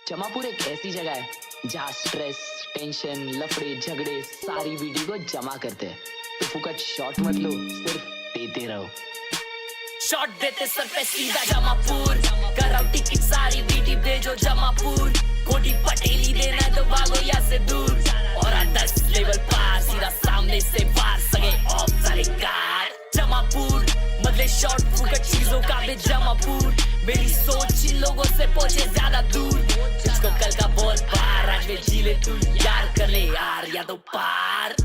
जमापुर एक ऐसी जगह है जहाँ स्ट्रेस, टेंशन, लफड़े, झगड़े सारी वीडियो को जमा करते हैं। तो फुकट शॉट मत लो, सिर्फ देते रहो। शॉट देते सर पे सीधा जमापुर, कराओ टिकट सारी वीडियो भेजो जमापुर। कोटी पटेली देना तो भागो यहाँ से दूर, और 10 लेवल पार सीधा सामने से वार सगे ऑफ सारे कार। जमापुर बदले शॉट फुकट चीजों का भी जमापुर। मेरी सोच इन लोगों से पहुंचे ज्यादा दूर। तुझको कल का बहुत पार, आज में जी ले तू यार, कर ले यार या तो पार।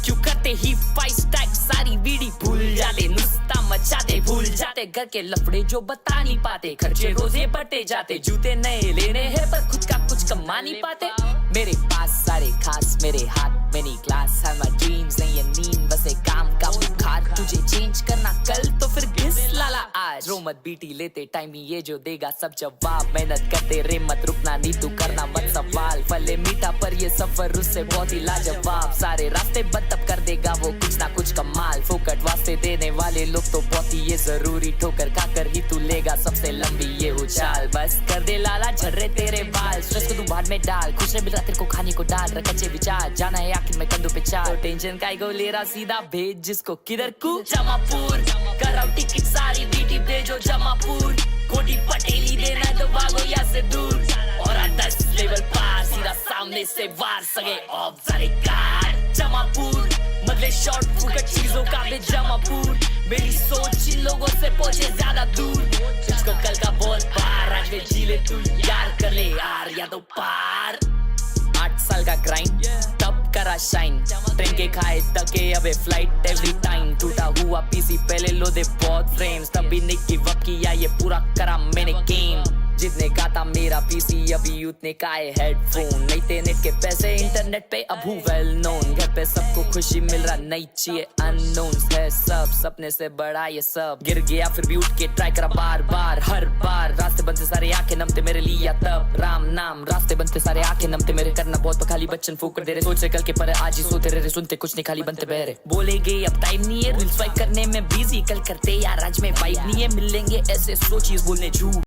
क्यों करते ही 5 स्टैक सारी वीडी भूल जाते, नुस्ता मचाते भूल जाते। घर के लफड़े जो बता नहीं पाते, खर्चे रोजे बढ़ते जाते। जूते नए लेने हैं पर खुद का कुछ कमा नहीं पाते। मेरे पास सारे खास, मेरे हाथ में नहीं क्लास। हमारे ड्रीम्स नहीं है नींद, बस एक काम का बुखार। तुझे चेंज करना कल तो फिर घिस लाला आज। रो मत बीटी लेते टाइम ही ये जो देगा सब जवाब। मेहनत करते रे मत रुकना, नहीं तू करना मत सवाल। फले मीठा पर ये सफर उससे बहुत ही लाजवाब। सारे रास्ते बंद तब कर देगा वो कुछ ना कुछ कमाल। फोकट वास्ते देने वाले लोग तो बहुत ही ये जरूरी। ठोकर खाकर ही तू लेगा सबसे लंबी ये उछाल। बस कर दे लाला झर्रे तेरे बाल, स्ट्रेस को तू भाड़ में डाल। खुश मिल रहा तेरे को खाने को डाल, रख अच्छे विचार। जाना है आखिर में कंधों पे चाल, टेंशन का को ले रहा सीधा भेज जिसको किधर को। जमापुर कराओ टिकट सारी वीडियो भेजो जमापुर। कोटी पटेली देना तो भागो यहाँ से दूर, और 10 लेवल पार सीधा सामने से वार सगे ऑफ सारे कार। जमापुर बदले शॉट फुकट चीजों का भी जमापुर। मेरी सोच इन लोगों से पहुंचे ज्यादा दूर। तुझको कल का बहुत पार, आज में जी ले तू यार, कर ले यार या तो पार। 8 साल का ग्राइंड तब करा शाइन, ट्रेन के खाए तके अबे फ्लाइट एवरी टाइम। टूटा हुआ पीसी पहले लो दे बहुत फ्रेम्स, तभी नहीं गिव अप किया ये पूरा करा मैंने गेम। जितने का था मेरा पीसी अभी उतने का है हेडफोन। नहीं थे नेट के पैसे इंटरनेट पे अब हूँ वेल नोन। घर पे सबको खुशी मिल रहा नहीं चाहिए अननोन है सब। सपने से बड़ा ये सब, गिर गया फिर भी उठ के ट्राई करा बार बार हर बार। रास्ते बनते सारे आंखें नमते मेरे लिए तब राम नाम। रास्ते बनते सारे आंखें नमते मेरे, करना बहुत खाली बच्चन फूक दे रहे। सोच से कल के पर आज ही सोते रहे, सुनते कुछ नहीं खाली बनते बहरे। बोलेंगे अब टाइम नहीं है रील स्वाइप करने में बिजी, कल करते यार आज में वाइब नहीं है। मिलेंगे ऐसे सोचिए बोलने झूठ।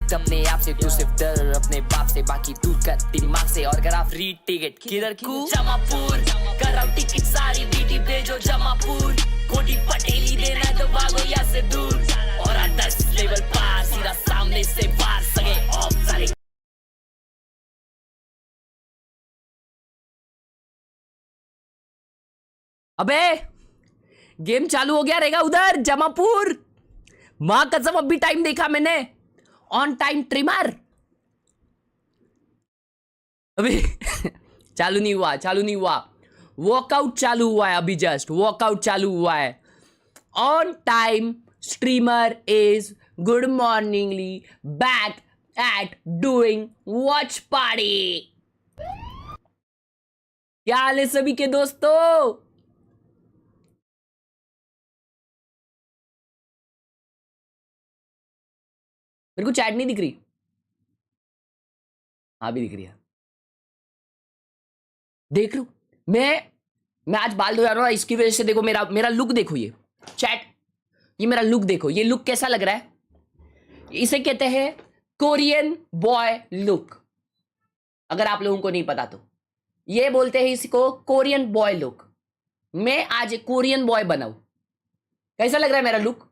अपने आप से तू सिर्फ डर अपने बाप से, बाकी दूर कर दिमाग से। और अगर आप फ्री टिकट किधर को। जमापुर कराओ टिकट सारी वीडियो भेजो जमापुर। कोटी पटेली देना तो भागो यहाँ से दूर, और 10 लेवल पार सीधा सामने से वार सगे ऑफ सारे। अबे गेम चालू हो गया रहेगा उधर जमापुर। मां कसम अभी टाइम देखा मैंने, ऑन टाइम ट्रिमर अभी चालू नहीं हुआ। वर्कआउट चालू हुआ है अभी, जस्ट वर्कआउट चालू हुआ है। On time streamer is good morningly back at doing watch party. क्या हाल है सभी के दोस्तों? मेरे को चैट नहीं दिख रही। हाँ भी दिख रही है, देख लो। मैं आज बाल धोया रहा हूँ, इसकी वजह से देखो मेरा लुक देखो। ये चैट, ये मेरा लुक देखो, ये लुक कैसा लग रहा है? इसे कहते हैं कोरियन बॉय लुक। अगर आप लोगों को नहीं पता तो ये बोलते हैं इसको कोरियन बॉय लुक। मैं आज एक कोरियन बॉय बनाऊं। कैसा लग रहा है मेरा लुक?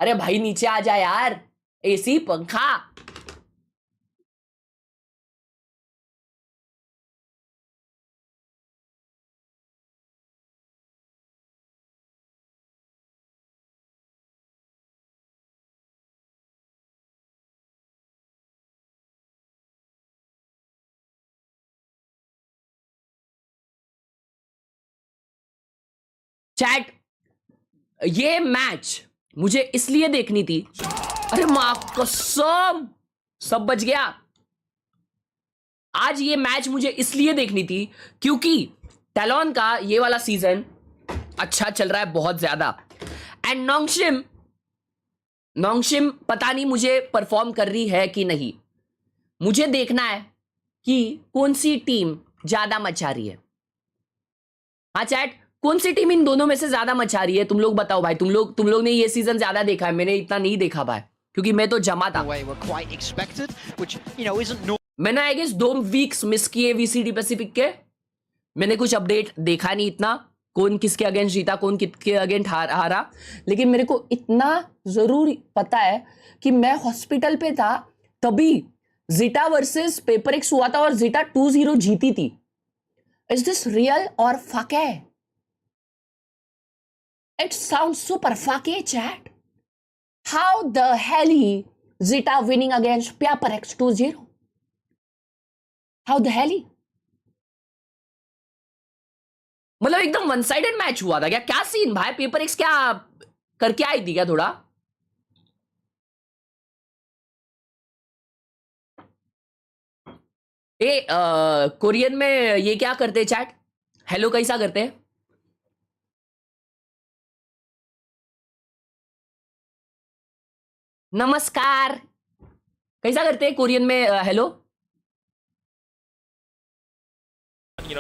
अरे भाई नीचे आ जा यार, एसी पंखा। चैट, ये मैच मुझे इसलिए देखनी थी। अरे मां कसम सब बच गया। आज ये मैच मुझे इसलिए देखनी थी क्योंकि टैलोन का ये वाला सीजन अच्छा चल रहा है बहुत ज्यादा। एंड नोंगशिम पता नहीं मुझे परफॉर्म कर रही है कि नहीं, मुझे देखना है कि कौन सी टीम ज्यादा मचा रही है। हाँ चैट, कौन सी टीम इन दोनों में से ज्यादा मचा रही है? तुम लोग बताओ भाई। तुम लोग ने ये सीजन ज्यादा देखा है, मैंने इतना नहीं देखा भाई, क्योंकि मैं तो जमा था। मैंने आई गेस 2 वीक्स मिस किए वीसीटी पैसिफिक के। मैंने कुछ अपडेट देखा नहीं इतना, कौन किसके अगेंस्ट जीता, कौन किसके अगेंस्ट हारा। लेकिन मेरे को इतना जरूर पता है कि मैं हॉस्पिटल पे था तभी जीटा वर्सेस पेपर एक्स हुआ था और जीटा 2-0 जीती थी। Is this real or fake? It sound super fake chat. How the hell he Zeta winning against Paper Rex 2-0? How the hell he? मतलब एकदम वन साइडेड मैच हुआ था क्या? क्या सीन भाई? पेपर एक्स क्या करके आई थी क्या थोड़ा? कोरियन में ये क्या करते चैट? हेलो कैसा करते हैं? नमस्कार कैसा करते हैं कोरियन में hello?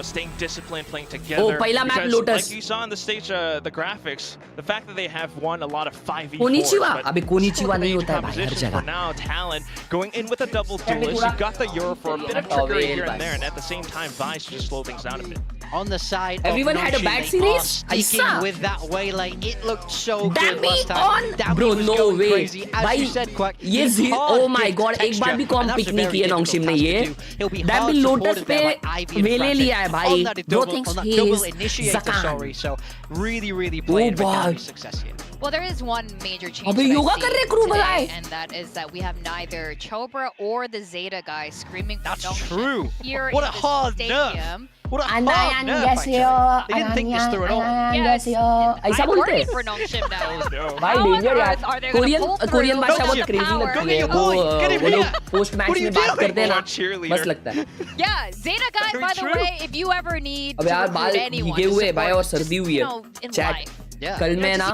Staying disciplined, playing together. Oh, पहला map Because, lotus. like you saw on the stage, the graphics, the fact that they have won a lot of 5v4s. Konnichiwa, but अबे कोनिचिवा short नहीं range होता है भाई हर composition जगह। For now, Talon going in with a double duelist. You got the Euro for a bit of trickery here and there, and at the same time, Vice to just slow things down a bit. On the side, Everyone of had a Nongshim, bad they series? are sticking Aisa? with that way lane. It looked so good Damn last me time. on, Damn bro, was no going way. crazy. As भाई you said, Quack, ये he's hard oh my hit god, एक बार भी texture, कॉम and that's pick a नहीं very किया difficult Nongshim ने task ये। to do. He'll be डैम hard भी लोटस supported पे there by Ivy and वे ले Frantic लिया है भाई। on that Bro double, thinks on that he double is initiator, Zakan. sorry. So really playing for boy. Gabby's success here. Well, there is one major change अबे that I yoga see कर रहे crew today, बनाए। and that is that we have neither Chobra or the Zeta guy screaming for That's Nongshim true. here What in a the hard stadium. What a hard अनायान nerf, कैसे हो? actually. They didn't think this through at all. Yes, ऐसा I'm बोलते worried हैं? for Nongshim now. No. भाई How on danger यार। earth are they gonna Korean pull through Korean भाषा with बहुत the crazy power? लगती Go है। get your वो boy, get him वो लोग here. Post match What are में you बात doing? करते हैं ना, Cheerleader. मस्त लगता है। Yeah, Zeta guy, Very by the true. way, if you ever need अब to यार बाल recruit anyone भीगे to हुए हैं भाई और support, सर्दी just, हुई you है। know, in chat life. Yeah. कल मैं ना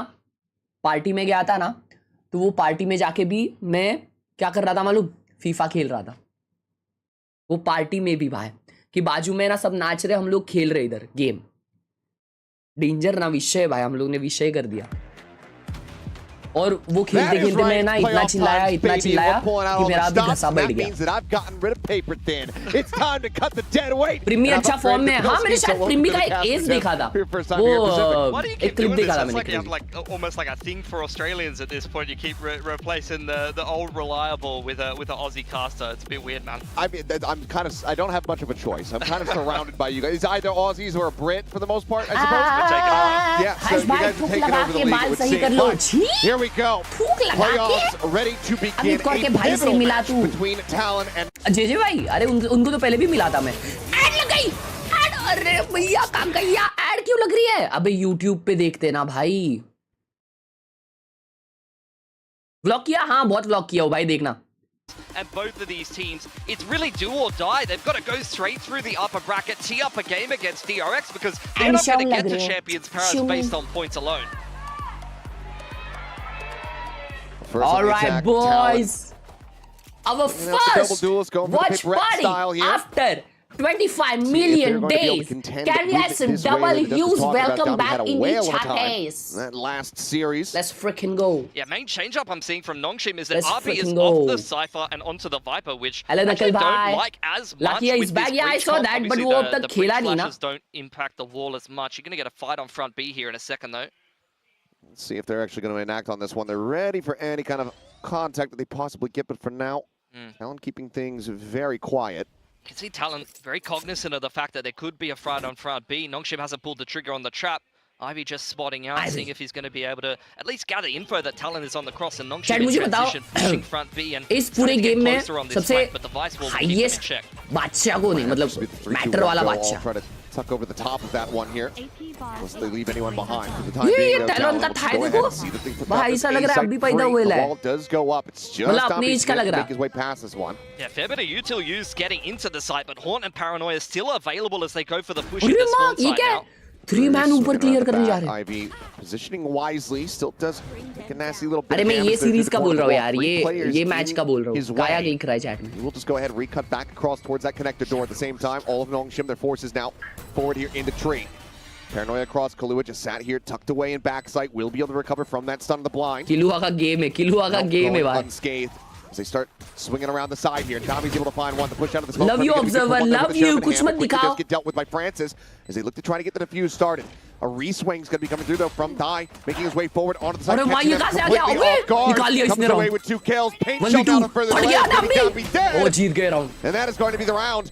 पार्टी में गया था ना, तो वो पार्टी में जाके भी मैं क्या कर रहा था मालूम? फीफा खेल रहा था। वो पार्टी में भी भाई कि बाजू में ना सब नाच रहे, हम लोग खेल रहे इधर गेम। डेंजर ना विषय भाई, हम लोग ने विषय कर दिया। और वो खेलते खेलते मैं ना इतना चिल्लाया कि मेरा भी घसा बैठ गया। प्रीमी अच्छा फॉर्म में है। हाँ मैंने शायद प्रीमी का एक एज देखा था, वो एक क्लिप देखा था मैंने। Like you have like almost like a thing for Australians at this point. You keep replacing the old reliable with a Aussie caster. It's a bit weird, man. I mean, I don't have much of a choice. I'm kind of surrounded by you guys. It's either Aussies or a Brit for the most part, I suppose. Yeah, so you guys are taking over the league with St. Mark. Here we go. Playoffs ready to begin. A pivotal match between Talon and जे भाई, अरे उनको तो पहले भी मिला था मैं। Add लग गई, ऐड, अरे भैया कहाँ गई? ऐड क्यों लग रही है? अबे YouTube पे देखते ना भाई। व्लॉग किया? हाँ बहुत व्लॉग किया हो भाई, देखना। And both of these teams, it's really do or die. They've got to go straight through the upper bracket, tee up a game against DRX because they're not going to get to Champions Paris based on points alone. All right, boys. Our first watch party after 25 million days. Can we have some double hues? Welcome back in the chat. that last series. Let's freaking go. Yeah, main change up I'm seeing from Nongshim is that Let's RB is freaking off go. the Cypher and onto the Viper, which I Hello, actually Nakal don't bhai. like as much. Lakia is with back. this Yeah, I breach saw comp. that, but Obviously, वो अब the तक breach खेला नहीं ना। flashes don't impact the wall as much. You're going to get a fight on front B here in a second, though. Let's see if they're actually going to enact on this one. They're ready for any kind of contact that they possibly get, but for now, Talon keeping things very quiet. You can see Talon very cognizant of the fact that there could be a fight on front B. Nongshim hasn't pulled the trigger on the trap. Ivy just spotting out, seeing if he's going to be able to at least gather info that Talon is on the cross and Nongshim in transition, pushing front B and इस पूरे game में सबसे but the Vice will highest बादशाह को नहीं, मतलब matter वाला बादशाह। Tuck over the top of that one here. Unless they leave anyone behind for the time ये being. Talon का था देखो, भाई ऐसा लग रहा है अभी पैदा हुए The है। ball does go up. It's just मतलब अपनी Abby's एज का going लग to रहा। make his way past this one. Yeah, fair bit of util use getting into the site, but Haunt and Paranoia still available as they go for the push अरे in the माँ, spawn ये site क्या now. है? 3 man ऊपर clear करने जा रहे हैं। Ivy positioning wisely, still does make a nasty little bit. अरे मैं ये सीरीज का बोल रहा हूँ यार, ये मैच का बोल रहा हूँ। काया लिख रहा है चैट में। We'll just go ahead and recut back across towards that connector door at the same time. All of Nongshim, their forces now forward here in the tree. Paranoia across. Khelraay just sat here, tucked away in backside. Will be able to recover from that stun of the blind. Khelraay का game है, Khelraay का game है भाई। Unscathed as they start swinging around the side here. Tommy's able to find one to push out of the smoke. Love you, Observer. Love you. कुछ मत दिखाओ। Get dealt with by Francis as they look to try to get the defuse started. A re-swing's going to be coming through though from Dai, making his way forward onto the side. अरे माँ ये कहाँ से आ गया? निकाल लिया इसने away with 2 kills. Paint shell down the further left. Be dead. वो जीत गए round. And that is going to be the round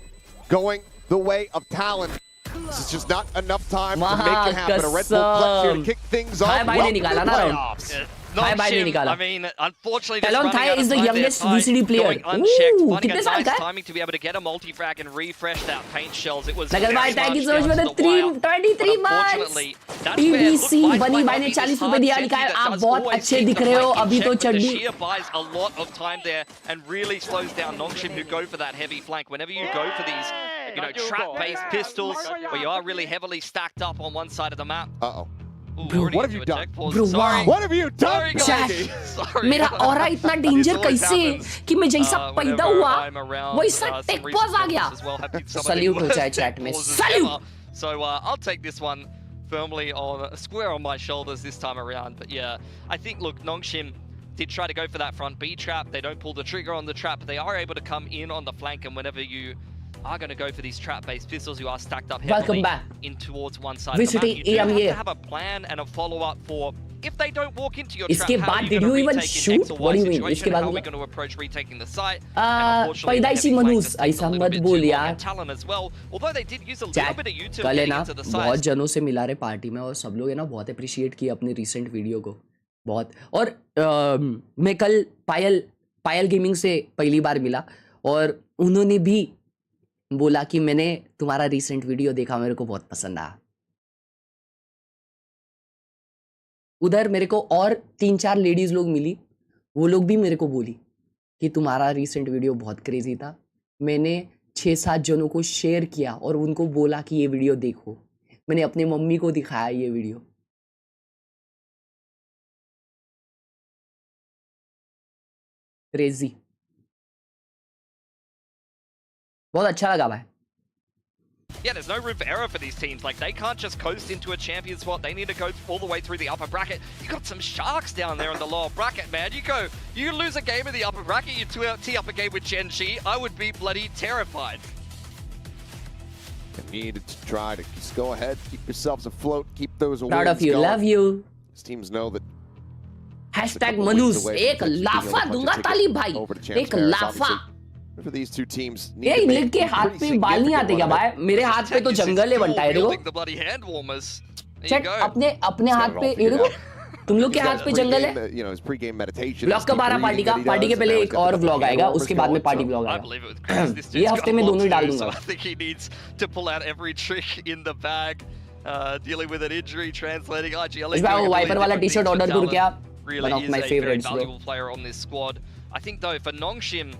going the way of Talon. This is just not enough time to make it happen. A Red Bull clutch here to kick things off. Welcome to the playoffs. I mean, unfortunately, Talon Thai is the youngest VCT player. Unchecked, Ooh, finding a कितने साल nice का है? timing to be able to get a multi-frag and refresh that paint shells. It was Nagal very bhai, thank you so much down for to the the wire. 23 But months. unfortunately, that's where it PBC looks like बनी might भाई ने be this 40 रुपए दिया, hard लिखा है safety आप that बहुत does अच्छे always दिख keep रहे हो, the अभी तो flank in check, but the चड्डी। sheer buys a lot of time there and really slows down Nongshim, who go for that heavy flank. Whenever you go for these, trap-based pistols, where you are really heavily stacked up on one side of the map. Uh-oh. Bro, what have you done? Bro, wow. What have you done? Sorry. मेरा aura इतना danger कैसे कि मैं जैसा पैदा हुआ वैसा take pause आ गया। सल्यूट हो जाए चैट में, salute. So I'll take this one firmly on square on my shoulders this time around. But yeah, I think look, Nongshim did try to go for that front B trap. They don't pull the trigger on the trap, but they are able to come in on the flank. And whenever you are going to go for these trap-based pistols, you are stacked up heavily in towards one side of the map. You do have to have a plan and a follow-up for if they don't walk into your trap, how are you going to retake in X or Y situation? How are we going to approach retaking the site? पैदाइशी मनुष्य ऐसा मत बोल यार। Talon as well, although they did use a little bit of utility कल है ना into the site. बहुत जनों से मिला रहे पार्टी में और सब लोग है ना बहुत अप्रिशिएट किए अपने रिसेंट वीडियो को बहुत। और मैं कल पायल गेमिंग से पहली बार मिला और उन्होंने भी बोला कि मैंने तुम्हारा रिसेंट वीडियो देखा, मेरे को बहुत पसंद आया। उधर मेरे को और 3-4 लेडीज लोग मिली, वो लोग भी मेरे को बोली कि तुम्हारा रिसेंट वीडियो बहुत क्रेजी था। मैंने 6-7 जनों को शेयर किया और उनको बोला कि ये वीडियो देखो। मैंने अपने मम्मी को दिखाया ये वीडियो। क्रेजी, बहुत अच्छा लगा भाई। Yeah, there's no room for error for these teams. Like, they can't just coast into a champion spot. They need to go all the way through the upper bracket. You got some sharks down there in the lower bracket, man. You lose a game in the upper bracket, you tee up a game with Gen.G, I would be bloody terrified. You need to try to just go ahead, keep yourselves afloat, keep those wins Proud of you, going. love you. These teams know that Hashtag Manus, एक लाफा दूंगा ताली भाई, एक लाफा। For these two teams, ये inlet के हाथ पे बाल नहीं आते क्या भाई? मेरे हाथ पे तो जंगल है बनता है देखो। चेक अपने हाथ पे ये देखो, तुम लोग के हाथ पे जंगल है। व्लॉग कब आ रहा पार्टी का? पार्टी के पहले एक और व्लॉग आएगा, उसके बाद में पार्टी व्लॉग आएगा। ये हफ्ते में दोनों ही डाल दूंगा। इस वाइपर वाला टी-शर्ट ऑर्डर करूँ क्या? One of my favorites, bro. I think though for Nongshim,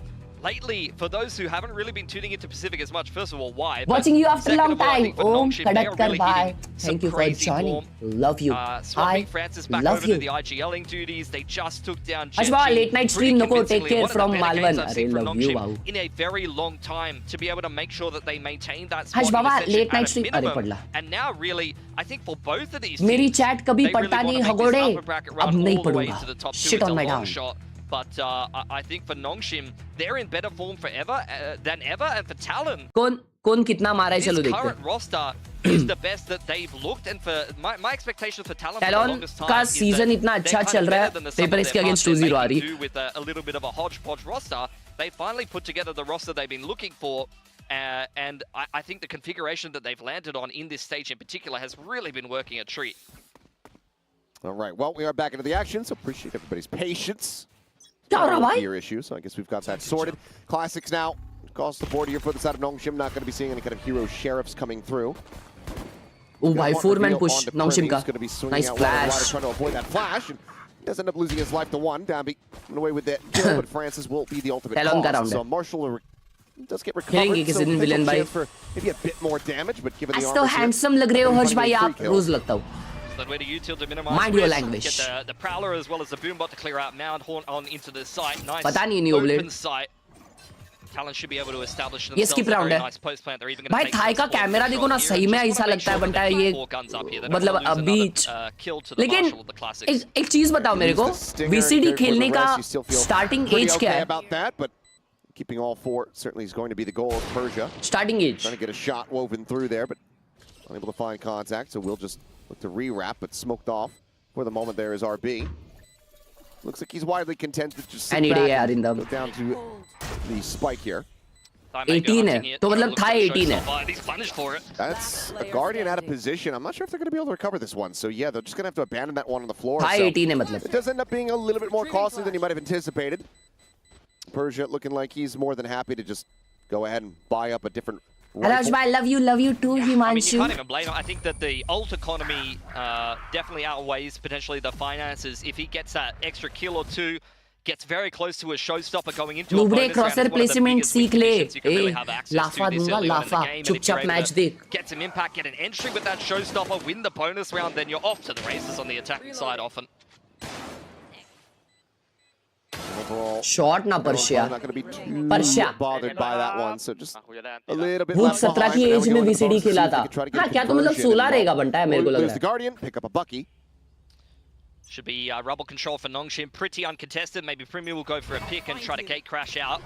lately, for those who haven't really been tuning into Pacific as much, first of all, why? Watching you after a long time. Om Kadatkar bhai. Thank you for joining. Love you. Swapping Francis back over to the IGLing duties. They just took down Gen.G. Ashba, late night stream no take care from Malvan. Arey love you wow. In a very long time to be able to make sure that they maintain that spot. Ashba, late night stream अरे पढ़ला. And now really, I think for both of these मेरी teams, chat कभी पढ़ता नहीं हगोड़े. अब नहीं पढ़ूंगा. Shit on my down. But I think for Nongshim, they're in better form forever than ever, and for Talon, कौन कितना मारा है चलो देखते हैं. current roster is the best that they've looked, and for my expectations for Talon for the longest time का is season that इतना they're अच्छा kind चल of रहा better है. than the sum paper of इसके their अगेंस्ट parts. 2-0 They're आ रही making do with a little bit of a hodgepodge roster. They finally put together the roster they've been looking for. And I think the configuration that they've landed on in this stage in particular has really been working a treat. All right, well, we are back into the action, so appreciate everybody's patience. Gear issue, so I guess we've got that sorted. Classics now across the board here for the side of Nongshim. Not going to be seeing any kind of hero sheriffs coming through. Oh, by 4-man push, Nongshim ka. Nice flash. Trying to avoid that flash, and he does end up losing his life to one. Dambi away with that kill, but Francis will be the ultimate Talon cost. So Marshall does get recovered, so villain chance for maybe a bit more damage, but given the आज तो armor here, handsome लग रहे हो हर्ष भाई आप रोज लगता हूँ That way to util to minimize Mind your risk, language. get the Prowler as well as the Boombot to clear out Mound Horn on into the site. Nice पता नहीं नहीं ओबले open site. Talon should be able to establish ये themselves skip a round very है nice post plant. They're even going to भाई take Thai का some spawns camera from देखो ना here. सही में Just ऐसा wanna make लगता है sure बनता that है they ये have 4 guns up here. They don't मतलब wanna lose beach another, kill to the लेकिन Marshal of the Classics. एक चीज बताओ मेरे को VCT खेलने का स्टार्टिंग एज क्या है about that, but keeping all four certainly is going to be the goal of Persia. Starting as Trying to get a shot woven through there, but unable to find contact, so we'll just look to re-wrap, but smoked off. For the moment there is RB. Looks like he's widely content to just sit back and go down to the spike here. 18 है तो मतलब था 18 है He's punished for it. That's a Guardian out of position. I'm not sure if they're going to be able to recover this one. So yeah, they're just going to have to abandon that one on the floor. था So 18 है मतलब it does end up being a little bit more costly than you might have anticipated. Persia looking like he's more than happy to just go ahead and buy up a different Raj bhai, love you too, I mean, you Himanshu. can't even blame him. I think that the ult economy definitely outweighs potentially the finances. If he gets that extra kill or two, gets very close to a showstopper going into a Nubre bonus round, crosser it's one of the placement biggest सीख win ले conditions you can really have access लाफा to this दूंगा early on in the लाफा game. And if you're चुपचाप able match to देख get some impact, get an entry with that showstopper, win the bonus round, then you're off to the races on the attacking side often. overall. Shot ना पर्शिया Not going to be too पर्शिया bothered by that one, so just a little bit वो left 17 behind. की Now as we में go into VCD bonus to see खेला if we था can try to get हाँ a क्या तो मतलब conversion 16 रहेगा involved. बनता है मेरे को लग Lose रहा the है Guardian, pick up a Bucky. Should be rubble control for Nongshim, pretty uncontested. Maybe Premier will go for a pick and try to gate crash out.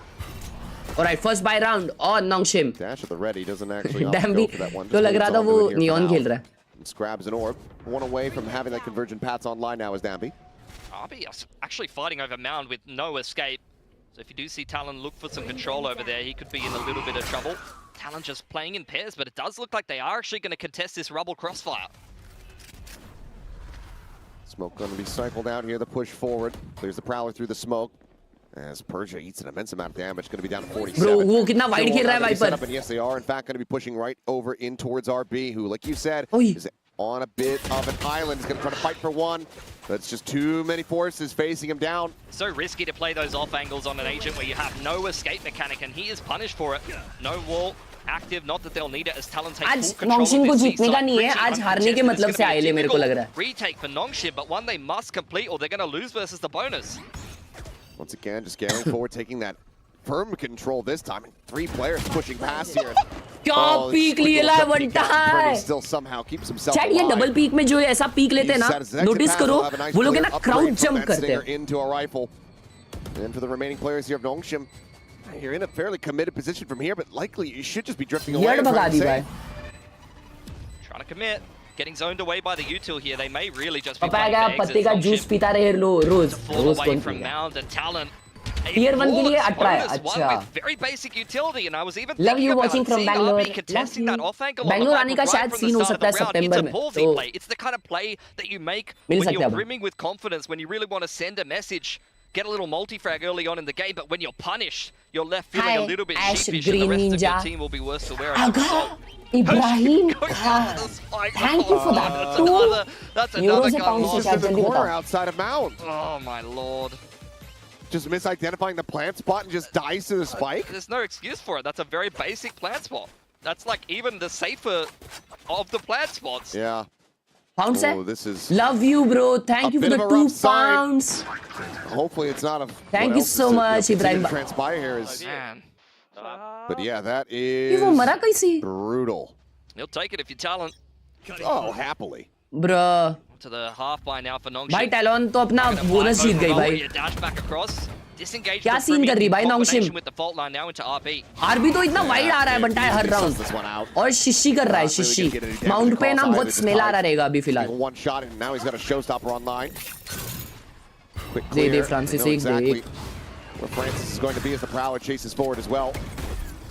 Alright, first buy round on Nongshim. Dash at the ready, doesn't actually opt to Damn go भी for that one. तो लग रहा था वो neon खेल रहा है. Grabs an orb. One away from having that conversion Pats online now is Dambi. RB actually fighting over Mound with no escape. So if you do see Talon look for some control over there, he could be in a little bit of trouble. Talon just playing in pairs, but it does look like they are actually going to contest this rubble crossfire. Smoke going to be cycled out here, the push forward. Clears the Prowler through the smoke. As Persia eats an immense amount of damage, going to be down to 47. Bro, वो कितना wide खेल रहा है Viper. And yes, they are in fact going to be pushing right over in towards RB, who, like you said, Oi. is on a bit of an island. He's going to try to fight for one. But it's just too many forces facing him down. So risky to play those off angles on an agent where you have no escape mechanic, and he is punished for it. No wall active, not that they'll need it as Talon takes आज full control Nongshim of को this जीतने का C-side. नहीं है, आज हारने के मतलब से आए ले मेरे को लग रहा है. Retake for Nongshim, but one they must complete or they're going to lose versus the bonus. Once again, just carrying forward, taking that firm control this time. And 3 players pushing past here. क्या peak लिए ला बनता है. Still somehow keeps himself chat ये double peak में जो ऐसा peak लेते हैं ना, नोटिस करो वो लोग है ना क्राउड जंप करते हैं. Into a rifle. And for the remaining players here of Nongshim, you're in a fairly committed position from here, but likely you should just be drifting away. यार भगा दी भाई. Trying to commit. Getting zoned away by the util here. They may really just be पापा playing का for पत्ते exits. का Nongshim juice पीता रहे रोज fall रोज away कौन from पीता. Mound and Talon. Tier 1 के लिए Bonus 18 है. one अच्छा. with very basic utility, and I was even Love thinking you about watching from seeing Bangalore. RB contesting Love that you. off angle on the Bangalore आने का right शायद from the scene हो start सकता है of the round. September It's a में. ballsy तो play. It's the kind of play that you make mill when सकते you're हैं. brimming with confidence, when you really want to send a message. Get a little multi-frag early on in the game, but when you're punished, you're left feeling a little bit Ash sheepish, and the Green rest of your Ninja. team will be worse for wear. Aga Ibrahim Khan. Thank you for that. That's Euro another से gun pound loss. से Just in the जल्दी corner बताओ. outside of Mound. Oh my lord. Just misidentifying the plant spot and just dies to the spike. There's no excuse for it. That's a very basic plant spot. That's like even the safer of the plant spots. Yeah. Pounds है? Oh, this is Love you bro. Thank you for bit the of a 2 rough sign. pounds. hopefully it's not a Thank you so much, Ibrahim. Transpire here is, Man, but yeah, that ये is वो मरा कैसी? brutal. you'll take it if you're Talon. Oh, happily. Bro. To the half by now for Nongshim. भाई talon तो अपना bonus जीत गई भाई. Dash back across. Disengage क्या the सीन कर रही भाई combination Nongshim? with the fault line now into RB. RB तो इतना वाइड आ रहा है बनता है हर राउंड. This one out. और शिशी कर रहा है शिशी. माउंट पे ना बहुत स्मेल आ रहा रहेगा अभी फिलहाल. One shot and now he's got a showstopper online. Quick they clear. Francis They know एक दे. exactly where Francis is going to be as the Prowler chases forward as well.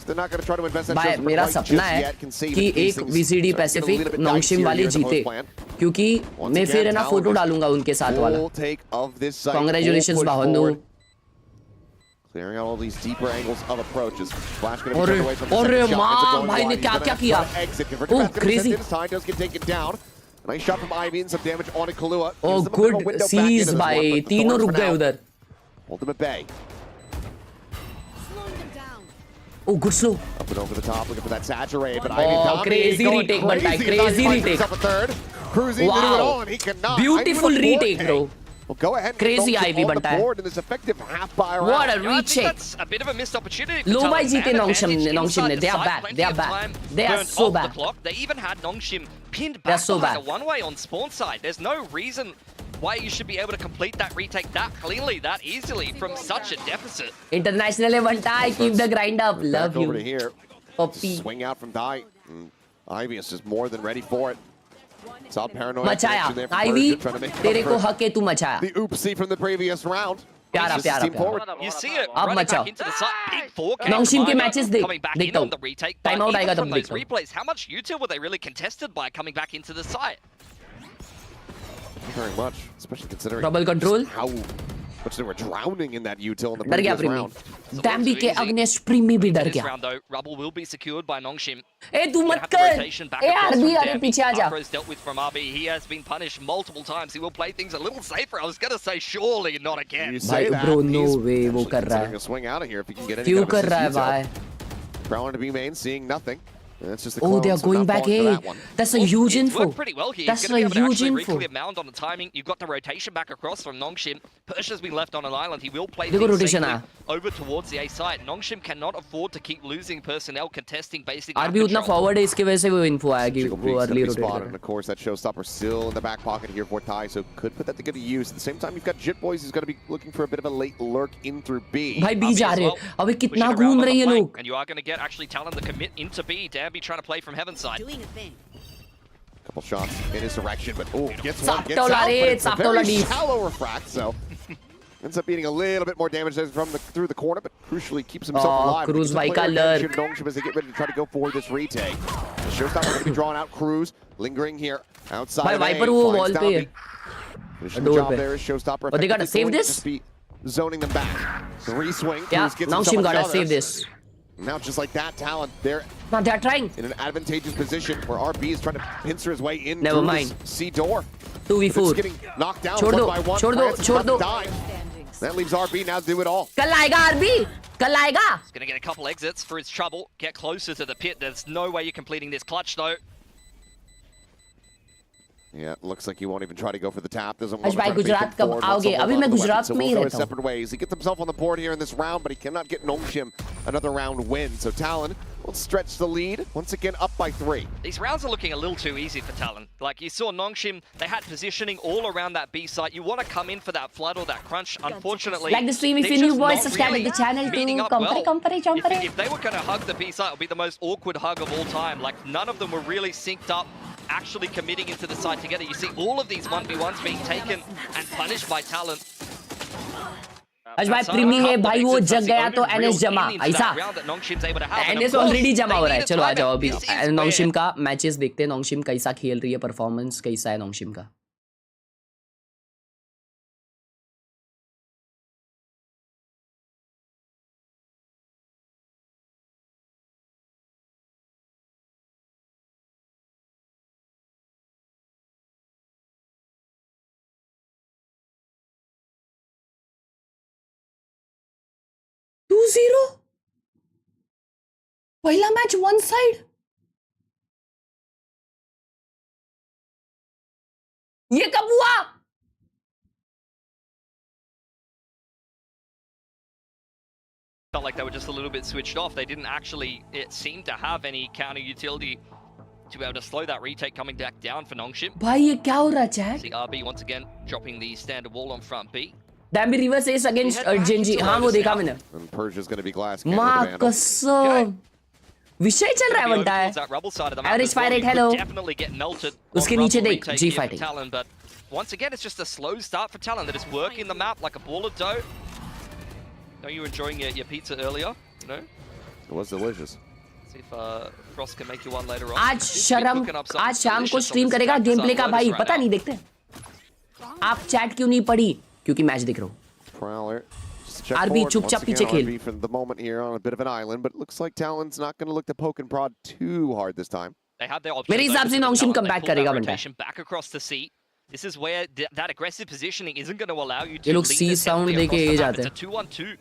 They're not going to try to invest that भाई showstopper मेरा right सपना just है yet. Can see कि the एक pacings VCD start to get a Pacific little bit नोंगशिम dicier वाले here in the जीते host plan. क्योंकि Once मैं again, फिर है ना Talon फोटो with डालूंगा उनके साथ वाला. full take of this site. Congratulations Full push भावंदू. forward. Clearing out all these deeper angles of approaches. Flash going to be अरे turned away from the अरे second shot. माँ Ends up going भाई ने wide. क्या He's क्या gonna किया? try to exit. Converted Oh back to the crazy. this time. Does get taken down. Nice shot from Ivy and some damage on Khelraay. Oh good seize भाई. तीनों रुक गए उधर. Hold them at bay. Oh, good slow. Up and over the top, looking for that saturate, but Oh, crazy retake, Bantai, crazy retake. Third. Cruising to do it all, and he cannot. Beautiful retake, bro. Well, go ahead. Crazy Ivy on the Bantai. board in this effective half buy round. What a I think retake. that's a bit of a missed opportunity. for Low by Talon. GT An Nongshim advantage ne. inside the They are side, bad. plenty They are of bad. time They are burned so off the bad. clock. They even had Nongshim pinned They are back so behind bad. a one-way on spawn side. There's no reason why you should be able to complete that retake that cleanly, that easily from such a deficit. International Bantai, keep the grind up. Love Back over to you. here. Puppy. Swing out from Dai. Ivy is just more than ready for it. Saw paranoid मचाया connection there from Ivy Persia, trying to make up तेरे for को हक है तू मचाया the oopsie from the previous round. प्यारा Pushes his प्यारा team प्यारा forward. You see it अब running Macau back into the side. Big 4K नौशिम के reminder matches देख coming back in देखता on हूँ the retake. Time But out even आएगा from तब those देखता हूँ replays, how much util were they really contested by coming back into the site? Not very much, especially considering Double control. how much they were drowning in that util in the डर गया previous प्रीमी round. डैम्बी के against प्रीमी भी डर This गया round though, Rubble will be secured by Nongshim. ए तू Gonna मत have the कर rotation back ए across आरबी from अरे Dambi. पीछे आ जा Afro's dealt with from RB. He has been punished multiple times. He will play things a little safer. I was going to say surely not again. You say भाई that, bro no he's way वो actually कर रहा considering है a swing out of here if he can get any क्यों kind of कर रहा है assist भाई util. Prowling to B main, seeing nothing. And that's just the Oh, they are clone, so going not back falling for A. that one. That's a huge It's info. worked pretty well here. That's He's going a to be able to huge actually info. reclear mound on the timing. You've got the rotation back across from Nongshim. Persha's been left on an island. He will play देखो things rotation safely आया over towards the A site. Nongshim cannot afford to keep losing personnel contesting basic map RB उतना control. Forward है इसके वजह से वो info आया कि Single वो peek's gonna early be rotate spotted, कर and of course that showstopper still in the back pocket here for Ty, so could put that to good use. At the same time, you've got Jit Boys who's going to be looking for a bit of a late lurk in through B. भाई B RB जा as रहे well, हैं अबे pushing कितना around घूम on रहे the हैं ये flank, लोग and you are going to get actually Talon to commit into B. Dambi trying to play from Heaven's side. Couple shots in his direction, but oh, gets one, gets Saptola out, रे, but it's a Saptola very deep. shallow refract, so ends up being a little bit more damage there from through the corner, but crucially keeps himself alive. Cruz He भाई gets का a player lurk. advantage in Nongshim as they get ready to try to go for this retake. The showstopper going to be drawn out. Cruz lingering here outside भाई of A, wiper वो finds wall पे है Downbeat. Finishing the door job पे. there is showstopper. But they gotta effectively save going to this? just be zoning them back. Three swing. Yeah, Cruz gets Nongshim himself gotta another. save this. Now just like that, Talon, they're now they are trying in an advantageous position where RB is trying to pincer his way in Never through mind. this C door. 2v4 It's getting knocked down छोड़ one दो by one. छोड़ दो Francis छोड़ about दो to die. That leaves RB now to do it all. कल आएगा RB कल आएगा He's going to get a couple exits for his trouble. Get closer to the pit. There's no way you're completing this clutch though. Yeah, looks like he won't even try to go for the tap. Doesn't आज want to भाई try to Gujarat make it कब forward. आओगे Wants to अभी hold मैं on to the Gujarat weapon, में ही so we'll go रहता his हूँ separate ways. He gets himself on the board here in this round, but he cannot get Nongshim another round win. So Talon will stretch the lead once again up by 3. These rounds are looking a little too easy for Talon. Like you saw Nongshim, they had positioning all around that B site. You want to come in for that flood or that crunch. Unfortunately, Like the stream if they're you're new just boys, not subscribe really to the channel meeting too. up Compare. If they were going to hug the B site, it would be the most awkward hug of all time. Like none of them were really synced up, actually committing into the site together. You see all of these 1v1s being taken and punished by Talon. आज भाई प्रीमी है भाई वो जग गया तो NS जमा ऐसा NS already जमा हो रहा है चलो आ जाओ अभी नौशिम का मैचेस देखते हैं नौशिम कैसा खेल रही है परफॉर्मेंस कैसा है नौशिम का पहला मैच वन साइड ये कब हुआ Felt like they were just a little bit switched off. They didn't actually seem to have any counter utility to be able to slow that retake coming back down for Nongshim. भाई ये क्या हो रहा है chat See RB once again dropping the standard wall on front B. डैम्बी reverses against Gen.G हां वो देखा मैंने And Persia's going to be glass. मां कसम विषय चल रहा है बनता है एवरेज फायर रेट हेलो उसके नीचे देख जी fighting but once again it's just a slow start for Talon. That is working the map like a ball of dough. Know you were enjoying your pizza earlier, you know? It was delicious. See if Frost can make you one later on. आज शर्म आज शाम को stream करेगा game play का भाई पता नहीं देखते आप चैट क्यों नहीं पढ़ी क्योंकि मैच देख रहा हूं Prowler. RB चुपचाप पीछे खेल RB for the moment here on a bit of an island, but it looks like Talon's not going to look to poke and prod too hard this time. They had their options. मेरे हिसाब से नौशिम come back करेगा बनता है back across the sea. This is where that aggressive positioning isn't going to allow you to. ये लोग सी sound देके ये जाते हैं. It's a 2-on-2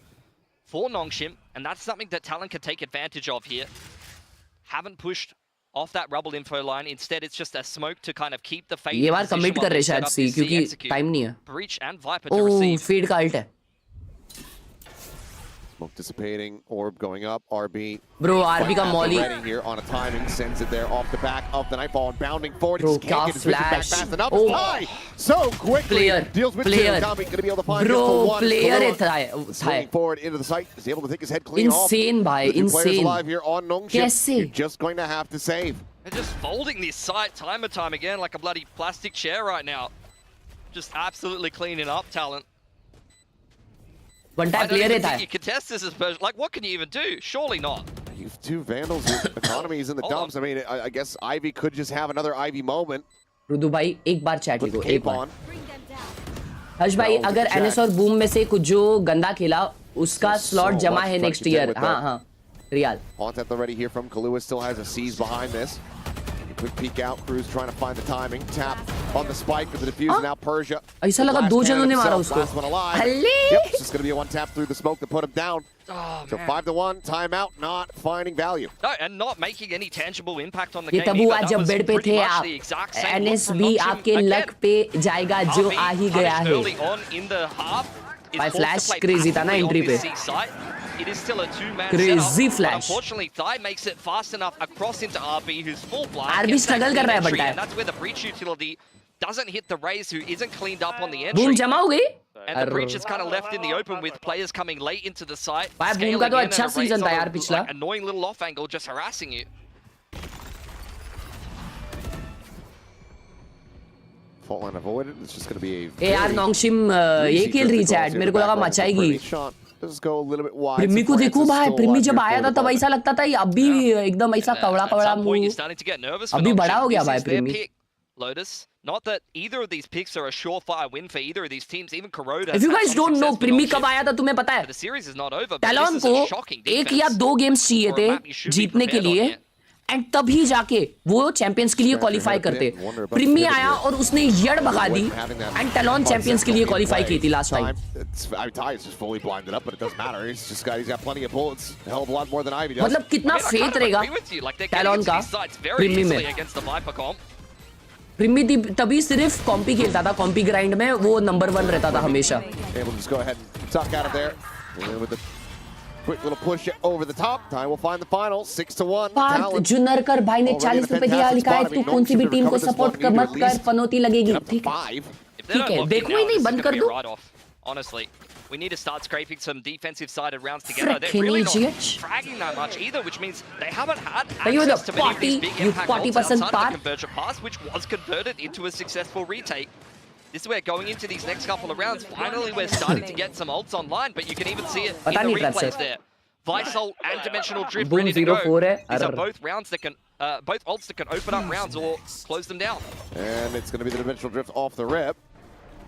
for Nongshim, and that's something that Talon can take advantage of here. Haven't pushed off that rubble info line. Instead, it's just a smoke to kind of keep the fate. ये बार commit कर रहे शायद C क्योंकि time नहीं है. Breach and Viper to Oh, receive. feed का ult है. Smoke dissipating, orb going up, RB. Bro, RB का molly. Here on a timing, sends it there off the back of the Nightfall and bounding forward. Bro, He can't get his vision back flash. fast enough. Oh. High. So quickly. Player. Deals with Player. two. Tommy gonna be able to find Bro, just the one. player Khelraay swinging forward into the site. Is able to take his head clean off. Insane भाई, The two players insane. alive here on Nongshim. कैसे? You're just going to have to save. They're just folding this site time and time again like a bloody plastic chair right now. Just absolutely cleaning up Talon. One I time don't player even था. think you contest this as like, what can you even do? Surely not. You've two Vandals with economies in the dumps. I mean, I guess Ivy could just have another Ivy moment. Rudu भाई एक बार chat Put the लिखो एक cape bar. on. हर्ष भाई Well, अगर check. NS और boom में से कुछ जो गंदा खेला उसका So स्लॉट जमा much है fun next you did year. with हाँ that. हाँ real. Content already here from Khelraay still has a C's behind this. Quick peek out, Cruz trying to find the timing. Tap on the spike with the diffuse, and now Persia. ऐसा लगा Last दो man जनों ने मारा himself, उसको. last one alive. हल्ले. Yep, it's just going to be a one tap through the smoke to put him down. Oh, So man. 5-1, timeout, not finding value. No, and not making any tangible impact on the ये game. Tabu either. आज That जब was bed पे pretty थे much आप the exact same look NS from भी Nongshim आपके again. Luck पे जाएगा जो आ ही गया punished है. early on in the half. Is भाई forced to flash play crazy था ना passively on entry this पे. C site. It is still a two-man Crazy setup, flash. But unfortunately, Thai makes it fast enough across into RB, who's full blind. RB gets that struggle कर clean रहा है entry, बंटा. and that's where the breach utility doesn't hit the Raze, who isn't cleaned up on the boom entry. जमा हो गई. And the breach is kind of left in the open with players coming late into the site. भाई boom scaling का तो in, अच्छा and a Raze season था on a, यार पिछला. like, annoying little off angle just harassing you. Fault line avoided. It's just going to be a. ए यार नोंगशिम ये खेल रही चैट मेरे को लगा मचाएगी. Let's go a little bit wide. प्रिमी को देखो भाई प्रिमी जब आया था तब ऐसा लगता था अभी एकदम ऐसा कवड़ा At Kawra some point, you're मुंह. starting to get nervous for अभी Nongshim. बड़ा हो गया This भाई is their प्रिमी. pick, Lotus. Not that either of these picks are a surefire win for either of these teams. Even Kuroda. If you guys don't know प्रिमी कब Nongshim. आया था तुम्हें पता है. The series is not over. But talon this is को a shocking एक defense. या दो गेम्स चाहिए for a map you थे should be जीतने के prepared on लिए here. एंड तभी जाके वो चैंपियंस के लिए क्वालिफाई करते. प्रीमी आया और उसने यड़ भगा दी एंड टैलोन चैंपियंस के लिए क्वालिफाई की थी last time. Ty is just fully blinded up, but it doesn't matter. He's got plenty of bullets. A hell of a lot more than Ivy does. मतलब कितना I mean, I faith kind of रहेगा agree with you. Like, they're talon getting का into these sites very प्रीमी easily में. against the Viper comp. प्रीमी तभी सिर्फ कॉम्पी खेलता था. कॉम्पी grind में वो नंबर 1 रहता था हमेशा. Able to just go ahead and tuck out of there. And with the quick little push over the top. Ty will find the final 6-1. Partha Talon. जुनरकर भाई ने Already in a 40 रुपए दिया. लिखा है fantastic तू spot. कौन सी भी Nongshim टीम को recovered this सपोर्ट one, कर need मत to कर at least पनौती लगेगी. get up to ठीक है 5. If they're not ठीक है locked in देखो ही now, नहीं this is बंद gonna कर be a दो. write-off, honestly. We need to start scraping some defensive-sided rounds together. They're Freaking really not idiots. fragging that much either, which means they haven't had Are you access the to many of these potty? big You impact potty ults person outside of part? the Convergent Pass, which was converted into a successful retake. This is where going into these next couple of rounds, finally we're starting to get some ults online, but you can even see it in पता the नहीं trap replays से. there. Vice ult and Dimensional Drift Boom ready to go. 0-4 है. These are err. both rounds that can, both ults that can open up rounds or close them down. And it's going to be the Dimensional Drift off the rip.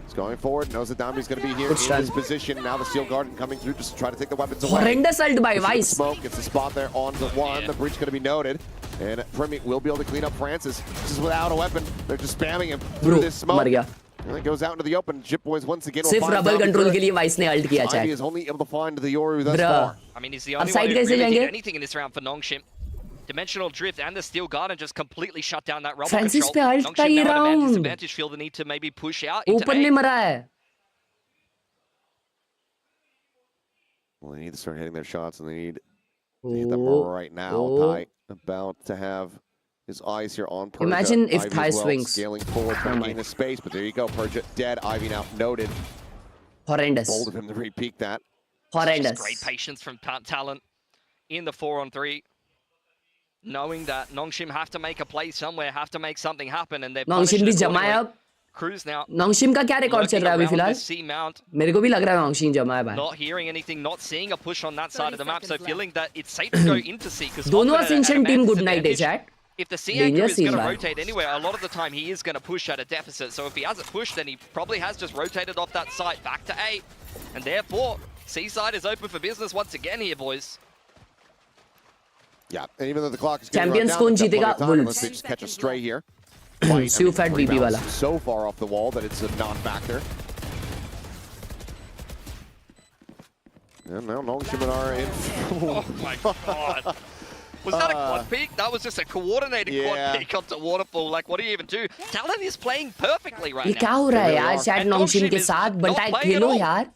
He's going forward, knows that Dami's going to be here Good in stun. this position. Now the Steel Garden coming through just to try to take the weapons away. Horrendous ult by Gets the Vice. Smoke, gets the spot there onto one. Yeah. The breach going to be noted. And Primi will be able to clean up Francis. Just without a weapon. They're just spamming him through Bro this smoke. मर गया. And it goes out into the open. Jip Boys once again will सिर्फ find रबल Dami control first. के लिए Vyse ने ult किया Ivy चैट. is only able to find the Yoru thus Bruh. far. I mean, he's the अब only one side who कैसे really जाएंगे? did anything in this round for Nongshim. Dimensional Drift and the Steel Garden just completely shut down that rubble Francis control. पे ult था Nongshim ये now at a man round. disadvantage, feel the need to maybe push out into open में A. मरा है. Well, they need to start hitting their shots, and they need to hit them Oh, right now. oh. Ty about to have his eyes here on Persia. Imagine if Ivy Ty as well, swings. Scaling forward, trying to my. gain the space, but there you go. Persia dead. Ivy now noted. Horrendous. Bold of him to re-peek that. Just Horrendous. great patience from Talon in the 4-on-3. Knowing that Nongshim have to make a play somewhere, have to make something happen, and they're नोंगशिम भी जमा है accordingly. अब. Cruz now नोंगशिम का क्या record चल lurking रहा है अभी around फिलहाल? this C mount, मेरे को भी लग रहा है नोंगशिम जमा है भाई. not hearing anything, not seeing a push on that side of the map, so feeling that it's safe to go into C. Because दोनों Ascension team good night है chat. if the C anchor Dangerous is going to scene, man. rotate anyway, a lot of the time he is going to push at a deficit. So if he hasn't pushed, then he probably has just rotated off that site back to A. And therefore, C side is open for business once again here, boys. Yeah, and even though the clock is getting Champions run कौन down, they've got जीतेगा? plenty of time unless Wolves. they just catch a stray here. Fight, I mean, Suicide BB rebounds वाला. so far off the wall that it's a non-factor. And now Nongshim are in. Oh my god. Was that a quad peak? That was just a coordinated quad peak onto Waterfall. Like, what do you even do? Talon is playing perfectly right ये now. क्या हो रहा है यार chat नॉन्गशिम के साथ बंटाई खेलो यार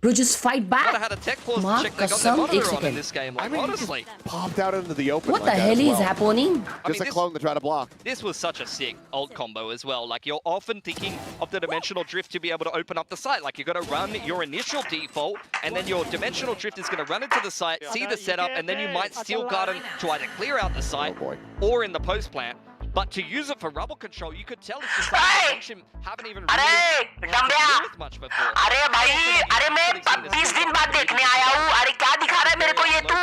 Bro, just fight back. Had a tech pause माँ check they got their कसम एक monitor on in second this game. Like, I mean, honestly. he just popped out into the open. What like the that hell as is well. happening? Just a clone to try to block. This was such a sick ult combo as well. Like, you're often thinking of the dimensional drift to be able to open up the site. Like, you're going to run your initial default, and then your dimensional drift is going to run into the site, see the setup, and then you might steal garden to either clear out the site or in the post plant. But to use it for rubble control, you could tell it's just like Nongshim haven't even really dealt much before. अरे भाई अरे मैं 20 दिन बाद देखने आया हूँ अरे क्या दिखा रहा है मेरे को ये तू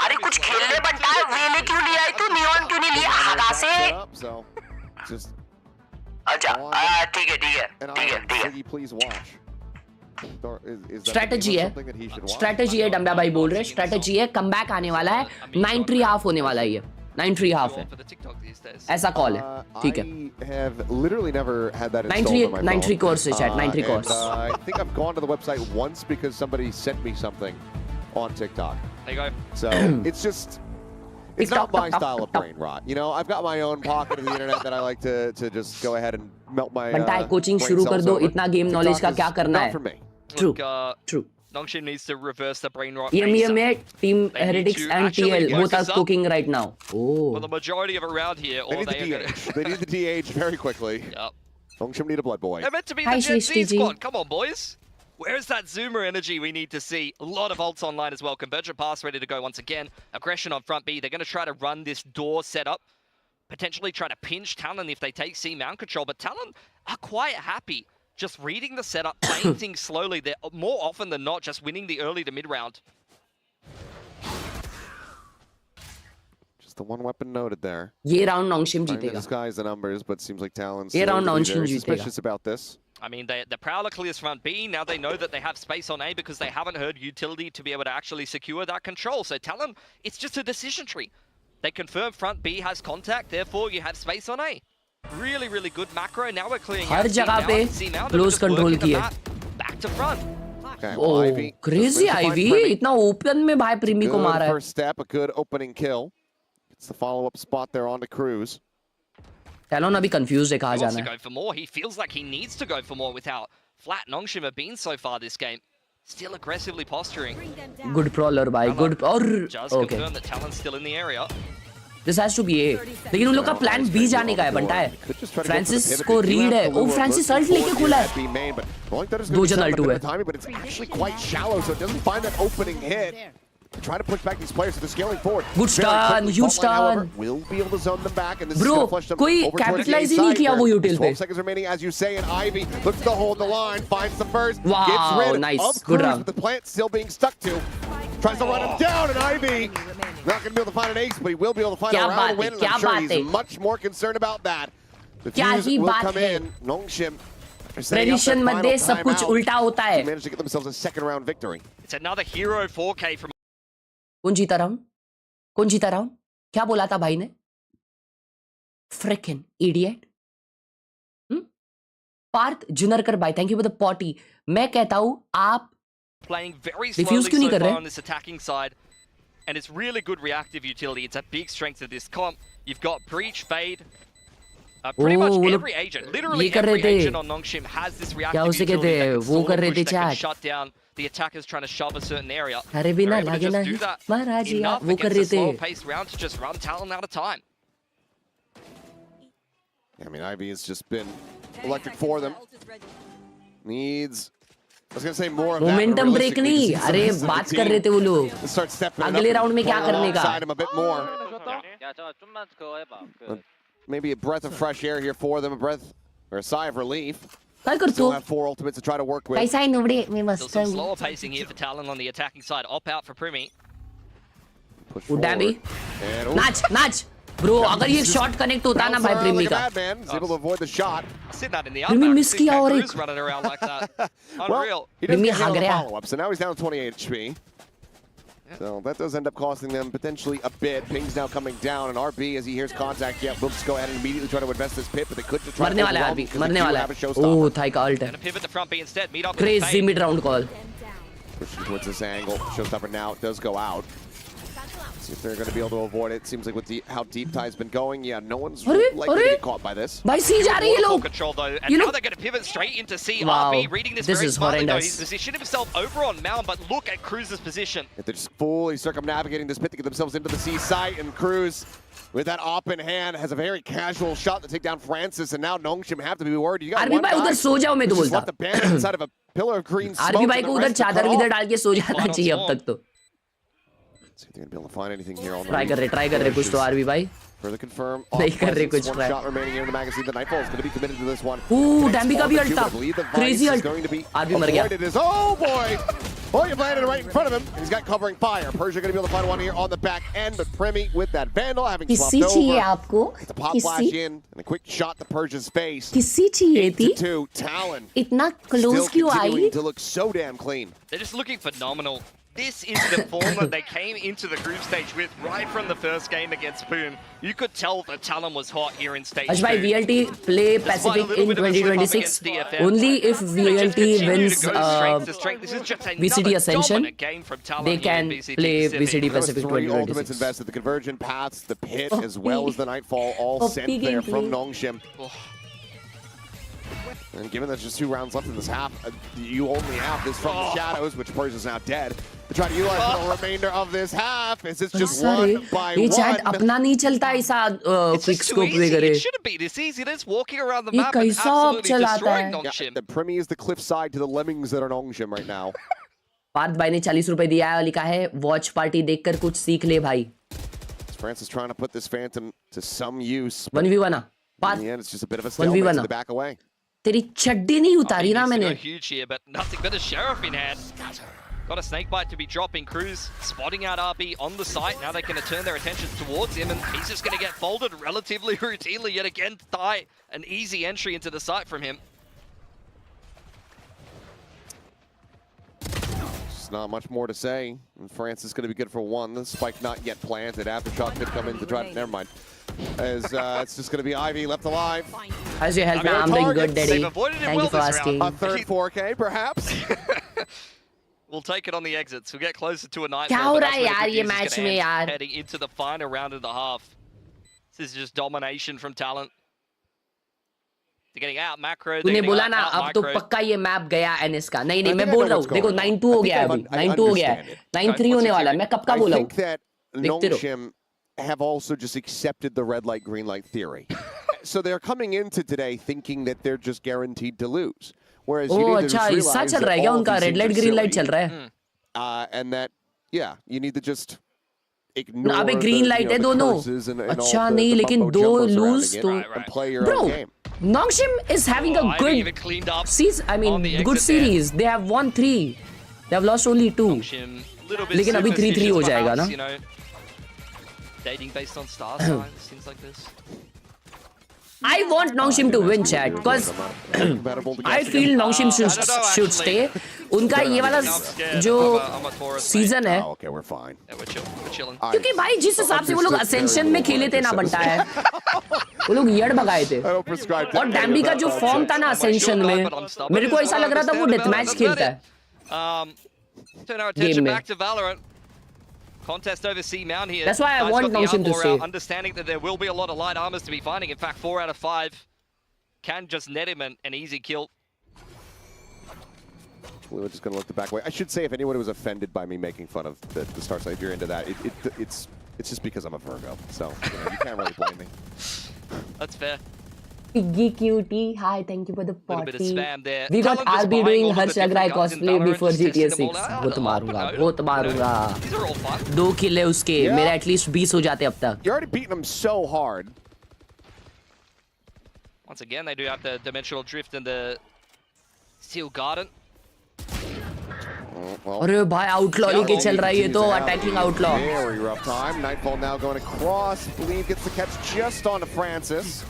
अरे कुछ खेलने बनता है वेले क्यों नहीं आई तू नियॉन क्यों नहीं लिया आगा से अच्छा ठीक है ठीक है ठीक है ठीक है Please watch. स्ट्रेटजी है स्ट्रेटजी है डंबा भाई बोल रहे स्ट्रेटजी है कमबैक आने वाला है 9-3 होने वाला है ये 9-3 है ऐसा कॉल है ठीक है 9-3 कोर्स है chat 9-3 course I think I've gone to the website once because somebody sent me something on TikTok. There you go. So it's just it's not my style of brain rot. You know, I've got my own pocket of the internet that I like to just go ahead and melt my Bantai coaching शुरू कर दो इतना game knowledge का क्या करना है true true Nongshim needs to reverse the brain rot. EMEA Team Heretics and TL both are cooking right now. Oh. For the majority of a round here, they need the DH. They need the DH very quickly. Yep. Nongshim need a blood boy. They're meant to be the Gen.G squad. Come on, boys. Where's that Zoomer energy we need to see? A lot of ults online as well. Convergent pass ready to go once again. Aggression on front B. They're going to try to run this door setup. Potentially try to pinch Talon if they take C mount control. But Talon are quite happy. Just reading the setup, playing things slowly. They're more often than not just winning the early to mid round. Just the one weapon noted there. ये round Nongshim जीतेगा. Disguise the numbers, but seems like Talon's ये round Nongshim जीतेगा. suspicious about this. I mean, the Prowler clears front B. Now they know that they have space on A because they haven't heard utility to be able to actually secure that control. So Talon, it's just a decision tree. They confirm front B has contact, therefore you have space on A. Really, really good macro. Now we're clearing हर जगह पे close control किए. Back to front. Okay, well, Ivy. Crazy Ivy. इतना open में भाई प्रीमी को मारा है. First step, a good opening kill. It's the follow-up spot there on the Cruise. Talon अभी confused है कहाँ जाना है. He wants to go for more. He feels like he needs to go for more with how flat Nongshim have been so far this game. Still aggressively posturing. Good prowler भाई. Good और just confirm that Talon's still in the area. This has to be A. लेकिन उन लोग का plan B जाने का है बंटा है. फ्रांसिस को रीड है. ओ फ्रांसिस अल्ट लेके खुला है. 2 जन अल्ट हुए. But it's actually quite shallow, so it doesn't find that opening hit. Try to push back these players, so they're scaling forward. Good stun, huge stun. Will be able to zone them back, and this Bro, is going to flush them कोई over towards the capitalize he A नहीं side किया वो here. util पे. 12 seconds remaining, as you say, and Ivy looks to hold the line, finds the first, Wow, gets rid nice. of Good Cruz, round. with the plant still being stuck to. Tries to run him down, and Ivy not going to be able to find an ace, but he will be able to find a round win, and I'm sure he's much more concerned about that. The Fuse will come in. Nongshim Prediction मध्ये सब कुछ उल्टा होता है. managed to get themselves a second round victory. It's another hero 4K from. कौन जीता round? कौन जीता राउंड? क्या बोला था भाई ने? Frickin' idiot. पार्थ जुनरकर भाई, thank you for the potty. मैं कहता हूं आप Playing very Refuse slowly so कर far रहे? on this attacking side, and it's really good reactive utility. It's a big strength of this comp. You've got Breach, Fade, pretty much every agent, literally every agent on Nongshim has this reactive utility that can slow the push, that can shut down the attackers trying to shove a certain area. अरे They're बिना able to लगे just नहीं do that Maharaj ji enough वो कर रहे against a थे. slow-paced round to just run Talon out of time. I mean, Ivy has just been electric for them. Needs, I was going to say more of that. Momentum break नहीं. अरे बात कर रहे थे वो लोग. अगले राउंड में क्या करने का? Maybe a breath of fresh air here for them, a breath or a sigh of relief. क्या कर Still तू? have 4 ultimates to try to work with. पैसा ही नुबड़े में Still मस्त some है. slower pacing here for Talon on the attacking side. Op out for Primi. Push उड़ा भी. forward. नाच नाच. ब्रो अगर ये शॉट कनेक्ट होता ना भाई प्रीमी का. He's able to avoid the shot. Sit that in the Primi outback. miss See किया और एक. Kangaroos running around like that. Well, Unreal. he doesn't Primi get भाग the रहा. follow-up, so now he's down to 28 HP. So that does end up costing them potentially a bit. Ping's now coming down, and RB, as he hears contact, yeah, will just go ahead and immediately try to invest this pit, but they could just try to मरने वाला है RB. मरने वाला है. ओह Thai का alt है. Gonna pivot to front B instead. Meet up with Crazy Fade. mid round call. Pushing towards this angle. Showstopper now does go out. See if they're going to be able to avoid it. Seems like with how deep Ty's been going, yeah, no one's likely to get caught by this. भाई सी जा रही है Full लोग. control though, and now they're going to pivot straight into C. Wow. RB reading this This very is smartly though. horrendous. He's positioned himself over on Mound, but look at Cruz's position. If they're just fully circumnavigating this pit to get themselves into the C site, and Cruz, with that op in hand, has a very casual shot to take down Francis, and now Nongshim have to be worried. You got RB one भाई उधर guy सो जाओ मैं तो who's just बोलता. left abandoned inside of a pillar of green smoke. RB भाई and को the उधर rest are चादर cut विदर off. डाल के सो जाना चाहिए अब तक तो. See if they're gonna be able to find anything here on the try कर रहे कुछ तो आरबी भाई. Further confirm. नहीं कर रहे कुछ One try. shot remaining here in the magazine. The Nightfall is going to be committed to this one. Ooh, Next Dambi का भी one, अल्टा. I believe the Crazy Vice is ult. going to be RB मर गया. avoided. Oh boy! Oh, you landed it right in front of him. He's got covering fire. Persia going to be able to find one here on the back end, but Premi with that Vandal having swapped किसी चाहिए over. आपको? The pop flash in and a quick shot to Persia's face. किसी चाहिए थी? 2. Talon इतना still close क्यों continuing I? to look so damn clean. They're just looking phenomenal. This is the form that they came into the group stage with right from the first game against Boom. You could tell that Talon was hot here in stage 2. Ashbhai, VLT play Pacific in 2026 only if VLT wins VCT Ascension. They can play VCT Pacific 3 ultimates 2026. invested. The conversion paths, the pit, as well as the Nightfall, all sent there from Nongshim. And given there's just 2 rounds left in this half, you only have this from the shadows, which Persia's now dead. To try to utilize for the remainder of this half, is this just one by ये one? chat अपना नहीं चलता ऐसा It's quick just too scope easy. वगैरह. It shouldn't be this easy. They're just walking around the ये map and कैसा आप absolutely चलाता destroying है? Nongshim. The Premi is the cliffside to the lemmings that are Nongshim right now. Partha भाई ने 40 रुपए दिया है और लिखा है वॉच पार्टी देखकर कुछ सीख ले भाई. Francis trying to put this Phantom to some use. 1v1 In Partha the end, it's just a bit of a 1v1 stalemate, so they back away. तेरी चड्डी नहीं उतारी He ना needs to मैंने. go huge here, but nothing but a Sheriff in hand. Got a snakebite to be dropping. Cruz spotting out RB on the site. Now they're going to turn their attentions towards him, and he's just going to get folded relatively routinely yet again. Thai, an easy entry into the site from him. Just not much more to say. And France is going to be good for one. The spike not yet planted. Aftershock could come in to try to... Never mind. As it's just going to be Ivy left alive. How's your health now? I'm doing good, Daddy. They've avoided it Thank well you for this asking. round. A third 4K, perhaps? We'll take it on the exits. We'll get closer to a night. क्या हो रहा है यार ये match में यार? Heading into the final round of the half. This is just domination from Talon. They're getting out macro. तूने बोला ना अब तो पक्का ये मैप गया एनएस का. नहीं नहीं मैं बोल रहा हूँ. देखो 9-2 हो गया है अभी. 9-2 हो गया है. 9-3 होने वाला है. मैं कब का बोला हूँ? I think that Nongshim have also just accepted the red light, green light theory. So they're coming into today thinking that they're just guaranteed to lose. Whereas you need to अच्छा just ऐसा realize चल that रहा है क्या all of उनका these red things light are green light silly. चल रहा है. And that, yeah, you need to just ignore अबे ग्रीन लाइट है दोनों. अच्छा नहीं लेकिन दो लूज तो bro Nongshim is having a good season. I mean good series. They have won 3. They have lost only 2. लेकिन अभी 3-3 हो जाएगा ना. Dating based on star signs, things like this. I want Nongshim to win, chat, because I feel Nongshim should stay. उनका ये वाला जो season है, okay, we're fine. Yeah, we're chilling. क्योंकि भाई जिस हिसाब से वो लोग असेंशन में खेले थे ना बनता है, वो लोग यड़ भगाए थे. और डैम्बी का जो फॉर्म था ना असेंशन में, मेरे को ऐसा लग रहा था वो डेथ मैच खेलता है. Turn our attention back to Valorant. Contest over C Mount here. That's why I want Nongshim to stay. Understanding that there will be a lot of light armors to be finding. In fact, 4 out of 5 can just net him an easy kill. We're just going to look the back way. I should say, if anyone was offended by me making fun of the star side, if you're into that, it's just because I'm a Virgo. So you can't really blame me. That's fair. Piggy cutie, hi, thank you for the Little bit of party. spam there. We got Talon just RB buying doing all of the Harsh different Agrai guns in cosplay Valorant, before just GTA testing them all 6. out. बहुत मारूंगा, बहुत मारूंगा. These are all fun. 2 किल है उसके, मेरे at least 20 हो जाते अब तक. You're already beating them so hard. Once again, they do have the dimensional drift and the steel garden. अरे भाई आउटलॉ लेके चल रहा है ये तो attacking outlaw. Very rough time. Nightfall now going across. Believe gets the catch just onto Francis.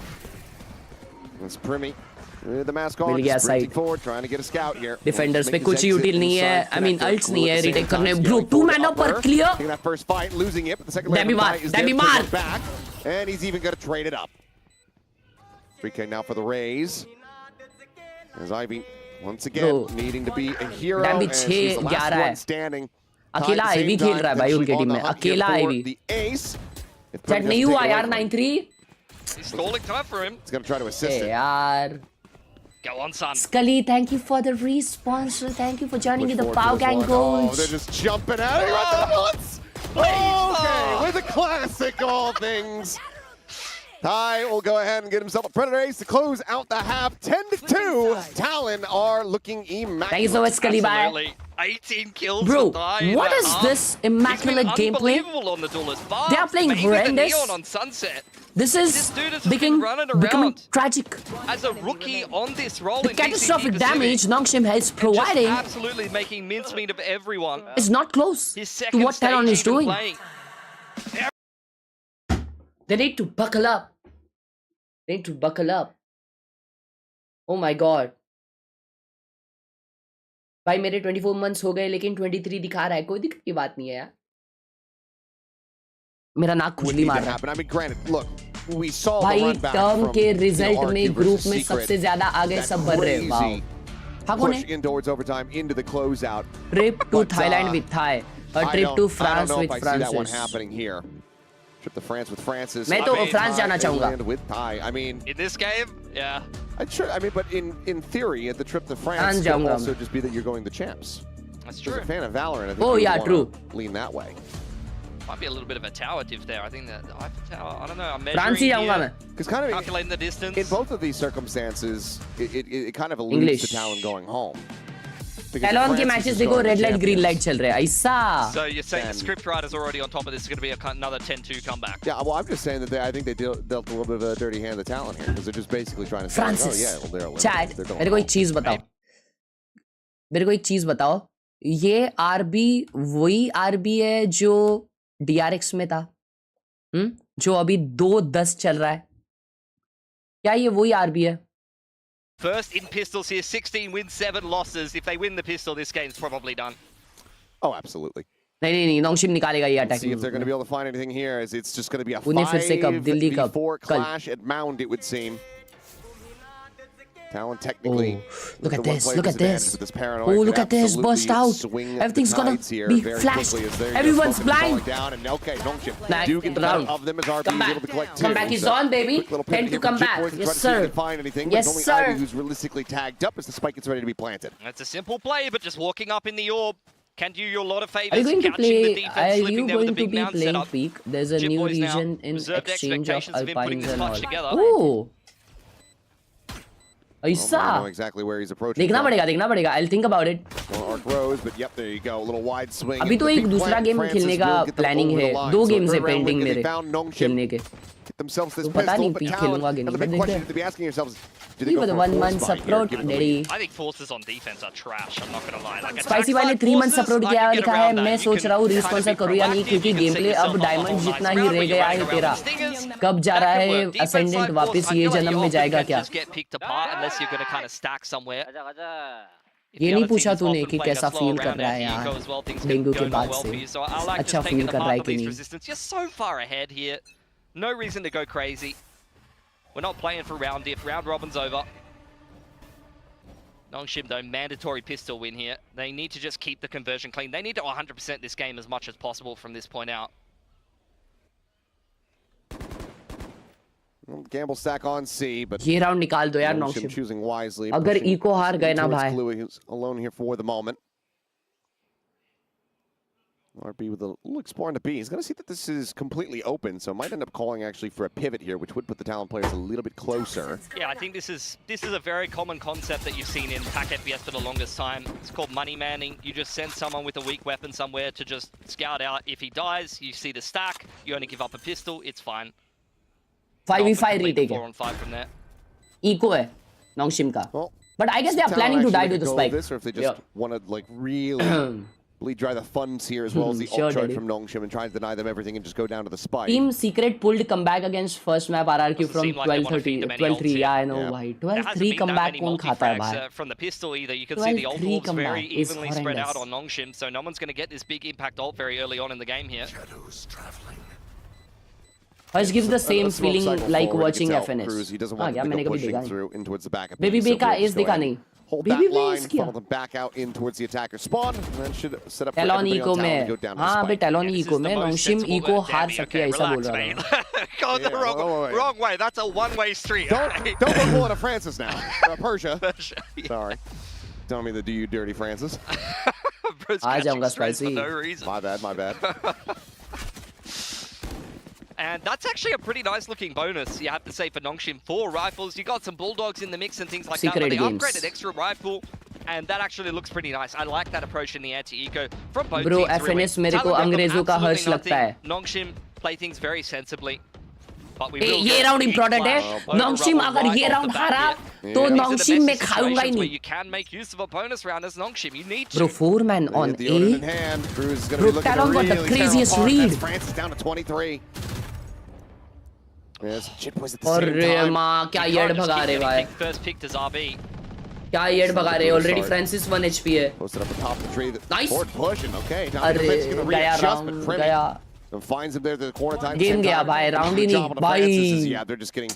It's Primi. The mask on, sprinting forward, trying to get a scout here. Defenders पे कुछ यूटिल नहीं है. I mean अल्ट्स नहीं है retake करने. Bro 2 man पर clear. Taking that first fight, losing it, but the second Dambi fight is Dambi there to go back, and he's even going to trade it up. 3K now for the Rays. As Ivy Once again, Bro, needing to be a hero, Damn, and he's the last 6-11 one standing. अकेला ivy खेल रहा है भाई उनके team में, अकेला ivy. Chat नहीं हुआ यार 9-3। He's stalling time for him. He's gonna try to assist it. यार। Go on, son. Scully, thank you for the response. Thank you for joining in the Pow Gang Gold. Oh, they're just jumping out of here. Okay, with a classic all things. Ty will go ahead and get himself a Predator Ace to close out the half. 10-2. Talon are looking immaculate. Thank you so much, Scully. Bye. 18 kills. Bro, for Ty what is this immaculate gameplay? On the duelist. They are playing horrendous. Neon on Sunset. This is becoming tragic. As a rookie on this role, the catastrophic damage Nongshim is providing absolutely making mincemeat of everyone. Is not close to what Talon is doing. They need to buckle up. They need to buckle up. Oh my god. भाई मेरे 24 months हो गए लेकिन 23 दिखा रहा है, कोई दिक्कत की बात नहीं है यार। मेरा नाक खुजली मार रहा है। भाई टर्म के रिजल्ट में ग्रुप में सबसे ज्यादा आगे सब बढ़ रहे हैं। वाओ। हाँ कौन है? Trip to Thailand with Thai और trip to France with Francis. Trip to France with Francis. मैं तो फ्रांस जाना चाहूँगा। With Ty. I mean, in this game, yeah. I mean, but in theory, at the trip to France, it could also just be that you're going the champs. That's true. As a fan of Valorant, I think oh yeah, true. Lean that way. Might be a little bit of a tower diff there. I think that the Eiffel Tower. I don't know. I'm France ही जाऊँगा मैं। Because kind of calculating the distance. In both of these circumstances, it kind of alludes to Talon going home. Talon के matches देखो red light green light चल रहे हैं ऐसा। So you're saying the script writer's already on top of this is going to be another 10-2 comeback. Yeah, well I'm just saying that I think they dealt a little bit of a dirty hand to Talon here because they're just basically trying to say, Francis, oh yeah, well they're Chad, मेरे को एक चीज बताओ। मेरे को एक चीज बताओ, ये आरबी वही आरबी है जो डीआरएक्स में था? जो अभी 2-10 चल रहा है? क्या ये वही आरबी है? First in pistols here, 16 wins, 7 losses. If they win the pistol, this game's probably done. Oh, absolutely. नहीं Nongshim निकालेगा ये attack. See if they're going to be able to find anything here, as it's just going to be a 5v4 clash at Mound, it would seem. Talon technically. Oh, look at this! Look at this! Oh, look at this! Burst out! Everything's gonna be flashed. Everyone's blind. Okay, Nongshim. Do get round. Come back. Come back is on, baby. 10 to come back. Yes, sir. Yes, sir. Who's realistically tagged up as the spike gets ready to be planted. That's a simple play, but just walking up in the orb can do you a lot of favors. Are you going to play? Are you going to be playing peak? There's a new region in exchange of Alpines and all. Oh. ऐसा देखना पड़ेगा I'll think about it. अभी तो एक दूसरा game खेलने का planning है, 2 गेम्स है पेंडिंग मेरे खेलने के, तो पता नहीं पीक खेलूंगा कि नहीं, देखते हैं। Give it 1 month support, daddy. I think forces on defense are trash. I'm not gonna lie. Like Spicy वाले 3 month support किया लिखा है, मैं सोच रहा हूँ रिस्पॉन्सर करूँ या नहीं, क्योंकि गेम प्ले अब डायमंड जितना ही रह गया है तेरा। कब जा रहा है असेंडेंट वापस, ये जन्म में जाएगा क्या? ये नहीं पूछा तूने कि कैसा फील कर रहा है यार डेंगू के बाद से, अच्छा फील कर रहा है कि नहीं? No reason to go crazy. We're not playing for round if. Round robin's over. Nongshim though, mandatory pistol win here. They need to just keep the conversion clean. They need to 100% this game as much as possible from this point out. Gamble stack on C, but ये round निकाल दो यार Nongshim. Choosing wisely. अगर eco हार गए ना भाई. He's alone here for the moment. RB with a little explore on the B. He's going to see that this is completely open, so might end up calling actually for a pivot here, which would put the Talon players a little bit closer. Yeah, I think this is a very common concept that you've seen in Pac FPS for the longest time. It's called money manning. You just send someone with a weak weapon somewhere to just scout out. If he dies, you see the stack. You only give up a pistol. It's fine. 5v5 retake. 4-on-5 from there. Eco है Nongshim का. Well, but I guess they are planning to die to the spike. This, or if they just want to like really bleed dry the funds here as well as the ult charge from Nongshim and try to deny them everything and just go down to the spike. Team Secret pulled comeback against first map RRQ from 12-3. Yeah, I know why. 12-3 comeback कौन खाता है भाई? From the pistol either, you can see the ult walls very evenly spread out on Nongshim, so no one's going to get this big impact ult very early on in the game here. It gives the same feeling like watching FNS. He doesn't want to go pushing through in towards the back. Baby Beka is देखा नहीं. hold that line, funnel them back out in towards the attacker spawn, and then should set up for Talon everybody eco on Talon to go में down to the हाँ बे spike. Talon eco में Nongshim eco हार सकती है ऐसा बोल रहा हूँ Go the wrong way. That's a one-way street. Don't go pulling a Francis now. Persia. Yeah. Sorry. Tell me the do you dirty Francis. आ जाऊंगा spicy. For no reason. My bad. And that's actually a pretty nice looking bonus, you have to say, for Nongshim. 4 rifles, you got some bulldogs in the mix and things like Secret that, but they games. upgraded extra rifle, and that actually looks pretty nice. I like that approach in the anti-eco from both Bro, teams. FNS मेरे को अंग्रेजों का हर्ष लगता है. Nongshim play things very sensibly. But we ये round important है. Nongshim अगर ये राउंड हारा तो Nongshim में खाऊंगा ही नहीं. You can make use of a bonus round as Nongshim. You need to. Bro, 4-man on A. Bro, Talon got the craziest read. Francis down to 23. Yes, Jit boys at the same अरे time. माँ क्या येड भगा रहे भाई. First pick to Zarbi. क्या येड भगा रहे. Already Francis 1 HP है. Posted up the top of the tree. Nice. Forward pushing. Okay. Now अरे defense gonna गया readjust, but राउंड Primmy गया. finds him there at the corner time. Game गया भाई. राउंड ही नहीं भाई. Yeah, they're just getting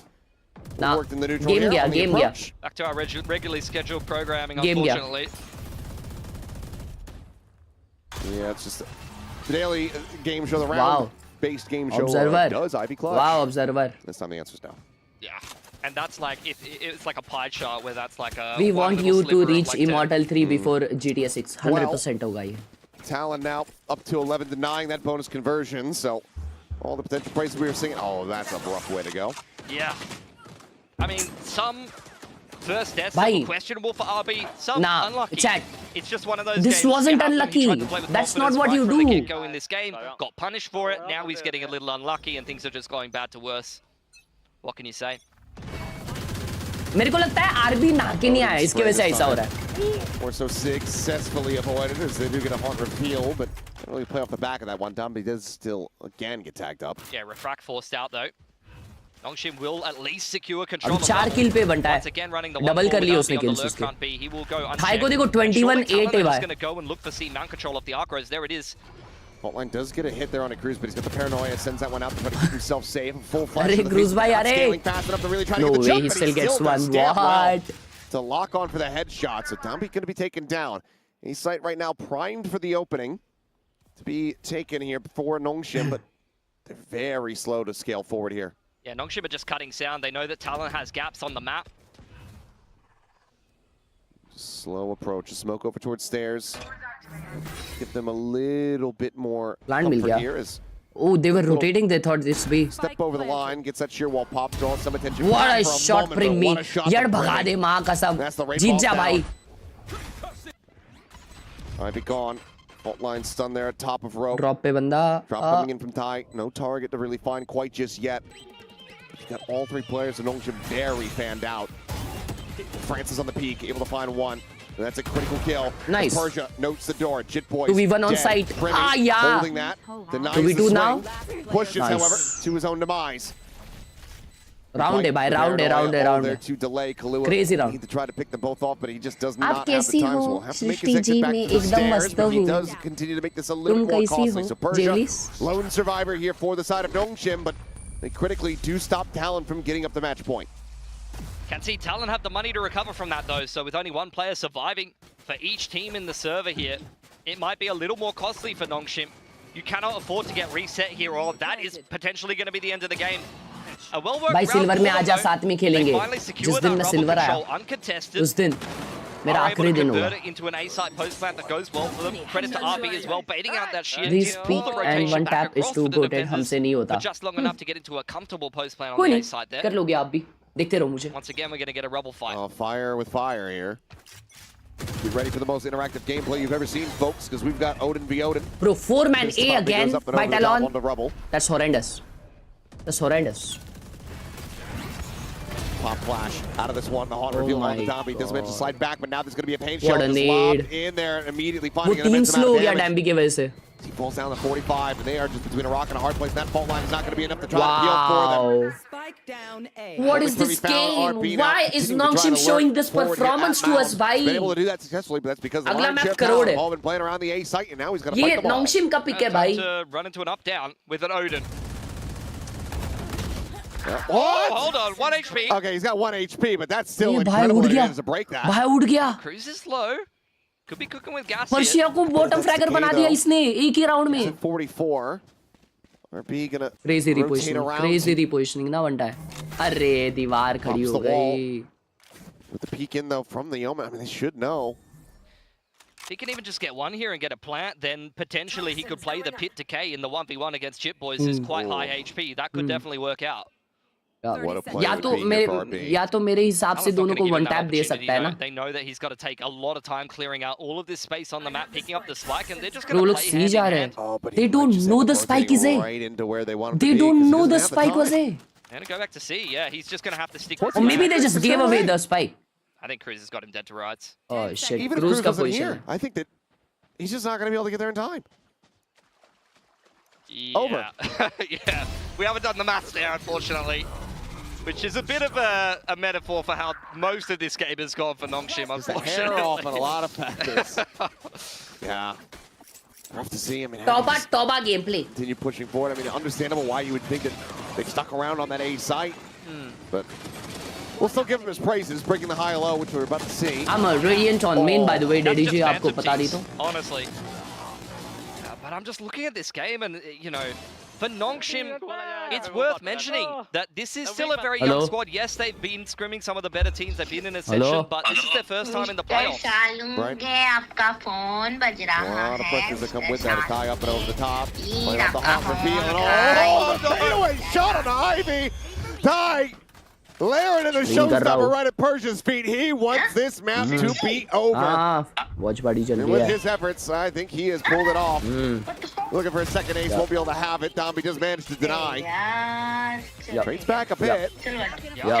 ना worked in the neutral game here गया on the game गया. approach. Back to our regularly scheduled programming, Game gaya. unfortunately. Yeah, it's just the daily game show, the Wow. round-based game show. Observer. Does Ivy clutch? Wow, observer. This time the answer's no. Yeah. And that's like, it's like a pie chart where that's like a... We one want little you to sliver of reach like 10. Immortal 3 before GTA 6. 100% होगा ये. Talon now up to 11 denying that bonus conversion, so all the potential places we were seeing. Oh, that's a rough way to go. Yeah. I mean, some first deaths Bhai. were questionable for RB, some Nah, unlucky. chat. It's just one of those This games. wasn't You have them, he unlucky. tried to play with That's not confidence what right you from the do. get-go in this game, got punished for it, now he's getting a little unlucky and things are just going bad to worse. What can you say? मेरे को लगता है RB ना के नहीं आया इसकी वजह से ऐसा हो रहा है. Or so successfully avoided as they do get a hard reveal, but can't really play off the back of that one time, but he does still again get tagged up. Yeah, Refract forced out though. Nongshim will at least secure control अब of 4 किल पे बनता Once है. again running the double कर लिया उसने on the kills lurk उसके. front B. He will go भाई को देखो unchecked. 21-8 है Surely भाई. going to go and look for C mount control of the Arcros. There it is. Faultline does get a hit there on a Cruise, but he's got the paranoia, sends that one out to try to keep himself safe. Full flash. अरे Cruise भाई अरे. Scaling fast enough to really try to No get the way, jump, he but still gets does one. stand well What? to lock on for the headshot. So Domby going to be taken down. He's sight right now primed for the opening to be taken here for Nongshim, but they're very slow to scale forward here. Yeah, Nongshim are just cutting sound. They know that Talon has gaps on the map. Slow approach, smoke over towards stairs. Give them a little bit more Land mill comfort गया. here as Oh, they were rotating. They thought this be. step over the line, gets that sheer wall pop, draw some attention. What back a for shot, moment, but Primmy. what a shot यार from भगा Primmy. दे माँ कसम. That's the rain Jeet ball जा down. भाई. Might be gone. Fault line stunned there at top of rope. Drop पे बंदा. Drop coming in from Ty. No target to really find quite just yet. He's got all 3 players, and Nongshim very fanned out. Francis on the peak, able to find one. And that's a critical kill. Nice. Persia notes the door. Jit boys. 2v1 on dead. site. Primmy Ah, yeah. holding that. Denies 2v2 the now. swing. Pushes, Nice. however, to his own demise. Round है भाई. Round है. Round है. All Round there है. to delay Khelraay. Crazy round. Need to try to pick them both off, but he just does आप not have the कैसी time. हो? So we'll have to make his Srishti exit ji back मैं to the एकदम stairs, मस्त but he हूँ. does continue to make this a little तुम more कैसी costly. हो? So Persia, जेवलिस? lone survivor here for the side of Nongshim, but they critically do stop Talon from getting up the match point. Can see Talon have the money to recover from that though, so with only one player surviving for each team in the server here, it might be a little more costly for Nongshim. You cannot afford to get reset here, or that is potentially going to be the end of the game. A well-worked भाई round silver में for them, आजा though. साथ में They खेलेंगे. finally जिस secure दिन that मैं rubble silver control आया uncontested. उस दिन मेरा Are able आखिरी to दिन convert होगा. it into an A-site post plant that goes well for them. Credit to RB as well, baiting out that sheer. This pull peak the and rotation one back tap is across too for the goated. defenders हमसे नहीं होता. for just long enough to get into a comfortable post plant on कोई the नहीं. A-site there. कर लोगे आप भी. देखते रहो मुझे. Once again, we're going to get a rubble fight. Fire with fire here. Get ready for the most interactive gameplay you've ever seen, folks, because we've got Odin v Odin. Bro, 4-man A again by Talon. On the rubble. That's horrendous. That's horrendous. Pop flash out of this one. The hard Oh reveal on the my Domby. Doesn't manage to slide back, but now there's going to be a pain What shell. a Just need. lobbed in there and immediately वो finding an 3 immense slow amount हो of गया damage. डैम्बी की वजह से. He falls down to 45, and they are just between a rock and a hard place. That fault line is not going to be enough to try to heal for them. Wow. What is this game? Why is Nongshim showing this performance to us, Been भाई? able to do that successfully, but that's because the अगला Lion match Chef crore Talon है. all been playing around the A site, and now he's going to ये fight the ball. Nongshim का pick है Time भाई. to run into an up-down with an Odin. What? Hold on, 1 HP. Okay, he's got 1 HP, but that's still ये भाई incredible उड़ that he गया managed to break that. भाई उड़ गया Cruise is low. Could be cooking with gas here. Persia को bottom fragger बना दिया इसने एक ही राउंड He's में at 44. RB gonna crazy rotate रिपोजिशनिंग around. Crazy रिपोजिशनिंग ना बनता है अरे दीवार खड़ी Bumps हो the wall. गई With the peek in though from the Omen, I mean they should know. He can even just get one here and get a plant, then potentially he could play the pit decay in the 1v1 against Chip Boys, who's quite high HP. That could definitely work out. What a play या would तो be here for RB. या तो मेरे हिसाब से Talon's not दोनों gonna को give one him that tap they opportunity, सकता है though. ना They know that he's got to take a lot of time clearing out all of this space on the map, picking up the spike, and they're just वो going to लोग play सी hand जा in रहे hand. हैं Oh, but they he don't might just know end the up spike is rotating A right into where they want him they to be, don't 'cause he know the doesn't have spike was time. A And go back to C, yeah, he's just going to have to stick or with maybe they just gave away the spike I think Cruz has got him dead to rights. oh shit Even if Cruz Cruz का wasn't position here, I think that he's just not going to be able to get there in time. Yeah. Over. Yeah, we haven't done the maths there, unfortunately. Which is a bit of a metaphor for how most of this game has gone for Nongshim, Just a hair off on a unfortunately. lot of factors. Yeah. Rough to see. I mean, तौबा game play continue pushing forward. I mean, understandable why you would think that they stuck around on that A site. But we'll still give him his praises, breaking the high-low, which we're about to see. I'm a radiant on main by the way That's DDG just आपको phantom बता दी teams, तो honestly. But I'm just looking at this game and, you know, for Nongshim, it's worth mentioning that this is still a very Hello? young squad. Yes, they've been scrimming some of the better teams. They've been in Ascension, Hello? but this is their first time in the playoffs. Right. आपका phone बज A रहा lot of है pressures that come with that. A tie up and over the top. Playing out the Ira, hot reveal. And oh, the fadeaway shot on Ivy. Ty layering in the Swing कर रहा showstopper हूँ। right at Persia's feet. He wants this map to be over. हाँ watch party चल And रही with है his efforts, I think he has pulled it off. Looking for a second ace, won't be able to have it. Domby just managed to deny. यार Traits back a bit. चल Yeah,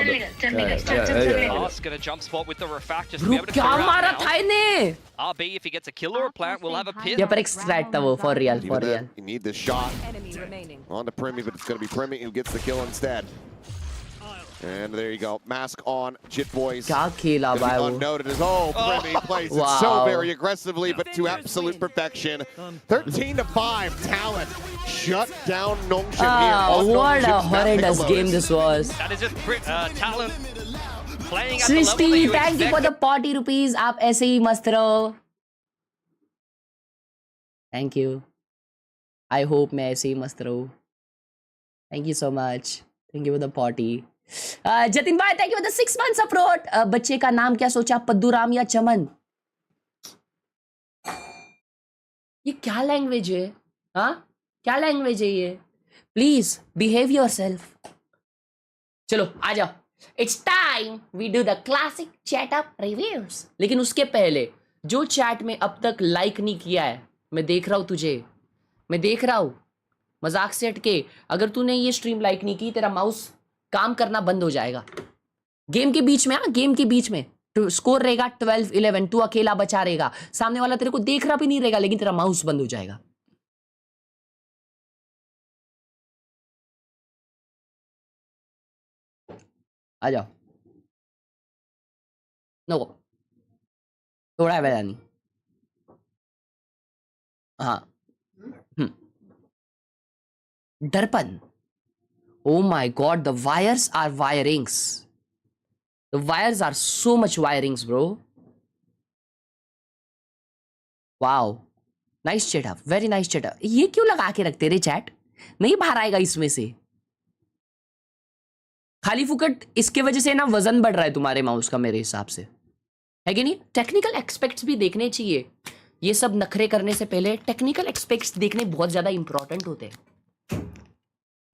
yeah. Ask gonna jump spot with the refract just to bro be able to क्या clear मारा out था now. इन्हें RB, if he gets a kill or a plant, will have a pit. ये पर एक straight था वो for real Even for real then, you need this shot on to Primi, but it's going to be Primi who gets the kill instead. And there you go. Mask on, Jit Boys. क्या खेला Gonna be भाई वो unnoted as Primi plays it so Wow. very aggressively, but to absolute perfection. 13-5, Talon shut down Nongshim here. On what a Nongshim's map. horrendous Take a game look. this was That is just Talon playing at the level that Srishti you thank you for the expect. 40 rupees आप ऐसे ही मस्त रहो thank you I hope मैं ऐसे ही मस्त रहूं thank you so much thank you for the 40 Jatin भाई thank you for the 6 months अप्रोट बच्चे का नाम क्या सोचा पद्दूराम या चमन ये क्या लैंग्वेज है हाँ क्या लैंग्वेज है ये प्लीज बिहेव योरसेल्फ चलो आ जाओ it's time we do the classic chat up reviews लेकिन उसके पहले जो चैट में अब तक लाइक नहीं किया है मैं देख रहा हूं तुझे मैं देख रहा हूं मजाक से हटके अगर तूने ये स्ट्रीम लाइक नहीं की तेरा माउस काम करना बंद हो जाएगा गेम के बीच में गेम के बीच में स्कोर रहेगा 12-11 तू अकेला बचा रहेगा सामने वाला तेरे को देख रहा भी नहीं रहेगा लेकिन तेरा माउस बंद हो जाएगा आ जाओ नो थोड़ा है वैसा नहीं हाँ दर्पण oh my god the wires are wirings the wires are so much wirings bro wow nice setup very nice setup ये क्यों लगा के रखते रे चैट नहीं बाहर आएगा इसमें से खाली फुकट इसके वजह से ना वजन बढ़ रहा है तुम्हारे माउस का मेरे हिसाब से है कि नहीं टेक्निकल एस्पेक्ट्स भी देखने चाहिए ये सब नखरे करने से पहले टेक्निकल एस्पेक्ट्स देखने बहुत ज्यादा इंपॉर्टेंट होते हैं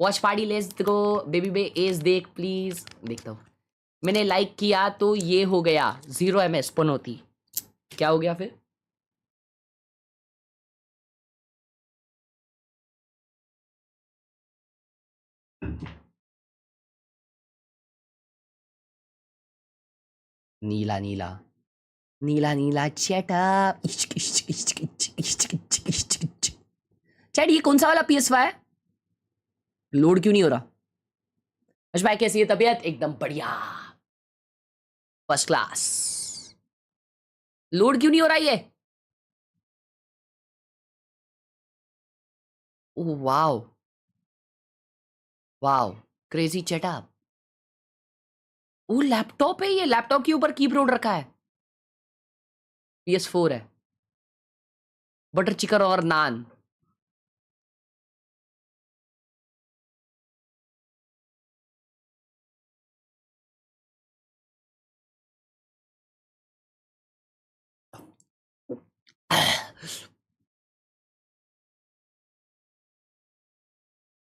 watch party let's go baby बे एज देख प्लीज देखता हूँ मैंने लाइक किया तो ये हो गया 0 MS पनौती क्या हो गया फिर नीला नीला नीला नीला चैट चैट ये कौन सा वाला PS5 है लोड क्यों नहीं हो रहा अश भाई कैसी है तबीयत एकदम बढ़िया फर्स्ट क्लास लोड क्यों नहीं हो रहा ये ओह वाओ वाओ क्रेजी चेटअप। वो लैपटॉप है, ये लैपटॉप के ऊपर कीबोर्ड रखा है। PS4 है, बटर चिकन और naan.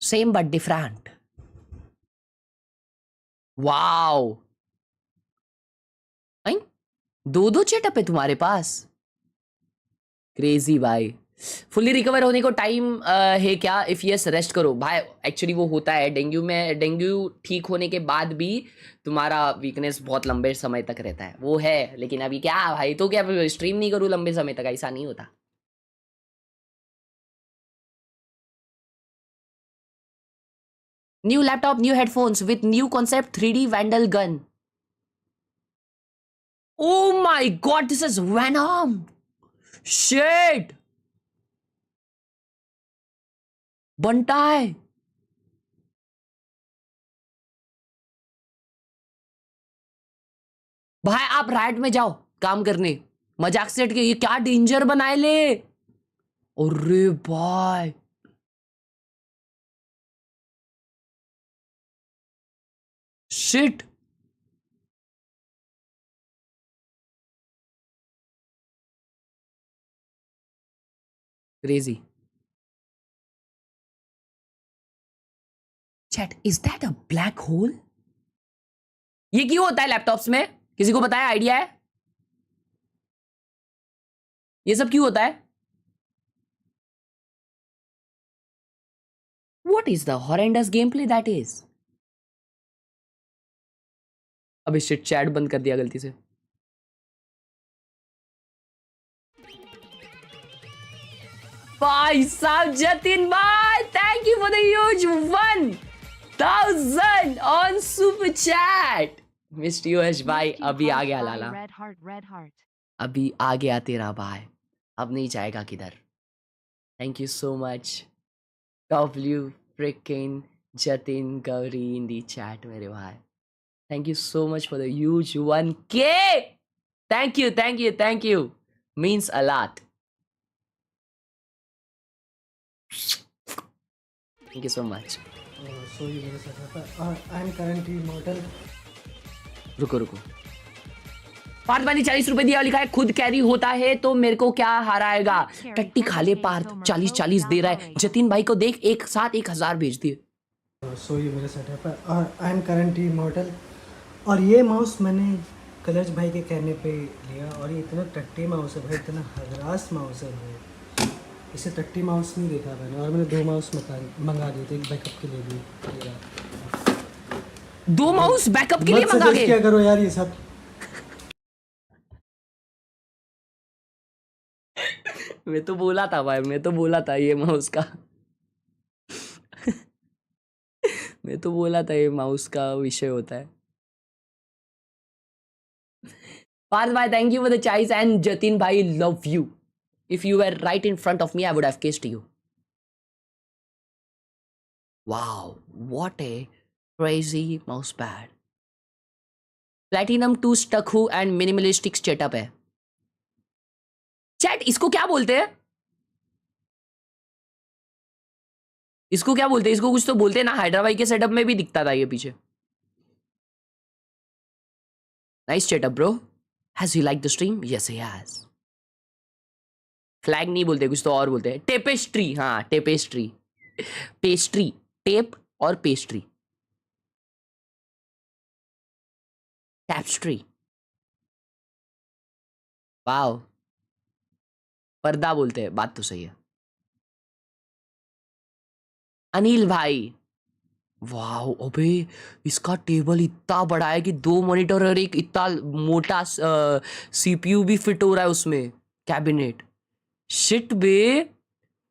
Same but different. Wow, दो दो चेटअप है तुम्हारे पास। क्रेजी भाई। फुल्ली रिकवर होने को टाइम है क्या? इफ यस रेस्ट करो भाई। एक्चुअली वो होता है डेंगू में, डेंगू ठीक होने के बाद भी तुम्हारा वीकनेस बहुत लंबे समय तक रहता है, वो है। लेकिन अभी क्या भाई, तो क्या स्ट्रीम नहीं करूँ लंबे समय तक? ऐसा नहीं होता। New laptop, new headphones with new concept 3D vandal gun. Oh my god, this is Venom! Shit! बनता है। भाई आप राइट में जाओ काम करने, मजाक से हट के। ये क्या डेंजर बनाए ले। अरे भाई, shit. Crazy. Chat, is that a black hole? ये क्यों होता है लैपटॉप्स में? किसी को पता है, आइडिया है? ये सब क्यों होता है? What is the horrendous gameplay that is? अबे शिट, चैट बंद कर दिया गलती से। भाई साहब जतिन भाई, thank you for the huge 1000 on super chat. Mister US भाई, अभी आ गया लाला, अभी आ गया तेरा भाई, अब नहीं जाएगा किधर। Thank you so much W fricking Jatin Gauri in the chat मेरे भाई। Thank you so much for the huge 1K। Thank you thank you thank you, means a lot. Thank you so much. So you मेरे साथ आता। I am currently immortal. रुको रुको, पार्थ वाली 40 रुपए दिया, लिखा है खुद कैरी होता है तो मेरे को क्या हराएगा? टट्टी खा ले पार्थ, 40 दे रहा है। जतिन भाई को देख, एक साथ 1000 भेज दिए। So you मेरे साथ आता। I am currently immortal। और ये माउस मैंने कलर्स भाई के कहने पे लिया, और ये इतना टट्टी माउस है भाई, इतना हरास माउस है भाई। इसे टट्टी माउस नहीं देखा मैंने, और मैंने 2 माउस मंगा दिए थे, एक बैकअप के लिए भी। 2 माउस बैकअप के लिए मंगा गए? क्या करो यार ये सब। मैं तो बोला था भाई, मैं तो बोला था ये माउस का मैं तो बोला था ये माउस का विषय होता है। पार्थ भाई thank you for the choice, and Jatin भाई love you. If you were right in front of me, I would have kissed you. Wow, what a crazy mousepad. Platinum 2 stuck who and minimalistic setup है। Chat, इसको क्या बोलते हैं? इसको क्या बोलते हैं? इसको कुछ तो बोलते हैं ना। हैदराबाद के सेटअप में भी दिखता था ये पीछे। Nice setup, bro. Has he liked the stream? Yes, he has. Flag नहीं बोलते, कुछ तो और बोलते हैं। टेपेस्ट्री, हाँ टेपेस्ट्री, पेस्ट्री, टेप और पेस्ट्री, टैप्स्ट्री। वाओ, पर्दा बोलते हैं, बात तो सही है। अनिल भाई, वाओ, अबे इसका टेबल इतना बड़ा है कि 2 मॉनिटर और एक इतना मोटा सीपीयू भी फिट हो रहा है उसमें, कैबिनेट। शिट बे,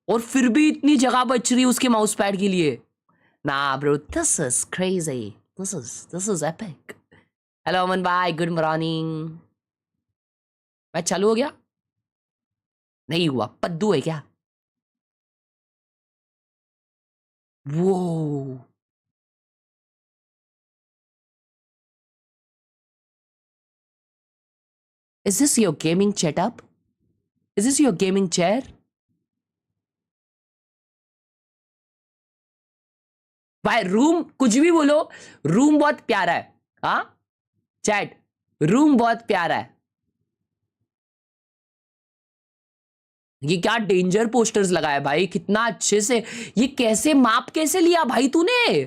और फिर भी इतनी जगह बच रही है उसके माउस पैड के लिए। ना bro, this is crazy, this is epic. Hello Aman भाई, गुड मॉर्निंग। मैच चालू हो गया? नहीं हुआ, पद्दू है क्या? वो Is this your gaming setup? Is this your gaming chair? भाई रूम कुछ भी बोलो, रूम बहुत प्यारा है. हाँ चैट, रूम बहुत प्यारा है. ये क्या डेंजर पोस्टर्स लगाए भाई, कितना अच्छे से. ये कैसे माप कैसे लिया भाई तूने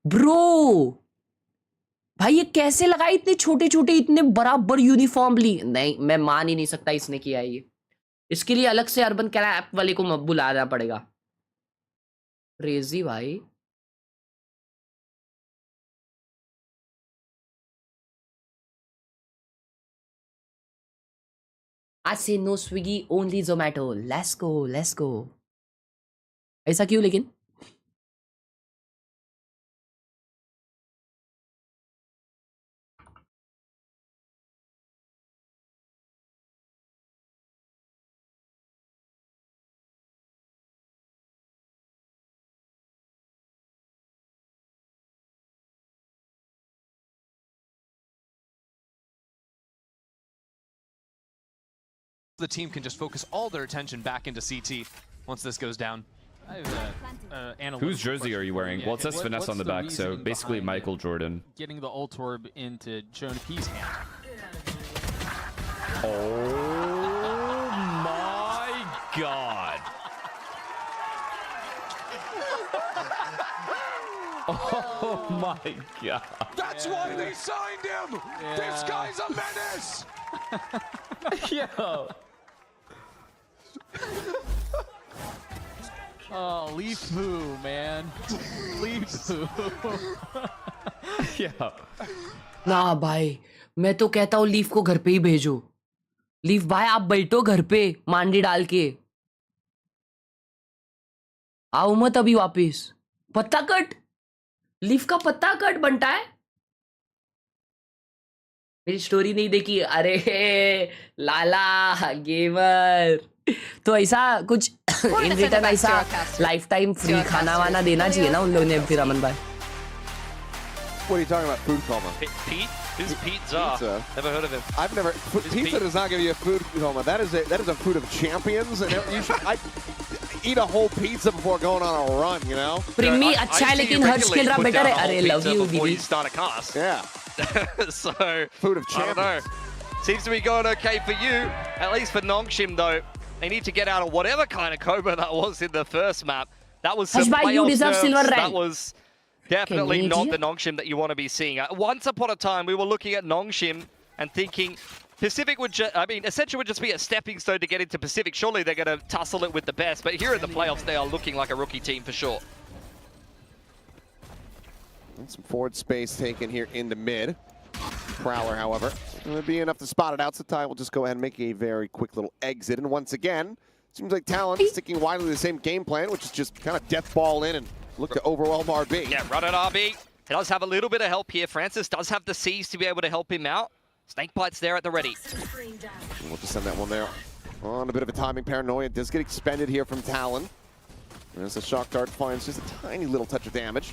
ब्रो? भाई ये कैसे लगाई इतने छोटे छोटे, इतने बराबर यूनिफॉर्मली? नहीं, मैं मान ही नहीं सकता इसने किया है ये. इसके लिए अलग से अर्बन क्रैप वाले को बुलाना पड़ेगा. क्रेजी भाई. I say no Swiggy, only Zomato. Let's go, let's go. ऐसा क्यों लेकिन? The team can just focus all their attention back into CT once this goes down. Whose jersey are you wearing? Well, it says finesse on the back, so basically Michael Jordan. Getting the ult orb into Gen.G's hand. Oh my god. Oh my god. That's why they signed him! This guy's a menace! Yo. Oh, Leaf Poo, man. Leaf Poo. Yeah. ना भाई, मैं तो कहता हूँ leaf को घर पे ही भेजो. लीफ भाई आप बैठो घर पे मांडी डाल के. आओ मत अभी वापिस. पत्ता कट, लीफ का पत्ता कट बनता है. मेरी स्टोरी नहीं देखी? अरे लाला गेमर. तो ऐसा कुछ इन रिटर्न ऐसा लाइफ टाइम फ्री खाना वाना देना चाहिए ना उन लोगों ने. फिर अमन भाई, What are you talking about? Food coma? Pete? Who's Pizza? Never heard of him. I've never. Pizza does not give you a food coma. That is a food of champions, and you should eat a whole pizza before going on a run. You know. प्रीमी अच्छा है लेकिन हर्ष खेलरा better है. अरे love you before दीदी. you start a cast. Yeah. So Food of I don't know. champions. Seems to be going okay for you. At least for Nongshim though, they need to get out of whatever kind of coma that was in the first map. That was some Hashbai, you playoff deserve nerves. silver rank. That was definitely not Canadian? the Nongshim that you want to be seeing. Once upon a time, we were looking at Nongshim and thinking Pacific would Essentially would just be a stepping stone to get into Pacific. Surely they're going to tussle it with the best. But here in the playoffs, they are looking like a rookie team for sure. And some forward space taken here in the mid. Prowler, however, going to be enough to spot it out. So Ty will just go ahead and make a very quick little exit. And once again, seems like Talon sticking widely the same game plan, which is just kind of death ball in and look to overwhelm RB. Yeah, run at RB. He does have a little bit of help here. Francis does have the C's to be able to help him out. Snakebite's there at the ready. We'll just send that one there. On a bit of a timing paranoia. Does get expended here from Talon. As the shock dart finds just a tiny little touch of damage.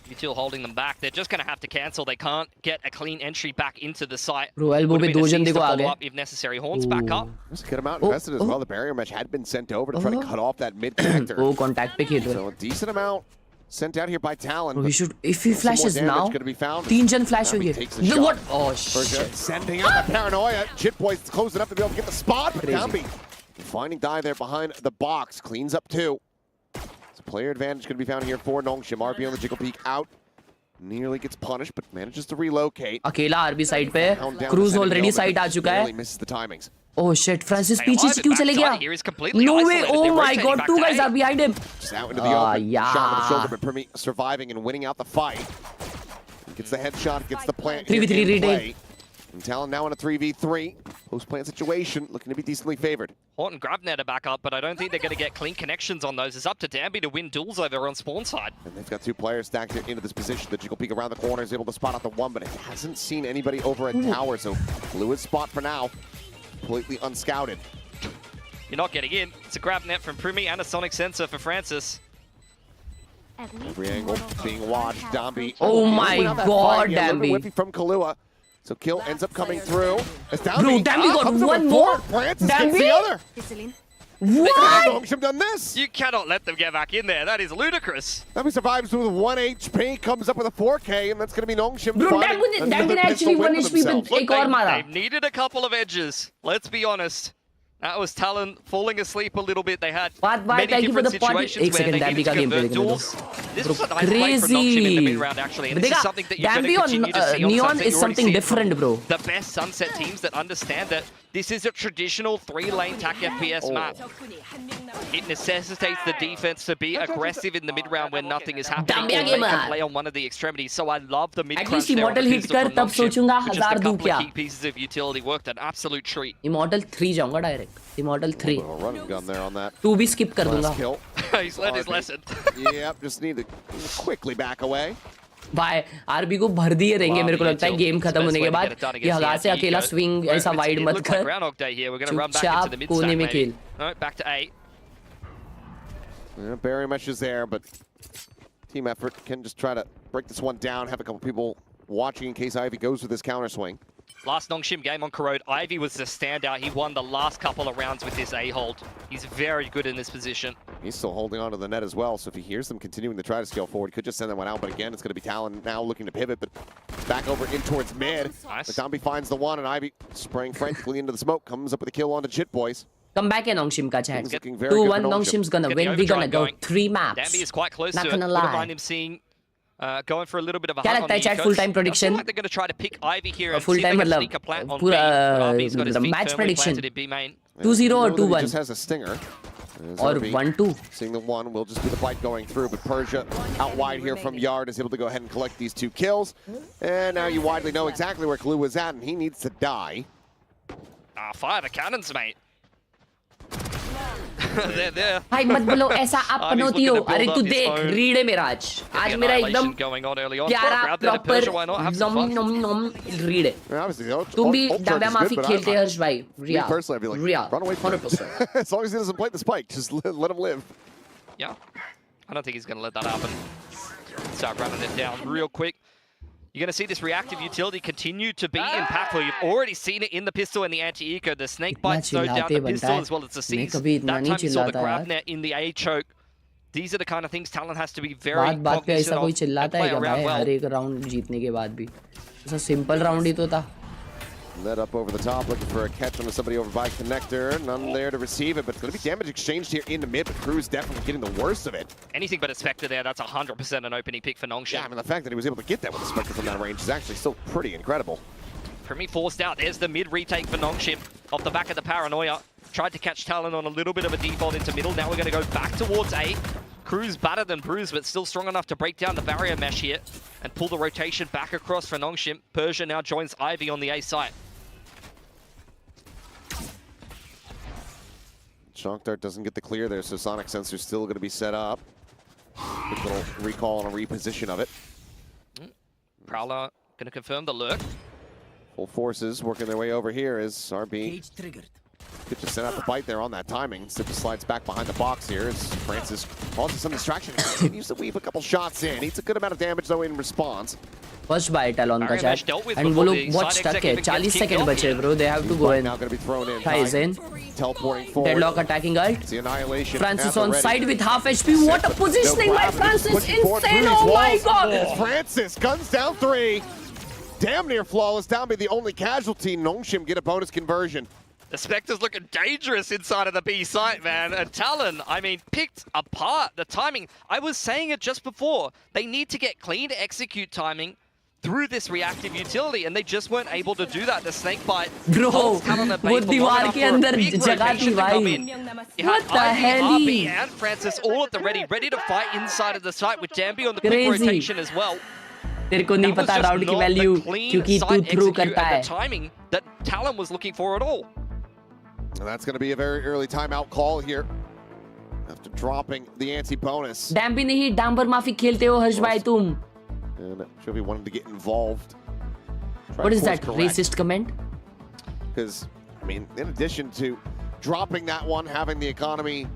Util holding them back. They're just going to have to cancel. They can't get a clean entry back into the site. Bro, elbow पे दो जन देखो आ गए. Up if necessary. Horns back up. Just get him out invested as well. The barrier mesh had been sent over to try to cut off that mid connector. वो contact पे खेल रहे. So a decent amount sent out here by Talon. We should, if he flashes now, तीन जन flash होंगे. What? Oh shit. Sending out the paranoia. Chit Boy's close enough to be able to get the spot. But Downbeat finding Die there behind the box. Cleans up two. So player advantage going to be found here for Nongshim. RB on the Jiggle Peak out. Nearly gets punished, but manages to relocate. अकेला RB side पे. Cruise already side आ चुका है. Misses the timings. Oh shit, Francis पीछे से क्यों चले गया? No way, oh my god, two guys are behind him. Just out into the open. Yeah. Shot on the shoulder, but Primi surviving and winning out the fight. Gets the headshot, gets the plant. 3v3 retain. And Talon now in a 3v3. Post-plant situation, looking to be decently favored. Horton grab net to back up, but I don't think they're going to get clean connections on those. It's up to Danby to win duels over on spawn side. And they've got two players stacked here into this position. The Jiggle Peak around the corner is able to spot out the one, but it hasn't seen anybody over at tower, so fluid spot for now. Completely unscouted. You're not getting in. It's a grab net from Primi and a sonic sensor for Francis. Every angle being watched. Dambi. Oh my god, Dambi. From Khelraay. So kill ends up coming through. As Bro, Dambi got one more. Francis gets the other. What? Nongshim done this. You cannot let them get back in there. That is ludicrous. Dambi survives with 1 HP, comes up with a 4K, and that's going to be Nongshim. Bro, Dambi actually 1 HP with ek aur mara. They needed a couple of edges. Let's be honest. That was Talon falling asleep a little bit. They had many different situations where they needed to convert duels. This was a nice play from Nongshim in the mid-round, actually. And this is something that you're going to continue to see on Neon Sunset. is something different, bro. The best Sunset teams that understand that this is a traditional 3-lane TAC FPS map. It necessitates the defense to be aggressive in the mid-round when nothing is happening. Or they can play on one of the extremities. So I love the mid-crunch there on the pistol from Nongshim. Just a couple of key pieces of utility worked. An absolute treat. Immortal 3 जाऊंगा direct. Immortal 3. Run and gun there on that. 2 भी skip कर दूंगा. He's learned his lesson. Yep, just need to quickly back away. भाई RB को भर दिए रहेंगे मेरे को लगता है गेम खत्म होने के बाद ये हगा से अकेला स्विंग ऐसा वाइड मत कर चुपचाप कोने में खेल. Back to 8. Barrier mesh is there, but team effort can just try to break this one down, have a couple people watching in case Ivy goes with this counter swing. Last Nongshim game on Corrode, Ivy was the standout. He won the last couple of rounds with this A-hold. He's very good in this position. He's still holding on to the net as well, so if he hears them continuing to try to scale forward, he could just send that one out, but again, it's going to be Talon now looking to pivot, but back over in towards mid. Nice. Zombie finds the one, and Ivy spraying frantically into the smoke, comes up with a kill on the Jit Boys. Come back in Nongshim ka chat. 2-1 Nongshim's gonna win. We're gonna go 3 maps. Dambi is quite close Not to it. gonna Wouldn't lie. mind him seeing going for a little bit of a क्या hug on लगता है the chat coast. full time I feel prediction? like they're going to try to pick Ivy here and full see if time they can मतलब sneak a plant on B. पूरा Ivy's got his feet match firmly prediction planted in B main. 2-0 or 2-1 just has a stinger. or 1-2. Seeing the one will just be the fight going through, but Persia out wide here from Yard is able to go ahead and collect these 2 kills. And now you widely know exactly where Khelraay was at, and he needs to die. Fire the cannons, mate. They're there. भाई मत बोलो ऐसा आप पनौती हो. अरे तू देख read है मेरा आज मेरा एकदम प्यारा प्रॉपर नॉम नॉम रीड है. तुम भी डाबा माफी खेलते हैं हर्ष भाई. रिया 100%. As long as he doesn't play the spike, just let him live. Yeah, I don't think he's going to let that happen. Start running it down real quick. You're going to see this reactive utility continue to be impactful. You've already seen it in the pistol and the anti-eco. The snake bite slowed down the pistol as well as the seize. That time you saw the grab net in the A choke. These are the kind of things Talon has to be very cognizant of and play around well. हर एक round जीतने के बाद भी ऐसा simple round ही तो था. Net up over the top, looking for a catch on somebody over by connector. None there to receive it, but it's going to be damage exchanged here in the mid, but Crew's definitely getting the worst of it. Anything but a Spectre there, that's 100% an opening pick for Nongshim. Yeah, I mean, the fact that he was able to get that with a Spectre from that range is actually still pretty incredible. Primi forced out. There's the mid retake for Nongshim off the back of the paranoia. Tried to catch Talon on a little bit of a default into middle. Now we're going to go back towards A. Crew's better than Bruise, but still strong enough to break down the barrier mesh here and pull the rotation back across for Nongshim. Persia now joins Ivy on the A site. Shock Dart doesn't get the clear there, so Sonic Sensor's still going to be set up. Quick little recall and a reposition of it. Prowler going to confirm the lurk. Full forces working their way over here as RB could just send out the bite there on that timing. Instead just slides back behind the box here as Francis causes some distraction and continues to weave a couple shots in. Needs a good amount of damage though in response. First by Talon का chat and वो लोग बहुत stuck है. 40 seconds बचे bro. They have to go in. Now going to be thrown in. Ties in. Teleporting forward. Deadlock attacking ult. The annihilation. Francis on side with half HP. What a positioning by Francis! Insane! Oh my god! Francis guns down 3. Damn near flawless. Down be the only casualty. Nongshim get a bonus conversion. The Spectre's looking dangerous inside of the B site, man. And Talon, I mean, picked apart the timing. I was saying it just before. They need to get clean execute timing through this reactive utility, and they just weren't able to do that. The snake bite. Bro, वो दीवार के अंदर जगह थी भाई. What the hell? RB and Francis all at the ready to fight inside of the site with Dambi on the quick rotation as well. तेरे को नहीं पता राउंड की वैल्यू क्योंकि तू थ्रू करता है. The timing that Talon was looking for at all. And that's going to be a very early timeout call here after dropping the anti-bonus. Dambi नहीं डांबर माफी खेलते हो हर्ष भाई तुम. And Jovi wanted to get involved. What is that racist comment? Because, I mean, in addition to dropping that one, having the economy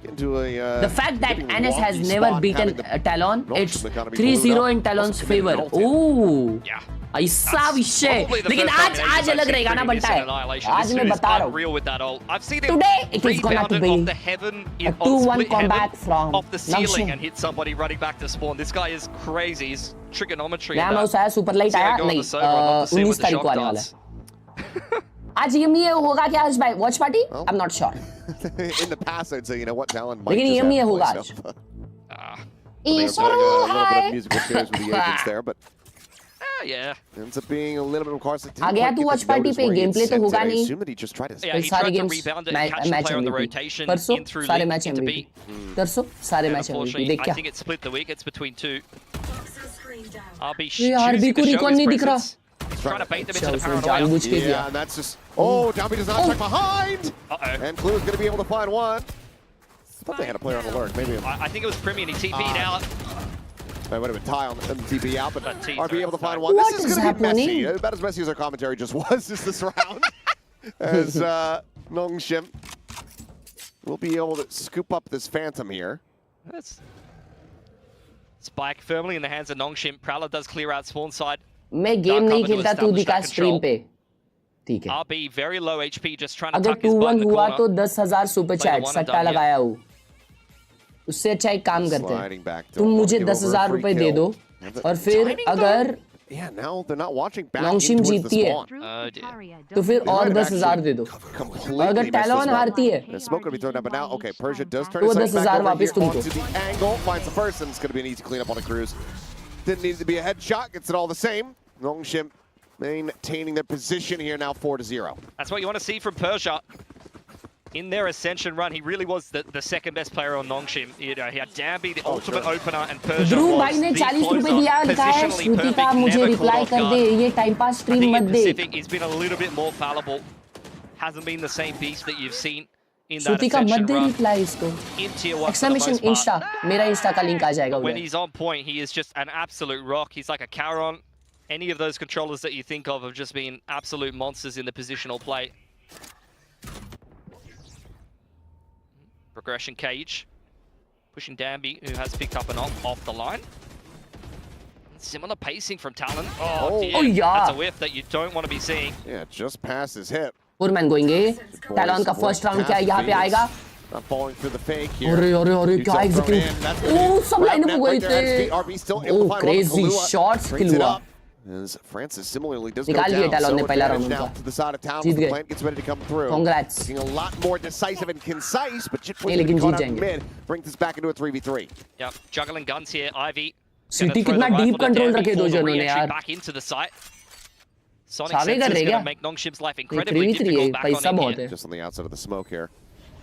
into a... the fact that NS has never beaten Talon, it's 3-0 in Talon's favor. Oh. Yeah. ऐसा विषय लेकिन आज अलग रहेगा ना बनता है आज मैं बता रहा हूँ today it is gonna to be a 2-1 comeback from ceiling and hit somebody running back to spawn. This guy is crazy. He's trigonometry. नया माउस आया सुपर लाइट आया नहीं 19 तारीख को आने वाला है आज ये होगा क्या आज भाई watch party I am not sure In the past, I'd say, you know what, Talon might लेकिन ये होगा आज musical chairs with the agents there, but yeah, ends up being a little bit of course. आ गया तू watch party पे game play तो होगा नहीं सारे games match on the rotation in through सारे मैच एमवीपी तरसो सारे मैच एमवीपी देख क्या I think it's split the week. It's between two. RB को रिकॉन नहीं दिख रहा Trying to bait them into the paranoia. Yeah, and that's just... Oh, Downbeat does not check behind! And Clue is going to be able to find one. I thought they had a player on alert. Maybe... I think it was Primi and he TP'd out. It would have been Ty on the TP out, but RB able to find one. This is going to be messy. About as messy as our commentary just was this round. As Nongshim will be able to scoop up this Phantom here. That's... Spike firmly in the hands of Nongshim. Prowler does clear out spawn side. मैं game नहीं खेलता तू दिखा stream पे ठीक है RB very low HP just trying to अगर 2-1 हुआ तो 10,000 सुपर चैट सट्टा लगाया हूँ उससे अच्छा एक काम करते हैं तुम मुझे 10,000 रुपए दे दो और फिर अगर नॉन्गशिम जीतती है तो फिर और 10,000 दे दो अगर टैलोन हारती है तो 10,000 वापस तुमको Didn't need to be a headshot, gets it all the same. Nongshim maintaining their position here now 4-0. That's what you want to see from Persia. In their ascension run, he really was the second best player on Nongshim. You know, he had Dambi, the ultimate opener, and Persia was the closer, positionally perfect, never caught off guard. I think in Pacific, he's been a little bit more fallible. Hasn't been the same beast that you've seen in that ascension run. In tier 1 Exclamation Insta. मेरा Insta का link आ जाएगा When he's on point, he is just an absolute rock. He's like a Khelraay. Any of those controllers that you think of have just been absolute monsters in the positional play. Progression cage. Pushing Dambi, who has picked up an off the line. Similar pacing from Talon. Oh dear. That's a whiff that you don't want to be seeing. Yeah, just past his hip. पुरमैन गोएंगे Talon का first round क्या यहाँ पे आएगा अरे क्या execute ओ सब लाइन में गए थे ओ क्रेजी शॉट्स किल हुआ निकाल लिया टैलोन ने पहला राउंड उनका जीत गए कांग्रेट्स लेकिन जीत जाएंगे Yep, juggling guns here. Ivy city कितना डीप कंट्रोल रखे दो जनों ने यार back into the site. Sonic Sense is going to make Nongshim's life incredibly difficult back on in here. Just on the outside of the smoke here.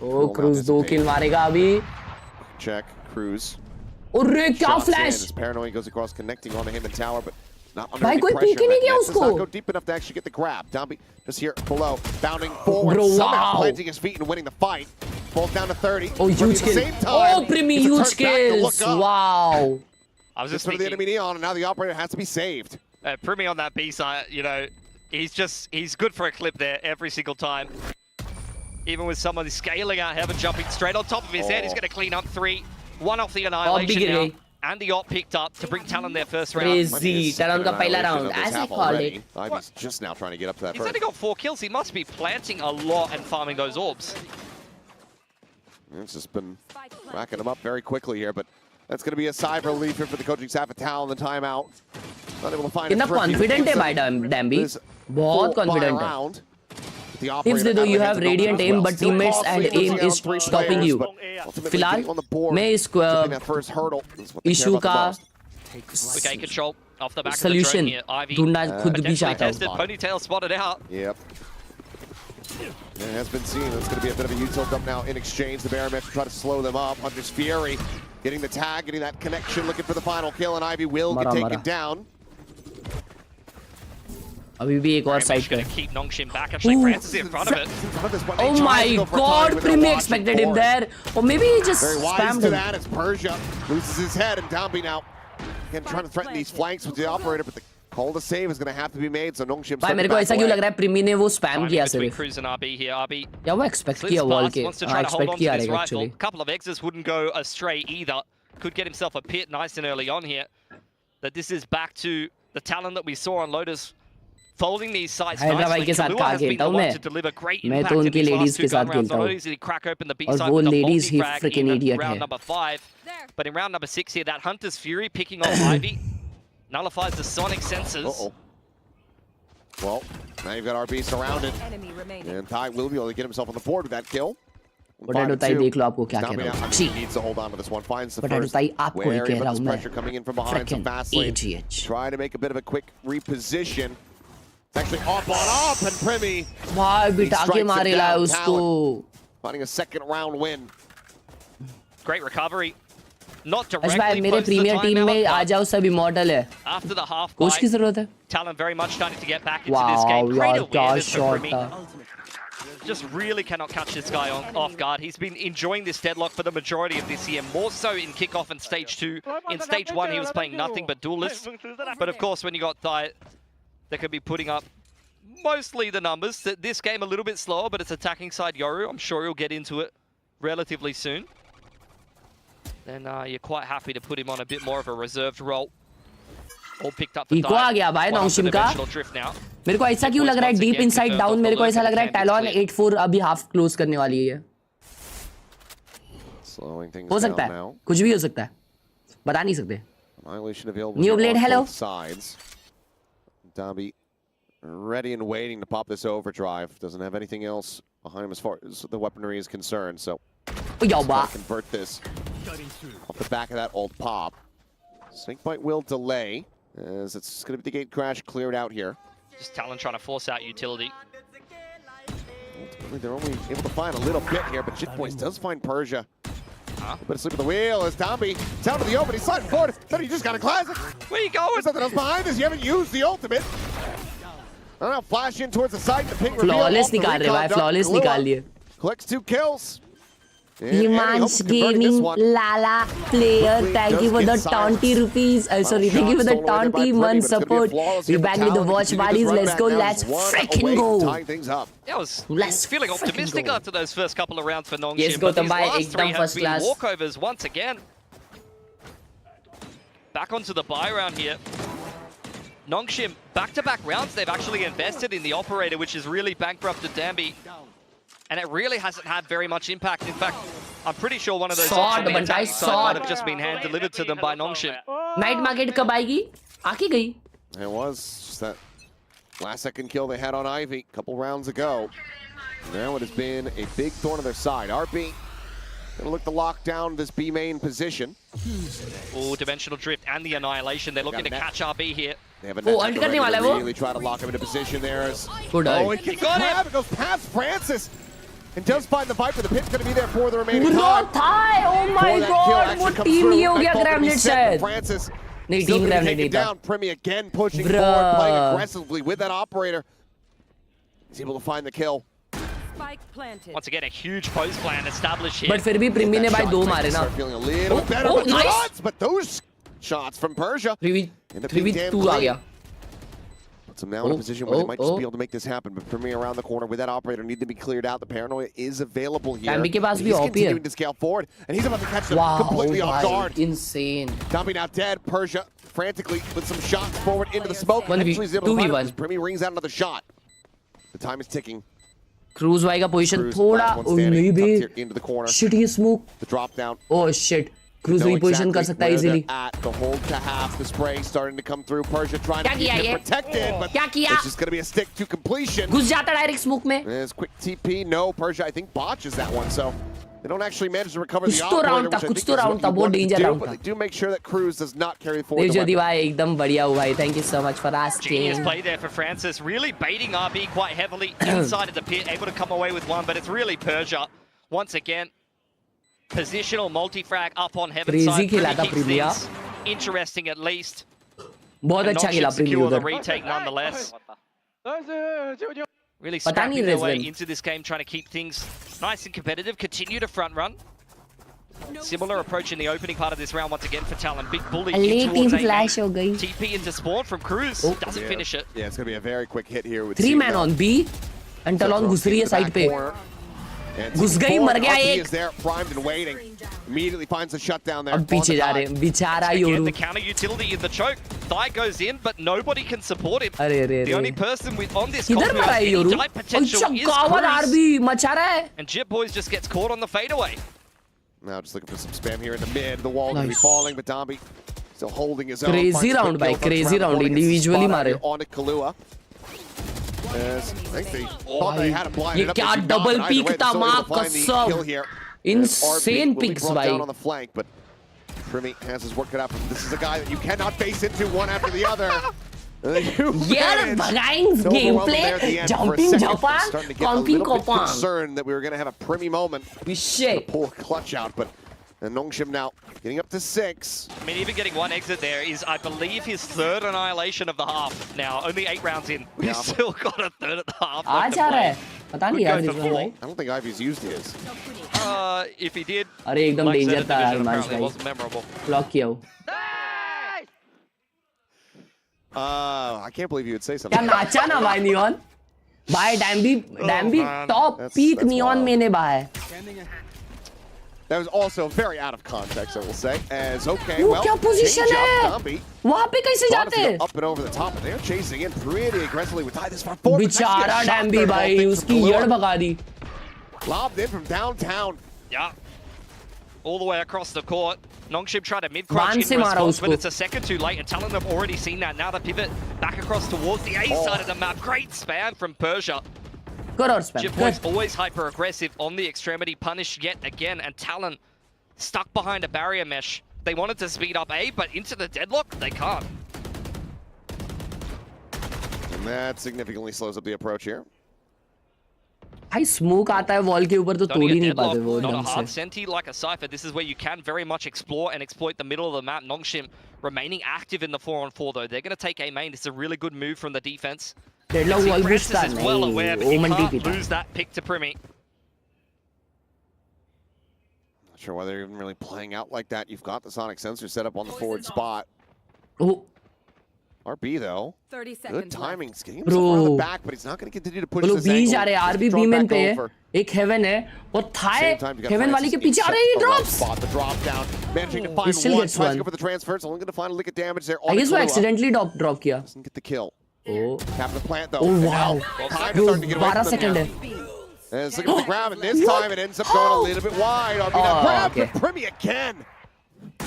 Oh, Cruz 2 kill मारेगा अभी. Check, Cruz. अरे क्या flash? Paranoia goes across, connecting onto him in tower, but not under भाई any कोई pressure. पीके नहीं गया उसको. Does not go deep enough to actually get the grab. Downbeat just here below, bounding forward, somehow planting his feet and winning the fight. Falls down to 30. Oh, huge kill. Oh, Primi, huge kills. Wow. I was just thinking. The enemy neon, and now the operator has to be saved. Primi on that B side, you know, he's good for a clip there every single time. Even with someone scaling out heaven, jumping straight on top of his head, he's going to clean up 3. 1 off the annihilation now. And the op picked up to bring Talon their first round. Crazy. Talon का पहला round, as I called it. Ivy's just now trying to get up to that. He's only got 4 kills. He must be planting a lot and farming those orbs. It's just been racking them up very quickly here, but that's going to be a sigh of relief here for the coaching staff at Talon. The timeout. Not able to find कितना confident है भाई Dambi. बहुत confident है. Tips दे दो, you have radiant aim, but teammates and aim is stopping you. फिलहाल मैं इस issue का solution ढूंढना खुद भी चाहता हूँ. Ponytail spotted out. Yep. It has been seen. It's going to be a bit of a util dump now in exchange. The Baron to try to slow them up. Hunter's Fury getting the tag, getting that connection, looking for the final kill, and Ivy will get taken down. अभी भी एक और side पे. Keep Nongshim back. Actually, Francis in front of it. Oh my God! Primi expected him there, or maybe he just spammed him. That as Persia loses his head, and Downbeat now again trying to threaten these flanks with the operator, but the call to save is going to have to be made. So Nongshim. भाई मेरे को ऐसा क्यों लग रहा है Primi ने वो spam किया सिर्फ. Cruz and RB here. RB. या वो expect किया wall के. expect किया रहेगा actually. Couple of exes wouldn't go astray either. Could get himself a pit nice and early on here. That this is back to the Talon that we saw on Lotus folding these sites Hyderabad के साथ कहाँ खेलता हूँ मैं तो उनकी ladies के साथ खेलता हूँ और वो लेडीज ही freaking idiot है but in round number 6 here that Hunter's Fury picking off Ivy nullifies the sonic sensors. Well, now you've got RB surrounded and Ty will be able to get himself on the board with that kill. Potato Ty देख लो आपको क्या कह रहा हूँ He needs to hold on to this one. Finds the Potato first Ty आपको ही कह रहा हूँ मैं pressure coming in from behind some fast lane. Try to make a bit of a quick reposition. It's actually off on off and Primi भाई बिठा के मारेला है उसको finding a second round win. Great recovery. Not directly भाई मेरे premiere team में आ जाओ सब इमॉर्टल है after the half कोच की जरूरत है Talon very much starting to get back into this game. Great awareness for Primi. Just really cannot catch this guy off guard. He's been enjoying this deadlock for the majority of this year, more so in kickoff and stage 2. In stage 1, he was playing nothing but duelists. But of course, when you got Thai, they could be putting up mostly the numbers. This game a little bit slower, but it's attacking side Yoru. I'm sure he'll get into it relatively soon. Then you're quite happy to put him on a bit more of a reserved role. All picked up for Ico आ गया भाई नॉन्गशिम का मेरे को ऐसा क्यों लग रहा है डीप इनसाइड डाउन मेरे को ऐसा लग रहा है टैलॉन 8-4 अभी हाफ क्लोज करने वाली है हो सकता है कुछ भी हो सकता है बता नहीं सकते new blade hello Dabi ready and waiting to pop this overdrive. Doesn't have anything else behind him as far as the weaponry is concerned, so convert this off the back of that old pop. Snakebite will delay as it's going to be the gate crash cleared out here. Just Talon trying to force out utility. They're only able to find a little bit here, but Jitboys does find Persia. But asleep at the wheel as Dabi down to the open. He's sliding forward. Then he just got a classic. Where you going? There's something else behind this. You haven't used the ultimate. I don't know. Flash in towards the side. The ping flawless निकाल रहे भाई. Flawless निकाल लिए. Collects 2 kills. Himansh Gaming Lala player, thank you for the 20 rupees. Sorry, thank you for the 20 month support. We back with the watch parties. Let's go. Let's freaking go. Yeah, I was feeling optimistic after those first couple of rounds for Nongshim. Yes, Gautam bhai, ekdam first class. Walkovers once again. Back onto the buy round here. Nongshim, back-to-back rounds, they've actually invested in the operator, which has really bankrupted Dambi. And it really hasn't had very much impact. In fact, I'm pretty sure one of those might have just been hand-delivered to them by Nongshim. Night market कब आएगी? आके गई. It was just that last-second kill they had on Ivy a couple rounds ago. Now it has been a big thorn on their side. RB gonna look to lock down this B main position. Oh, Dimensional Drift and the Annihilation. They're looking to catch RB here. They have a really try to lock him into position there. Oh, it gets the grab. It goes past Francis. And does find the Viper. The pit's going to be there for the remaining time. Oh my god, what team ये हो गया Gramnet शायद. Francis. नहीं team Gramnet नहीं था. Primi again pushing forward, playing aggressively with that operator. He's able to find the kill. Once again, a huge post plan established here. But फिर भी Primi ने भाई 2 मारे ना. Feeling a little better with the odds, but those shots from Persia. 3v2 आ गया. So now in a position where they might just be able to make this happen, but Premier around the corner with that operator need to be cleared out. The paranoia is available here. He's continuing to scale forward, and he's about to catch them completely off guard. Insane. Dabi now dead. Persia frantically with some shots forward into the smoke. 2v1. Premier rings out another shot. The time is ticking. Cruz भाई का position थोड़ा नहीं भी. Shit ये smoke. The drop down. Oh shit. Cruise reposition कर सकता है easily. The hold to half, the spray starting to come through. Persia trying to keep it protected, but it's just going to be a stick to completion. घुस जाता direct smoke में. There's quick TP. No, Persia I think botches that one, so they don't actually manage to recover the operator, which I think is what you want to do, but they do make sure that Cruz does not carry forward the weapon. भाई एकदम बढ़िया हुआ है. Thank you so much for asking. Genius play there for Francis, really baiting RB quite heavily inside of the pit, able to come away with one, but it's really Persia once again. Positional multi-frag up on heaven side. Interesting at least. बहुत अच्छा खेला secure the retake nonetheless. Really scrapping their way into this game, trying to keep things nice and competitive. Continue to front run. Similar approach in the opening part of this round once again for Talon. Big bully towards flash हो गई. TP into spawn from Cruz. Doesn't finish it. Yeah, it's going to be a very quick hit here with 3 man on B. And Talon घुस रही है side पे. घुस गई मर गया एक is there primed and waiting. Immediately finds the shutdown there. अब पीछे जा रहे हैं बेचारा Yoru the counter utility in the choke. Thigh goes in, but nobody can support him. अरे अरे The only person with on this किधर मरा है योरू potential is कावर आरबी मचा रहा है and Jip Boys just gets caught on the fadeaway. Now just looking for some spam here in the mid. The wall going to be falling, but Domby still holding his own. Crazy round by crazy round individually मारे on Khelraay. I think they thought they had a blind. ये क्या double peak था माँ कसम insane peaks भाई on the flank, but Primi has his work cut out. This is a guy that you cannot face into one after the other. यार भगाइंग gameplay jumping jumpa comping copa concerned that we were going to have a Primi moment to pull a clutch out, but Nongshim now getting up to 6. I mean, even getting one exit there is, I believe, his third annihilation of the half. Now, only 8 rounds in. We've still got a third at the half. आ जा रहा है पता नहीं यार I don't think Ivy's used his. If he did, अरे एकदम danger था यार match it wasn't memorable. Block किया वो I can't believe you would say something. क्या नाचा ना भाई नियॉन भाई डैम्बी टॉप पीक नियॉन में ने भाई That was also very out of context, I will say. As okay, well, क्या पोजीशन है वहाँ पे कैसे जाते हैं up and over the top, but they're chasing in pretty aggressively with this far forward. बेचारा डैम्बी भाई उसकी यड़ भगा दी lobbed in from downtown. Yeah, all the way across the court. Nongshim tried a mid-crunch in response, but it's a second too late, and Talon have already seen that. Now the pivot back across towards the A side of the map. Great spam from Persia. Good or spam. Jip Boys always hyper-aggressive on the extremity, punished yet again, and Talon stuck behind a barrier mesh. They wanted to speed up A, but into the deadlock, they can't. And that significantly slows up the approach here. भाई smoke आता है wall के ऊपर तो तोड़ ही नहीं पाते वो Not a ढंग hard से senti like a Cypher. This is where you can very much explore and exploit the middle of the map. Nongshim remaining active in the 4-on-4 though. They're going to take A main. This is a really good move from the defense. Deadlock wall Francis Busta is well aware, but you ओमन can't TP lose that pick to Primi. Not sure why they're even really playing out like that. You've got the sonic sensor set up on the forward spot. Oh. RB though, 30 seconds good timing. He's getting himself around the back, but he's not going to continue to push this angle. जा रहे हैं RB बीमेन पे है एक haven है और Thai haven वाली के पीछे आ रहे हैं drops the drop down, managing to find one, tries to go for the transfer. It's only going to find a lick of damage there. I guess वो accidentally drop किया Doesn't get the kill. Oh, Tap the plant though. Oh wow, bro, 12 seconds है. And it's looking for the grab, and this time it ends up going a little bit wide. RB now grab with Primi again.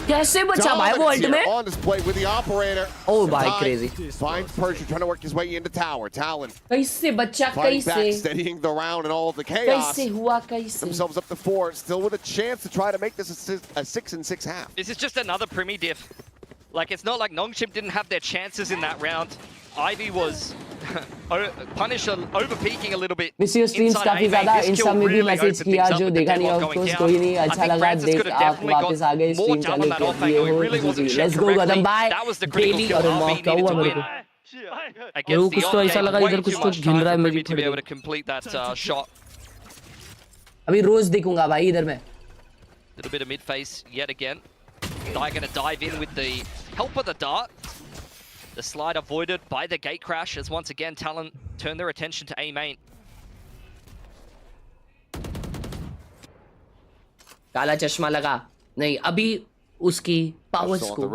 कैसे बचा भाई वो alt में? On display with the operator. Oh भाई crazy. Finds Persia trying to work his way into tower. Talon. कैसे बचा Fighting back, कैसे? steadying the round and all of the chaos. कैसे हुआ कैसे? Themselves up to 4, still with a chance to try to make this a 6-6 half. This is just another Primi diff. Like, it's not like Nongshim didn't have their chances in that round. Ivy was punished over-peaking a little bit. Miss you streams काफी ज़्यादा Insta में भी message किया जो देखा नहीं of course कोई नहीं अच्छा लगा देख आप वापस आ गए स्ट्रीम चालू कर दिए हो लेट्स गो गदम बाय डेली और मॉक का हुआ मेरे को वो कुछ तो ऐसा लगा इधर कुछ तो घिन रहा है मेरी to be able to complete that shot. अभी रोज देखूंगा भाई इधर में Little bit of mid-face yet again. They're going to dive in with the help of the dart. The slide avoided by the gate crash as once again Talon turn their attention to A main. काला चश्मा लगा नहीं अभी उसकी powers को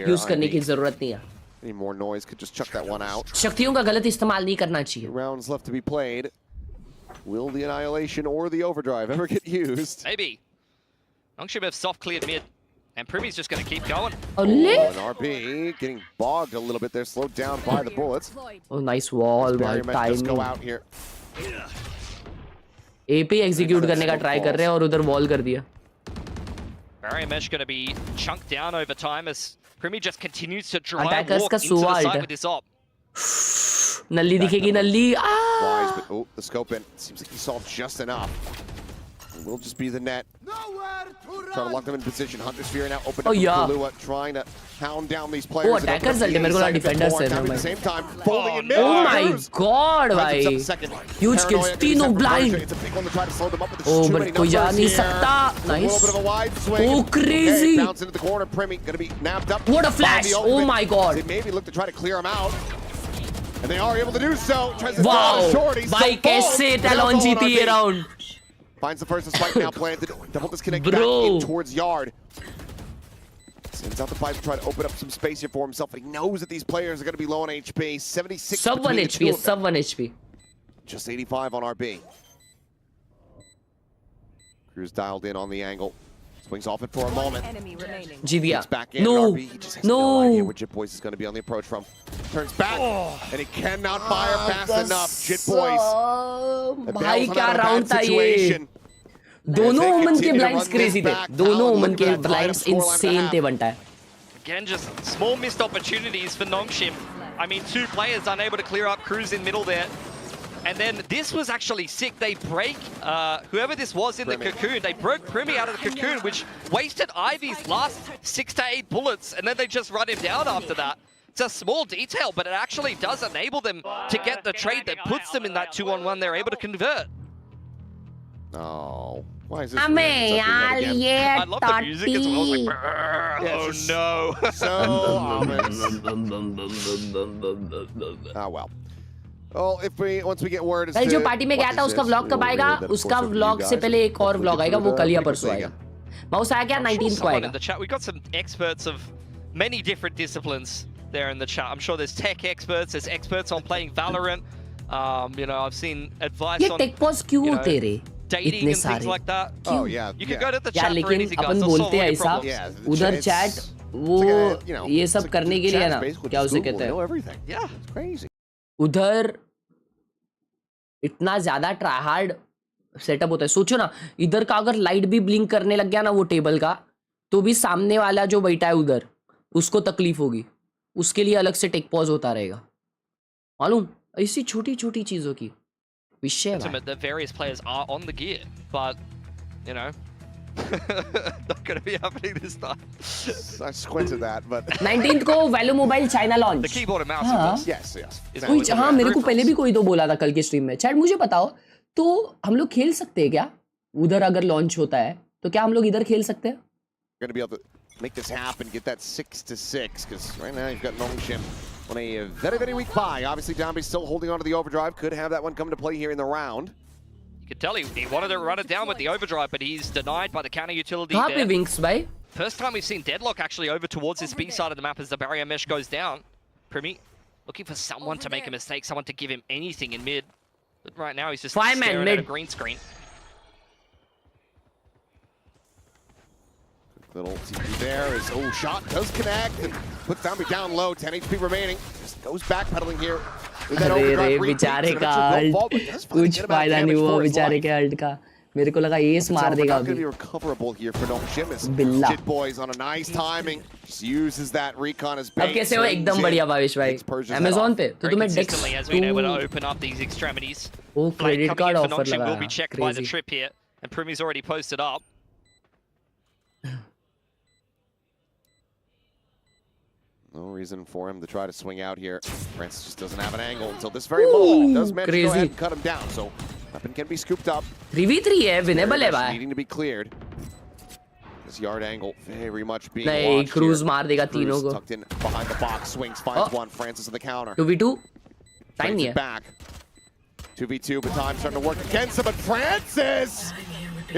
use करने की जरूरत नहीं है. Any more noise could just chuck that one out. शक्तियों का गलत इस्तेमाल नहीं करना चाहिए. Rounds left to be played. Will the annihilation or the overdrive ever get used? Maybe. Nongshim have soft cleared mid. And Primi's just going to keep going. Oh, and RB getting bogged a little bit there, slowed down by the bullets. Oh, nice wall, just go out here. AP execute करने का try कर रहे हैं और उधर wall कर दिया. Barrier mesh going to be chunked down over time as Primi just continues to drive walk Attackers into the side with this op. नल्ली दिखेगी नल्ली. Wise, but oh, the scope in seems like he saw just enough. It will just be the net. Trying to lock them in position. Hunter Sphere now open up Khelraay, trying to hound down these players. Oh, attackers मेरे को लगा defenders है at the same time, folding in mid. Oh my god, भाई. Huge kills, तीनों blind. It's a big one to try to slow them up, but Oh, but कोई जा नहीं सकता. Nice. A little bit of a wide swing. Oh, crazy. Okay, bounce into the corner. Primi going to be napped up. What a flash. Oh my god. They maybe look to try to clear him out. And they are able to do so. Tries to wow. Shorty. भाई कैसे Talon जीती ये round. Finds the first spike now planted. Double disconnect Bro. back in towards Yard. Sends out the pipe to try to open up some space here for himself. But he knows that these players are going to be low on HP. 76 Sub 1 between the two HP, of them. sub 1 HP. Just 85 on RB. Cruz dialed in on the angle. Swings off it for a moment. जीत गया. Back in. No. RB, he just has no idea No. where Jit Boys is going to be on the approach from. Turns back, and he cannot fire fast enough. Jit Boys. The भाई Bells क्या on a round bad था ये. situation. दोनों As they ओमन के continue to blinds run crazy this थे. back, दोनों Talon ओमन looking के at that blinds scoreline and a insane half. थे बनता है. Again, just small missed opportunities for Nongshim. I mean, two players unable to clear up Cruz in middle there. And then this was actually sick. They break, whoever this was in the cocoon, they broke Primi out of the cocoon, which wasted Ivy's last 6 to 8 bullets, and then they just run him down after that. It's a small detail, but it actually does enable them to get the trade that puts them in that 2-on-1. They're able to convert. Oh, why is this? I love the music as well. It's like, oh no. So oh well. Well, if we once we get word as भाई to जो party में गया था उसका vlog कब आएगा? उसका vlog से पहले एक और व्लॉग आएगा, वो कल या परसों आएगा. माउस आया क्या? 19 को आएगा. In the chat, we got some experts of many different disciplines there in the chat. I'm sure there's tech experts, there's experts on playing Valorant. You know, I've seen advice ये on take pause क्यों होते रे? dating इतने and things सारे. like that. Oh yeah. You can go to the यार chat for लेकिन anything, guys. अपन They'll solve बोलते all हैं your ऐसा. problems. उधर चैट वो ये सब करने के लिए है ना, क्या उसे कहते हैं? Yeah. Crazy. उधर इतना ज्यादा ट्राइहार्ड सेटअप होता है. सोचो ना, इधर का अगर लाइट भी ब्लिंक करने लग गया ना वो टेबल का, तो भी सामने वाला जो बैठा है उधर उसको तकलीफ होगी. उसके लिए अलग से टेक पॉज होता रहेगा. मालूम, ऐसी छोटी छोटी चीजों की विषय है. The various players are on the gear, but you know, not going to be happening this time. I squinted that, but 19th को value mobile China The launch. keyboard and mouse, हाँ. of course. yes, yes. is कोई always a हाँ good मेरे को पहले भी preference. कोई तो बोला था कल के स्ट्रीम में. चैट मुझे बताओ, तो हम लोग खेल सकते हैं क्या? उधर अगर लॉन्च होता है तो क्या हम लोग इधर खेल सकते हैं? Going to be able to make this happen, get that 6-6, because right now you've got Nongshim on a very, very weak buy. Obviously, Downbe's still holding on to the overdrive. Could have that one come to play here in the round. You could tell he wanted to run it down with the overdrive, but he's denied by the counter utility कहाँ पे there. Wings भाई? First time we've seen Deadlock actually over towards this B side of the map as the barrier mesh goes down. Primi looking for someone to make a mistake, someone to give him anything in mid. But right now he's just Fireman staring mid. at a green screen. Little TP there is, oh, shot does connect and puts Downbe down low, 10 HP remaining. Just goes backpedaling here. With that अरे overdrive रे repeats, बेचारे and का eventually ult go forward. Does finally कुछ get him out of फायदा नहीं damage हुआ for his बेचारे life. के अल्ट का. मेरे को लगा एस मार देगा Not going to be अभी. recoverable here for Nongshim as बिल्ला. Jit Boys on a nice timing. Just uses that recon as bait. अब कैसे हो? एकदम swings बढ़िया in, भावेश भाई. takes Persia's head Amazon off. पे तो Very तुम्हें डेक्स consistently has been able to 2 open up these extremities. Oh Flank credit coming card in for offer Nongshim will लगा. be checked by the crazy. trip here, and Primi's already posted up. No reason for him to try to swing out here. Francis just doesn't have an angle until this very moment. Does manage to go ahead and cut him down, so weapon can be scooped up. 3v3 है, winnable है Very much भाई. needing to be cleared. This yard angle very much being नहीं, watched cruise here. मार देगा तीनों Cruz को. tucked in behind the box, swings, finds one. Francis on the counter. 2v2 time Brings नहीं it है. back. 2v2, but time starting to work against him. But Francis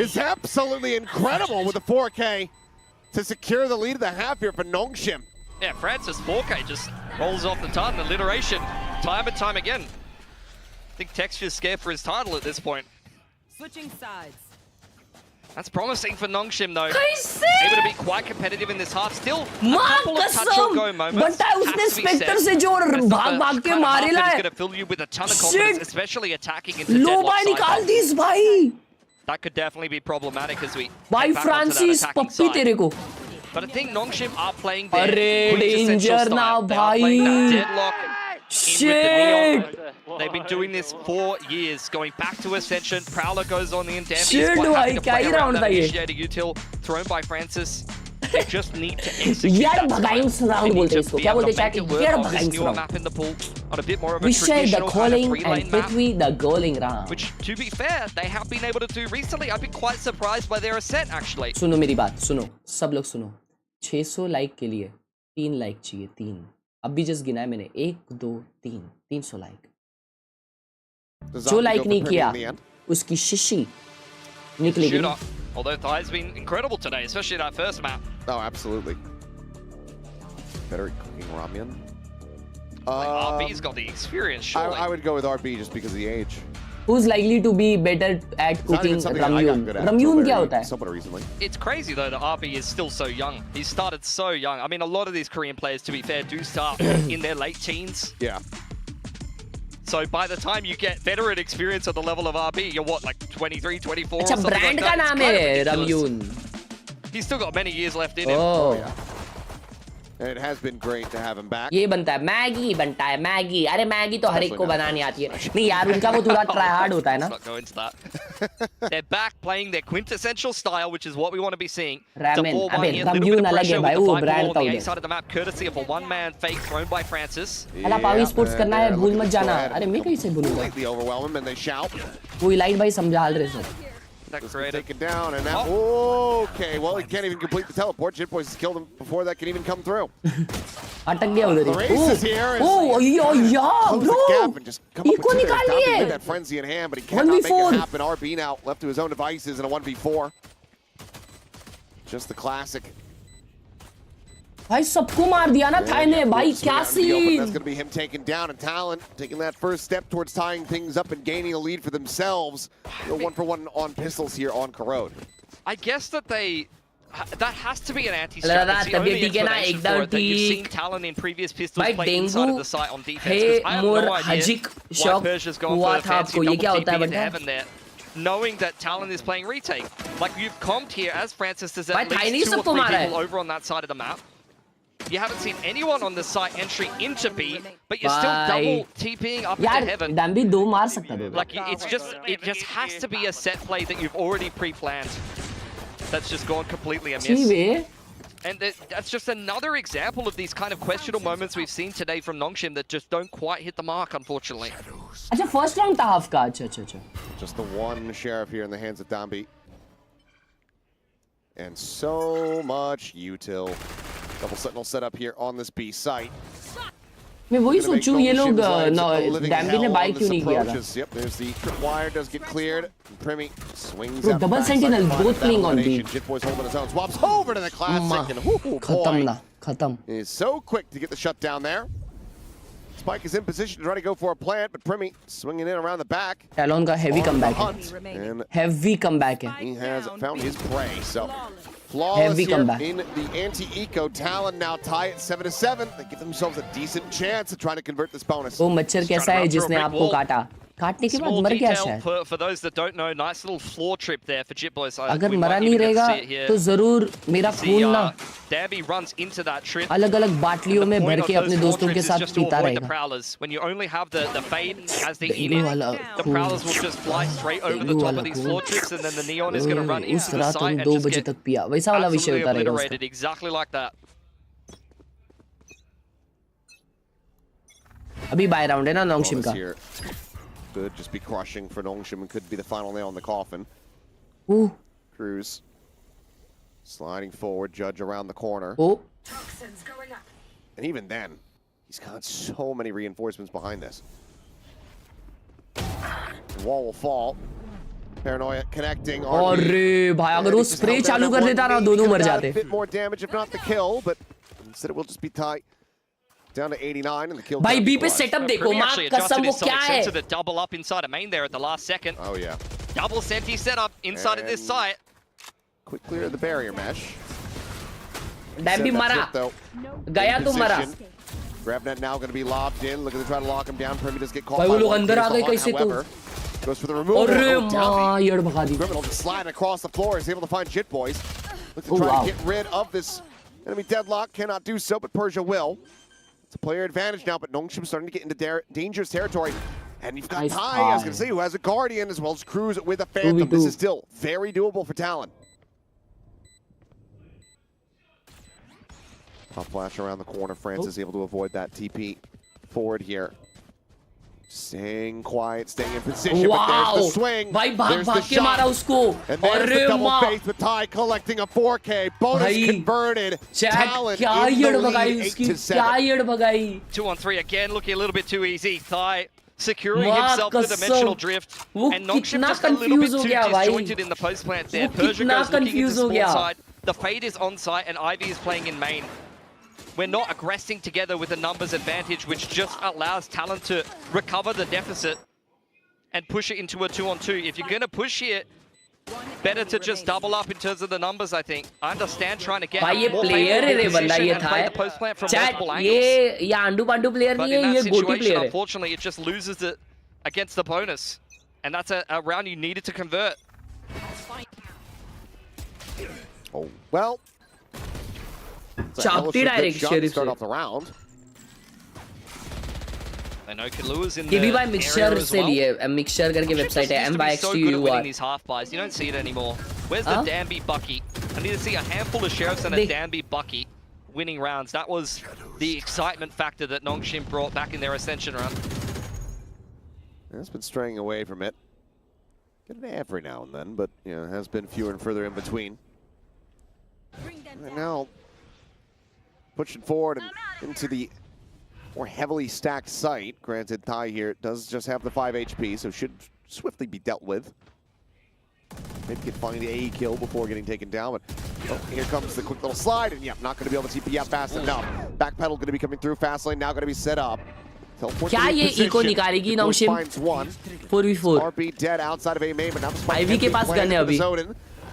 is absolutely incredible with the 4K to secure the lead of the half here for Nongshim. Yeah, Francis 4K just rolls off the tongue. Alliteration, time and time again. I think Texture's scared for his title at this point. Switching sides. That's promising for Nongshim though. कैसे? Able to be quite competitive in this half. Still a मां couple of touch and go कसम. moments. बता उसने has to be Spectre said. से जो But it's not भाग the भाग के kind of half मारेला that is है. going to fill you with a ton of Shit. confidence, especially attacking into low Deadlock भाई side. निकाल दी इस भाई. That could definitely be problematic as we भाई head back onto that Francis attacking पप्पी side. तेरे को. But I think Nongshim are playing their अरे quintessential danger ना style. They are playing that भाई. Deadlock in with the Shit. Neon. They've been doing this for years, going back to Ascension. Prowler goes on the Indemnity. Shit भाई, क्या ही round था ये. Initiator util thrown by Francis. They just need to execute यार that भगाइंस style. Round They बोलते हैं need इसको. to क्या be बोलते able to हैं make चैट? it work यार on this भगाइंस newer round. map in the pool on a bit more of a We share the traditional kind of calling 3-lane and map. between the goaling round. Which, to be fair, they have been able to do recently. I've been quite surprised by their ascent, actually. सुनो मेरी बात, सुनो सब लोग सुनो. 600 like के लिए 3 like चाहिए. 3 अभी जस्ट गिना है मैंने. 1 2 3 300 लाइक. जो लाइक नहीं किया उसकी शिशी shooter. Although Thai's been incredible today, especially that first map. Oh, absolutely. Better at cooking ramen. RB's got the experience, surely. I would go with RB just because of the age. Who's likely to be better at cooking ramyun? Ramyun क्या होता है? Somewhat recently. It's crazy though that RB is still so young. He started so young. I mean, a lot of these Korean players, to be fair, do start in their late teens. Yeah. So by the time you get veteran experience at the level of RB, you're what, like 23, 24 or something brand like that? का नाम है ramyun. He's still got many years left in him. Oh yeah. And it has been great to have him back. ये बनता है Maggi बनता है Maggi. अरे Maggi तो हर एक को बनानी आती है. नहीं यार उनका वो थोड़ा try hard होता है ना. Let's not go into that. They're back playing their quintessential style, which is what we want to be seeing. Ramen. अबे ramyun अलग है भाई वो brand था on the उधर. A side of the map, courtesy of a one-man fake thrown by Francis. अला पावी sports करना है भूल मत जाना. अरे मैं कैसे भूलूंगा? Completely overwhelm him and they shout. वो इलाइट भाई समझा रहे sir. Taken down and now, okay, well he can't even complete the teleport. Jitboys has killed him before that can even come through. अटक गया उधर ही. Oh yeah, bro. इको निकाल लिए. That frenzy in hand, but he cannot make it happen. RB now left to his own devices in a 1v4. Just the classic. भाई सबको मार दिया ना थाई ने भाई क्या scene. That's going to be him taken down and Talon taking that first step towards tying things up and gaining a lead for themselves. Go 1-for-1 on pistols here on Khelraay. I guess that that has to be an anti-strat. That's the only explanation for it, that you've seen Talon in previous pistols play inside of the site on defense. I have no idea why Persia's gone for the fancy double TP into heaven there. Knowing that Talon is playing retake. Like you've comped here as Francis, there's at least 2 or 3 people over on that side of the map. You haven't seen anyone on the site entry into B, but you're still double TPing up into heaven. Dambi दो मार सकता है. Like it just has to be a set play that you've already pre-planned. That's just gone completely amiss. And that's just another example of these kind of questionable moments we've seen today from Nongshim that just don't quite hit the mark, unfortunately. अच्छा first round था half का. अच्छा. Just the one sheriff here in the hands of Dambi. And so much util. Double sentinel set up here on this B site. मैं वही सोचूं ये लोग डैम्बी ने बाय क्यों नहीं किया था. Yep, there's the tripwire does get cleared. Primi swings out. Double sentinel both playing on B. Jitboys holding his own. Swaps over to the classic and खत्म. Is so quick to get the shutdown there. Spike is in position to try to go for a plant, but Primi swinging in around the back. Talon का heavy comeback है. Heavy comeback है. He has found his prey, so flawless here in the anti-eco. Talon now tie it 7-7. They give themselves a decent chance of trying to convert this bonus. वो मच्छर कैसा है जिसने आपको काटा? काटने के बाद मर गया शायद. For those that don't know, nice little floor trip there for Jitboys. अगर मरा नहीं रहेगा तो जरूर मेरा खून ना Dabby runs into that trip. अलग-अलग बाटलियों में भर के अपने दोस्तों के साथ पीता रहेगा. When you only have the fade as the in-it, the prowlers will just fly straight over the top of these floor trips, and then the neon is going to run into the site and just get absolutely obliterated, exactly like that. अभी bye round है ना नोंगशिम का. Could just be crushing for Nongshim and could be the final nail in the coffin. Ooh. Cruz sliding forward, Judge around the corner. Oh. And even then, he's got so many reinforcements behind this. The wall will fall. Paranoia connecting. अरे भाई अगर वो spray चालू कर देता ना दोनों मर जाते. A bit more damage if not the kill, but instead it will just be tight. Down to 89 and the kill. भाई बी पे सेटअप देखो मां कसम वो क्या है. The double up inside a main there at the last second. Oh yeah. Double senti setup inside of this site. Quick clear of the barrier mesh. Dambi mara. गया तो मरा. Grabnet now going to be lobbed in. Looking to try to lock him down. Primi does get caught. भाई वो लोग अंदर आ गए कैसे तो. Goes for the removal. अरे मां यार भगा दी. Criminal just sliding across the floor. Is able to find Jitboys. Looks to try to get rid of this enemy deadlock. Cannot do so, but Persia will. It's a player advantage now, but Nongshim starting to get into dangerous territory. And you've got Tai, I was going to say, who has a Guardian as well as Cruz with a Phantom. This is still very doable for Talon. Pop flash around the corner. France is able to avoid that TP forward here. Staying quiet, staying in position, but there's the swing, there's the shot, and there's the double face with Ty collecting a 4K, bonus converted, Talon in the lead, 8-7. 2-on-3 again, looking a little bit too easy. Ty securing himself the dimensional drift. And Nongshim just a little bit too disjointed in the post plant there. Persia goes looking into spawn side. The Fade is on site and Ivy is playing in main. We're not aggressing together with a numbers advantage, which just allows Talon to recover the deficit and push it into a 2-on-2. If you're going to push here, better to just double up in terms of the numbers, I think. I understand trying to get more position and play the post plant from multiple angles. But in that situation, unfortunately, it just loses it against the bonus. And that's a round you needed to convert. Oh, well. Chapti direction start off the round. I know Khelraay's in the area by mixture as well. से लिए mixture करके website है MBXTUR. These half buys, you don't see it anymore. Where's the Danby Bucky? I need to see a handful of sheriffs and a Danby Bucky winning rounds. That was the excitement factor that Nongshim brought back in their Ascension run. It's been straying away from it. Get an every now and then, but you know, has been fewer and further in between. And now pushing forward and into the more heavily stacked site. Granted, Thai here does just have the 5 HP, so should swiftly be dealt with. Maybe can find a kill before getting taken down, but oh, here comes the quick little slide, and yeah, not going to be able to TP out fast enough. Backpedal going to be coming through, fast lane now going to be set up. क्या ये eco निकालेगी नॉन्गशिम 4v4 RP dead outside of A main, but now Ivy के पास gun है अभी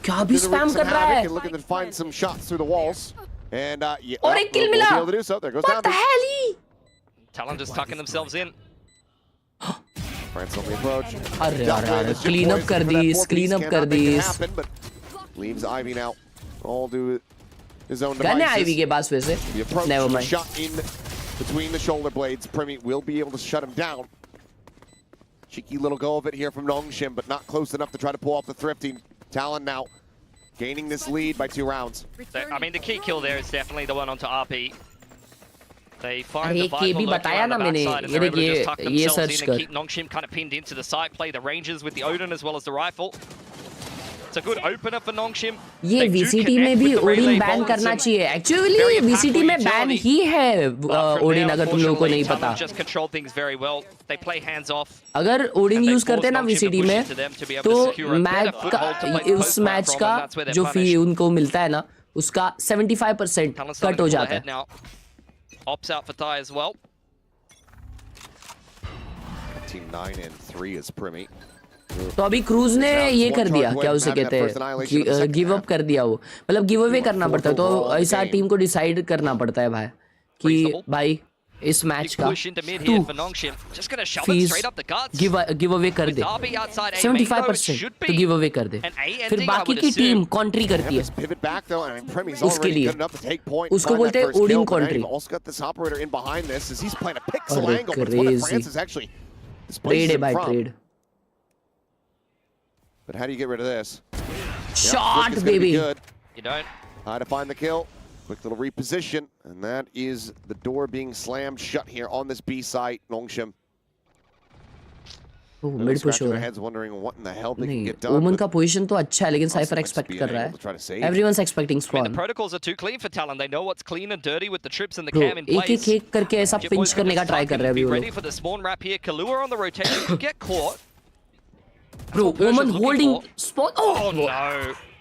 क्या भी spam कर रहा है looking to find some shots through the walls and yeah, और एक किल मिला able to do so. There goes what the hell Talon just tucking themselves in. France on the approach. अरे clean up कर दी but leaves Ivy now all do his own gun है devices. Ivy के पास वैसे never mind. Shot in between the shoulder blades. Primi will be able to shut him down. Cheeky little go of it here from Nongshim, but not close enough to try to pull off the thrifting. Talon now gaining this lead by 2 rounds. I mean, the key kill there is definitely the one onto RP. They find the ये भी बताया ना मैंने ये search कर keep Nongshim kind of pinned into the site, play the ranges with the Odin as well as the rifle. It's a good opener for Nongshim. ये VCT में भी ओडिन बैन करना चाहिए. Actually VCT में ban ही है Odin अगर तुम लोगों को नहीं पता. Just control things very well. They play hands off. अगर ओडिन यूज करते ना VCT में तो मैच का उस मैच का जो फी उनको मिलता है ना उसका 75% कट हो जाता है. Ops out for Thai as well. Team 9 and 3 is Primi. तो अभी क्रूज ने ये कर दिया क्या उसे कहते हैं गिव अप कर दिया वो मतलब गिव अवे करना पड़ता है तो ऐसा टीम को डिसाइड करना पड़ता है भाई कि भाई इस मैच का फीस गिव अवे कर दे 75% तो गिव अवे कर दे फिर बाकी की टीम कॉन्ट्री करती है उसके लिए उसको बोलते हैं ओडिन कॉन्ट्री ट्रेड है भाई trade. But how do you get rid of this? Shot, baby. You don't. To find the kill. Quick little reposition, and that is the door being slammed shut here on this B site. Nongshim. Oh, mid push हो रहा है. Heads wondering what in the hell they can get done. Omen का position तो अच्छा है, लेकिन Cypher expect कर रहा है. Everyone's expecting spawn. I mean, the protocols are too clean for Talon. They know what's clean and dirty with the trips and the cam in place. एक करके ऐसा pinch करने का try कर रहे हैं अभी वो. Ready for the spawn wrap here. Khelraay on the rotation could get caught. Bro, Omen holding spawn. Oh no!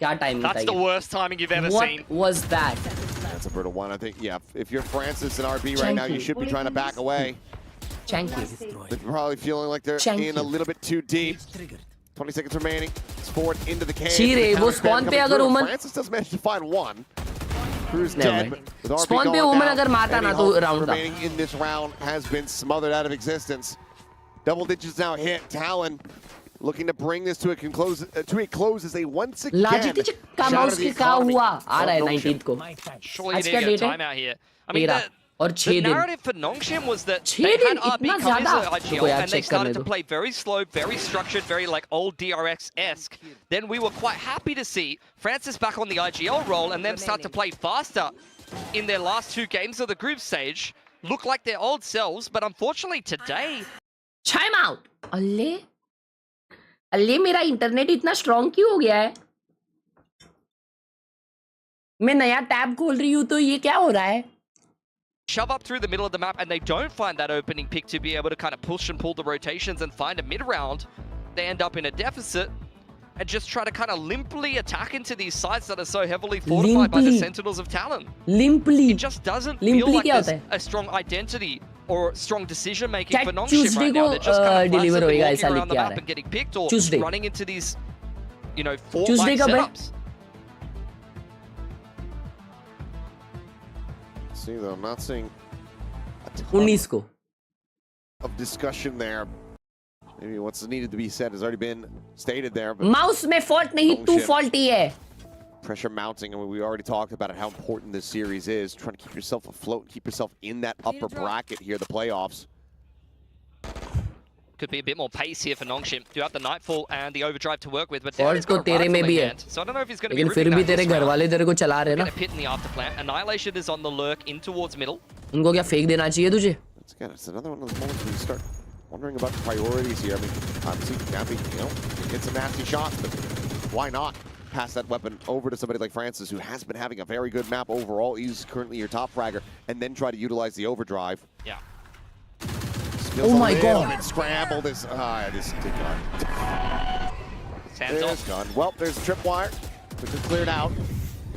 क्या timing था ये? That's the worst timing you've ever seen. What was that? That's a brutal one. I think, yeah, if you're Francis and RB right now, you should be trying to back away. They're probably feeling like they're in a little bit too deep. 20 seconds remaining. It's forward into the cave. वो spawn पे अगर Omen Francis does manage to find one. Crew's dead. Spawn पे Omen अगर मारता ना तो round था. Remaining in this round has been smothered out of existence. Double digits now hit. Talon looking to bring this to a close as they once again. लाजिटिच का mouse की क्या हुआ? आ रहा है 19th को. Surely they get a timeout here. I mean, the narrative for Nongshim was that they had RB come into IGL and they started to play very slow, very structured, very like old DRX-esque. Then we were quite happy to see Francis back on the IGL role and them start to play faster in their last 2 games of the group stage. Look like their old selves, but unfortunately today. Time out. अल्ले मेरा internet इतना strong क्यों हो गया है? मैं नया tab खोल रही हूँ तो ये क्या हो रहा है? shove up through the middle of the map and they don't find that opening pick to be able to kind of push and pull the rotations and find a mid-round, they end up in a deficit and just try to kind of limply attack into these sites that are so heavily fortified by the Sentinels of Talon. Limply. It just doesn't feel like there's a strong identity or strong decision making for Nongshim right now. They're just kind of passively walking around the map and getting picked or running into these, you know, fort-like setups. See, though, I'm not seeing a ton of discussion there. Maybe what's needed to be said has already been stated there. Mouse में fault नहीं, too faulty है. Pressure mounting, and we already talked about it, how important this series is. Trying to keep yourself afloat, keep yourself in that upper bracket here, the playoffs. Could be a bit more pace here for Nongshim. Do have the Nightfall and the Overdrive to work with, but Faults तो तेरे में भी है. So I don't know if he's going to be लेकिन फिर भी तेरे घर वाले तेरे को चला रहे ना. Pit in the afterplant. Annihilation is on the lurk in towards middle. उनको क्या फेंक देना चाहिए तुझे? It's another one of those moments where you start wondering about the priorities here. I mean, obviously, Gabby, you know, it's a nasty shot, but why not pass that weapon over to somebody like Francis, who has been having a very good map overall? He's currently your top fragger, and then try to utilize the overdrive. Yeah. Oh my god. And scramble this. This gun. Sands off. Gun. Well, there's a tripwire, which is cleared out.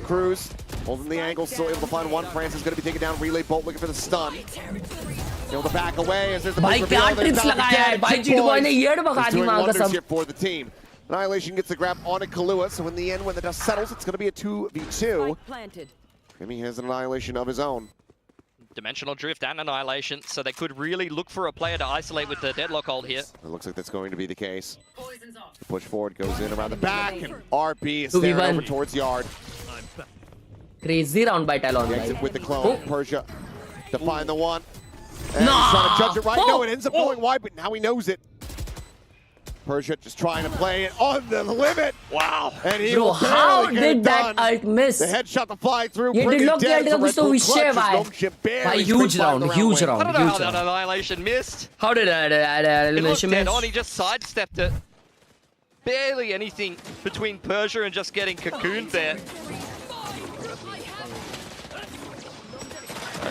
Cruz holding the angle, still able to find one. Francis is going to be taken down. Relay Bolt looking for the stun. Able to back away as there's the भाई क्या trips लगाया है भाई GD boy ने येड़ भगा दी मां का सब. For the team. Annihilation gets the grab on a Khelraay, so in the end, when the dust settles, it's going to be a 2v2. Jimmy has an Annihilation of his own. Dimensional Drift and Annihilation, so they could really look for a player to isolate with the Deadlock hold here. It looks like that's going to be the case. The push forward goes in around the back, and RB is staring over towards Yard. Crazy round by Talon. Exit with the clone. Persia to find the one. And he's trying to judge it right. No, it ends up going wide, but now he knows it. Persia just trying to play it on the limit. Wow. And he Bro, how did that ult miss? The headshot to fly through. ये deadlock के ult का कुछ तो विषय भाई. Huge round, huge round. I don't know how that Annihilation missed. How did Annihilation miss? It looked dead on, he just sidestepped it. Barely anything between Persia and just getting cocooned there.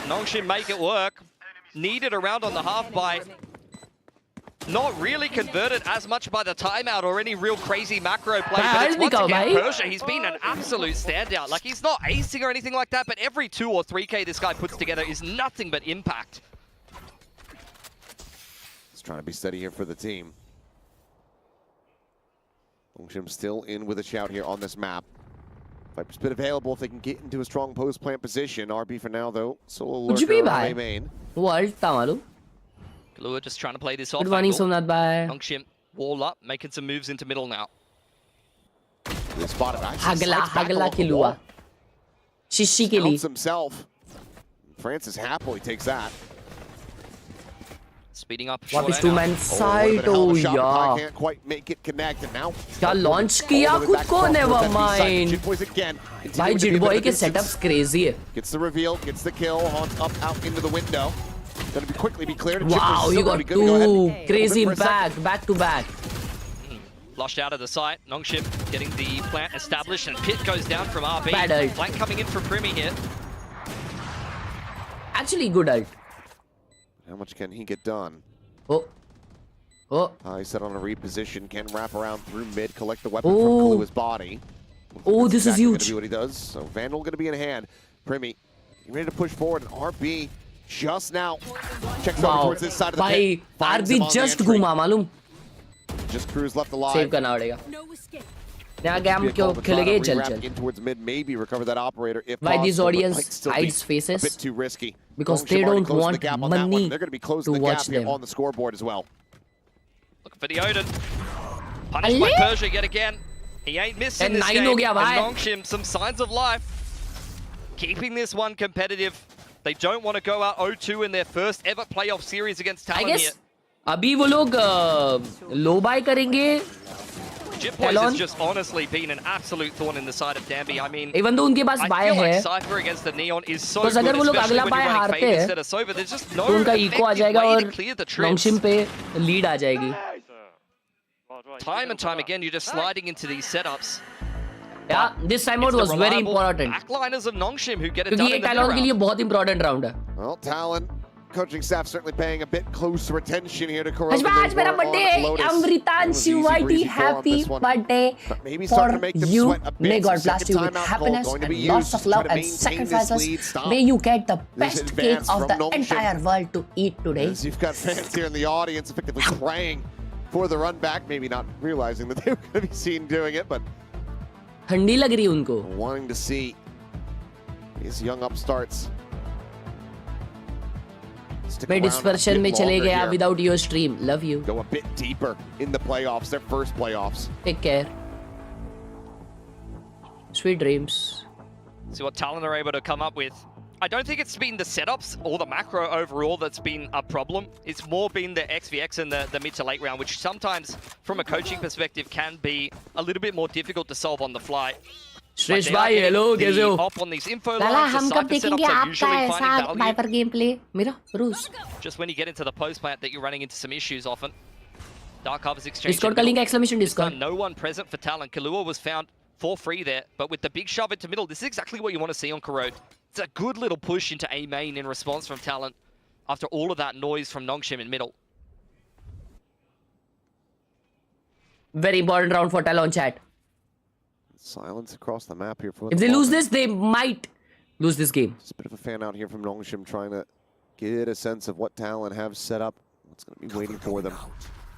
Nongshim make it work. Needed around on the half by not really converted as much by the timeout or any real crazy macro play. But it's once again Persia, he's been an absolute standout. Like, he's not acing or anything like that, but every 2 or 3K this guy puts together is nothing but impact. He's trying to be steady here for the team. Nongshim still in with a shout here on this map. Viper's been available if they can get into a strong post-plant position. RB for now, though. Solo lurker on A main. What? Khelraay just trying to play this off. Good morning, Somnath bhai. Nongshim wall up, making some moves into middle now. They spotted Hagla Khelraay. Shishi ke liye. Himself. Francis happily takes that. Speeding up. वापस 2-man side. Oh yeah. Can't quite make it connect, and now क्या launch किया खुद को? Never mind. भाई GD boy के setups crazy है. Gets the reveal, gets the kill, up out into the window. Going to quickly be cleared. Wow, you got 2 crazy back to back. Flushed out of the site. Nongshim getting the plant established, and Pit goes down from RB. Bad ult. Flank coming in from Primi here. Actually good ult. How much can he get done? Oh. He's set on a reposition, can wrap around through mid, collect the weapon from Khelraa's body. This is huge. Going to be what he does. So Vandal going to be in hand. Primi, ready to push forward, and RB just now checks over towards this side of the pit. RB just घूमा मालूम. Just Cruz left alive. Save करना पड़ेगा. यहाँ game क्यों खेलेंगे? चल. In towards mid, maybe recover that operator if Why these possible, audience hides faces? A bit too risky. Because they don't want money They're going to be closing the gap here on the scoreboard as well. Looking for the Odin. Punished by Persia yet again. He ain't missing this game. And Nongshim, some signs of life. Keeping this one competitive. They don't want to go out 0-2 in their first ever playoff series against Talon here. अभी वो लोग low buy करेंगे. Jitboys has just honestly been an absolute thorn in the side of Danby. I mean, even though उनके पास buy है, Cypher against the Neon is so तो अगर वो लोग अगला buy हारते हैं, तो उनका eco आ जाएगा और Nongshim पे lead आ जाएगी. Time and time again, you're just sliding into these setups. Yeah, this timeout was very important. Backliners of Nongshim who get it क्योंकि done ये in the Talon के लिए mid-round. बहुत important round है. Well, Talon coaching staff certainly paying a bit closer attention here to Khelraay. आज मेरा birthday है. Amritanshi, YT, happy birthday for you. May God bless you with happiness and lots of love and sacrifices. May you get the best cake of the entire world to eat today. As you've got fans here in the audience effectively praying for the run back, maybe not realizing that they were going to be seen doing it, but ठंडी लग रही है उनको. wanting to see these young upstarts. मैं dispersion में चले गया without your stream. Love you. Go a bit deeper in the playoffs, their first playoffs. Take care. Sweet dreams. See what Talon are able to come up with. I don't think it's been the setups or the macro overall that's been a problem. It's more been the XVX and the mid to late round, which sometimes, from a coaching perspective, can be a little bit more difficult to solve on the fly. श्रेष्ठ भाई hello कैसे हो? Up on these info Lala lines, हम the कब cypher देखेंगे setups are आपका usually ऐसा finding value. Viper game play? मेरा रूस. Just when you get into the post plant that you're running into some issues often. Dark Harvest exchange. Discord का link exclamation Discord. No one present for Talon. Khelraay was found for free there, but with the big shove into middle, this is exactly what you want to see on Khelraay. It's a good little push into A main in response from Talon after all of that noise from Nongshim in middle. Very important round for Talon chat. Silence across the map here for If they lose this, they might lose this game. Just a bit of a fan out here from Nongshim trying to get a sense of what Talon have set up, what's going to be waiting for them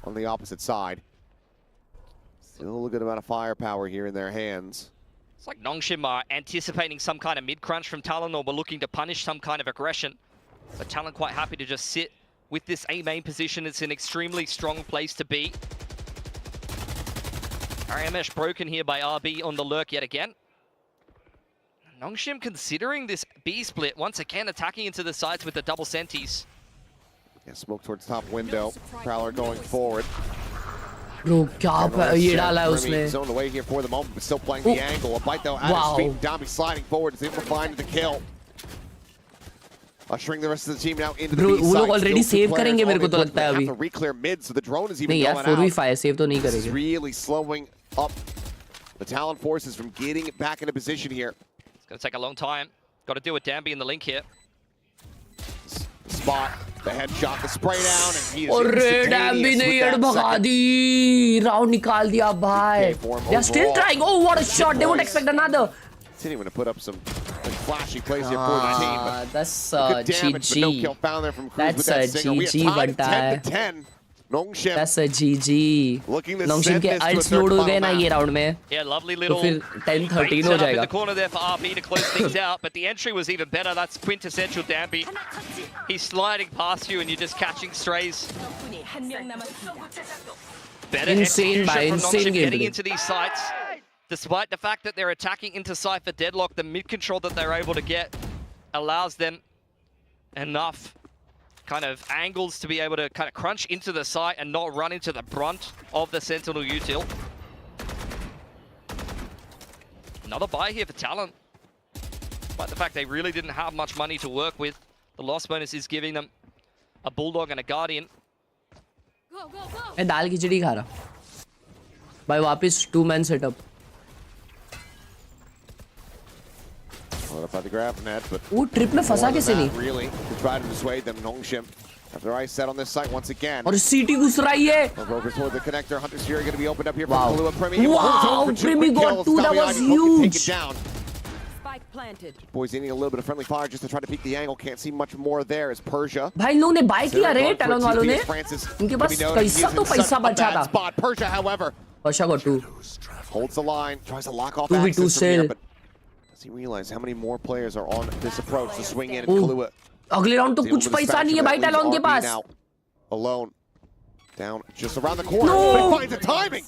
on the opposite side. Still a good amount of firepower here in their hands. It's like Nongshim are anticipating some kind of mid-crunch from Talon, or were looking to punish some kind of aggression. But Talon quite happy to just sit with this A main position. It's an extremely strong place to be. RMS broken here by RB on the lurk yet again. Nongshim considering this B split, once again attacking into the sides with the double senties. Yeah, smoke towards top window. Prowler going forward. Bro, क्या ये डाला है उसने? Zoned away here for the moment, but still playing the angle. A bite though at his feet. Dombey sliding forward is able to find the kill. Ushering the rest of the team now into the B side. वो लोग already save करेंगे मेरे को तो लगता है अभी. Have to reclear mid, so the drone is even नहीं यार, going out. 4v5 save तो नहीं This करेंगे. is really slowing up the Talon forces from getting back into position here. It's going to take a long time. Got to deal with Danby in the link here. Spot, the headshot, the spray down, and he is और Danby ने ये भगा दी. Round निकाल दिया भाई. They are still trying. Oh, what a shot! They won't expect another. Continuing to put up some flashy plays here for the team. But that's good damage, but no kill found there from Cruz with that singer. We are tied at 10-10. Nongshim. That's a GG. Nongshim के ults load हो गए ना ये round में. Yeah, lovely little. तो फिर 10-13 हो in जाएगा. the corner there for RB to close things out, but the entry was even better. That's quintessential Danby. He's sliding past you and you're just catching strays. Better Insane by execution from insane Nongshim game getting today. into these sites. Despite the fact that they're attacking into Cypher deadlock, the mid control that they're able to get allows them enough kind of angles to be able to kind of crunch into the site and not run into the brunt of the Sentinel util. Another buy here for Talon. Despite the fact they really didn't have much money to work with, the loss bonus is giving them a Bulldog and a Guardian. मैं दाल खिचड़ी खा रहा. भाई वापस 2-man setup. By the grab net, but वो trip में फंसा कैसे नहीं? Really, to try to dissuade them. Nongshim have their eyes set on this site once again. और CT घुस रही है. Rovers toward the connector. Hunter's Fury going to be opened up here Wow. for Khelraay. Premi. Wow, Premi got two. That was huge. Spike planted. Boys needing a little bit of friendly fire just to try to peek the angle. Can't see much more there as Persia. भाई इन लोगों ने buy किया रे Talon वालों ने. उनके पास पैसा तो पैसा बचा था. Spot. Persia, however, Persia got 2. holds the line, tries to lock off 2v2 access from still. here, but does he realize how many more players are on this approach to swing in? And Khelraay अगले round तो कुछ पैसा नहीं है भाई Talon के पास. now alone, down just around the corner. No! But he finds the timing.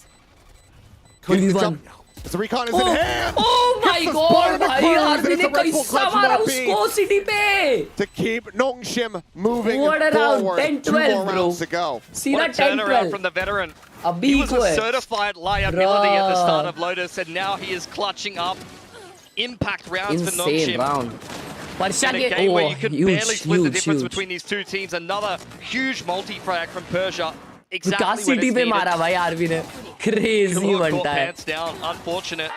21. The recon is in hand. Oh my God! भाई RB ने कैसा मारा उसको सिटी पे. To keep Nongshim moving What a round, forward. 10-12, 2 more bro. rounds to go. सीधा What a turnaround 10-12. from the veteran. अभी He was को a है. certified liability at the start of Lotus, and now he is clutching up impact rounds for Insane Nongshim. round. Persia In a के game where oh you could huge barely split the difference huge. between these two teams. Another huge multi-frag from Persia. क्या Exactly when city it's पे needed. मारा भाई RB ने. Crazy Khelraay बनता caught है. pants down. Unfortunate.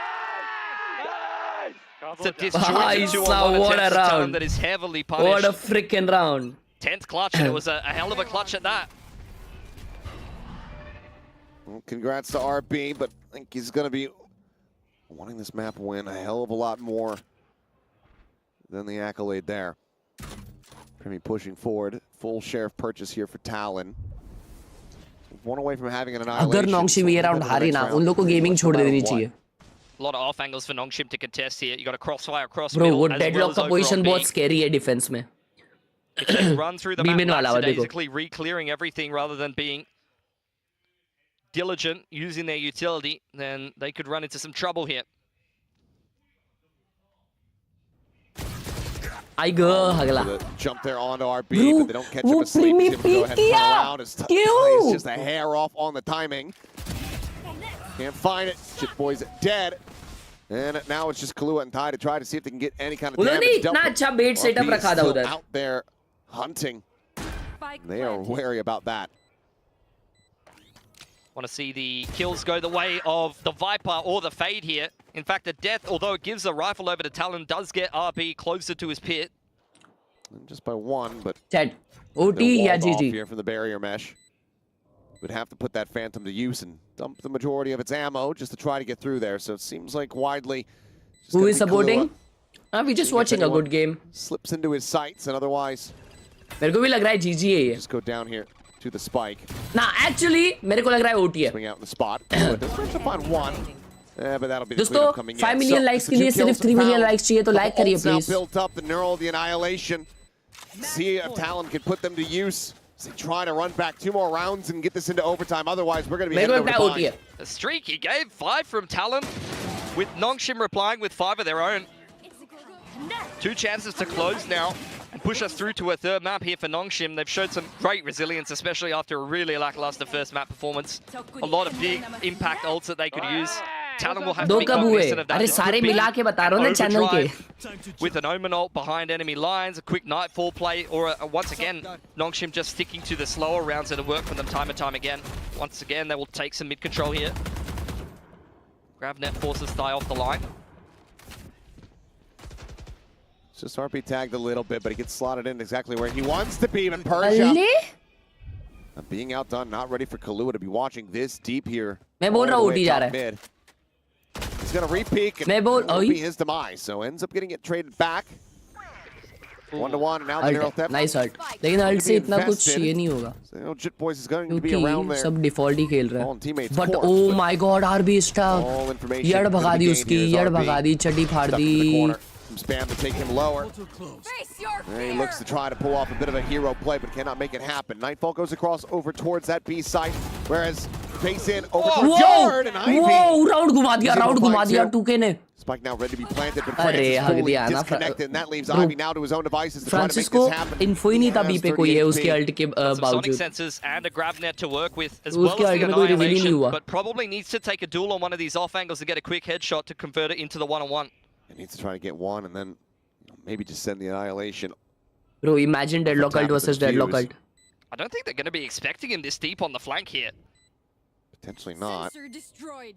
It's a disjointed 2-on-1 what a attempt to Talon round. that is heavily punished. What a freaking round. 10th clutch, and it was a hell of a clutch at that. Well, congrats to RB, but I think he's going to be wanting this map win a hell of a lot more than the accolade there. Primi pushing forward, full share of purchase here for Talon. One away from having an annihilation. अगर नॉन्गशिम ये round हारी ना उन लोगों को gaming छोड़ देनी चाहिए. A lot of off angles for Nongshim to contest here. You got a crossfire across Bro, middle वो as well डेडलॉक as का over पोजीशन on बहुत B. स्कैरी है डिफेंस में. If they can run through the map B-min वाला देखो. basically re-clearing everything rather than being diligent using their utility, then they could run into some trouble here. I go अगला. Jump there onto RB, but they don't catch him asleep. He's able to go ahead and turn around. He's just a hair off on the timing. Can't find it. Chip Boy's dead. And now it's just Khelraay and Ty to try to see if they can get any kind of damage dealt. इतना अच्छा बेट setup रखा था उधर. Out there hunting. They are wary about that. Want to see the kills go the way of the Viper or the Fade here. In fact, the death, although it gives the rifle over to Talon, does get RB closer to his pit. Just by one, but Chat. OT या GG. Here from the barrier mesh. Would have to put that Phantom to use and dump the majority of its ammo just to try to get through there. So it seems like widely. Who is supporting? We're just watching a good game. Slips into his sights and otherwise. मेरे को भी लग रहा है GG है ये. Just go down here to the spike. Nah, actually मेरे को लग रहा है OT है. Swing out in the spot. Does find one. But that'll be the दोस्तों 5 million likes के लिए सिर्फ 3 million likes चाहिए तो like करिए please. Now built up the neural the annihilation. See if Talon can put them to use. They try to run back 2 more rounds and get this into overtime. Otherwise, we're going to be heading over to bind. The streak he gave 5 from Talon, with Nongshim replying with 5 of their own. 2 chances to close now and push us through to a third map here for Nongshim. They've showed some great resilience, especially after a really lackluster first map performance. A lot of big impact ults that they could use. Talon will have to be cognizant of that. अरे सारे मिला के बता रहा हूँ ना channel के. With an Omen ult behind enemy lines, a quick nightfall play, or once again, Nongshim just sticking to the slower rounds that have worked for them time and time again. Once again, they will take some mid-control here. GravNet forces Thigh off the line. It's just RP tagged a little bit, but he gets slotted in exactly where he wants to be. And Persia being outdone, not ready for Khelraay to be watching this deep here. मैं बोल रहा हूँ OT जा रहा है. He's going to re-peek and it'll be his demise. So ends up getting it traded back. 1-1 and now the neural theft. Nice ult. लेकिन ult से इतना कुछ ये नहीं होगा. So Jit Boys is going to be around there. सब default ही खेल रहा है. teammates. But oh my god, RB stuck. यड़ भगा दी उसकी, यड़ भगा दी, चटी फाड़ दी. Spam to take him lower. And he looks to try to pull off a bit of a hero play, but cannot make it happen. Nightfall goes across over towards that B site, whereas face in over towards Yard and Ivy. Whoa, round घुमा दिया 2K ने. Spike now ready to be planted, but Francis is fully disconnected, and that leaves Ivy now to his own devices to try to make this happen. info ही नहीं था B पे कोई है उसके ult के Sonic sensors and a GravNet to work with, as well as the annihilation, but probably needs to take a duel on one of these off angles to get a quick headshot to convert it into the 1-on-1. He needs to try to get one and then maybe just send the annihilation. Bro, imagine deadlock ult versus deadlock ult. I don't think they're going to be expecting him this deep on the flank here. Potentially not. Sensor destroyed.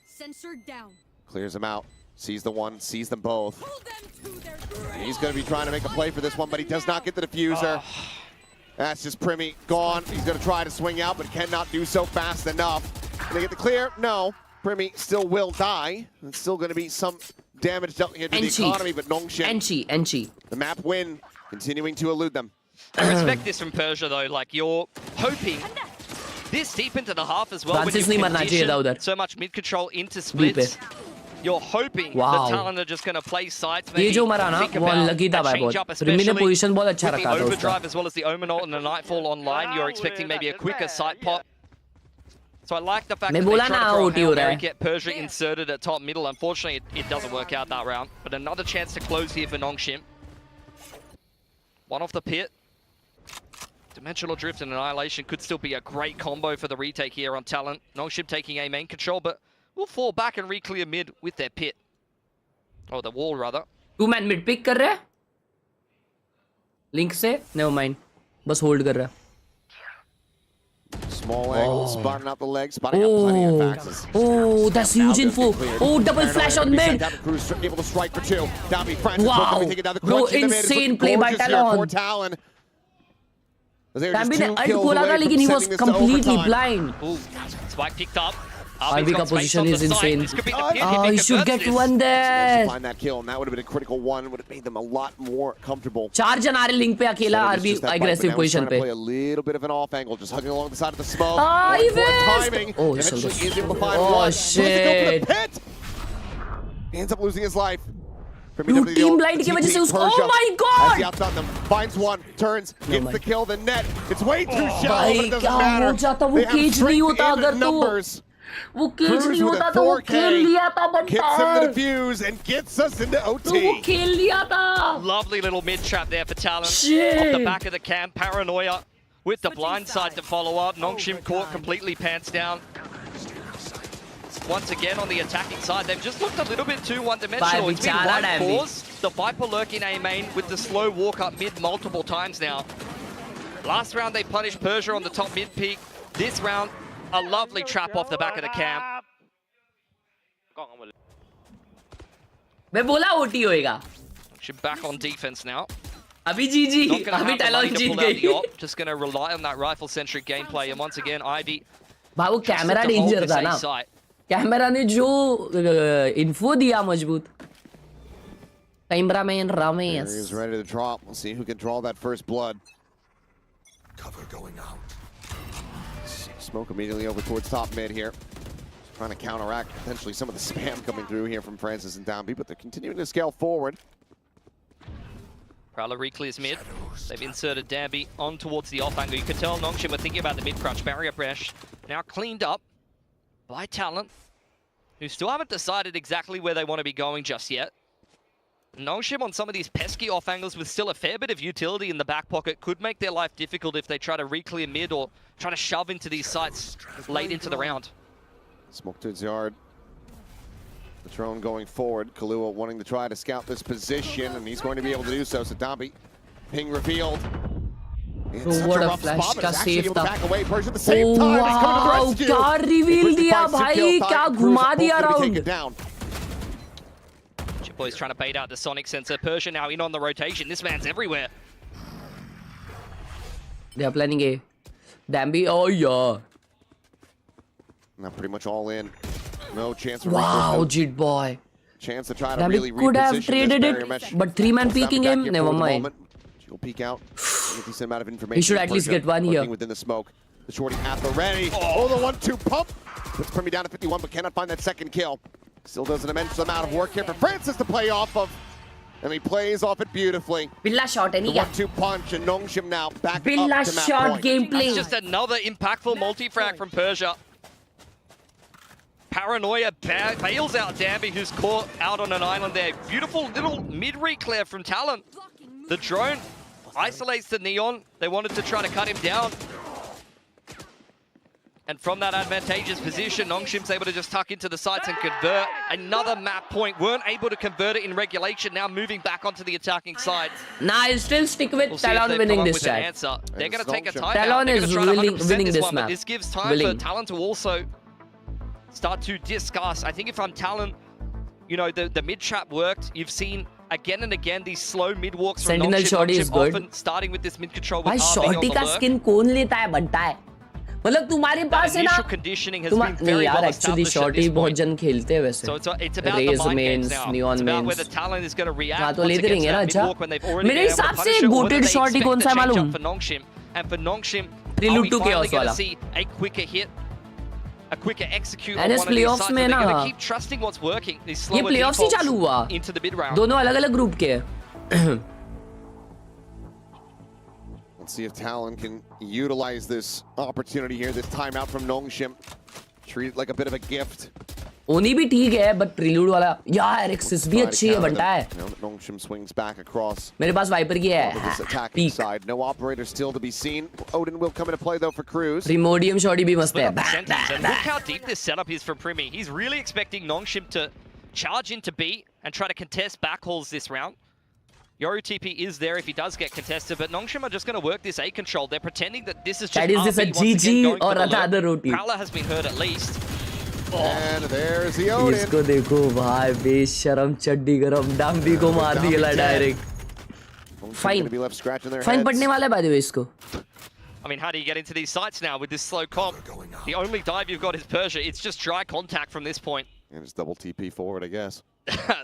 Sensor down. Clears him out. Sees the one, sees them both. He's going to be trying to make a play for this one, but he does not get the diffuser. That's just Primi gone. He's going to try to swing out, but cannot do so fast enough. Can they get the clear? No. Primi still will die. It's still going to be some damage dealt here to the economy, but Nongshim. NG. The map win, continuing to elude them. I respect this from Persia, though. Like, you're hoping this deep into the half as well. Francis नहीं मरना चाहिए था उधर. So much mid-control into splits. You're hoping the Talon are just going to play sides. ये जो मरा ना वो लगी था भाई बहुत. Primi ने position बहुत अच्छा रखा था उसका. Overdrive as well as the Omen ult and the Nightfall online. You're expecting maybe a quicker sight pop. So I like the fact that they try to throw a Hail Mary, get Persia inserted at top middle. Unfortunately, it doesn't work out that round. But another chance to close here for Nongshim. One off the pit. Dimensional Drift and Annihilation could still be a great combo for the retake here on Talon. Nongshim taking a main control, but will fall back and re-clear mid with their pit. Or the wall, rather. 2-man mid pick कर रहा है. Link से? Never mind. बस hold कर रहा है. Small angle, spotting out the legs, spotting out plenty of axes. Oh, that's huge info. Oh, double flash on mid. Able to strike for two. Wow. Bro, insane play by Talon. Dambi ne ult खोला था लेकिन he was completely blind. Ooh, spike picked up. RB का position is insane. Oh, he should get one there. Find that kill, and that would have been a critical one. Would have made them a lot more comfortable. 4 जन आ रहे link पे अकेला RB aggressive position पे. Play a little bit of an off angle, just hugging along the side of the smoke. Ah, he missed. Timing. Oh, eventually is able to find oh one. shit. He ends up losing his life. Dude, team blind की वजह से उसको. Oh my god. As he outshot them, finds one, turns, gets the kill, the net. It's way too shallow, but it doesn't क्या matter. हो जाता वो cage नहीं होता अगर तो वो केज नहीं होता तो वो खेल लिया था Gets him to defuse and gets us into OT. तो वो खेल लिया था. Lovely little mid trap there for Talon. Shit. Off the back of the camp, Paranoia with the blind side to follow up. Nongshim caught completely pants down. Once again on the attacking side, they've just looked a little bit too one-dimensional. It's been one pause. The Viper lurking A main with the slow walk up mid multiple times now. Last round they punished Persia on the top mid peak. This round, a lovely trap off the back of the camp. मैं बोला OT होएगा. Should back on defense now. अभी GG. अभी Talon जीत गई. Just going to rely on that rifle-centric gameplay. And once again, Ivy. भाई वो camera danger था ना. कैमरा ने जो इन्फो दिया मजबूत. Cameraman Ramesh. He's ready to drop. We'll see who can draw that first blood. Cover going out. Smoke immediately over towards top mid here. Trying to counteract potentially some of the spam coming through here from Francis and Downbeat, but they're continuing to scale forward. Prowler reclears mid. They've inserted Danby on towards the off angle. You could tell Nongshim were thinking about the mid crouch barrier breach. Now cleaned up by Talon, who still haven't decided exactly where they want to be going just yet. Nongshim on some of these pesky off angles with still a fair bit of utility in the back pocket could make their life difficult if they try to re-clear mid or try to shove into these sites late into the round. Smoke to his yard. Patron going forward. Khelraay wanting to try to scout this position, and he's going to be able to do so. So Dambi, ping revealed. What a flash का save था. Oh wow, क्या reveal दिया भाई, क्या घुमा दिया round. Boys trying to bait out the sonic sensor. Persia now in on the rotation. This man's everywhere. They are planning A. Dambi, oh yeah. Now pretty much all in. No chance. Wow, Jit boy. Chance to try to Dambi really could have reposition traded this it, mesh. but 3-man peeking him. Never mind. She'll peek out. A decent amount of information. He should at least get one here. Within the smoke. The shorty at the ready. Oh, the 1-2 pump. Puts Primi down to 51, but cannot find that second kill. Still does an immense amount of work here for Francis to play off of. And he plays off it beautifully. Billa shot any 1-2 punch, and Nongshim now back up to Billa map shot point. gameplay. That's just another impactful multi-frag from Persia. Paranoia bails out Danby, who's caught out on an island there. Beautiful little mid-reclear from Talon. The drone isolates the Neon. They wanted to try to cut him down. And from that advantageous position, Nongshim's able to just tuck into the sights and convert. Another map point. Weren't able to convert it in regulation. Now moving back onto the attacking side. Nah, I'll still stick with Talon winning this chat. They're going to take a timeout. Talon is winning this map. But this gives time for Talon to also start to discuss. I think if I'm Talon, you know, the mid-trap worked. You've seen again and again these slow mid-walks from Sentinel shorty is good. Often starting with this mid-control with भाई RB on shorty the का lurk. skin कौन लेता है बनता है मतलब तुम्हारे पास है ना नहीं यार एक्चुअली शॉर्टी बहुत जन खेलते हैं वैसे रेज मेंस नियॉन मेंस हां तो लेते रहेंगे ना अच्छा मेरे हिसाब से गोटेड शॉर्टी कौन सा है मालूम प्रीलूड टू केओस वाला a quicker execute and his playoffs में ना keep trusting what's working. ये playoffs ही चालू हुआ into the mid round. दोनों अलग-अलग ग्रुप के हैं Let's see if Talon can utilize this opportunity here, this timeout from Nongshim. Treat it like a bit of a gift. ओनी भी ठीक है बट प्रीलूड वाला यार एक्सिस भी अच्छी है बनता है Nongshim swings back across. मेरे पास वाइपर की है attacking side. No operator still to be seen. Odin will come into play though for Cruz. Primordium shorty भी मस्त है Look how deep this setup is for Primi. He's really expecting Nongshim to charge into B and try to contest backhauls this round. Yoru TP is there if he does get contested, but Nongshim are just going to work this A control. They're pretending that this is just is this a GG or another routine? Prowler has been hurt at least. And there's the Odin. इसको देखो भाई बेशरम चड्डी गरम डांबी को मार दिया direct. Fine. Fine पड़ने वाला है by the way इसको. I mean, how do you get into these sites now with this slow comp? The only dive you've got is Persia. It's just dry contact from this point. And it's double TP forward, I guess.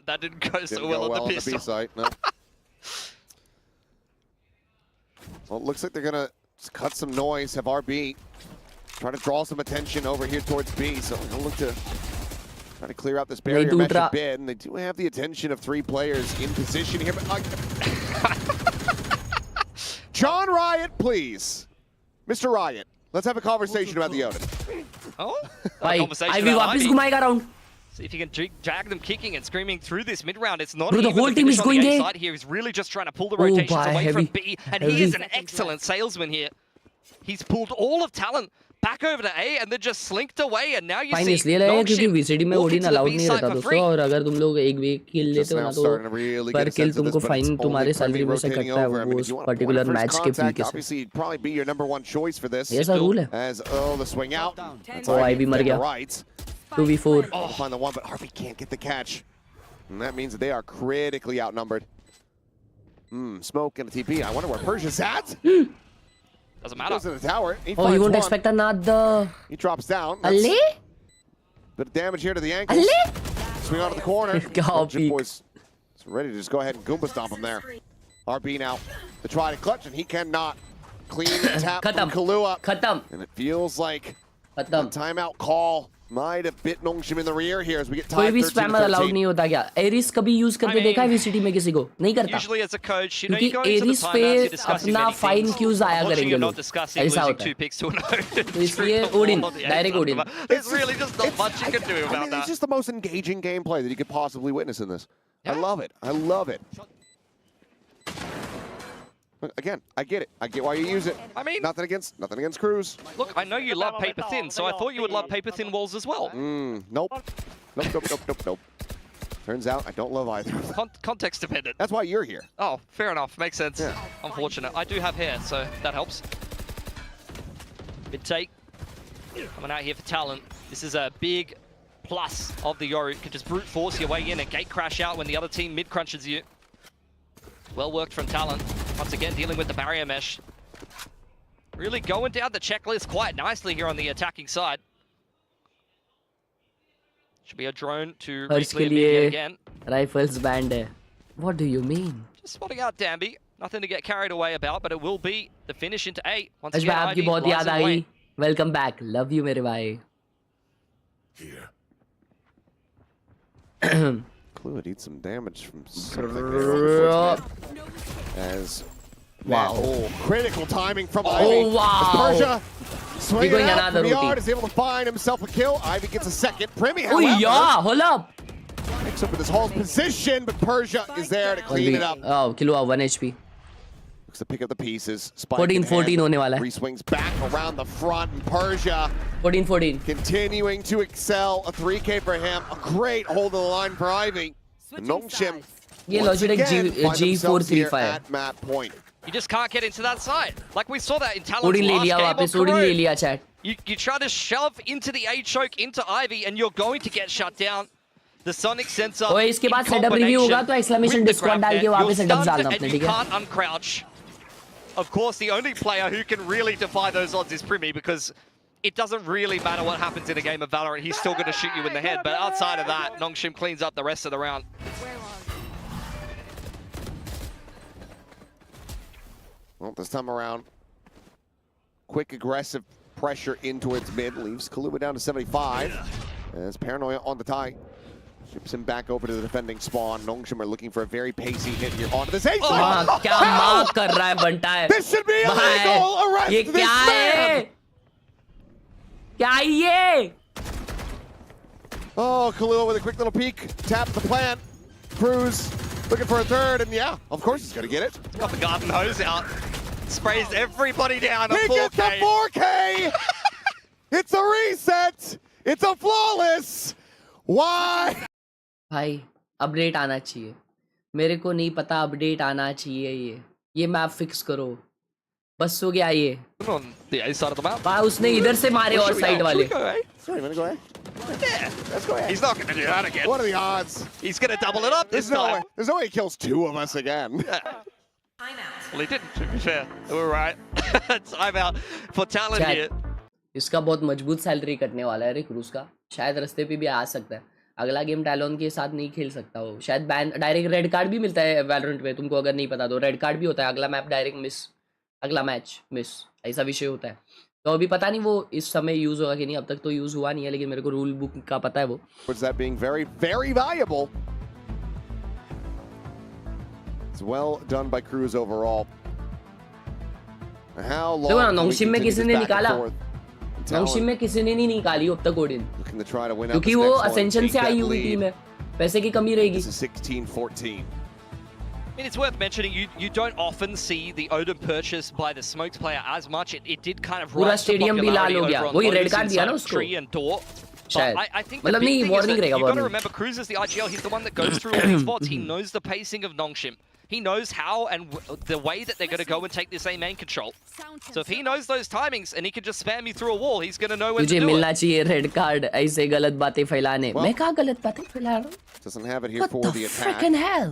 That didn't go so well on the pistol. On the B site, no. Well, it looks like they're going to cut some noise, have RB. Trying to draw some attention over here towards B, so they'll look to try to clear out this barrier mesh a bit, and they do have the attention of 3 players in position here, but John Riot, please. Mr. Riot, let's have a conversation about the Odin. Oh? Ivy वापस घुमाएगा round. See if you can drag them kicking and screaming through this mid-round. It's not Bro, even the whole team is going A A. side here. He's really just trying to pull the rotations away from B, and he is an excellent salesman here. He's pulled all of Talon back over to A and then just slinked away, and now you see इसलिए रहेगा क्योंकि VCT में Odin allowed नहीं रहता दोस्तों, और अगर तुम लोग एक भी किल लेते हो ना तो पर किल तुमको फाइन तुम्हारे सैलरी में से कटता है वो उस पर्टिकुलर मैच के फी के से. ऐसा रूल है. ओ आईवी मर गया. 2v4. Find the one, but RB can't get the catch. And that means that they are critically outnumbered. Smoke and a TP. I wonder where Persia's at. Doesn't matter. Goes to the tower. Oh, you won't expect another. He drops down. Ale? Bit of damage here to the ankles. Ale? Swing onto the corner. Boys ready to just go ahead and Goomba stomp him there. RB now to try to clutch, and he cannot. Clean tap from Khelraay. Khatam. And it feels like the timeout call might have bit Nongshim in the rear here as we get tied 13-13. कोई भी spammer allowed नहीं होता क्या? Eris कभी use करके देखा है VCT में किसी को? नहीं करता. Usually as a coach, you know, क्योंकि एरिस पे अपना फाइन क्यूज आया करेंगे लोग. ऐसा होता है. तो इसलिए Odin, direct Odin. There's really just not much you can do about that. It's just the most engaging gameplay that you could possibly witness in this. I love it. I love it. Again, I get it. I get why you use it. I mean, nothing against Cruz. Look, I know you love paper thin, so I thought you would love paper thin walls as well. Nope. Turns out I don't love either. Context dependent. That's why you're here. Oh, fair enough. Makes sense. Yeah. Unfortunate. I do have hair, so that helps. Mid take. Coming out here for Talon. This is a big plus of the Yoru. You can just brute force your way in and gate crash out when the other team mid crunches you. Well worked from Talon. Once again, dealing with the barrier mesh. Really going down the checklist quite nicely here on the attacking side. Should be a drone to re-clear media again. Rifles banned hai. What do you mean? Just spotting out Danby. Nothing to get carried away about, but it will be the finish into 8. Once again, आपकी बहुत याद आई. Welcome back. Love you, मेरे भाई. Here. Clue needs some damage from something as wow. Oh, critical timing from Ivy. Oh, wow. Persia swinging out from the yard is able to find himself a kill. Ivy gets a second. Primi, however, hold up. Picks up with his whole position, but Persia is there to clean it up. Oh, Khelraay 1 HP. Looks to pick up the pieces. 14-14 होने वाला है. Re-swings back around the front, and Persia 14-14. continuing to excel. A 3K for him. A great hold of the line for Ivy. Nongshim ये Logitech G435 at map point. You just can't get into that side. Like we saw that in Talon's Odin ले last लिया game वापस. of Odin ले Khelraay. लिया chat. You try to shove into the A choke into Ivy, and you're going to get shut down. The sonic sensor. ओए इसके बाद setup review होगा तो exclamation discord डाल के वहाँ पे setup डालना अपने, ठीक है? You can't uncrouch. Of course, the only player who can really defy those odds is Primi, because it doesn't really matter what happens in a game of Valorant. He's still going to shoot you in the head. But outside of that, Nongshim cleans up the rest of the round. Well, this time around, quick, aggressive pressure in towards mid leaves Khelraay down to 75. As Paranoia on the tie. Ships him back over to the defending spawn. Nongshim are looking for a very pacey hit here onto the safe side. क्या मार कर रहा है बंटा है? This should be illegal. Arrest ये this क्या है? man. क्या ये? Oh, Khelraay with a quick little peek. Taps the plant. Cruz looking for a third, and yeah, of course he's gonna get it. He's got the garden hose out. Sprays everybody down. He gets the 4K. It's a reset. It's a flawless. Why? भाई update आना चाहिए. मेरे को नहीं पता, update आना चाहिए ये मैप फिक्स करो, बस हो गया ये। On the A side of the map. भाई उसने इधर से मारे और साइड वाले। Sorry, man, go ahead. Yeah, let's go ahead. He's not going to do that again. What are the odds? He's going to double it up this time. There's no way he kills two of us again. Well, he didn't, to be fair. All right. Timeout for Talon here. इसका बहुत मजबूत salary कटने वाला है cruise का, शायद रास्ते पे भी आ सकता है। अगला गेम टैलोन के साथ नहीं खेल सकता वो, शायद बैन, डायरेक्ट रेड कार्ड भी मिलता है वैलोरेंट में, तुमको अगर नहीं पता तो रेड कार्ड भी होता है, अगला मैप डायरेक्ट मिस, अगला मैच मिस, ऐसा विषय होता है। तो अभी पता नहीं वो इस समय यूज होगा कि नहीं, अब तक तो यूज हुआ नहीं है, लेकिन मेरे को रूल बुक का पता है वो। That being very, very valuable. It's well done by Cruz overall. How long? देखो ना, नोंगशिम में किसी ने निकाला, नोंगशिम में किसी ने नहीं निकाली अब तक ओडिन, क्योंकि वो असेंशन से आई हुई टीम है, पैसे की कमी रहेगी। 16-14. I mean, it's worth mentioning, you don't often see the Odin purchase by the Smokes player as much. It did kind of पूरा rise to स्टेडियम भी लाल हो popularity गया, over on वही रेड Odin's कार्ड दिया ना inside उसको tree and door. शायद, I think the मतलब big नहीं, thing is वार्निंग that रहेगा, you've got to warning. remember Cruz is the IGL. He's the one that goes through all these spots. He knows the pacing of Nongshim. He knows how and the way that they're going to go and take this A main control. So if he knows those timings and he can just spam you through a wall, he's going to know when to तुझे do मिलना it. चाहिए red card ऐसे गलत बातें फैलाने। मैं कहाँ गलत बातें फैला रहा हूँ? Doesn't have it here for the attack. Freaking hell!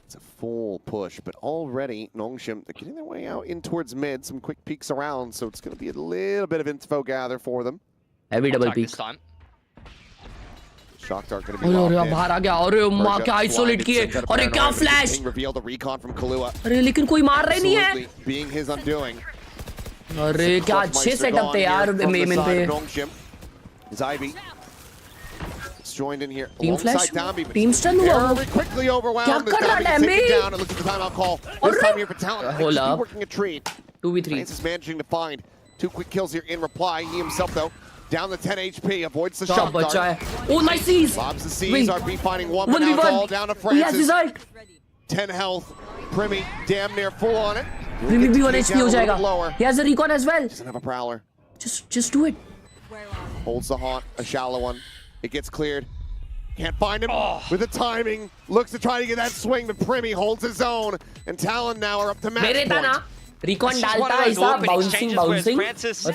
It's a full push, but already Nongshim, they're getting their way out in towards mid. Some quick peeks around, so it's going to be a little bit of info gather for them. Heavy double peek. This time. Shock dart going to be locked in. बाहर आ गया, अरे माँ क्या isolate किए, अरे क्या flash, Reveal the recon from Khelraay. अरे लेकिन कोई मार रहा नहीं है, Absolutely being his undoing. अरे क्या अच्छे सेटअप थे यार मेमन पे। Is Ivy joined in here Team flash, alongside Dambi, team stun हुआ वो, very quickly overwhelmed. क्या कर रहा है Dambi Dambi? down and looking for timeout call. This time here for Talon. Hold up. Working a treat. 2v3. Lance is managing to find 2 quick kills here in reply. He himself though down to 10 HP, avoids the क्या shot बचा dart. है, oh nice seize, Lobs the C's, RP finding one, but 1v1, now all down to he has his Francis. ult, 10 health. Primi damn near full on it. Primi भी 1 HP हो जाएगा, Lower. he has a recon as well, Doesn't have a prowler. just do it, Holds the haunt, a shallow one. It gets cleared. Can't find him with the timing. Looks to try to get that swing, but Primi holds his own. And Talon now are up to match मेरे था ना, point. Recon डालता ऐसा bouncing और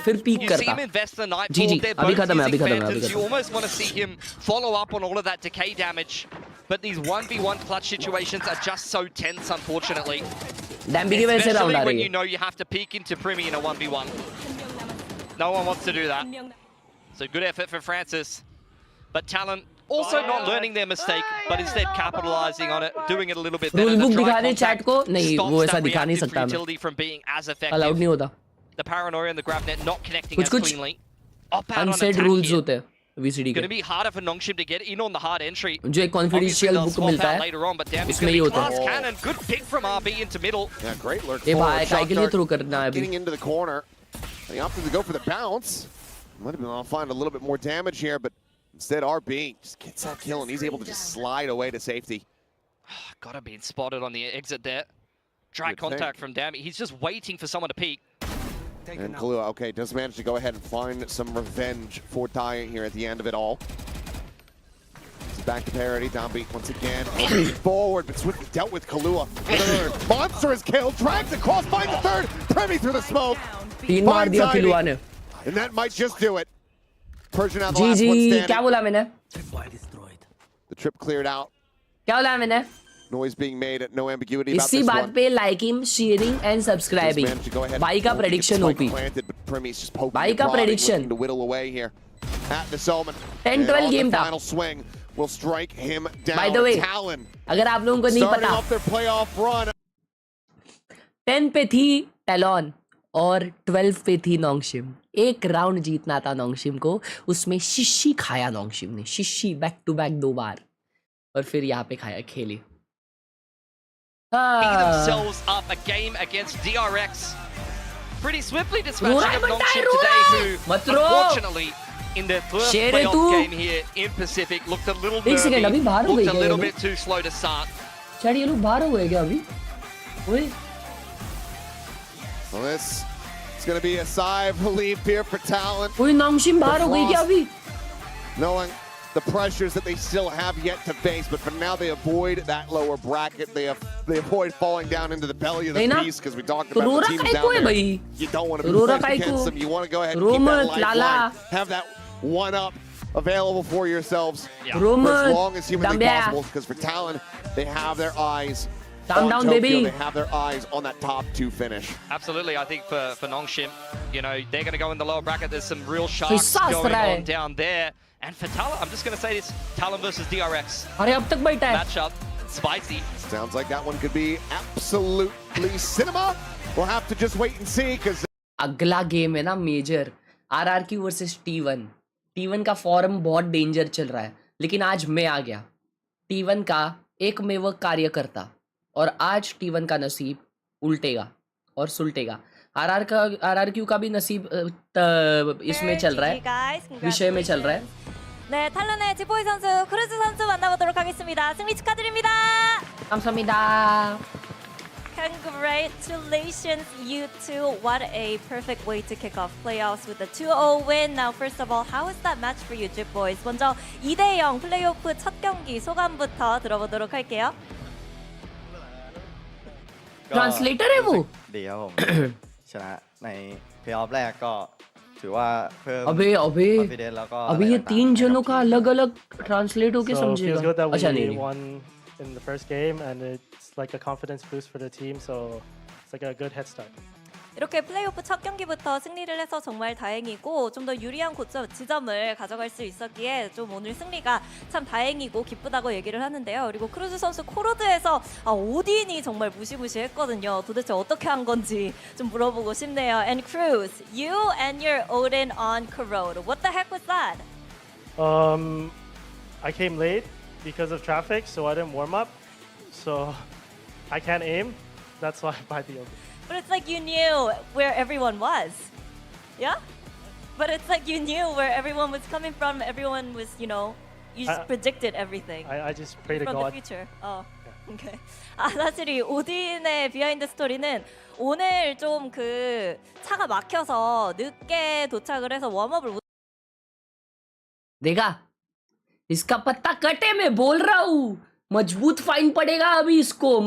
फिर peak करता। जी अभी खत्म है, अभी खत्म है। You almost want to see him follow up on all of that decay damage, but these 1v1 clutch situations are just so tense, unfortunately. डैम्बी की वजह से राउंड आ Especially when रही you know you have to peek into Primi in a 1v1. No one wants to do that. So good effort for Francis, but Talon also not learning their mistake, but instead capitalizing on it, doing it a little bit better. Rule book दिखा दे chat को, नहीं वो ऐसा दिखा नहीं सकता मैं, from being as allowed नहीं होता, the paranoia and the grab net not connecting as cleanly. Unsaid rules होते हैं VCT Going to के, be harder for Nongshim to get in on the hard entry. जो एक कॉन्फिडेंशियल बुक मिलता है उसमें ये होता है। Cannon, good pick from RB into middle. Yeah, great lurk. ए भाई काय के लिए थ्रो करना है अभी, Getting into the corner. He opted to go for the bounce. Might have been able to find a little bit more damage here, but instead RB just gets that kill and he's able to just slide away to safety. Gotta be spotted on the exit there. Drag contact from Dammy. He's just waiting for someone to peek. And Khelraay, okay, does manage to go ahead and find some revenge for dying here at the end of it all. It's back to parity. Downbeat once again. Forward, but swiftly dealt with Khelraay. Monster is killed. Drags across, finds the third. Premi through the smoke. तीन मार दिया Khelraay ने, and that might just do it. Persian out the last one standing. क्या बोला मैंने? The trip cleared out. क्या बोला मैंने? Noise being made, no ambiguity about इसी this बात one. पे लाइकिंग, शेयरिंग एंड सब्सक्राइबिंग। भाई का प्रेडिक्शन ओपी, भाई का प्रेडिक्शन 10-12 गेम था। By the way, अगर आप लोगों को नहीं पता, 10 पे थी टैलोन और 12 पे थी नोंगशिम। एक राउंड जीतना था नोंगशिम को, उसमें शिशी खाया नोंगशिम ने, शिशी बैक टू बैक 2 बार, और फिर यहाँ पे खाया खेली। themselves up a game against DRX pretty swiftly, dispatching Nongshim today, who unfortunately in their first playoff game here in Pacific looked a little nervy, looked a little bit too slow to start. चल ये लोग बाहर हो गए क्या अभी? ओए Well, this is going to be a sigh of relief here for Talon. ओए नोंगशिम बाहर हो गई क्या अभी? Knowing the pressures that they still have yet to face, but for now they avoid that lower bracket. They avoid falling down into the belly of the beast, because we talked about the teams down there. You don't want to be playing against them. You want to go ahead and keep that lifeline. Have that one up available for yourselves for as long as humanly possible, because for Talon, they have their eyes on Tokyo, baby. They have their eyes on that top 2 finish. Absolutely, I think for Nongshim, you know, they're going to go in the lower bracket. There's some real sharks going on down there. And for Talon, I'm just going to say this, Talon versus DRX. Matchup, spicy. Sounds like that one could be absolutely cinema. We'll have to just wait and see, because अगला game है ना major, RRQ versus T1. T1 का form बहुत danger चल रहा है, लेकिन आज मैं आ गया T1 का एकमेव कार्यकर्ता, और आज T1 का नसीब उल्टेगा और सुलटेगा. RRQ का भी नसीब इसमें चल रहा है, विषय में चल रहा है. 네, 탈론의 지포이 선수, 크루즈 선수 만나보도록 하겠습니다. 승리 축하드립니다. 감사합니다. Congratulations, you two. What a perfect way to kick off playoffs with a 2-0 win. Now, first of all, how was that match for you, Jip Boys? 먼저 2대0 플레이오프 첫 경기 소감부터 들어보도록 할게요. Translator है वो. ดีครับผมชนะในเพลย์ออฟแรกก็ถือว่าเพิ่ม अबे confidence แล้วก็ अभी ये 3 जनों का अलग-अलग ट्रांसलेट होके समझेगा. अच्छा नहीं. won in the first game and it's like a confidence boost for the team, so it's like a good head start. 이렇게 플레이오프 첫 경기부터 승리를 해서 정말 다행이고, 좀 더 유리한 지점을 가져갈 수 있었기에 좀 오늘 승리가 참 다행이고 기쁘다고 얘기를 하는데요. 그리고 크루즈 선수 코로드에서 오딘이 정말 무시무시했거든요. 도대체 어떻게 한 건지 좀 물어보고 싶네요. And Cruz, you and your Odin on Corrode, what the heck was that? I came late because of traffic, so I didn't warm up, so I can't aim. That's why I buy the Odin. But it's like you knew where everyone was. Yeah? But it's like you knew where everyone was coming from. Everyone was, you know, you just predicted everything. I just pray to from God. the future. Oh, okay. 사실 이 오딘의 비하인드 스토리는 오늘 좀 그 차가 막혀서 늦게 도착을 해서 웜업을 못. देखा, इसका पत्ता कटे में बोल रहा हूँ. मजबूत fine पड़ेगा अभी इसको.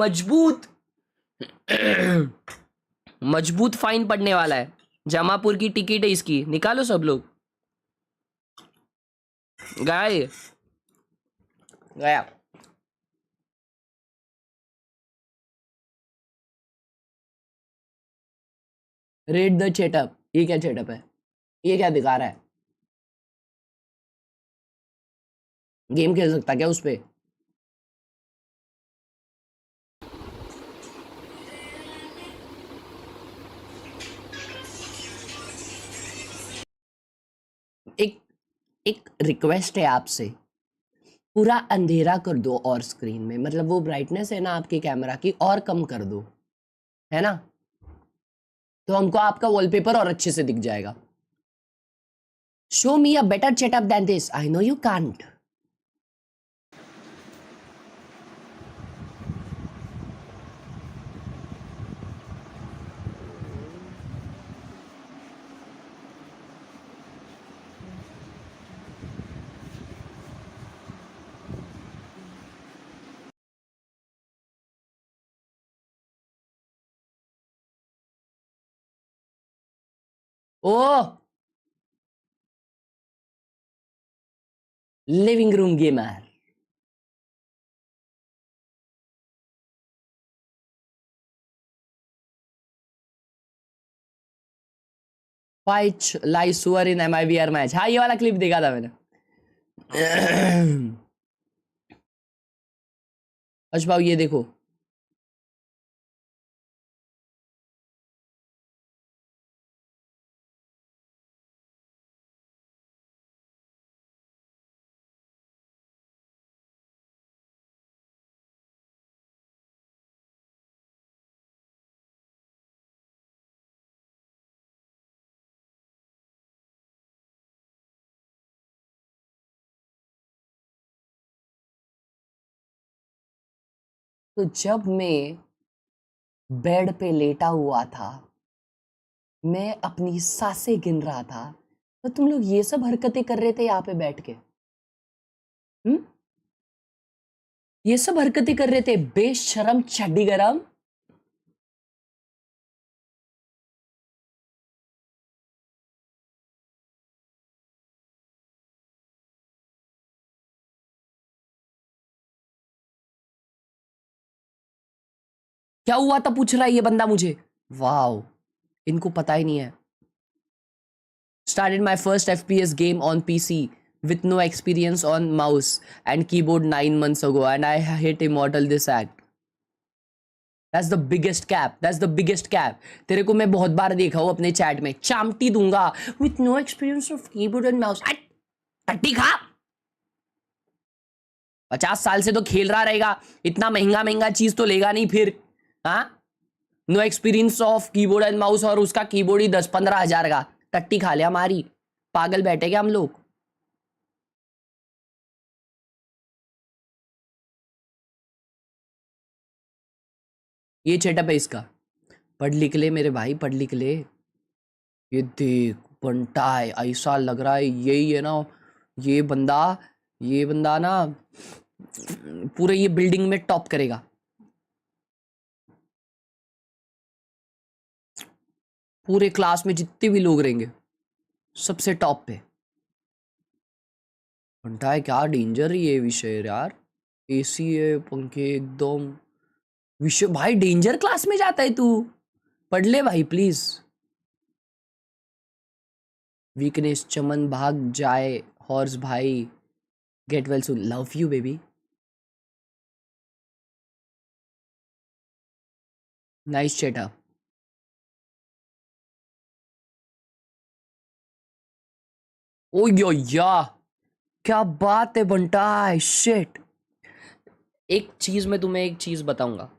मजबूत फाइन पड़ने वाला है. जमापुर की टिकट है इसकी, निकालो सब लोग. गया. Rate the setup. ये क्या चेटअप है? ये क्या दिखा रहा है? गेम खेल सकता क्या उस पे? एक रिक्वेस्ट है आपसे, पूरा अंधेरा कर दो और स्क्रीन में, मतलब वो ब्राइटनेस है ना आपके कैमरा की और कम कर दो, है ना, तो हमको आपका वॉलपेपर और अच्छे से दिख जाएगा. Show me a better setup than this. I know you can't. Oh, living room gamer. Fight live suar in MIBR match. हाँ, ये वाला क्लिप देखा था मैंने. अच्छा भाई ये देखो. तो जब मैं बेड पे लेटा हुआ था, मैं अपनी सांसें गिन रहा था, तो तुम लोग ये सब हरकतें कर रहे थे यहाँ पे बैठ के. ये सब हरकतें कर रहे थे, बेशरम चड्डी गरम। क्या हुआ था पूछ रहा है ये बंदा मुझे। वाओ, इनको पता ही नहीं है। Started my first FPS game on PC with no experience on mouse and keyboard 9 months ago and I hit immortal this act. That's the biggest cap. That's the biggest cap. तेरे को मैं बहुत बार देखा हूँ अपने चैट में, चामटी दूंगा with no experience of keyboard and mouse. टट्टी खा। 50 साल से तो खेल रहा रहेगा, इतना महंगा महंगा चीज तो लेगा नहीं फिर। हाँ, no experience of keyboard and mouse और उसका कीबोर्ड ही 10-15 हजार का। टट्टी खा लिया हमारी, पागल बैठे क्या हम लोग। ये सेटअप है इसका। पढ़ लिख ले मेरे भाई, पढ़ लिख ले। ये देख बंटा है, ऐसा लग रहा है यही है ना ये बंदा ना पूरे ये बिल्डिंग में टॉप करेगा। पूरे क्लास में जितने भी लोग रहेंगे सबसे टॉप पे घंटा है। क्या डेंजर ये विषय यार, एसी है, पंखे एकदम विषय। भाई डेंजर क्लास में जाता है तू, पढ़ ले भाई प्लीज। वीकनेस चमन भाग जाए हॉर्स भाई, get well soon, love you baby. Nice setup. Oh yo yeah, क्या बात है बंटा, शिट। एक चीज मैं तुम्हें एक चीज बताऊंगा,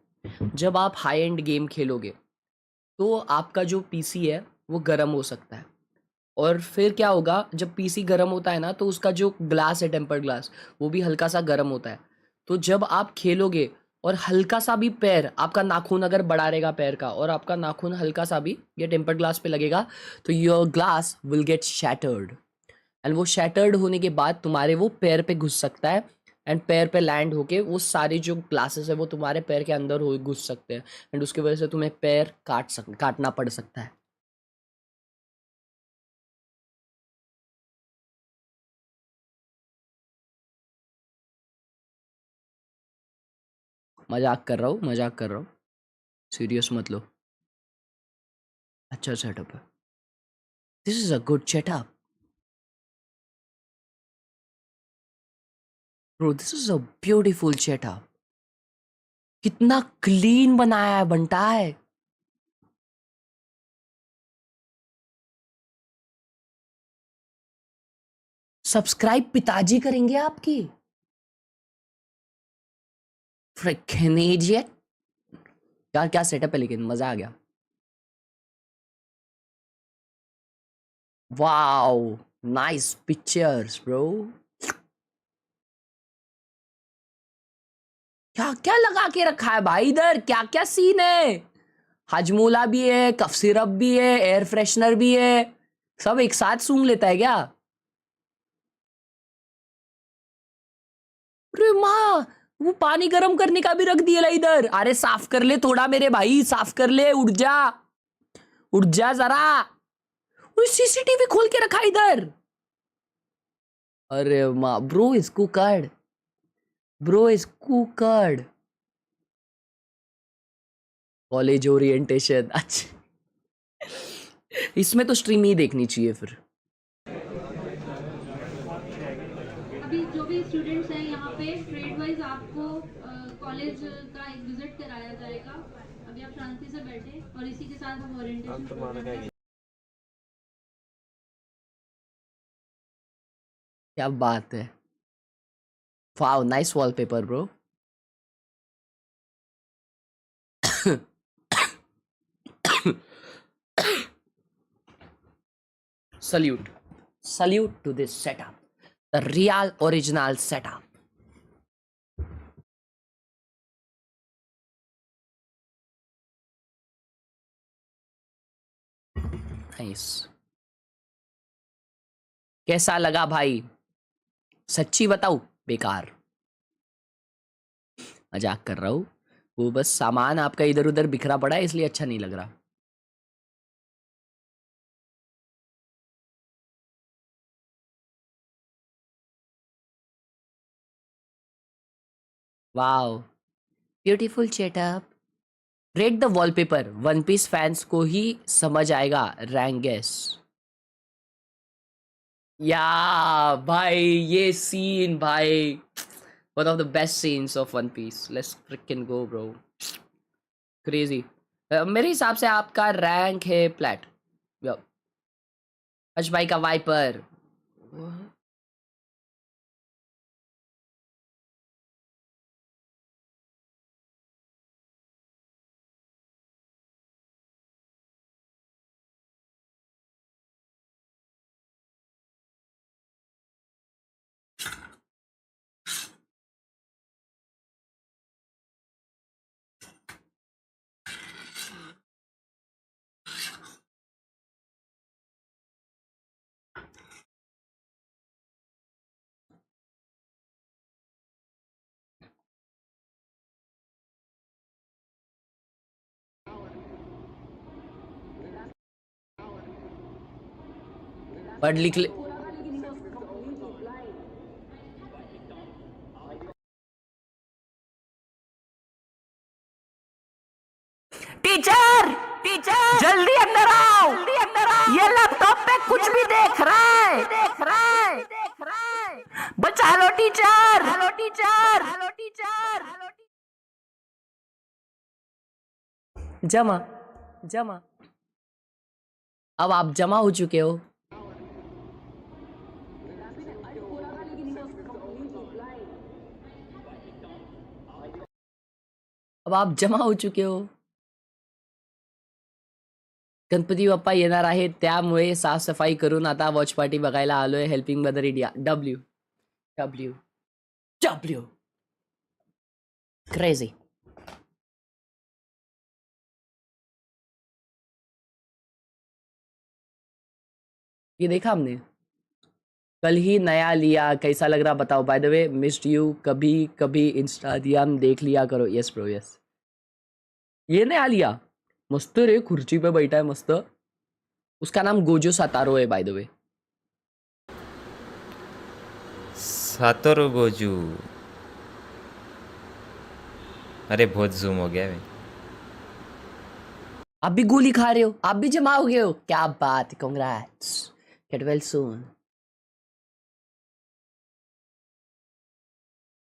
जब आप हाई एंड गेम खेलोगे तो आपका जो पीसी है वो गर्म हो सकता है। और फिर क्या होगा, जब पीसी गर्म होता है ना तो उसका जो ग्लास है, टेम्पर्ड ग्लास, वो भी हल्का सा गर्म होता है। तो जब आप खेलोगे और हल्का सा भी पैर, आपका नाखून अगर बड़ा रहेगा पैर का और आपका नाखून हल्का सा भी ये टेम्पर्ड ग्लास पे लगेगा तो your glass will get shattered. And वो शैटर्ड होने के बाद तुम्हारे वो पैर पे घुस सकता है एंड पैर पे लैंड होके वो सारे जो ग्लासेस है वो तुम्हारे पैर के अंदर हो घुस सकते हैं एंड उसकी वजह से तुम्हें पैर काटना पड़ सकता है। मजाक कर रहा हूँ, सीरियस मत लो। अच्छा सेटअप है, this is a good setup bro, this is a beautiful setup. कितना क्लीन बनाया है बंटा है। सब्सक्राइब पिताजी करेंगे आपकी। Fricking idiot. यार क्या सेटअप है, लेकिन मजा आ गया। Wow, nice pictures bro. क्या क्या लगा के रखा है भाई इधर, क्या क्या सीन है। हजमोला भी है, कफ सिरप भी है, एयर फ्रेशनर भी है, सब एक साथ सूंघ लेता है क्या। अरे माँ, वो पानी गर्म करने का भी रख दिया इधर। अरे साफ कर ले थोड़ा मेरे भाई, साफ कर ले, उठ जा जरा। सीसीटीवी खोल के रखा इधर। अरे माँ, ब्रो इज कुकर्ड, कॉलेज ओरिएंटेशन। अच्छा, इसमें तो स्ट्रीम ही देखनी चाहिए फिर। अभी जो भी स्टूडेंट्स हैं यहाँ पे ट्रेड वाइज आपको कॉलेज का एक विजिट कराया जाएगा। अभी आप शांति से बैठे और इसी के साथ हम ओरिएंटेशन। क्या बात है, wow nice wallpaper bro. salute to this setup, the real original setup. Nice. कैसा लगा भाई, सच्ची बताओ बेकार, मजाक कर रहा हूँ। वो बस सामान आपका इधर उधर बिखरा पड़ा है इसलिए अच्छा नहीं लग रहा। Wow, beautiful setup. Rate the wallpaper, One Piece fans को ही समझ आएगा। रैंगेस या भाई, ये सीन भाई, one of the best scenes of One Piece. Let's freaking go bro, crazy. मेरे हिसाब से आपका रैंक है प्लैट। हर्ष भाई का वाइपर। पढ़ लिख ले। टीचर टीचर जल्दी अंदर आओ, जल्दी अंदर आओ। ये लैपटॉप पे कुछ भी देख रहा है, देख रहा है, देख रहा है। बचा लो teacher, hello teacher, hello teacher, hello teacher. जमा जमा, अब आप जमा हो चुके हो। अब आप जमा हो चुके हो। गणपती बाप्पा येणार आहे, त्यामुळे साफसफाई करून आता वॉच पार्टी बघायला आलोय। Helping mother India. W W W, crazy. ये देखा हमने, कल ही नया लिया, कैसा लग रहा बताओ। By the way missed you, कभी कभी इंस्टा दिया देख लिया करो। Yes bro yes. ये नया लिया, मस्त रे, खुर्ची पे बैठा है मस्त। उसका नाम गोजो सातारो है बाय द वे। सातोरु गोजू, अरे बहुत जूम हो गया भाई। आप भी गोली खा रहे हो, आप भी जमा हो गए हो, क्या बात। Congrats, get well soon.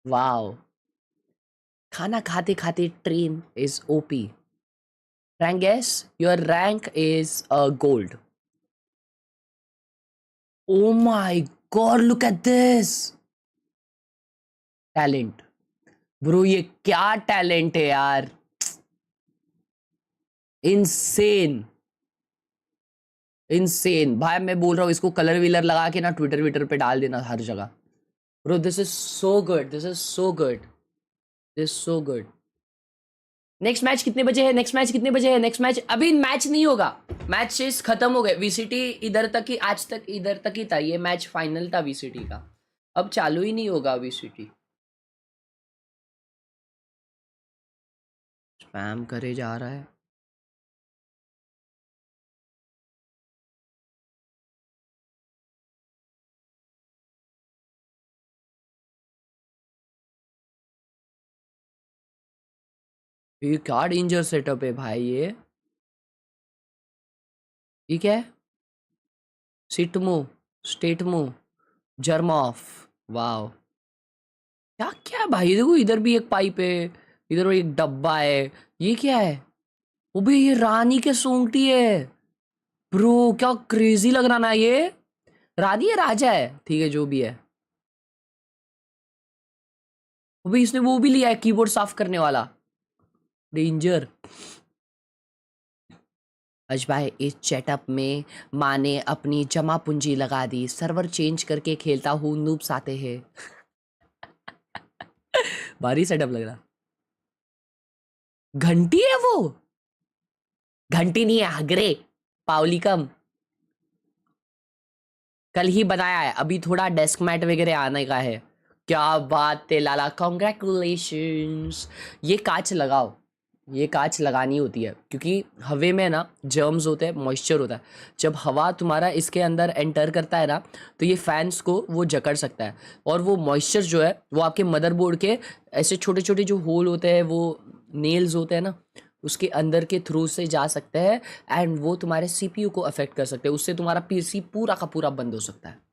Wow, खाना खाते खाते train is OP. Rank guess, your rank is gold. Oh my god, look at this talent bro. ये क्या टैलेंट है यार, इनसेन इनसेन भाई। मैं बोल रहा हूँ इसको कलर विलर लगा के ना ट्विटर विटर पे डाल देना हर जगह bro. This is so good, this is so good, this so good. Next match कितने बजे है? नेक्स्ट मैच कितने बजे है? नेक्स्ट मैच अभी मैच नहीं होगा, मैचेस खत्म हो गए। वीसीटी इधर तक ही, आज तक इधर तक ही था, ये मैच फाइनल था वीसीटी का, अब चालू ही नहीं होगा वीसीटी। स्पैम करे जा रहा है। ये क्या डेंजर सेटअप है भाई। ये क्या है? सिटमो, स्टेटमो, जर्मॉफ। वाओ, क्या क्या है भाई। देखो इधर भी एक पाइप है, इधर एक डब्बा है। ये क्या है? वो भी ये रानी के सूंघती है ब्रो, क्या क्रेजी लग रहा ना। ये रानी है, राजा है, ठीक है जो भी है। वो भी इसने वो भी लिया है, कीबोर्ड साफ करने वाला। डेंजर। आज भाई इस सेटअप में माँ ने अपनी जमा पूंजी लगा दी, सर्वर चेंज करके खेलता हूँ, नूब्स आते हैं। भारी सेटअप लग रहा। घंटी है वो? घंटी नहीं है, हगरे पावलिकम। कल ही बनाया है, अभी थोड़ा डेस्क मैट वगैरह आने का है। क्या बात है लाला, कॉन्ग्रेचुलेशंस। ये कांच लगाओ, ये कांच लगानी होती है क्योंकि हवा में ना जर्म्स होते हैं, मॉइस्चर होता है। जब हवा तुम्हारा इसके अंदर एंटर करता है ना तो ये फैंस को वो जकड़ सकता है और वो मॉइस्चर जो है वो आपके मदरबोर्ड के ऐसे छोटे छोटे जो होल होते हैं, वो नेल्स होते हैं ना, उसके अंदर के थ्रू से जा सकते हैं एंड वो तुम्हारे सीपीयू को अफेक्ट कर सकते हैं। उससे तुम्हारा पीसी पूरा का पूरा बंद हो सकता है।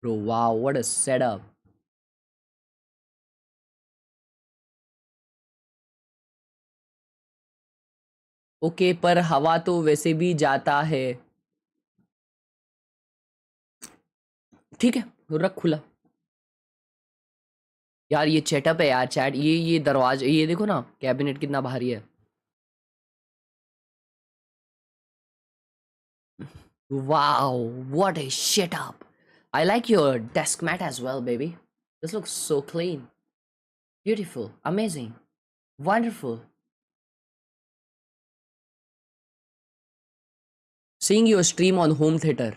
Bro, wow, what a setup. Okay पर हवा तो वैसे भी जाता है। ठीक है, रख खुला। यार ये सेटअप है यार चैट, ये दरवाजा, ये देखो ना कैबिनेट कितना भारी है। Wow, what a setup. I like your desk mat as well, baby. This looks so clean. Beautiful, amazing, wonderful. Seeing your stream on home theater.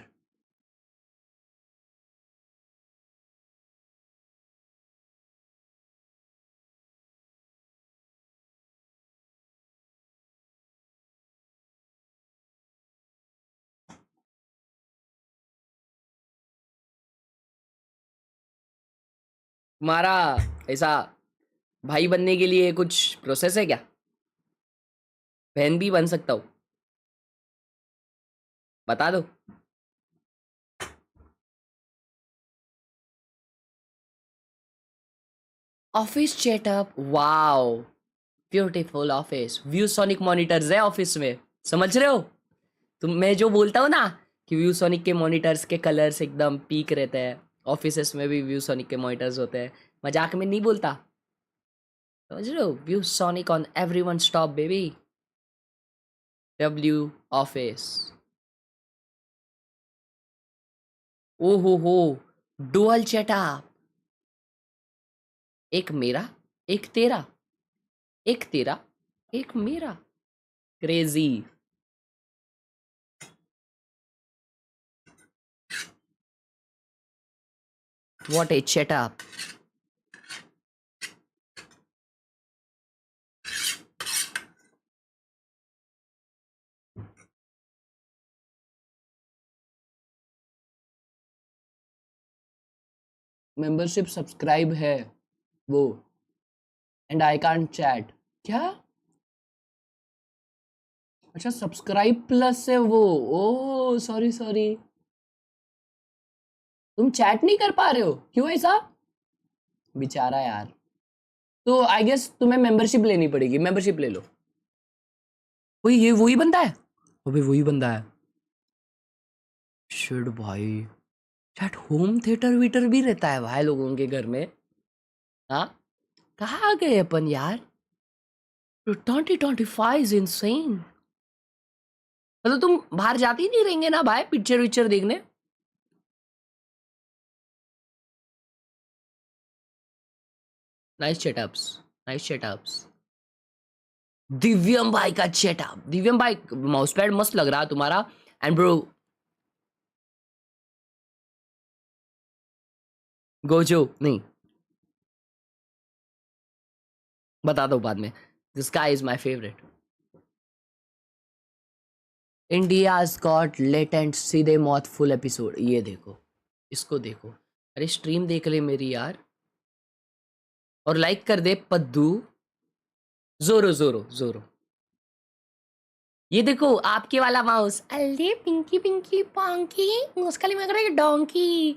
तुम्हारा ऐसा भाई बनने के लिए कुछ प्रोसेस है क्या? बहन भी बन सकता हूँ, बता दो। Office setup, wow, beautiful office. ViewSonic monitors है ऑफिस में, समझ रहे हो तुम? मैं जो बोलता हूँ ना कि व्यूसोनिक के मॉनिटर्स के कलर्स एकदम पीक रहते हैं, ऑफिसेस में भी व्यूसोनिक के मॉनिटर्स होते हैं। मजाक में नहीं बोलता, समझ रहे हो? ViewSonic on everyone stop baby. W office. ओ हो, डुअल सेटअप। एक मेरा, एक तेरा, एक तेरा, एक मेरा। Crazy. What A setup. Membership subscribe है वो, एंड आई कांट चैट। क्या? अच्छा सब्सक्राइब प्लस है वो। ओ सॉरी सॉरी, तुम चैट नहीं कर पा रहे हो, क्यों ऐसा? बेचारा यार। तो आई गेस तुम्हें मेंबरशिप लेनी पड़ेगी, मेंबरशिप ले लो। वही ये वही बंदा है, अबे वही बंदा है। शिट भाई, चैट होम थिएटर वीटर भी रहता है भाई लोगों के घर में। हाँ, कहाँ गए अपन यार? 2025 इज इनसेन। मतलब तुम बाहर जाती नहीं रहेंगे ना भाई पिक्चर विक्चर देखने? Nice setups, nice setups. Divyam भाई का सेटअप, दिव्यम भाई माउस पैड मस्त लग रहा है तुम्हारा। एंड ब्रो गोजो नहीं, बता दो बाद में। This guy is my favourite. India's got latent सीधे मौत फुल एपिसोड। ये देखो, इसको देखो। अरे स्ट्रीम देख ले मेरी यार, और लाइक कर दे पद्दू। जोरो जोरो जोरो। ये देखो आपके वाला माउस। अरे पिंकी पिंकी पांकी उसका लग रहा है डोंकी।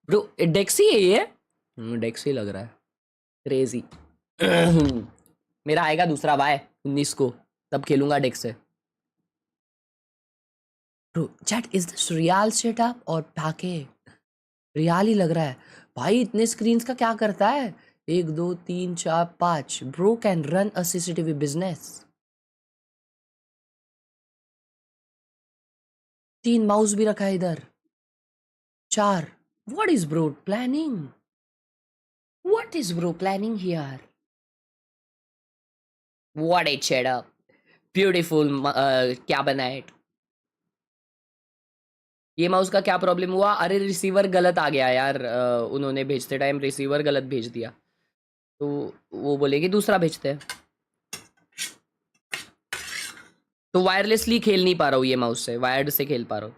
ब्रो डेक्सी है ये? डेक्सी लग रहा है, क्रेजी। मेरा आएगा दूसरा भाई 19 को, तब खेलूंगा डेक्स से। Bro chat, is this real setup और पाके? रियल ही लग रहा है भाई। इतने स्क्रीन्स का क्या करता है? 1 2 3 4 5। Bro can run a CCTV business. 3 mouse भी रखा है इधर, 4। What is bro planning? What is bro planning here? What a cheddar. Beautiful cabinet. ये माउस का क्या प्रॉब्लम हुआ? अरे रिसीवर गलत आ गया यार, उन्होंने भेजते टाइम रिसीवर गलत भेज दिया, तो वो बोले कि दूसरा भेजते हैं। तो वायरलेसली खेल नहीं पा रहा हूँ ये माउस से, वायर्ड से खेल पा रहा हूँ।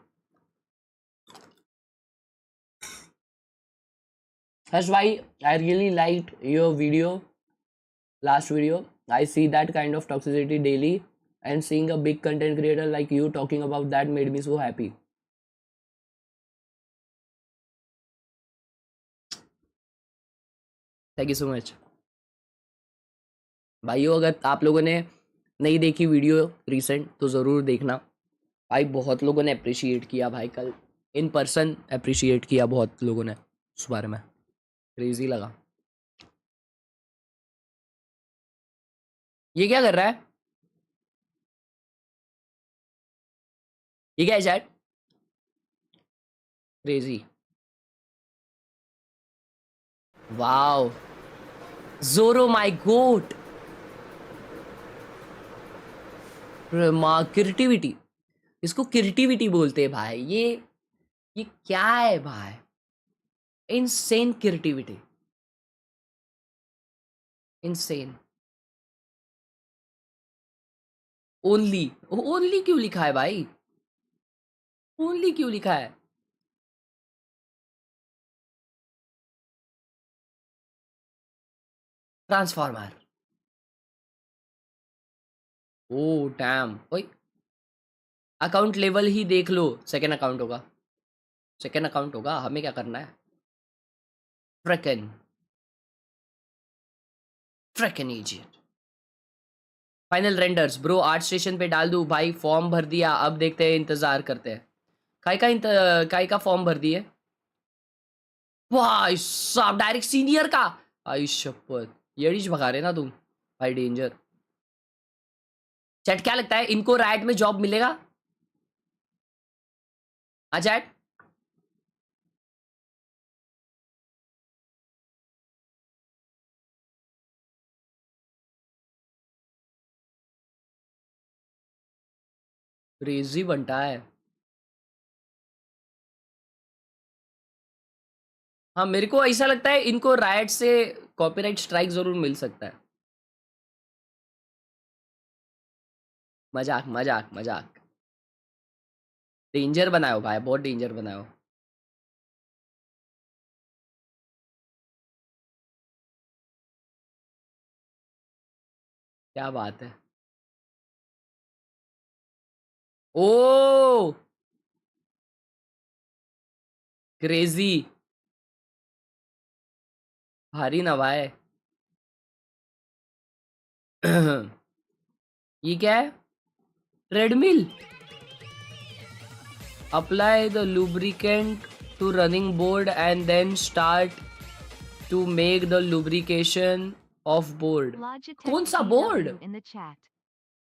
हर्ष भाई, I really liked your video, last video. I see that kind of toxicity daily, and seeing a big content creator like you talking about that made me so happy. Thank you so much. भाइयों, अगर आप लोगों ने नहीं देखी video recent तो ज़रूर देखना भाई। बहुत लोगों ने अप्रिशिएट किया भाई, कल इन पर्सन अप्रिशिएट किया बहुत लोगों ने उस बारे में, क्रेजी लगा। ये क्या कर रहा है? ये क्या है chat? Crazy. Wow, Zoro my goat. Creativity, इसको क्रिएटिविटी बोलते हैं भाई। ये क्या है भाई? Insane creativity, insane. Only, only क्यों लिखा है भाई? ओनली क्यों लिखा है? ट्रांसफॉर्मर। Oh damn. ओए, अकाउंट लेवल ही देख लो। सेकंड अकाउंट होगा, सेकंड अकाउंट होगा। हमें क्या करना है? Freaking, freaking idiot. Final renders bro, ArtStation पे डाल दूं भाई? फॉर्म भर दिया, अब देखते हैं, इंतजार करते हैं। काय का फॉर्म भर दिए भाई साहब? डायरेक्ट सीनियर का? आई शपथ, येड़ीज भगा रहे ना तुम भाई, डेंजर। चैट क्या लगता है इनको राइट में जॉब मिलेगा? हाँ चैट, क्रेजी बनता है। हाँ, मेरे को ऐसा लगता है इनको राइट से कॉपीराइट स्ट्राइक जरूर मिल सकता है। मजाक मजाक मजाक। डेंजर बनाओ भाई, बहुत डेंजर बनाओ। क्या बात है। ओ क्रेजी, भारी ना भाई। ये क्या है? Treadmill. Apply the lubricant to running board and then start to make the lubrication of board. कौन सा board?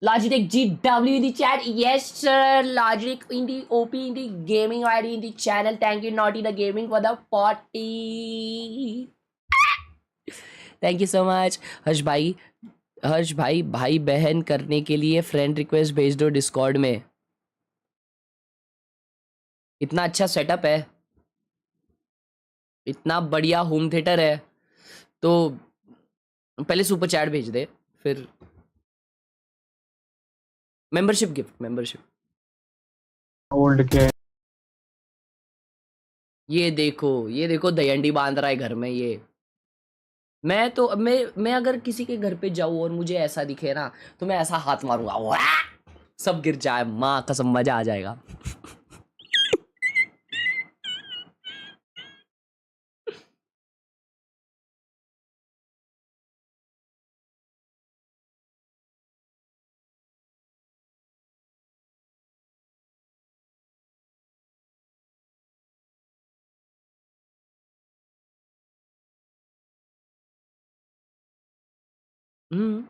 Logitech GW in the chat. Yes, sir. Logic in the OP in the gaming ID in the channel. Thank you, Naughty the Gaming, for the potty. Thank you so much. हर्ष भाई भाई बहन करने के लिए friend request भेज दो Discord में। इतना अच्छा सेटअप है, इतना बढ़िया होम थिएटर है, तो पहले सुपर चैट भेज दे, फिर मेंबरशिप गिफ्ट, मेंबरशिप। ओल्ड के ये देखो दयंडी बांध रहा है घर में ये। मैं अगर किसी के घर पे जाऊं और मुझे ऐसा दिखे ना, तो मैं ऐसा हाथ मारूंगा, वाह! सब गिर जाए, माँ कसम, मजा आ जाएगा।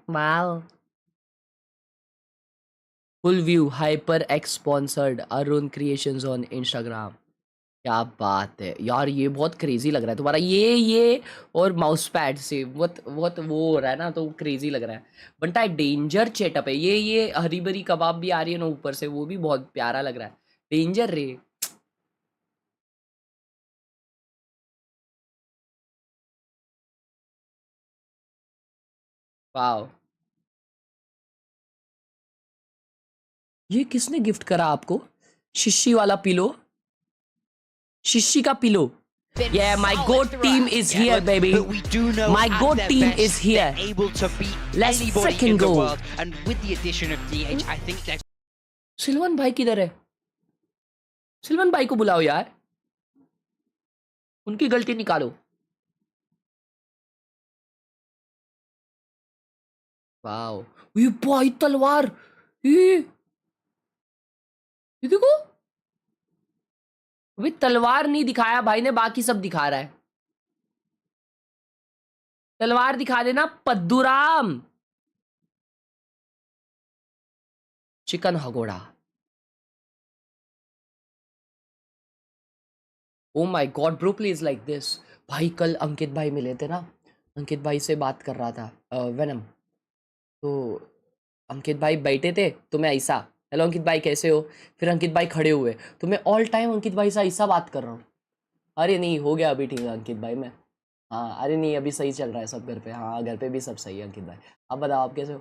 Wow. Full view, HyperX sponsored Arun Creations on Instagram. क्या बात है यार, ये बहुत क्रेजी लग रहा है तुम्हारा ये और माउस पैड से बहुत वो हो रहा है ना, तो क्रेजी लग रहा है। बनता है डेंजर चेटअप है ये हरी भरी कबाब भी आ रही है ना ऊपर से, वो भी बहुत प्यारा लग रहा है। डेंजर रे। वाओ, ये किसने गिफ्ट करा आपको? शिशी वाला पिलो, शिशी का pillow. Yeah, my GOAT team is here, baby. My GOAT team is here. Let's freaking go. And with the addition of DH, I think that सिल्वन भाई किधर है? सिल्वन भाई को बुलाओ यार, उनकी गलती निकालो। वाओ, ये भाई तलवार, ये देखो, अभी तलवार नहीं दिखाया भाई ने, बाकी सब दिखा रहा है। तलवार दिखा देना पद्दूराम। चिकन हगोड़ा। Oh my god bro, please like this. भाई कल अंकित भाई मिले थे ना, अंकित भाई से बात कर रहा था वेनम, तो अंकित भाई बैठे थे तो मैं ऐसा, हेलो अंकित भाई कैसे हो, फिर अंकित भाई खड़े हुए तो मैं ऑल टाइम अंकित भाई से ऐसा बात कर रहा हूँ। अरे नहीं हो गया अभी ठीक है अंकित भाई, मैं हाँ, अरे नहीं अभी सही चल रहा है सब घर पे, हाँ घर पे भी सब सही है अंकित भाई। आप बताओ आप कैसे हो?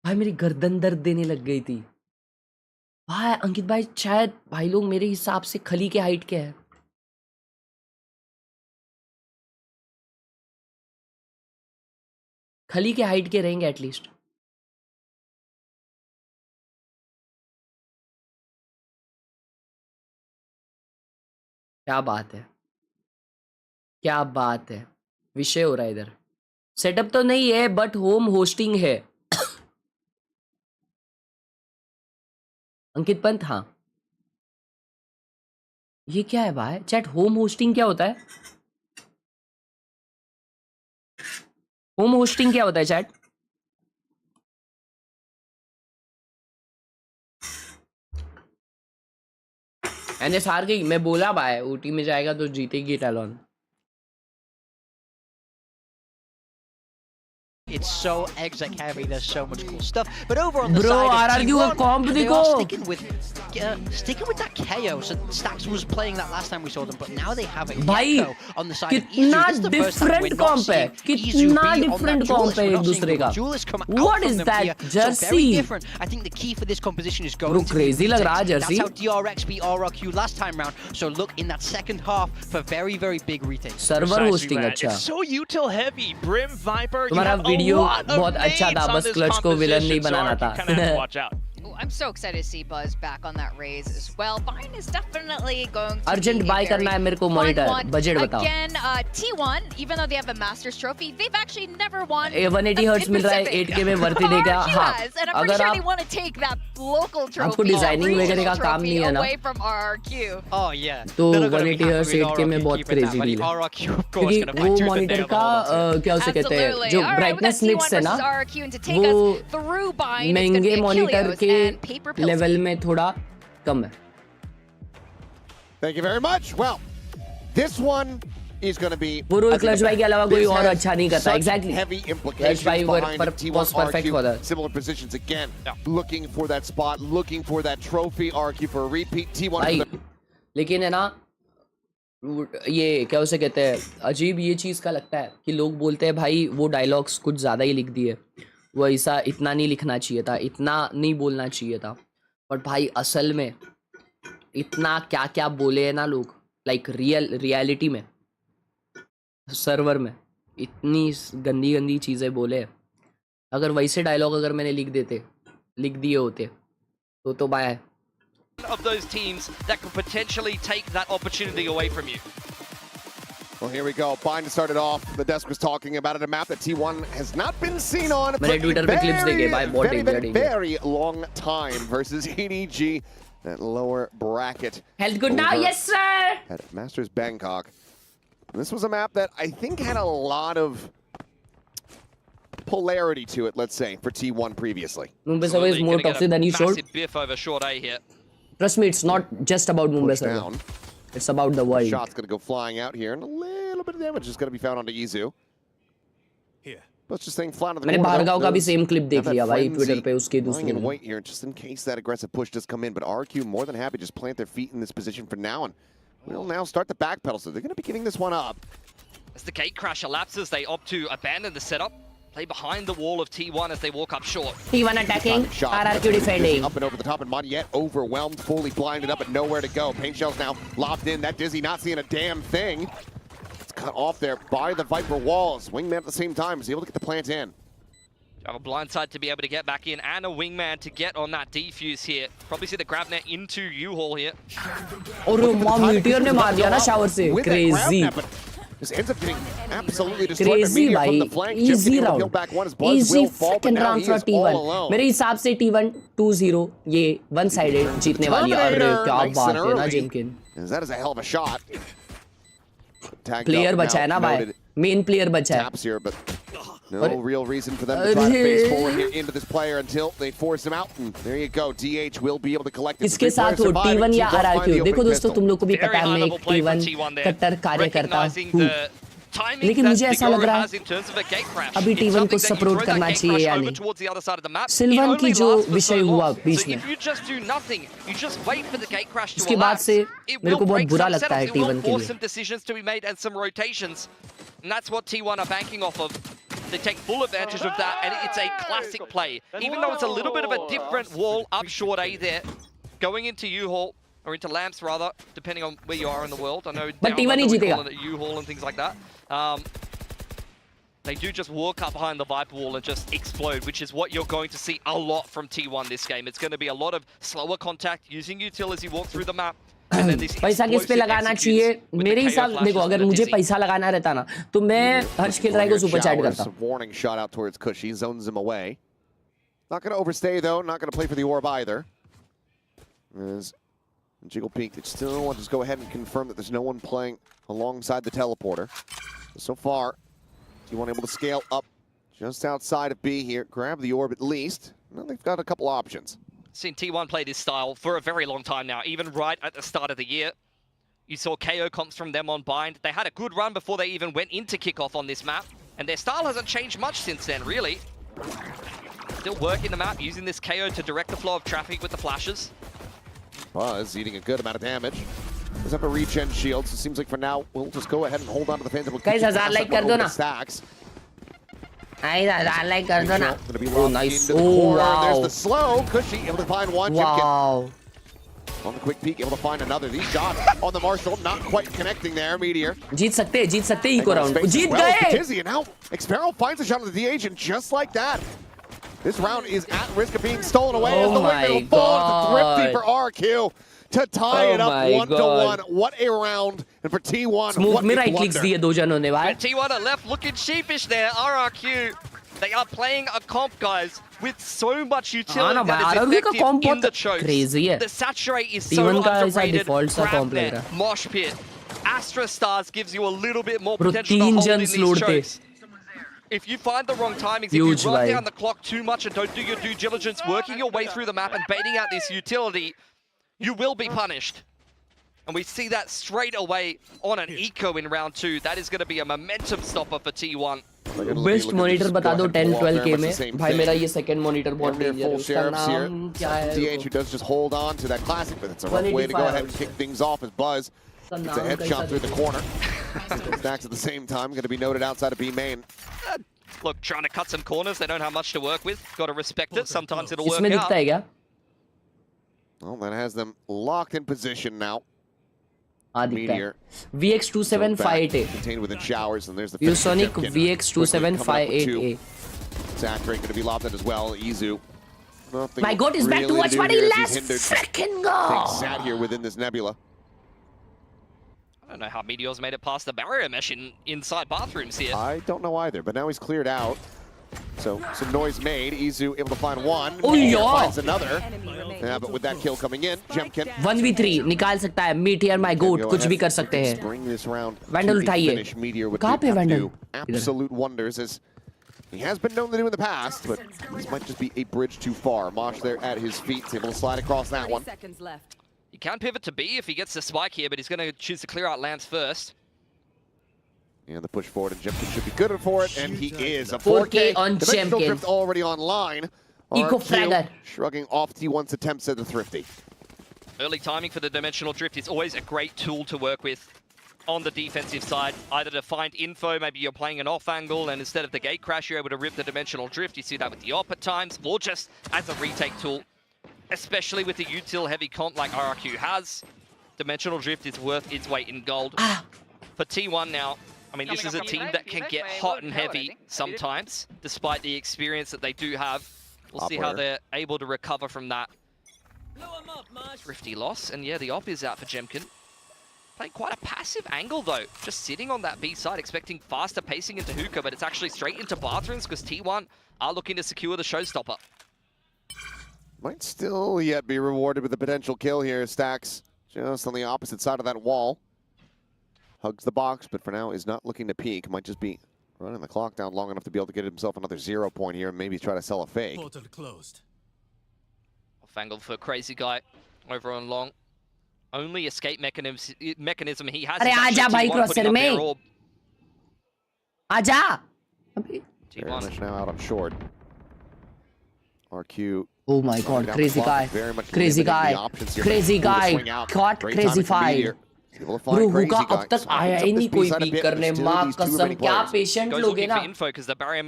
भाई मेरी गर्दन दर्द देने लग गई थी भाई। अंकित भाई शायद भाई लोग मेरे हिसाब से खली के हाइट के हैं। खली के हाइट के रहेंगे एटलीस्ट। क्या बात है, क्या बात है, विषय हो रहा है इधर। सेटअप तो नहीं है बट होम होस्टिंग है। अंकित पंत, हाँ ये क्या है भाई चैट, होम होस्टिंग क्या होता है? होम होस्टिंग क्या होता है चैट? एनएस हार गई, मैं बोला भाई ओटी में जाएगा तो जीतेगी talon. it's so exec heavy, there's so much cool stuff. But over on the Bro, side of RRQ का comp T1, they देखो। are sticking with that KO. So Stax was playing that last time we saw them, but now they have a भाई Gekko on the side of Izu. कितना This is the first time we're different not कॉम्प है, seeing Izu कितना be on that different Duelist. कॉम्प है We're एक not seeing दूसरे the का। Duelist come out What from is them that here. So jersey? very different. I think the key for this composition is going Bro, to crazy be लग रहा है retakes. jersey। That's how DRX beat RRQ last time round. So look in that second half for very, very big retakes. Server hosting अच्छा। It's so util heavy. Brim, Viper, you तुम्हारा have a video lot of बहुत अच्छा था, names on बस this clutch को villain नहीं composition, so banana RRQ kinda have to watch out. I'm so excited to see Buzz back on that raise as well. Vine is definitely going to urgent be buy a करना है very मेरे को fun monitor, one. Budget बताओ। Again, T1, even though they have a Masters trophy, they've actually never won 180 hertz मिल रहा है 8K में worth day का। हाँ and I'm pretty अगर sure they आप want to take that local trophy, आपको designing वगैरह का काम नहीं है ना, away from RRQ. Oh yeah. तो They're not gonna be 180 hertz happy with 8K में RRQ बहुत keeping that, crazy but deal है, RRQ of course क्योंकि gonna वो fight tooth and monitor nail का on all of it. क्या उसे कहते हैं Absolutely. जो All right, we got brightness T1 nits है ना, versus RRQ, and to take वो us through Vine, it's gonna महंगे be मॉनिटर Achilles के and Paper Pills. लेवल में थोड़ा कम है। Thank you very much. Well, this one is going to be वो role clutch भाई के अलावा कोई This और has अच्छा नहीं करता। such exactly heavy clutch implications भाई behind पर T1 was perfect RRQ. for that। Similar positions again, looking for that spot, looking for that trophy. RRQ for a repeat. T1 भाई for the लेकिन है ना, ये क्या उसे कहते हैं, अजीब ये चीज़ का लगता है कि लोग बोलते हैं भाई वो डायलॉग्स कुछ ज़्यादा ही लिख दिए, वो ऐसा इतना नहीं लिखना चाहिए था, इतना नहीं बोलना चाहिए था। बट भाई असल में इतना क्या क्या बोले हैं ना लोग, लाइक रियलिटी में सर्वर में इतनी गंदी गंदी चीज़ें बोले। अगर वैसे डायलॉग अगर मैंने लिख दिए होते तो bye Of those teams that could potentially take that opportunity away from you. Well, here we go. Bind started off. The desk was talking about it. A map that T1 has not been seen on for मैंने Twitter पे clips देखे भाई, बहुत very, very long time versus EDG, that lower bracket. Health good now, yes sir. At Masters Bangkok. And this was a map that I think had a lot of polarity to it, let's say, for T1 previously. Mumbai Server is more toxic than he showed. Massive biff over short A here. Trust me, it's not just about Mumbai Server. It's about the world. Shot's going to go flying out here, and a little bit of damage is going to be found onto Izu. Here. But just staying flat on the मैंने corner. Bhargava का भी same clip देख लिया भाई Twitter पे उसके दूसरे and wait here just in case that aggressive push does come in, but RRQ more than happy to just plant their feet in this position for now, and we'll now start the backpedal, so they're going to be giving this one up. As the gate crash elapses, they opt to abandon the setup, play behind the wall of T1 as they walk up short. T1 attacking, RRQ defending. Up and over the top, and Moniette overwhelmed, fully blinded up, but nowhere to go. Paint Shell's now locked in. That Dizzy not seeing a damn thing. It's cut off there by the Viper walls. Wingman at the same time is able to get the plant in. You have a blindside to be able to get back in, and a wingman to get on that defuse here. Probably see the grab net into U-Haul here. और mom meteor ने मार दिया ना shower से. Crazy. This ends up getting absolutely destroyed. Crazy भाई. Easy round. Easy second round for T1. मेरे हिसाब से T1 2-0 ये one sided जीतने वाली है. अरे क्या बात है ना जिमकिन. That is a hell of a shot. Player बचा है ना भाई. Main player बचा है. Taps here, but no real reason for them to try to face forward here into this player until they force him out. And there you go. DH will be able to collect it. इसके साथ हो T1 या RRQ. देखो दोस्तों तुम लोग को भी पता है मैं एक T1 कट्टर कार्य करता हूँ. लेकिन मुझे ऐसा लग रहा है अभी T1 को सपोर्ट करना चाहिए या नहीं. सिल्वन की जो विषय हुआ बीच में उसके बाद से मेरे को बहुत बुरा लगता है T1 के लिए. And that's what T1 are banking off of. They take full advantage of that, and it's a classic play. Even though it's a little bit of a different wall up short A there, going into U-Haul, or into Lamps rather, depending on where you are in the world. I know but T1 ही जीतेगा. U-Haul and things like that. They do just walk up behind the Viper wall and just explode, which is what you're going to see a lot from T1 this game. It's going to be a lot of slower contact, using util as you walk through the map. पैसा किस पे लगाना चाहिए मेरे हिसाब देखो अगर मुझे पैसा लगाना रहता ना तो मैं हर्ष खेलराय को सुपर चैट करता. Warning shot out towards Cushy, zones him away. Not going to overstay though, not going to play for the orb either. As Jiggle Peak, they still want to just go ahead and confirm that there's no one playing alongside the teleporter. So far, T1 able to scale up just outside of B here, grab the orb at least. Now they've got a couple options. Seen T1 play this style for a very long time now, even right at the start of the year. You saw KO comps from them on Bind. They had a good run before they even went into kickoff on this map, and their style hasn't changed much since then, really. Still working the map, using this KO to direct the flow of traffic with the flashes. Buzz eating a good amount of damage. Does have a regen shield, so it seems like for now, we'll just go ahead and hold on to the Phantom. Guys, 1000 like कर दो ना. Stacks. I like कर दो ना. Oh, nice. Oh, wow. There's the slow. Cushy able to find one. Wow. On the quick peek, able to find another. These shots on the Marshall, not quite connecting there. Meteor. जीत सकते हैं eco round. जीत गए. Dizzy, and now Experiment finds a shot on the DH, and just like that, this round is at risk of being stolen away. Oh my God. Thrifty for RQ to tie it up 1-1. What a round. And for T1, Smooth में right clicks दिए दो जनों ने भाई. T1 are left looking sheepish there. RRQ, they are playing a comp, guys, with so much utility that is effective in the chokes. Crazy है. The saturate is so underrated. Grab net, mosh pit, Astra Stars gives you a little bit more potential to hold in these chokes. If you find the wrong timings, if you run down the clock too much and don't do your due diligence, working your way through the map and baiting out this utility, you will be punished. And we see that straight away on an eco in round 2. That is going to be a momentum stopper for T1. Best monitor बता दो 10-12K में. भाई मेरा ये second monitor बहुत danger है. उसका नाम क्या है? DH who does just hold on to that classic, but it's a rough way to go ahead and kick things off as Buzz. It's a headshot through the corner. Stacks at the same time, going to be noted outside of B main. Look, trying to cut some corners, they don't have much to work with. Got to respect it. Sometimes it'll work इसमें out. दिखता है क्या? Well, that has them locked in position now. Meteor. VX27588A. Contained within showers, and there's the Viewsonic VX27588A. Zach going to be lobbed in as well. Izu. My God is back to watch party. Let's freaking go! Sat here within this nebula. I don't know how Meteor's made it past the barrier mesh inside bathrooms here. I don't know either, but now he's cleared out. So some noise made. Izu able to find one. Oh yeah! Finds another. Yeah, but with that kill coming in, Gen.G 1v3 निकाल सकता है. Meteor my goat कुछ भी कर सकते हैं. Vandal उठाइए. कहाँ पे Vandal? Absolute wonders as he has been known to do in the past, but this might just be a bridge too far. Mosh there at his feet, able to slide across that one. He can pivot to B if he gets the spike here, but he's going to choose to clear out lands first. Yeah, the push forward, and Jemkin should be good for it, and he is. A 4K on Dimensional Jemkin. Drift already online. Eco RRQ Fragger. shrugging off T1's attempts at the Thrifty. Early timing for the Dimensional Drift is always a great tool to work with on the defensive side. Either to find info, maybe you're playing an off angle, and instead of the gate crash, you're able to rip the Dimensional Drift. You see that with the op at times, or just as a retake tool. Especially with the util heavy comp like RRQ has, Dimensional Drift is worth its weight in gold. For T1 now, I mean, this is a team that can get hot and heavy sometimes, despite the experience that they do have. We'll see how they're able to recover from that Thrifty loss. And yeah, the op is out for Jemkin. Playing quite a passive angle though, just sitting on that B side, expecting faster pacing into hookah, but it's actually straight into bathrooms because T1 are looking to secure the showstopper. Might still yet be rewarded with a potential kill here. Stacks just on the opposite side of that wall. Hugs the box, but for now is not looking to peek. Might just be running the clock down long enough to be able to get himself another 0 point here and maybe try to sell a fake. Portal closed. Off angle for Crazy Guy over on long. Only escape mechanism he has. अरे आजा भाई क्रॉसर में आजा Very much now out on short. RQ. Oh my god, crazy guy. Crazy guy. Crazy guy. Caught crazy fight. Bro, होगा अब तक आया ही नहीं कोई पीक करने, माँ कसम क्या पेशेंट लोग हैं ना.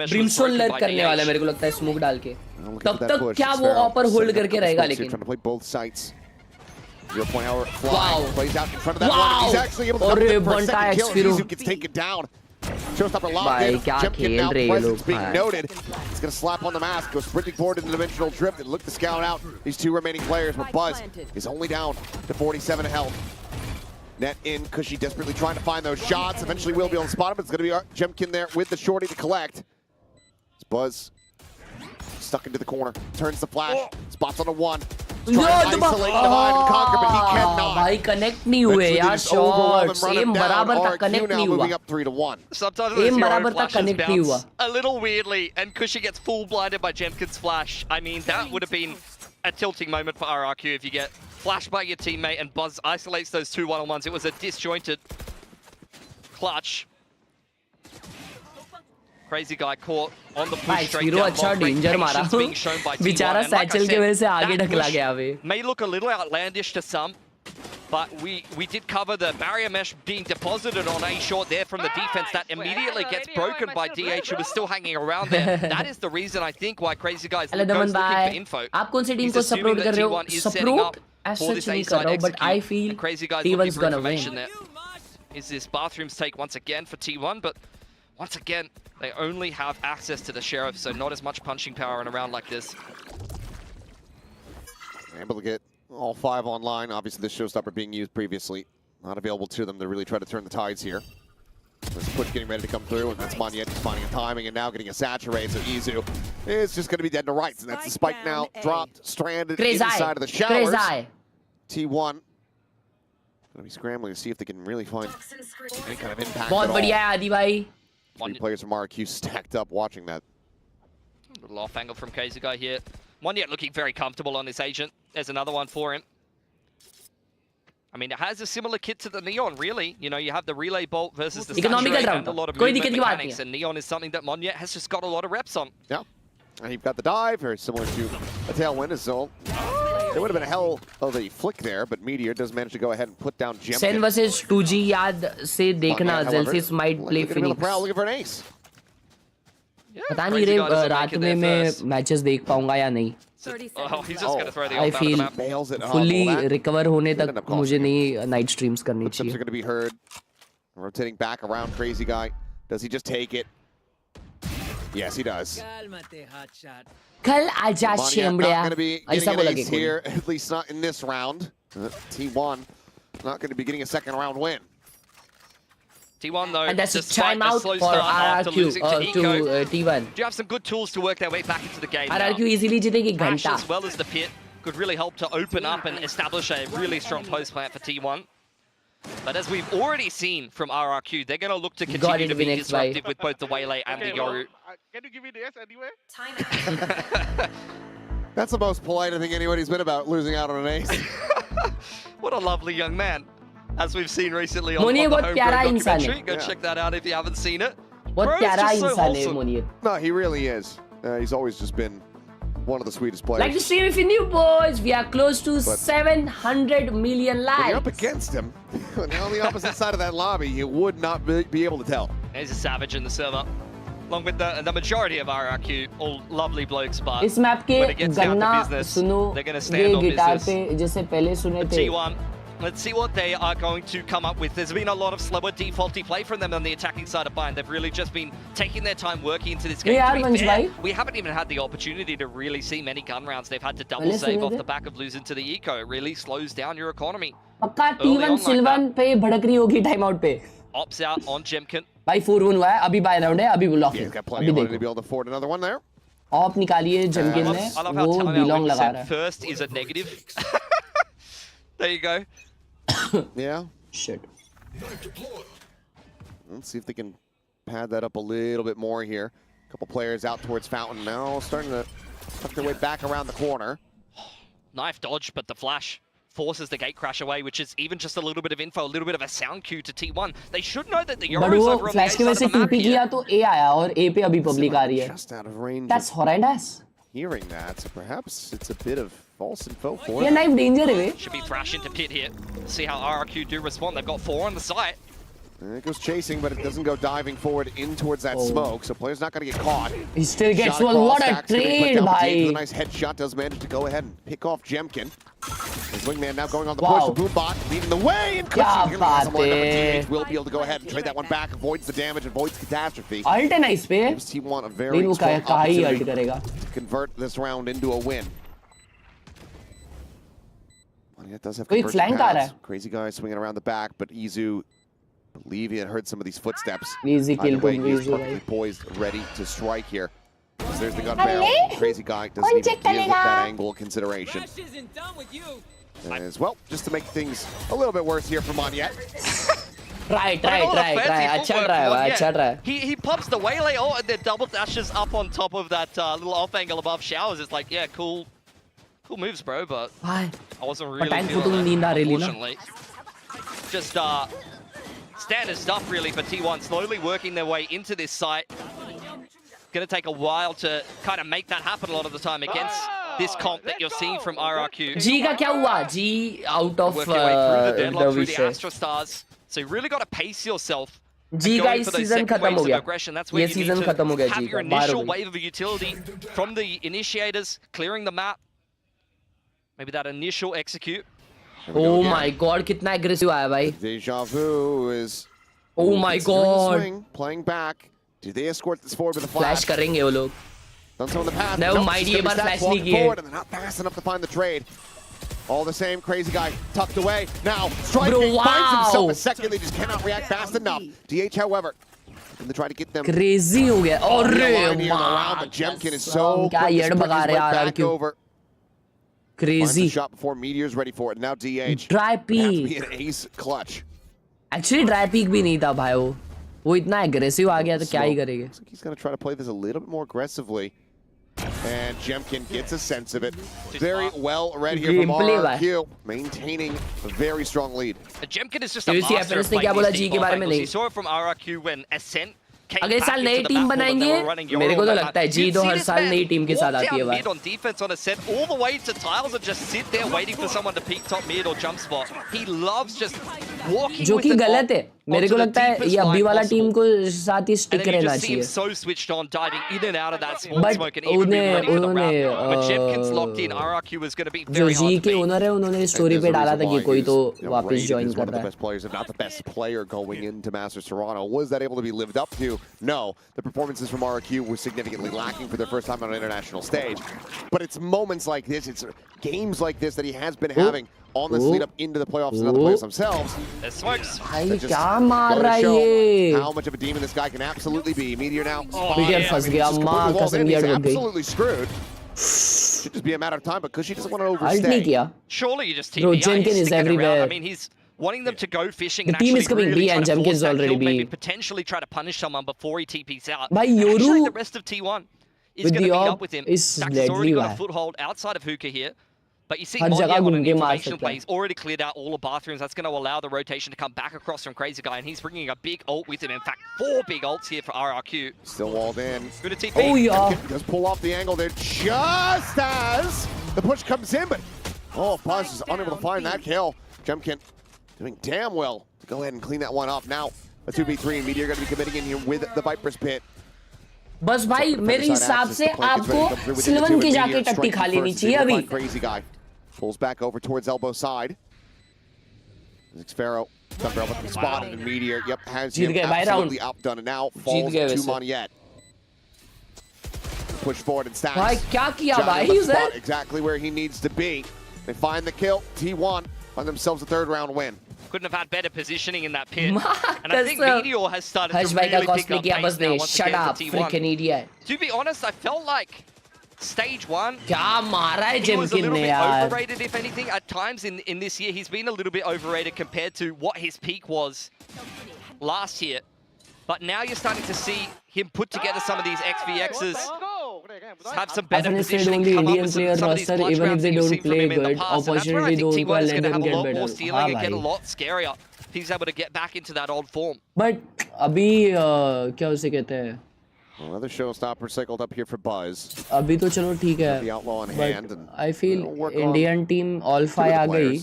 ब्रिमस्टोन लर्क करने वाला है मेरे को लगता है स्मोक डाल के. तब तक क्या वो ऑपर होल्ड करके रहेगा लेकिन. 0.hour flying, plays out in front of that one. He's actually able to come in for a second kill. Izu gets taken down. Showstopper locked in. Jemkin now presence being noted. He's going to slap on the mask, go sprinting forward in the Dimensional Drift and look to scout out these two remaining players. But Buzz is only down to 47 health. Net in, Cushy desperately trying to find those shots. Eventually will be able to spot him, but it's going to be Jemkin there with the shorty to collect. It's Buzz stuck into the corner, turns the flash, spots on a 1. Trying to isolate, divide, and conquer, but he cannot. भाई connect नहीं हुए यार shots. Aim बराबर तक connect नहीं हुआ. Moving up 3-1. Sometimes Aim बराबर तक connect नहीं हुआ. A little weirdly, and Cushy gets full blinded by Jemkin's flash. I mean, that would have been a tilting moment for RRQ if you get flashed by your teammate and Buzz isolates those two one-on-ones. It was a disjointed clutch. Crazy Guy caught on the push straight down. अच्छा danger मारा. बेचारा satchel के वजह से आगे ढकला गया वे. May look a little outlandish to some, but we did cover the barrier mesh being deposited on A short there from the defense that immediately gets broken by DH, who was still hanging around there. That is the reason I think why Crazy Guy is looking for info. आप कौन सी team को support कर रहे हो? Support ऐसा नहीं कर रहा हूँ, but I feel T1's gonna win. Is this bathrooms take once again for T1, but once again, they only have access to the Sheriff, so not as much punching power in a round like this. Able to get all 5 online. Obviously, the showstopper being used previously. Not available to them to really try to turn the tides here. This push getting ready to come through, and that's Moniette finding a timing and now getting a saturate. So Izu is just going to be dead to rights, and that's the spike now dropped, stranded inside of the showers. T1 going to be scrambling to see if they can really find any kind of impact. बहुत बढ़िया है आदि भाई. 3 players from RRQ stacked up watching that. A little off angle from Crazy Guy here. Moniette looking very comfortable on this agent. There's another one for him. I mean, it has a similar kit to the Neon, really. You know, you have the relay bolt versus the saturate and a lot of movement mechanics, and Neon is something that Moniette has just got a lot of reps on. Yeah, and you've got the dive, very similar to a Tailwind as well. There would have been a hell of a flick there, but Meteor does manage to go ahead and put down Jemkin. Sen versus 2G याद से देखना, Zelsis might play Phoenix. Looking for an ace. पता नहीं रे रात में मैं matches देख पाऊंगा या नहीं. I feel fully recover होने तक मुझे नहीं night streams करनी चाहिए. Are going to be heard. Rotating back around Crazy Guy. Does he just take it? Yes, he does. कल आजा शेमड़िया. ऐसा बोला कि here, at least not in this round. T1 not going to be getting a second round win. T1 though, and that's a timeout for RRQ to T1. Do you have some good tools to work their way back into the game? RRQ easily जीतेगी घंटा. As well as the pit could really help to open up and establish a really strong post plant for T1. But as we've already seen from RRQ, they're going to look to continue to be disruptive with both the Waylay and the Yoru. Can you give me the S anyway? That's the most polite I think anybody's been about losing out on an ace. What a lovely young man, as we've seen recently on Monier the बहुत प्यारा Homegrown इंसान documentary. है. Go check that out if you haven't seen it. बहुत Bro, प्यारा it's just so इंसान है wholesome. Monier. No, he really is. He's always just been one of the sweetest players. Like the stream if you're new, boys. We are close to 700 million When likes. you're up against him, on the opposite side of that lobby, you would not be able to tell. He's a savage in the server. Along with the majority of RRQ, all lovely blokes, but इस map के when it gets down to गन्ना business, सुनो they're going to ये stand on guitar business. पे जैसे पहले सुने थे. T1, let's see what they are going to come up with. There's been a lot of slower defaulty play from them on the attacking side of Bind. They've really just been taking their time working into this game. Yeah, To be Vansh fair, bhai. we haven't even had the opportunity to really see many gun rounds. They've had to double पहले save सुने off थे. the back of losing to the eco. It really slows down your economy. पक्का Early T1 on like सिल्वन पे भड़क रही होगी time out पे. Ops out on Jemkin. भाई 4-1 हुआ है अभी बाय राउंड है अभी ब्लॉक Yeah, है he's got plenty अभी of money to देखो be able to afford another one there. Op निकालिए जमकिन ने I love how वो timeout बिलोंग when लगा sent रहा है. first is a negative. There you go. Yeah. Shit. Let's see if they can pad that up a little bit more here. A couple players out towards Fountain now, starting to tuck their way back around the corner. Knife dodge, but the flash forces the gate crash away, which is even just a little bit of info, a little bit of a sound cue to T1. They should know that the but Euros वो over on the A flash की वजह side से of the map TP here. किया तो A आया और A पे अभी पब्लिक आ रही है. Just out of range. That's horrendous. Hearing that, so perhaps it's a bit of false info for ये them. knife danger है वे. Should be thrash into pit here. See how RRQ do respond. They've got 4 on the site. And it goes chasing, but it doesn't go diving forward in towards that Oh. smoke, so player's not going to get caught. He still gets Shot one. across, What a Stacks gonna be put trade, down, but bhai. James with a nice headshot does manage to go ahead and pick off Jemkin. His wingman now going on the Wow. push. The boom bot leading the way, and Kya Cushy baat hai. DH will be able to go ahead and trade that one back, avoids the damage, avoids catastrophe. Ult है ना इस पे. Gives T1 a very लेकिन वो strong कहाँ ही ult opportunity करेगा. to convert this round into a win. Well, yeah, it does have कोई conversion flank आ रहा paths. है. Crazy guy swinging around the back, but Izu, believe he had heard some of these footsteps. Easy Either kill way, to he is Izu, perfectly भाई. poised, ready to strike here. So there's the gun barrel. Hello? Crazy guy doesn't कौन even check give करेगा? that angle a consideration. As well, just to make things a little bit worse here for Monyet. Try. But all the fancy अच्छा footwork try for भाई Monyet. अच्छा try. He pops the waylay, oh, and then double dashes up on top of that little off angle above showers. It's like, yeah, cool moves, bro, but भाई. I wasn't really time को feeling तो that, नींद आ रही ना. unfortunately. Just standard stuff really for T1, slowly working their way into this site. Going to take a while to kind of make that happen a lot of the time against this comp that you're seeing from RRQ. G का क्या हुआ? G out of Work your way through the deadlock, through the विषय. Astra Stars. So you really got to pace yourself. G and का going इस for those season second खत्म waves हो of गया. aggression. That's where ये you season need खत्म हो to गया have G your का. बाहर हो initial गई. wave of utility from the initiators, clearing the map. Maybe that initial execute. Oh my god कितना aggressive आया भाई. Deja Vu is Oh my considering the god. swing, playing back. Do they escort this forward with a Flash flash? करेंगे वो लोग. Done so in the past. No, Nope, mighty it's gonna ये बार be flash Stacks walking नहीं किए. forward, and they're not fast enough to find the trade. All the same, crazy guy tucked away. Now striking, Bro, wow. finds himself a second. They just cannot react fast enough. DH, however, and they try to get them. Crazy हो गया. on the अरे line here in the round, but Jemkin is so क्या quick to येड़ sprint भगा his रहे way हैं back RRQ. over. Finds Crazy. the shot before Meteor's ready for it. Now DH. Dry Has to be peak. an ace clutch. Actually dry peak भी नहीं था भाई वो. वो इतना aggressive आ गया तो क्या ही करेंगे. Looks like he's going to try to play this a little bit more aggressively. And Jemkin gets a sense of it. Very well read here from Gameplay RRQ, maintaining a very strong lead. Jemkin is just a Seriously, master of FNS ने क्या playing बोला these G deep के off बारे में angles. नहीं. You saw it from RRQ when Ascent came अगले back साल into नई the team backcourt and they बनाएंगे. were running मेरे को तो Euro लगता है map. G You'd तो see हर this साल man नई टीम के साथ walk आती है down भाई. mid on defense on Ascent all the way to tiles and just sit there waiting for someone to peek top mid or jump spot. He loves just walking जो with कि it गलत on है. मेरे onto को the लगता है deepest ये अभी line वाला टीम possible. को साथ ही And स्टिक then you रहना just see him चाहिए. so switched on, diving in and out of that small But smoke and even being ready for the उन्होंने round. When Jemkin's locked in, RRQ was going to be जो very G hard to के beat. Owner है उन्होंने story पे डाला था कि कोई तो वापस ज्वाइन कर one of the रहा है. best players, if not the best player going into Masters Toronto. Was that able to be lived up to? No. The performances from RRQ were significantly lacking for their first time on an international stage. But it's moments like this, it's games like this that he has been having on this lead up into the playoffs and other players themselves. There's smokes. भाई क्या मार रहा है ये? How much of a demon this guy can absolutely be. Meteor now. Meteor फंस गया. माँ कसम He's यार बच गई. absolutely screwed. Should just be a matter of time, but Cushy doesn't want to Ult नहीं overstay. किया. Surely you just TP Bro, out, Jemkin he's is sticking around. everywhere. I mean, he's wanting them to go fishing The and team actually is coming really B try and to force Jemkin's that already kill, maybe B. potentially try to punish someone before he TPs out. Bhai, And actually, Yoru the rest of T1 is with going to the meet op up with him. is Stax has already deadly, got a man. foothold outside of Hookah here. But you see, her Monya जगह on घूम an के मार information सकता play, है. he's already cleared out all the bathrooms. That's going to allow the rotation to come back across from Crazy Guy, and he's bringing a big ult with him. In fact, 4 big ults here for RRQ. Still walled in. Good TP. Oh yeah. Does pull off the angle there just as the push comes in, but Buzz is unable to find that kill. Jemkin doing damn well to go ahead and clean that one off. Now a 2v3, and Meteor going to be committing in here with the Viper's Pit. बस भाई मेरे हिसाब से आपको सिल्वन की जाके टट्टी खा लेनी चाहिए अभी. Crazy Guy pulls back over towards elbow side. Xpharaoh spotted and Meteor, yep, has him absolutely outdone, and now falls to Moniette. Push forward and Stacks. भाई क्या किया भाई उधर? Exactly where he needs to be. They find the kill. T1 find themselves a 3rd round win. Couldn't have had better positioning in that pit. And I think Meteor has started to really pick up pace now once Shut again up, for T1. freaking idiot. To be honest, I felt like stage 1 क्या मारा है he was a Jemkin little ने bit यार. overrated, if anything. At times in this year, he's been a little bit overrated compared to what his peak was last year. But now you're starting to see him put together some of these XVXs, have some better positioning, come up with some of these clutch rounds that you've seen from him in the past. And that's where I think T1 is going to have a lot more ceiling and get a lot scarier if he's able to get back into that old form. But अभी क्या उसे कहते हैं? Another showstopper cycled up here for Buzz. अभी तो चलो ठीक है. The outlaw in hand, and I feel Indian team all five आ गई.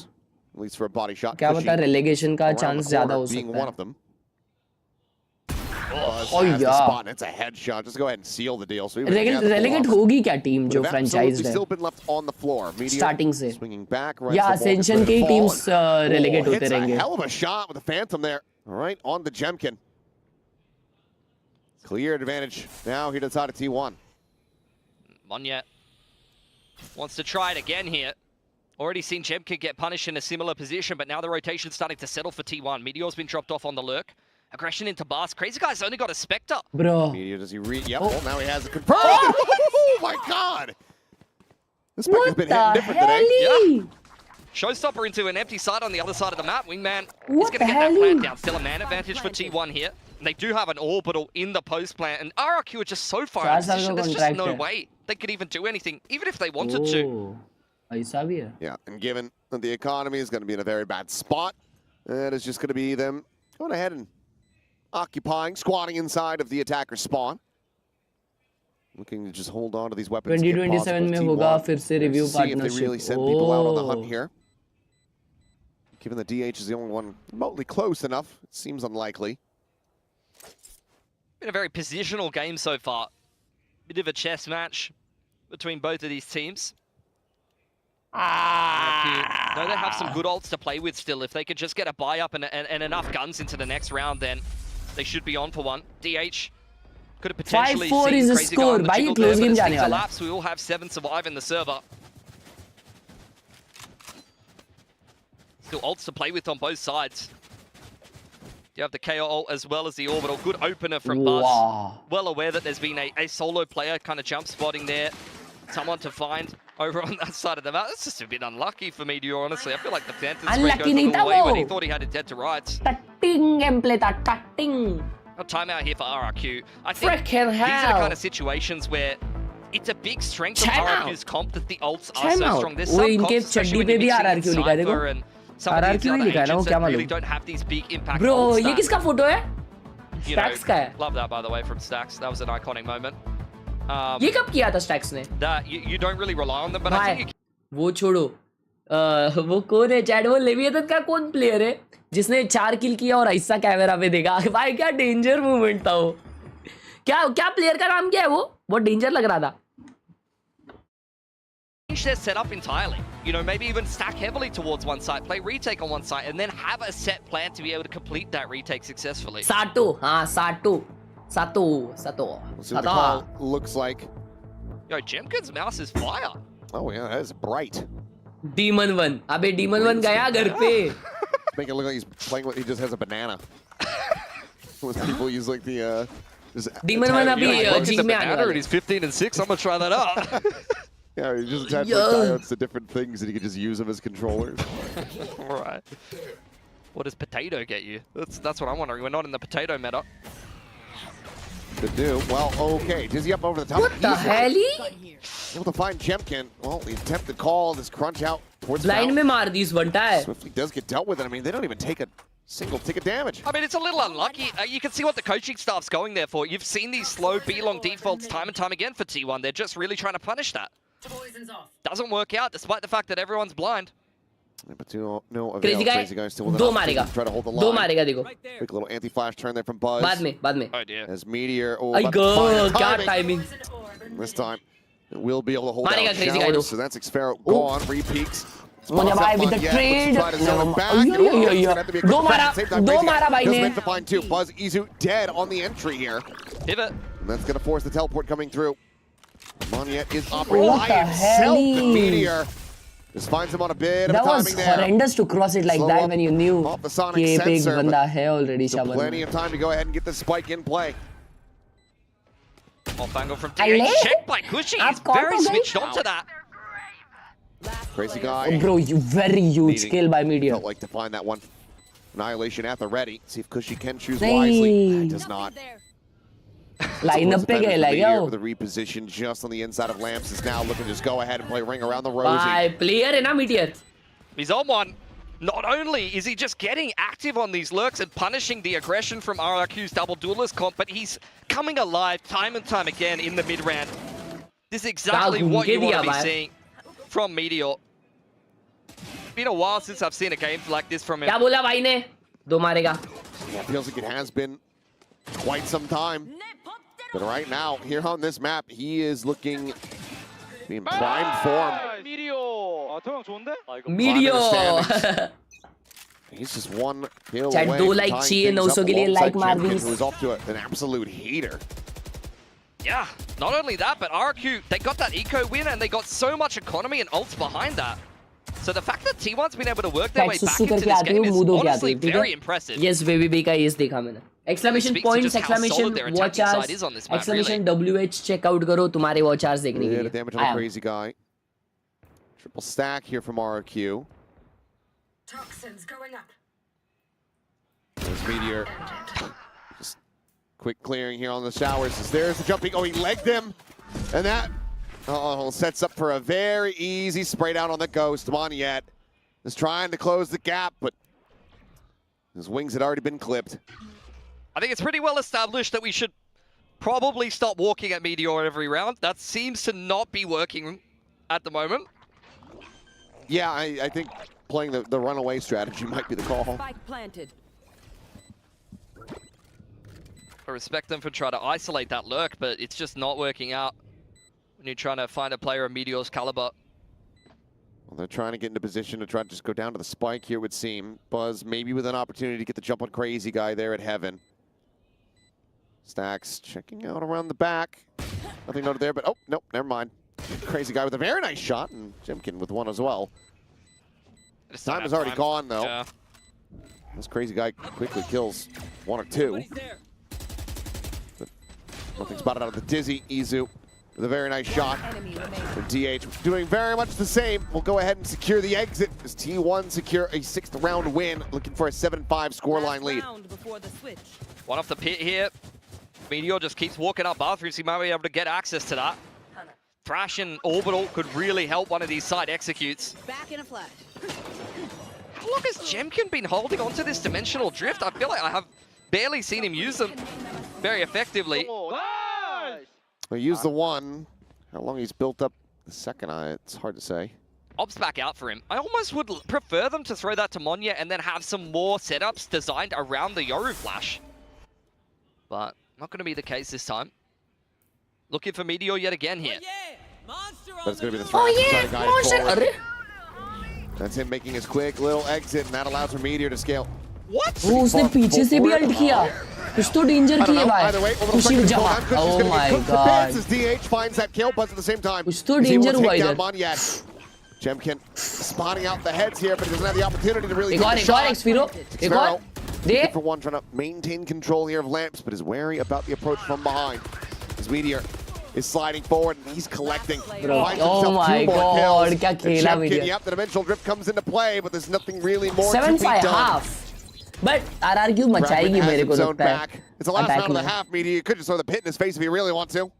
At least for a body shot. क्या पता relegation का chance ज़्यादा हो सकता है. Oh yeah. It's a headshot. Just go ahead and seal the deal. So relegate होगी क्या team जो franchise है? Still been left on the floor. Starting से. Swinging back. Right. Yeah, Ascension की teams relegate होते रहेंगे. Hell of a shot with the Phantom there. All right, on the Jemkin. Clear advantage now here to the side of T1. Moniette wants to try it again here. Already seen Jemkin get punished in a similar position, but now the rotation's starting to settle for T1. Meteor's been dropped off on the lurk. Aggression into Bars. Crazy Guy's only got a Spectre. Bro. Meteor, does he read? Yep, well, now he has it confirmed. Oh my god! The Spectre's been hitting different today. Yeah. Showstopper into an empty side on the other side of the map. Wingman is going to get that plant down. Still a man advantage for T1 here. They do have an orbital in the post plant, and RRQ are just so far out of position. There's just no way they could even do anything, even if they wanted to. Yeah, and given that the economy is going to be in a very bad spot, it is just going to be them going ahead and occupying, squatting inside of the attacker's spawn. Looking to just hold on to these weapons. 2027 में होगा फिर से review partnership. See if they really send people out on the hunt here. Given the DH is the only one remotely close enough, it seems unlikely. Been a very positional game so far. Bit of a chess match between both of these teams. Though they have some good ults to play with still. If they could just get a buy up and enough guns into the next round, then they should be on for one. DH could have potentially 5-4 is a Crazy score. Guy Bhai ye close game जाने वाला. We all have 7 survive in the server. Still ults to play with on both sides. You have the KO ult as well as the orbital. Good opener from Buzz. Well aware that there's been a solo player kind of jump spotting there. Someone to find over on that side of the map. That's just a bit unlucky for Meteor, honestly. I feel like the Phantom screen goes a little way when he thought he had it dead to rights. Tatting gameplay ta tatting. A timeout here for RRQ. I think Frickin' these are the hell. kind of situations where it's a big strength of RRQ's comp that the ults are so strong. There's some comps, especially when you're mixing in Cypher and some of these other agents that really don't have these big impact Bro, ult ये stats. किसका photo है? You know, Stacks का है. love that, by the way, from Stacks. That was an iconic moment. ये कब किया था Stacks ने? That you don't really rely on them, but I think you वो छोड़ो. वो कौन है चैट? वो लेविएथन का कौन प्लेयर है जिसने 4 किल किया और ऐसा कैमरा पे देखा? भाई क्या डेंजर मूवमेंट था वो. क्या प्लेयर का नाम क्या है वो? बहुत डेंजर लग रहा था. change their setup entirely. You know, maybe even stack heavily towards one side, play retake on one side, and then have a set plan to be able to complete that retake successfully. Sato, Sato. Let's see what the call looks like. Yo, Jemkin's mouse is fire. Oh yeah, that is bright. Demon 1. अबे Demon 1 गया घर पे. Make it look like he's playing with, he just has a banana. Most people use like the Demon 1 अभी G में आने वाला. He's 15 and 6. I'm gonna try that out. Yeah, you just attach like diodes to different things and you can just use them as controllers. Alright. What does potato get you? That's what I'm wondering. We're not in the potato meta. to do. Well, okay. Dizzy up over the top. What the hell? Able to find Jemkin. Well, the attempted call, this crunch out towards Blind में मार दी इस बंटा. Swiftly does get dealt with it. I mean, they don't even take a single ticket damage. I mean, it's a little unlucky. You can see what the coaching staff's going there for. You've seen these slow B-long defaults time and time again for T1. They're just really trying to punish that. Doesn't work out, despite the fact that everyone's blind. But no avail. Crazy guy. Crazy guy still with दो an मारेगा. opportunity to try to hold the दो line. मारेगा देखो. Quick little anti-flash turn there from Buzz. बाद में. Oh dear. As Meteor. Oh, I about to go. find the क्या timing. This time, it will be able to hold मारेगा out crazy guy showers. दो. So that's Xfero gone. Re-peaks. Monya bhai with the trade. दो मारा भाई ने. To find two. Buzz Izu dead on the entry here. Pivot. And that's going to force the teleport coming through. Monyet is operating What by the himself. hell? The Meteor just finds him on a bit of That was timing there. horrendous to cross it like Slow that up when you knew off the sonic कि एक sensor, बंदा but है already still शाबाश. plenty of time to go ahead and get the spike in play. Off angle from Ale? DH. Checked by Cushy. He's very switched onto that. Crazy guy. Oh, bro, you very huge kill by Meteor. Felt like to find that one. Annihilation at the ready. See if Cushy can choose wisely. It does not. Line up पे गए like With the reposition just on the inside of Lamps is now looking to just go ahead and play ring around the Rosie. By player है ना Meteor. He's on one. Not only is he just getting active on these lurks and punishing the aggression from RRQ's double duelist comp, but he's coming alive time and time again in the mid-round. This is exactly what you want to be seeing from Meteor. It's been a while since I've seen a game like this from him. क्या बोला भाई ने? दो मारेगा. Yeah, feels like it has been quite some time. But right now, here on this map, he is looking in prime form. Meteor. He's just one kill Chat away दो from like tying चाहिए things 900 up के लिए alongside like मार Jemkin, the. who is off to an absolute heater. Yeah, not only that, but RRQ, they got that eco win and they got so much economy and ults behind that. So the fact that T1's been able to work their way back into this game is honestly very impressive. Yes, baby B का yes देखा मैंने. Exclamation points, exclamation watch hours, exclamation WH check out करो तुम्हारे watch hours देखने के लिए. Damage on the crazy guy. Triple stack here from RRQ. Toxins going up. There's Meteor. Just quick clearing here on the showers. There's the jumping. Oh, he legged him. And that sets up for a very easy spray down on the Ghost. Monyet is trying to close the gap, but his wings had already been clipped. I think it's pretty well established that we should probably stop walking at Meteor every round. That seems to not be working at the moment. Yeah, I think playing the runaway strategy might be the call. Spike planted. I respect them for trying to isolate that lurk, but it's just not working out when you're trying to find a player of Meteor's caliber. Well, they're trying to get into position to try to just go down to the spike here, would seem. Buzz maybe with an opportunity to get the jump on Crazy Guy there at Heaven. Stacks checking out around the back. Nothing noted there, but oh, nope, never mind. Crazy Guy with a very nice shot, and Jemkin with one as well. Time is already gone, though. Yeah. This Crazy Guy quickly kills one or two. But nothing spotted out of the Dizzy. Izu with a very nice shot from DH. Doing very much the same. We'll go ahead and secure the exit as T1 secure a 6th round win, looking for a 7-5 scoreline lead. One off the pit here. Meteor just keeps walking up bathrooms. He might be able to get access to that. Thrash and Orbital could really help one of these side executes. Back in a flash. How long has Jemkin been holding onto this dimensional drift? I feel like I have barely seen him use them very effectively. We use the one. How long he's built up the second, it's hard to say. Ops back out for him. I almost would prefer them to throw that to Monya and then have some more setups designed around the Yoru flash. But not going to be the case this time. Looking for Meteor yet again here. But it's going to be the threat to try to guide forward. That's him making his quick little exit, and that allows for Meteor to scale. What? वो उसने पीछे से भी alt किया. कुछ तो danger किए भाई. खुशी जमा. Oh my god. As DH finds that kill, but at the same time, कुछ तो डेंजर हुआ इधर. Jemkin spotting out the heads here, but he doesn't have the opportunity to really एक और Xfero. एक और. Did for one, trying to maintain control here of Lamps, but is wary about the approach from behind. As Meteor is sliding forward, and he's collecting. Bro, oh my god, क्या खेला Meteor. Yep, the dimensional drift comes into play, but there's nothing really more to be done. 7-5 half. But RRQ मचाएगी मेरे को लगता है. It's the last round of the half, Media. You could just throw the pit in his face if you really want to.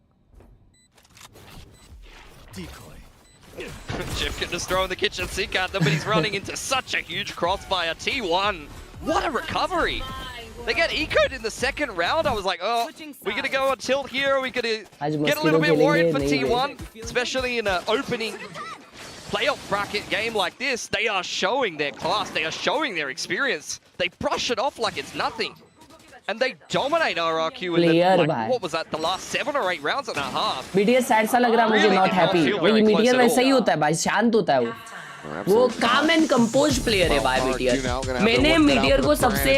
Jeff can just throw in the kitchen sink at them, but he's running into such a huge crossfire. T1, what a recovery! They get ecoed in the second round. I was like, oh, we're gonna go on tilt here. Are we gonna get a little bit worried for T1, especially in an opening playoff bracket game like this. They are showing their class. They are showing their experience. They brush it off like it's nothing. And they dominate RRQ in the, like, what was that, the last 7 or 8 rounds and a half. BTS sad सा लग रहा मुझे, not happy. वही BTS वैसा ही होता है भाई, शांत होता है वो. वो calm and composed player है भाई BTS. मैंने BTS को सबसे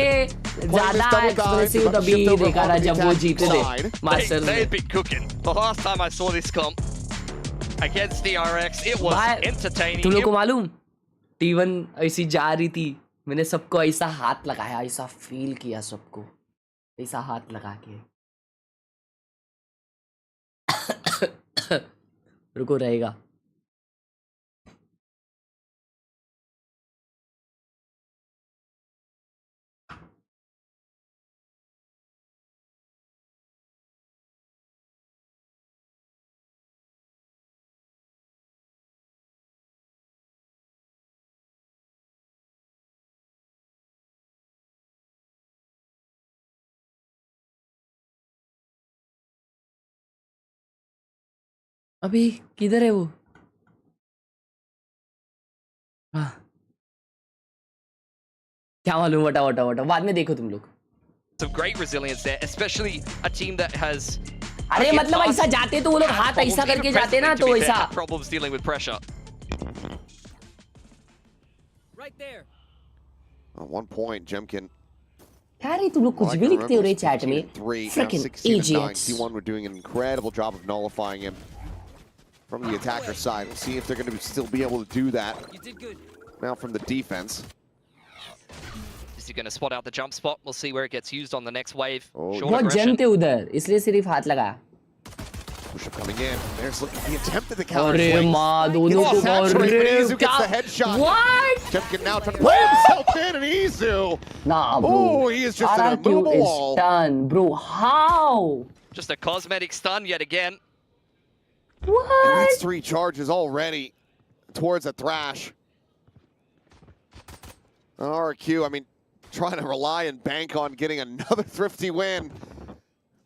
ज़्यादा expressive तभी देखा था जब वो जीते थे Masters में. They'd been cooking. The last time I saw this comp against DRX, it was entertaining. तुम लोग को मालूम? T1 ऐसी जा रही थी, मैंने सबको ऐसा हाथ लगाया, ऐसा feel किया सबको. ऐसा हाथ लगा के रुको रहेगा. अभी किधर है वो? हाँ क्या मालूम, वटा वटा वटा बाद में देखो तुम लोग. Some great resilience there, especially a team that has. अरे मतलब ऐसा जाते तो वो लोग हाथ ऐसा करके जाते ना तो ऐसा. Problems dealing with pressure. Right there. At one point, Jemkin. क्या रे तुम लोग कुछ भी लिखते हो रे चैट में? Freaking idiots. T1 were doing an incredible job of nullifying him from the attacker side. We'll see if they're going to still be able to do that. You did good. Now from the defense. Is he going to spot out the jump spot? We'll see where it gets used on the next wave. बहुत जन थे उधर, इसलिए सिर्फ हाथ लगाया. Push-up coming in. There's looking the attempt at the counter. अरे माँ दोनों को Izu gets the headshot. What? Jemkin now trying to play himself in, and Izu. Nah, bro. Oh, he is just an immovable wall. RRQ is done, bro. How? Just a cosmetic stun yet again. What? And that's 3 charges already towards a Thrash. RRQ, I mean, trying to rely and bank on getting another thrifty win.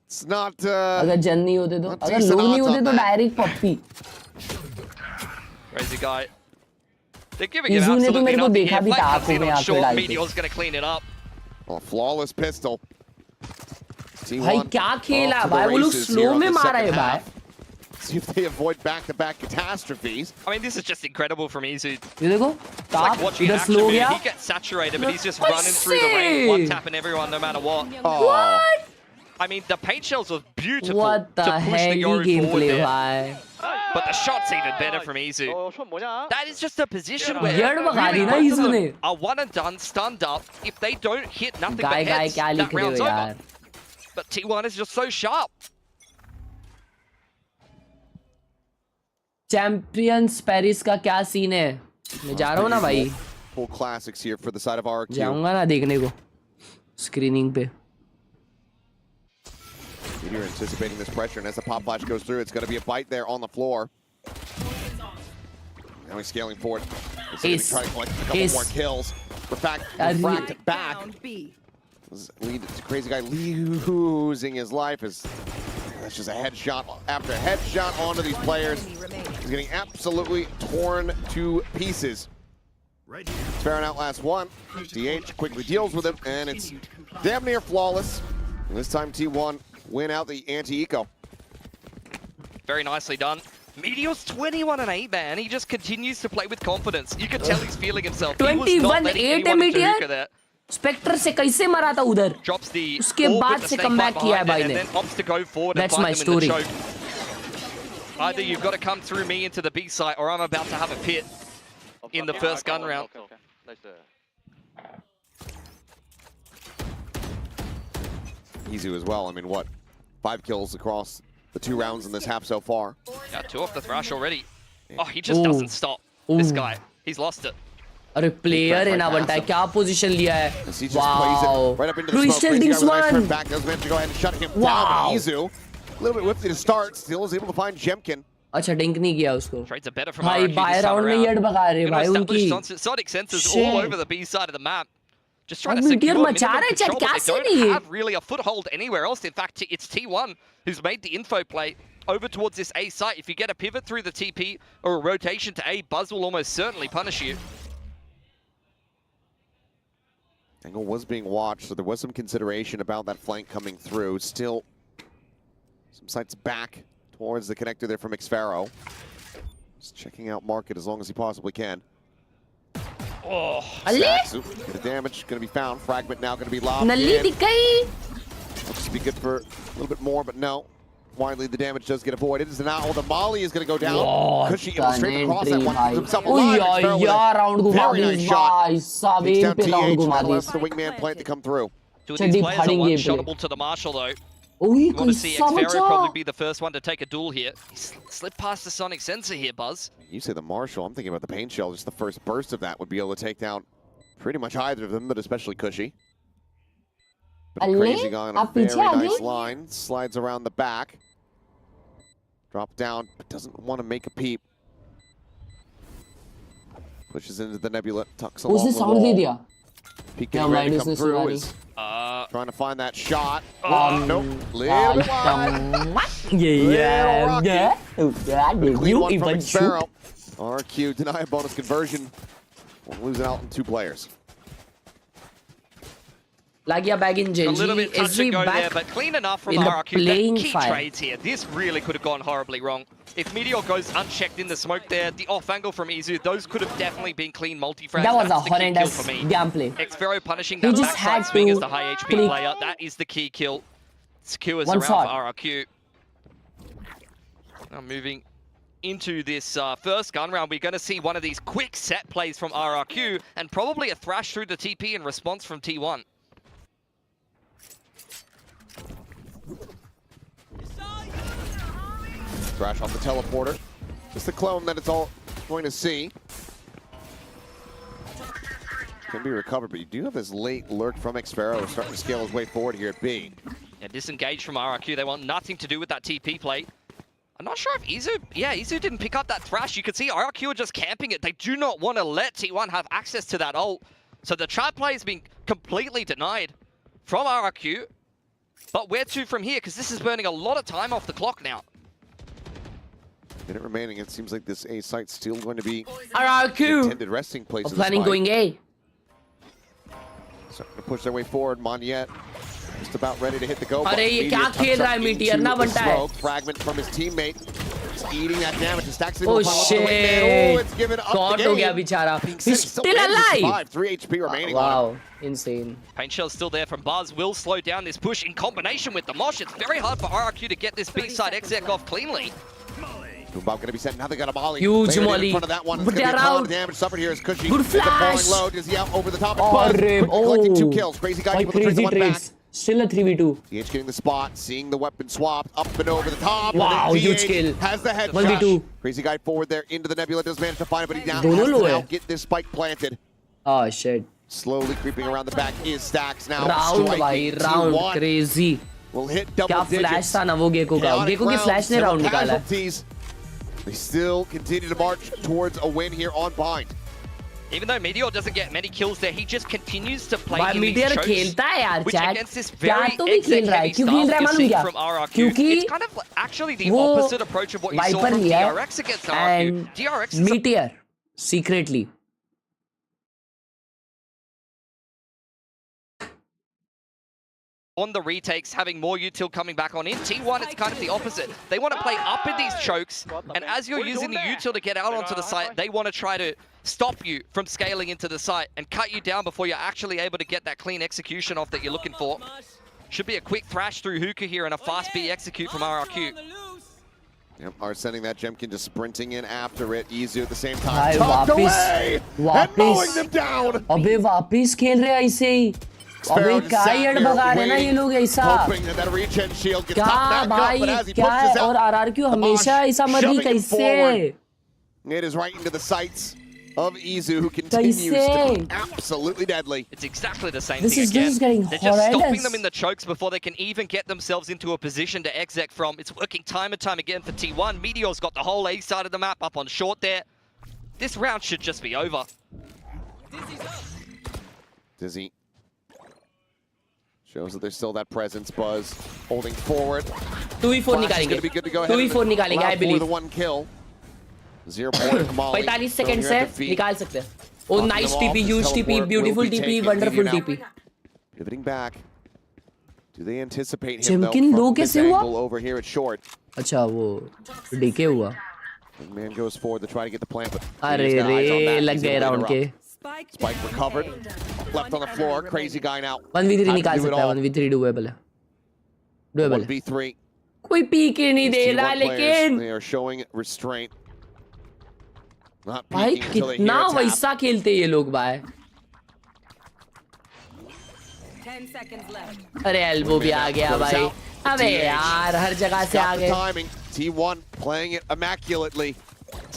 It's not. अगर जन नहीं होते तो, अगर लोग नहीं होते तो direct Pappi. Crazy guy. They're giving it absolutely nothing here. Flag comes in on short. Meteor's going to clean it up. Oh, flawless pistol. भाई क्या खेला भाई, वो लोग स्लो में मारा है भाई. See if they avoid back-to-back catastrophes. I mean, this is just incredible from Izu. ये देखो, like watching an action movie. He gets saturated, but he's just running through the range, one-tapping everyone no matter what. Oh. What? I mean, the paint shells was beautiful What the to push hell the Yoru forward gameplay there. भाई. But the shot's even better from Izu. That is just a position where Yard बगा दी ना Izu ने. are one and done, stunned up. If they don't hit nothing but guy heads, क्या that लिख रहे round's हो over. यार? But T1 is just so sharp. Champions Paris का क्या सीन है? मैं जा रहा हूँ ना भाई. Full classics here for the side of RRQ. जाऊँगा ना देखने को. स्क्रीनिंग पे. You're anticipating this pressure, and as the pop flash goes through, it's going to be a bite there on the floor. Now he's scaling forward. He's going to try to collect a couple more kills. Refract back. Crazy guy losing his life is. That's just a headshot after headshot onto these players. He's getting absolutely torn to pieces. Sparing out last one. DH quickly deals with him, and it's damn near flawless. And this time T1 win out the anti-eco. Very nicely done. Meteor's 21-8, man. He just continues to play with confidence. You can tell he's feeling himself. 21-8 है Meteor. Spectre से कैसे मरा था उधर? उसके बाद से comeback किया है भाई ने. That's my story. Either you've got to come through me into the B site, or I'm about to have a pit in the first gun round. Izu as well. I mean, what? 5 kills across the 2 rounds in this half so far. Yeah, 2 off the Thrash already. Oh, he just doesn't stop. This guy, he's lost it. अरे player है ना बनता है, क्या position लिया है, wow crystal dings one, wow a little bit whiffy to start, still is able to find Jemkin. अच्छा डिंक नहीं किया उसको Trades are better from भाई, RRQ by this time round में around. यड भगा रहे You know, भाई उनकी, established Sonic sensors all over the B side of the map. Just trying to अब secure Meteor मचा minimum रहे चैट, control, क्या but they सीन है ये? don't have really a foothold anywhere else. In fact, it's T1 who's made the info play over towards this A site. If you get a pivot through the TP or a rotation to A, Buzz will almost certainly punish you. Angle was being watched, so there was some consideration about that flank coming through. Still, some sights back towards the connector there from Xfaro. Just checking out Market as long as he possibly can. Oh, Stacks, the damage going to be found. Fragment now going to be lobbed in. Looks to be good for a little bit more, but no. Widely, the damage does get avoided. Is now the Molly is going to go down. Cushy able to straight across that one. Keeps himself alive. Very nice shot. Takes down TH. Now allows the wingman plant to come through. Two of these players are one-shottable to the Marshall, though. You want to see Xfaro probably be the first one to take a duel here. He slipped past the Sonic sensor here, Buzz. You say the Marshall, I'm thinking about the paint shell. Just the first burst of that would be able to take down pretty much either of them, but especially Cushy. But Crazy guy on a very nice line. Slides around the back. Drop down, but doesn't want to make a peep. Pushes into the nebula, tucks along the wall. Peeking ready to come through is trying to find that shot. Nope. Little bit wide. Clean one from Xfaro. RRQ deny a bonus conversion. Losing out on 2 players. Lagia back in Gen.G. A little bit touch and go there, but clean enough from RRQ. The key trades here. This really could have gone horribly wrong. If Meteor goes unchecked in the smoke there, the off angle from Izu, those could have definitely been clean multi-frags. That was That's a horrendous gameplay. Xfaro punishing that backside swing as the high HP player. That is the key kill. Secures around for RRQ. Now moving into this first gun round, we're going to see one of these quick set plays from RRQ and probably a thrash through the TP in response from T1. Thrash off the teleporter. Just the clone that it's all going to see. Can be recovered, but you do have this late lurk from Xfaro starting to scale his way forward here at B. Yeah, disengaged from RRQ. They want nothing to do with that TP play. I'm not sure if Izu... Yeah, Izu didn't pick up that thrash. You can see RRQ are just camping it. They do not want to let T1 have access to that ult. So the trap play has been completely denied from RRQ. But where to from here? Because this is burning a lot of time off the clock now. Minute remaining. It seems like this A site's still going to be RRQ intended resting place. Planning going A. Starting to push their way forward. Moniette just about ready to hit the go. अरे ये क्या खेल रहा है Meteor ना बनता है. Fragment from his teammate. Just eating that damage. Stacks it. Oh shit! Oh, it's given up. Caught हो गया बेचारा. He's still alive. 3 HP remaining. Wow, insane. Paint shell's still there from Buzz. Will slow down this push in combination with the Mosh. It's very hard for RRQ to get this B-side exec off cleanly. Bob going to be set. Now they got a molly. Huge molly. In front of that one. It's going to be a ton of damage suffered here as Cushy. Good flash. Low. Does he out over the top? Collecting 2 kills. Crazy guy able to trade the one back. Still a 3v2. DH getting the spot, seeing the weapon swapped, up and over the top. Wow, huge kill. Has the headshot. 1v2. Crazy guy forward there into the nebula. Does manage to find it, but he now has to now get this spike planted. Oh shit. Slowly creeping around the back is Stacks now. Round भाई, round crazy. Will hit double क्या digits. flash था ना वो gecko का. Gecko की flash ने round निकाला. They still continue to march towards a win here on Bind. Even though Meteor doesn't get many kills there, he just continues to play in Meteor these chokes, खेलता है यार which chat. against this very तो भी खेल रहा है. क्यों खेल रहा है मालूम क्या? from RRQ. क्योंकि It's kind of actually the opposite approach of what you saw from DRX against RRQ. And DRX is Meteor secretly. on the retakes, having more util coming back on in. T1, it's kind of the opposite. They want to play up in these chokes, and as you're using the util to get out onto the site, they want to try to stop you from scaling into the site and cut you down before you're actually able to get that clean execution off that you're looking for. Should be a quick thrash through Hookah here and a fast B execute from RRQ. Yep, are sending that Jemkin just sprinting in after it. Izu at the same time. वापिस and mowing them down. अबे वापिस खेल रहे हैं ऐसे ही. अबे क्या येड भगा रहे ना ये लोग ऐसा. क्या भाई क्या है और RRQ हमेशा ऐसा मरी कैसे. It is right into the sights. of Izu, who continues to be absolutely deadly. It's exactly the same This thing is again. getting They're just stopping horrendous. them in the chokes before they can even get themselves into a position to exec from. It's working time and time again for T1. Meteor's got the whole A side of the map up on short there. This round should just be over. Dizzy shows that there's still that presence. Buzz holding forward. 2v4 निकालेंगे 2v4 निकालेंगे I believe the one kill. 0 point Molly. 45 second से निकाल सकते हैं. Oh, nice TP, huge TP, beautiful TP, wonderful TP. Pivoting back. Do they anticipate him Jemkin though low from कैसे this हुआ? angle over here at short? अच्छा वो DK हुआ. Man goes forward to try to get the plant, but अरे रे लग गए round के. Spike recovered. Left on the floor. Crazy guy now. 1v3 निकाल सकता है. 1v3 doable है. Doable है. 1v3. कोई पीके नहीं दे रहा लेकिन. They are showing restraint. Not भाई peeking until they hear कितना a tap. वैसा खेलते ये लोग भाई. 10 seconds left. अरे एल्बो भी आ गया भाई. अबे यार हर जगह से आ गए. Timing. T1 playing it immaculately.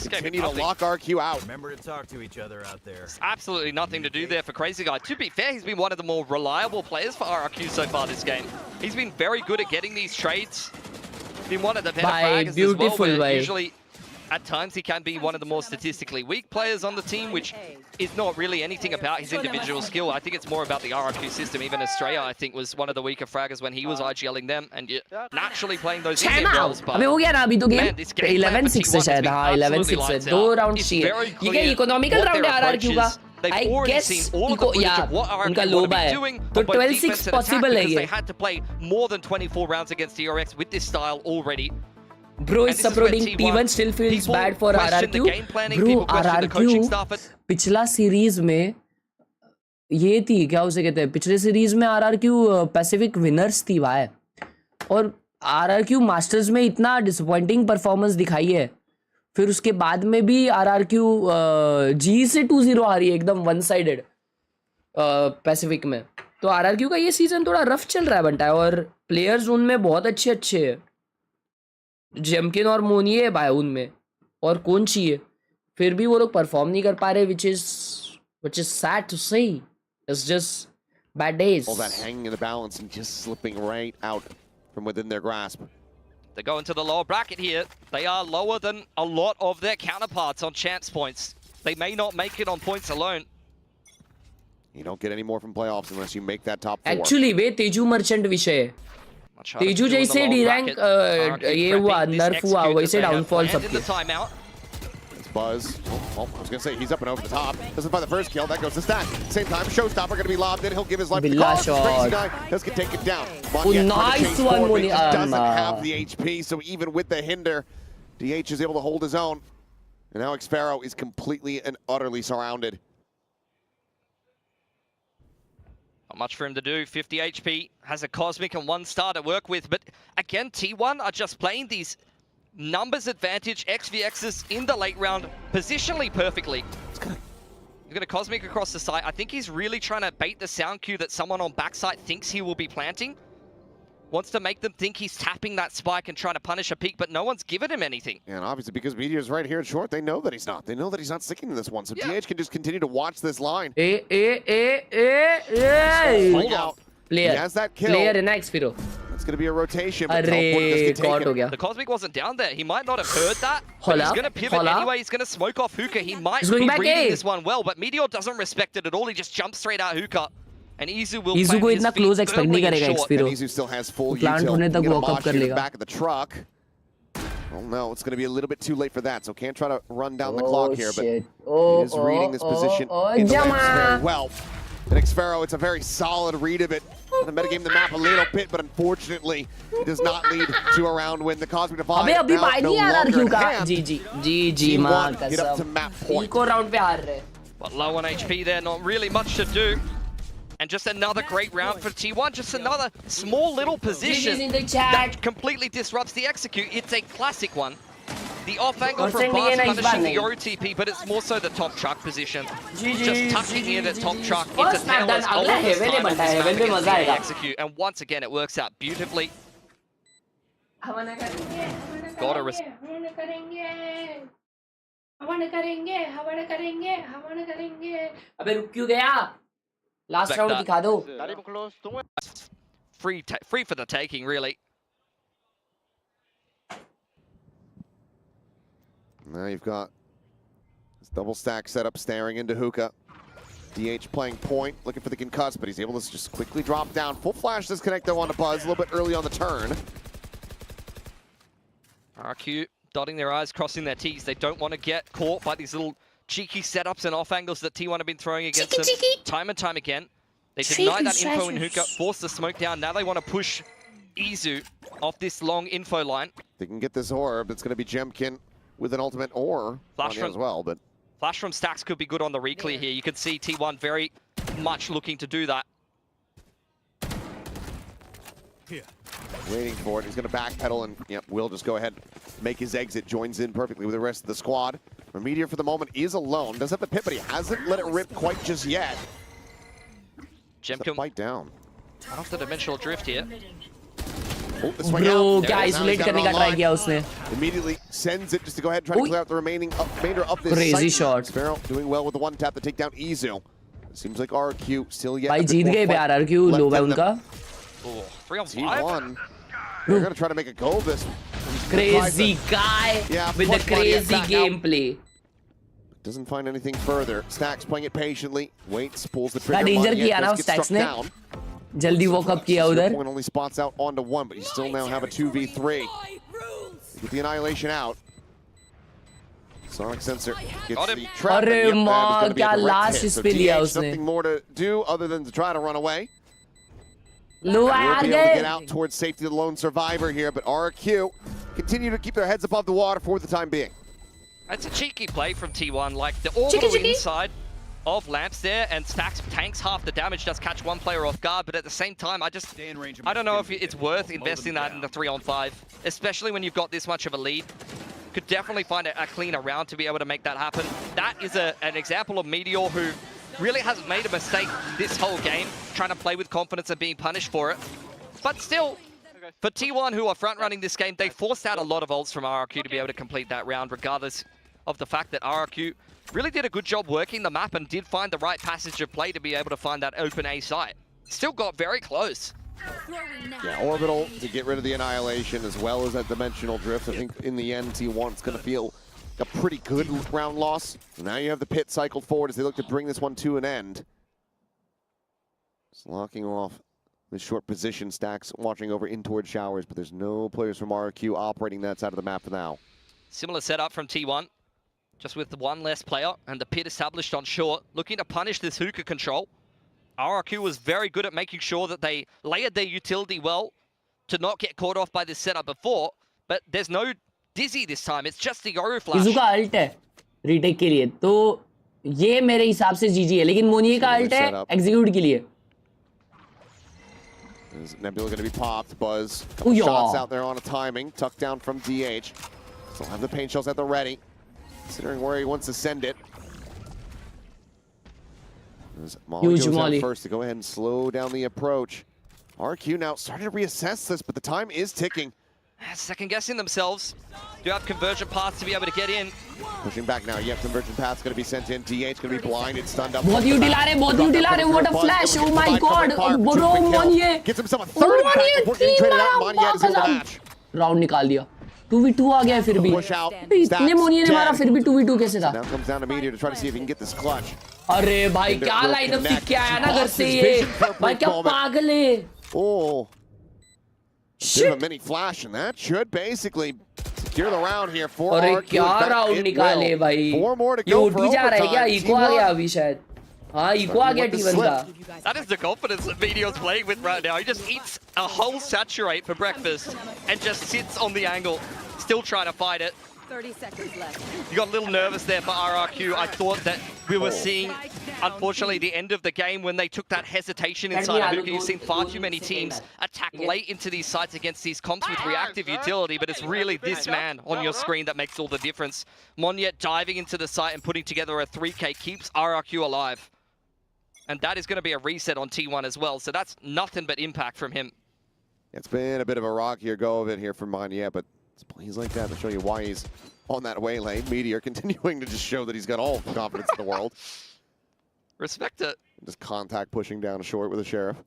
Continue to lock RQ out. Remember to talk to each other out there. There's absolutely nothing to do there for Crazy Guy. To be fair, he's been one of the more reliable players for RRQ so far this game. He's been very good at getting these trades. Been one of the better fraggers as well, where usually at times he can be one of the more statistically weak players on the team, which is not really anything about his individual skill. I think it's more about the RRQ system. Even Estrella, I think, was one of the weaker fraggers when he was IGLing them, and naturally playing those easier roles. अबे हो गया ना अभी तो game 11-6 से शायद. हाँ 11-6 से 2 राउंड चाहिए. ये क्या इकोनॉमिकल राउंड है RRQ का? I guess उनका लोबा है. तो 12-6 possible है ये. They had to play more than 24 rounds against DRX with this style already. Bro is supporting T1 still feels bad for RRQ. Bro RRQ पिछला सीरीज में ये थी क्या उसे कहते हैं. पिछले सीरीज में RRQ पैसिफिक विनर्स थी भाई. और RRQ मास्टर्स में इतना डिसअपॉइंटिंग परफॉर्मेंस दिखाई है. फिर उसके बाद में भी RRQ G से 2-0 आ रही है एकदम वन साइडेड पैसिफिक में. तो RRQ का ये सीजन थोड़ा रफ चल रहा है बनता है. और प्लेयर्स उनमें बहुत अच्छे अच्छे हैं. जेमकिन और मोनिये भाई उनमें और कौन चाहिए. फिर भी वो लोग परफॉर्म नहीं कर पा रहे, which is sad to see. It's just bad days. All that hanging in the balance and just slipping right out from within their grasp. They go into the lower bracket here. They are lower than a lot of their counterparts on chance points. They may not make it on points alone. You don't get any more from playoffs unless you make that top 4. Actually वे तेजू merchant विषय है. तेजू जैसे D rank ये हुआ नर्फ हुआ वैसे downfall सबके. Buzz. Oh, I was going to say, he's up and over the top. Doesn't find the first kill. That goes to Stack. Same time, Showstopper going to be lobbed in. He'll give his life to the cause. Crazy guy does get taken down. Nice one, Moni. Doesn't have the HP, so even with the hinder, DH is able to hold his own. And now Xpharaoh is completely and utterly surrounded. Not much for him to do. 50 HP, has a Cosmic and 1 star to work with. But again, T1 are just playing these numbers advantage XVXs in the late round positionally perfectly. You've got a Cosmic across the site. I think he's really trying to bait the sound cue that someone on backside thinks he will be planting. Wants to make them think he's tapping that spike and trying to punish a peak, but no one's given him anything. And obviously because Meteor's right here at short, they know that he's not. They know that he's not sticking to this one. So DH can just continue to watch this line. Hold on. Player. He has that kill. Player in Xpharaoh. It's going to be a rotation. The Cosmic wasn't down there. He might not have heard that. But he's going to pivot anyway. He's going to smoke off Hookah. He might be reading this one well, but Meteor doesn't respect it at all. He just jumps straight out Hookah. And Izu will Izu को इतना close expect नहीं करेगा Xpharaoh. Izu still has full plant होने तक walk up कर लेगा. Back of the truck. Oh no, it's going to be a little bit too late for that. So can't try to run down the clock here, but he is reading this position in the lanes very well. And Xpharaoh, it's a very solid read of it. Gonna metagame the map a little bit, but unfortunately, it does not lead to a round win. The Cosmic Divide अबे अभी now bye no नहीं आ longer RRQ in का. hand. GG मां कसम. Get up to map point. Eco round पे हार रहे. But low on HP there, not really much to do. And just another great round for T1. Just another small little position that completely disrupts the execute. It's a classic one. The off angle from Buzz punishing the OTP, but it's more so the top truck position. Just tucking in at top truck into Talon's execute. And once again, it works out beautifully. Gotta हवन करेंगे, हवन करेंगे, हवन करेंगे। अबे रुक क्यों गया? लास्ट राउंड दिखा दो। Free for the taking, really. Now you've got this double stack setup staring into hookah. DH playing point, looking for the concuss, but he's able to just quickly drop down. Full flash disconnect though on the Buzz, a little bit early on the turn. RRQ dotting their I's, crossing their T's. They don't want to get caught by these little cheeky setups and off angles that T1 have been throwing against them time and time again. They deny that info in hookah, force the smoke down. Now they want to push Izu off this long info line. They can get this orb. It's going to be Jemkin with an ultimate or Flash as well, but Flash from Stacks could be good on the reclear here. You can see T1 very much looking to do that. Here. Waiting for it. He's going to backpedal and will just go ahead, make his exit, joins in perfectly with the rest of the squad. Meteor for the moment is alone. Does have the pit, but he hasn't let it rip quite just yet. Jemkin bite down. Off the dimensional drift here. Oh, the swing Bro, out. क्या isolate करने का try किया उसने? Immediately sends it just to go ahead and try to clear out the remainder of this Crazy site. shot. Sparrow doing well with the one tap to take down Izu. Seems like RRQ still yet. भाई जीत गए बे RRQ, low है उनका. 3 on 5. T1. They're going to try to make a go of this. Crazy guy with the crazy gameplay. Doesn't find anything further. Stacks playing it patiently. Waits, pulls the trigger. danger किया ना Stacks ने. जल्दी walk up किया उधर. Point only spots out onto one, but you still now have a 2v3. Get the annihilation out. Sonic sensor gets the trap. अरे माँ क्या last hit. So पे लिया DH उसने. nothing more to do other than to try to run away. Low We'll be able to get out towards safety, the lone survivor here, but RRQ continue to keep their heads above the water for the time being. That's a cheeky play from T1, like the orbital inside of Lamps there, and Stacks tanks half the damage, does catch one player off guard, but at the same time, I don't know if it's worth investing that in the 3 on 5, especially when you've got this much of a lead. Could definitely find a cleaner round to be able to make that happen. That is an example of Meteor who really hasn't made a mistake this whole game, trying to play with confidence and being punished for it. But still, for T1, who are front-running this game, they forced out a lot of ults from RRQ to be able to complete that round, regardless of the fact that RRQ really did a good job working the map and did find the right passage of play to be able to find that open A site. Still got very close. Yeah, orbital to get rid of the annihilation as well as that dimensional drift. I think in the end, T1 is going to feel a pretty good round loss. Now you have the pit cycled forward as they look to bring this one to an end. Just locking off the short position. Stacks watching over in towards showers, but there's no players from RRQ operating that side of the map for now. Similar setup from T1, just with one less player and the pit established on short, looking to punish this hookah control. RRQ was very good at making sure that they layered their utility well to not get caught off by this setup before, but there's no Dizzy this time, it's just the Yoru flash. इज़ू का alt है retake के लिए, तो ये मेरे हिसाब से जीजी है, लेकिन मोनिए का अल्ट है एग्जीक्यूट के लिए. Is Nebula going to be popped? Buzz. Ooh, yeah. Shots out there on a timing. Tucked down from DH. Still have the paint shells at the ready. Considering where he wants to send it. Molly Huge goes Molly. out first to go ahead and slow down the approach. RQ now starting to reassess this, but the time is ticking. Second guessing themselves. Do have conversion paths to be able to get in. Pushing back now. Yep, conversion path's going to be sent in. DH going to be blinded, stunned up. बहुत ही दिला रहे, what a flash, oh my god, bro, मोनिए. Gets himself a third impact before getting traded out. Monia is in the match. Round निकाल दिया. 2v2 आ गया फिर भी. इतने मोनिए ने मारा फिर भी 2v2 कैसे था? Now comes down to Meteor to try to see if he can get this clutch. अरे भाई क्या लाइनअप सीख के आया ना घर से ये. भाई क्या पागल है. Oh. Bit of a mini flash, and that should basically secure the round here for अरे RRQ. क्या राउंड निकाले भाई. 4 more to ये go उठ for ही जा रहा है क्या? overtime. इको आ गया अभी शायद. हाँ इको आ गया T1 का. That is the confidence that Meteor's playing with right now. He just eats a whole saturate for breakfast and just sits on the angle, still trying to fight it. 30 seconds left. You got a little nervous there for RRQ. I thought that we were seeing, unfortunately, the end of the game when they took that hesitation inside of hookah. You've seen far too many teams attack late into these sites against these comps with reactive utility, but it's really this man on your screen that makes all the difference. Monyet diving into the site and putting together a 3K keeps RRQ alive. And that is going to be a reset on T1 as well, so that's nothing but impact from him. It's been a bit of a rockier go of it here for Monyet, but It's plays like that to show you why he's on that away lane. Meteor continuing to just show that he's got all the confidence in the world. Respect it. Just contact pushing down short with a Sheriff.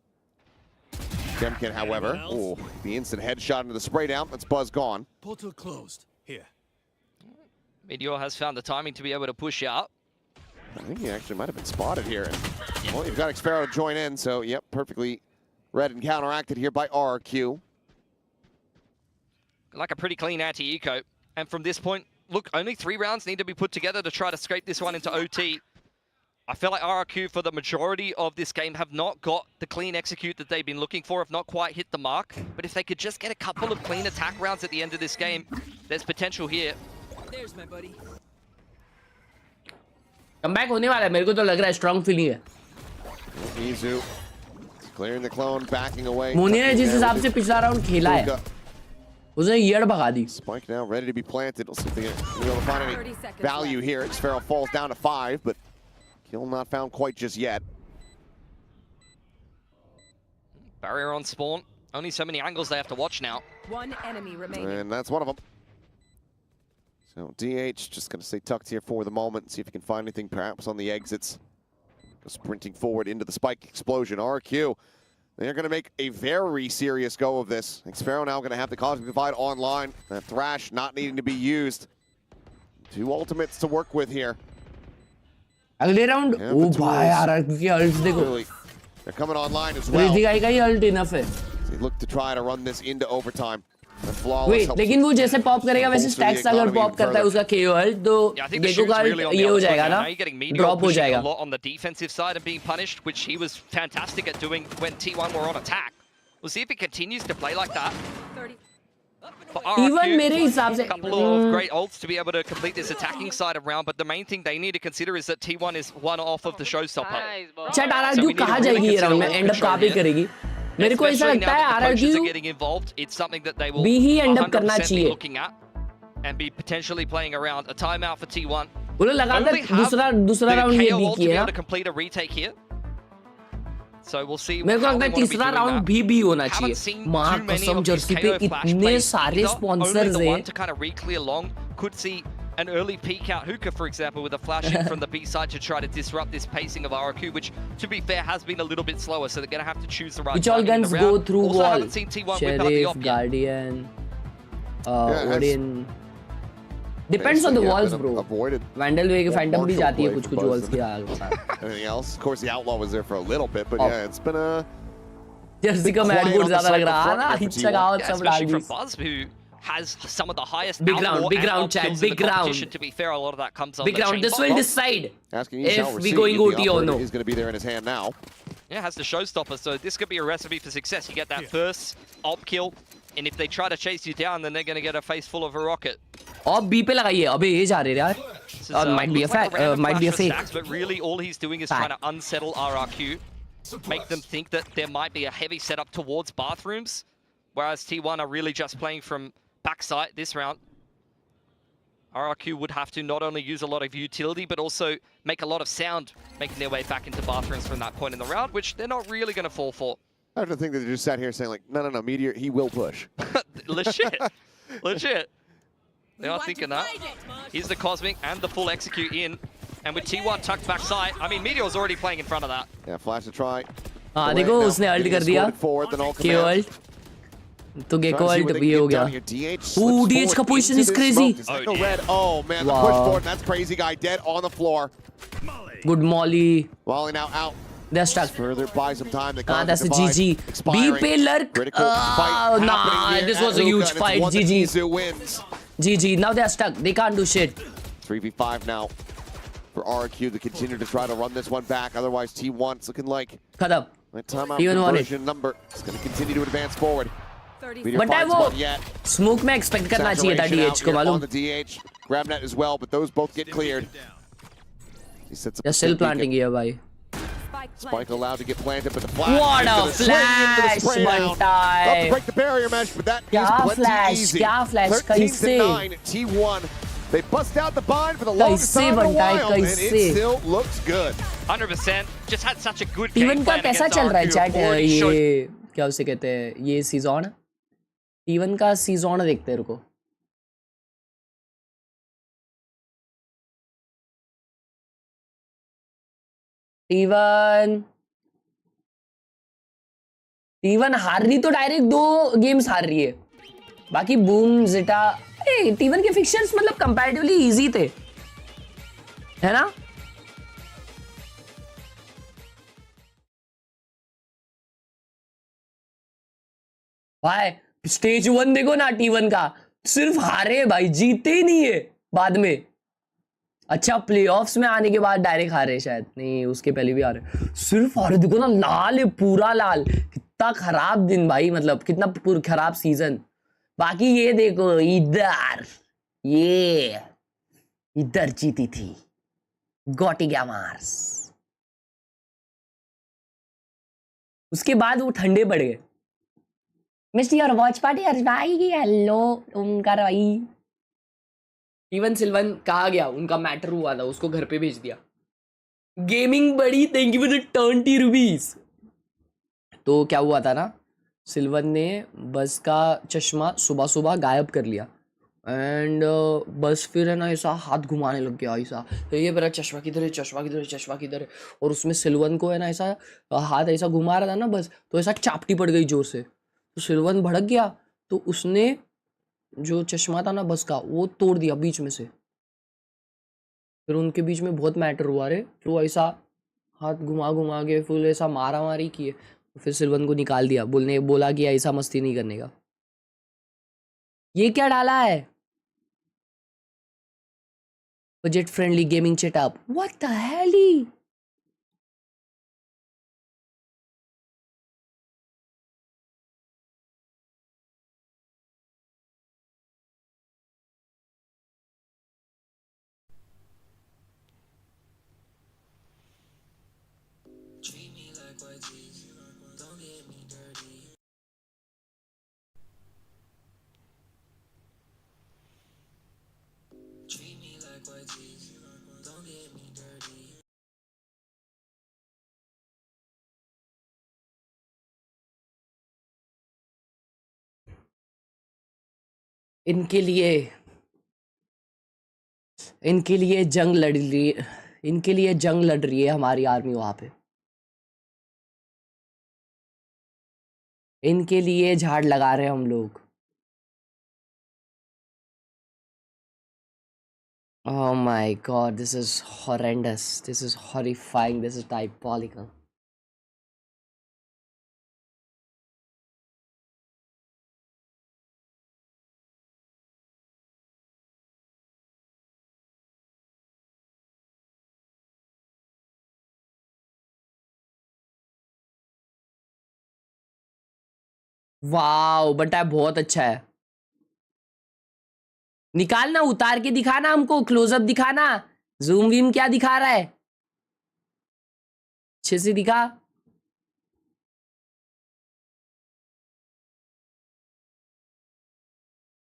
Gemkin, however, the instant headshot into the spray down. That's Buzz gone. Portal closed. Here. Meteor has found the timing to be able to push out. I think he actually might have been spotted here. And, well, you've got Xpharaoh to join in, so yep, perfectly read and counteracted here by RRQ. Like a pretty clean anti-eco. And from this point, look, only 3 rounds need to be put together to try to scrape this one into OT. I feel like RRQ, for the majority of this game, have not got the clean execute that they've been looking for, have not quite hit the mark. But if they could just get a couple of clean attack rounds at the end of this game, there's potential here. There's my buddy. Comeback होने वाला है, मेरे को तो लग रहा है, strong feeling है. Mizu clearing the clone, backing away. मोनी ने जिस हिसाब से पिछला राउंड खेला है, उसने येड़ भगा दी. Spike now ready to be planted. We'll see if they can be able to find any value here. Xpharaoh falls down to 5, but kill not found quite just yet. Barrier on spawn. Only so many angles they have to watch now. One enemy remaining. And that's one of them. So DH just going to stay tucked here for the moment, see if he can find anything perhaps on the exits. Go sprinting forward into the spike explosion. RRQ, they're going to make a very serious go of this. Xpharaoh now going to have the Cosmic Divide online. That Thrash not needing to be used. 2 ultimates to work with here. अगले round ओ भाई RRQ की अल्ट्स देखो. They're coming online as well. Crazy guy का ही alt enough है. They look to try to run this into overtime. Wait, लेकिन वो जैसे pop करेगा वैसे स्टैक्स अगर पॉप करता है उसका KO अल्ट तो गेको का ये हो जाएगा ना, ड्रॉप हो जाएगा. On the defensive side and being punished, which he was fantastic at doing when T1 were on attack. We'll see if he continues to play like that. Even मेरे हिसाब से a couple of great ults to be able to complete this attacking side of round, but the main thing they need to consider is that T1 is one off of the showstopper. Chat RRQ कहाँ जाएगी ये round में, and up कहाँ पे करेगी? मेरे को ऐसा लगता है RRQ भी ही एंड अप करना चाहिए. And be potentially playing around a timeout for T1. उन्हें लगातार दूसरा राउंड ये भी किया to complete a retake here. So we'll see. मेरे को लगता है तीसरा राउंड भी होना चाहिए. मां कसम जर्सी पे इतने सारे स्पॉन्सर्स हैं. To kind of re-clear long, could see an early peek out Hookah, for example, with a flash in from the B side to try to disrupt this pacing of RRQ, which, to be fair, has been a little bit slower. So they're going to have to choose the right. Which all guns go through also, wall. Haven't seen T1 whip out the op Guardian, Odin. Depends on the walls, bro. Avoided. Vandal Wave की Phantom भी जाती है कुछ walls की आग. Anything else? Of course, the Outlaw was there for a little bit, but yeah, it's been a. Jersey का mad board ज़्यादा लग रहा है ना. अच्छा गाँव सब डाल दी. From Buzz, who has some of the highest big round chat, big round. To be fair, a lot of that comes on big the round. This will decide if we going going OT or no. He's going to be there in his hand now. Yeah, has the showstopper, so this could be a recipe for success. You get that first op kill, and if they try to chase you down, then they're going to get a face full of a rocket. Op B पे लगाइए. अबे ये जा रहे यार. Might be a fact. Might be a fake. Stacks, but really, all he's doing is trying to unsettle RRQ, make them think that there might be a heavy setup towards bathrooms, whereas T1 are really just playing from backside this round. RRQ would have to not only use a lot of utility, but also make a lot of sound, making their way back into bathrooms from that point in the round, which they're not really going to fall for. I don't think that they just sat here saying like, no, Meteor, he will push. Legit. Legit. They are thinking that. Here's the Cosmic and the full execute in. And with T1 tucked backside, I mean, Meteor's already playing in front of that. Yeah, flash to try. हाँ देखो उसने alt कर दिया. KO ult. तो Gekko ult भी हो गया. Ooh, DH का position is crazy. Oh man, the push forward, that's crazy guy dead on the floor. Good Molly. Molly now out. They're stuck. Further buy some time. That's a GG. B पे lurk. Nah, this was a huge fight. GG. Wins. GG. Now they're stuck. They can't do shit. 3v5 now for RRQ to continue to try to run this one back. Otherwise, T1's looking like खत्म. that timeout conversion number is going to continue to advance forward. But I वो smoke में expect करना चाहिए था DH को मालूम. On the DH, grab net as well, but those both get cleared. He sets up. They're still planting here, bhai. Spike allowed to get planted, but the flash. What a flash, Bantai! Not to break the barrier mesh, but that is plenty easy. क्या flash? 13-9, T1. They bust out the bind for the longest time in a while, and it still looks good. 100%. Just had such a good game T1 का कैसा चल रहा है chat? ये क्या उसे कहते हैं? ये सीजन T1 का सीजन देखते हैं रुको. T1 T1 हार रही तो डायरेक्ट 2 गेम्स हार रही है, बाकी बूम जिटा T1 के फिक्चर्स मतलब कंपैरेटिवली इजी थे, है ना? भाई स्टेज 1 देखो ना T1 का, सिर्फ हारे भाई, जीते ही नहीं है बाद में। अच्छा प्लेऑफ्स में आने के बाद डायरेक्ट हारे, शायद नहीं उसके पहले भी हारे, सिर्फ हारे। देखो ना लाल है, पूरा लाल, कितना खराब दिन भाई, मतलब कितना पूरा खराब सीजन। बाकी ये देखो इधर जीती थी गॉटी गैमर्स, उसके बाद वो ठंडे पड़ गए। मिस्टर योर वॉच पार्टी अर्ज भाई, हेलो उनका भाई। इवन सिल्वन कहा गया, उनका मैटर हुआ था, उसको घर पे भेज दिया। गेमिंग बड़ी, thank you for the 20 rupees. तो क्या हुआ था ना, सिल्वन ने बस का चश्मा सुबह सुबह गायब कर लिया, एंड बस फिर है ना ऐसा हाथ घुमाने लग गया ऐसा, तो ये मेरा चश्मा किधर है, चश्मा किधर है, चश्मा किधर है। और उसमें सिल्वन को है ना ऐसा हाथ ऐसा घुमा रहा था ना बस, तो ऐसा चापटी पड़ गई जोर से, तो सिल्वन भड़क गया, तो उसने जो चश्मा था ना बस का वो तोड़ दिया बीच में से। फिर उनके बीच में बहुत मैटर हुआ रे, तो ऐसा हाथ घुमा घुमा के फुल ऐसा मारा मारी किए, फिर सिल्वन को निकाल दिया, बोला कि ऐसा मस्ती नहीं करने का। ये क्या डाला है, budget friendly gaming setup, what the hell. इनके लिए जंग लड़ रही है, इनके लिए जंग लड़ रही है हमारी आर्मी वहां पे, इनके लिए झाड़ लगा रहे हैं हम लोग। Oh my god, this is horrendous, this is horrifying, this is diabolical. Wow बटा बहुत अच्छा है, निकालना, उतार के दिखाना हमको, क्लोजअप दिखाना, जूम वीम क्या दिखा रहा है, अच्छे से दिखा।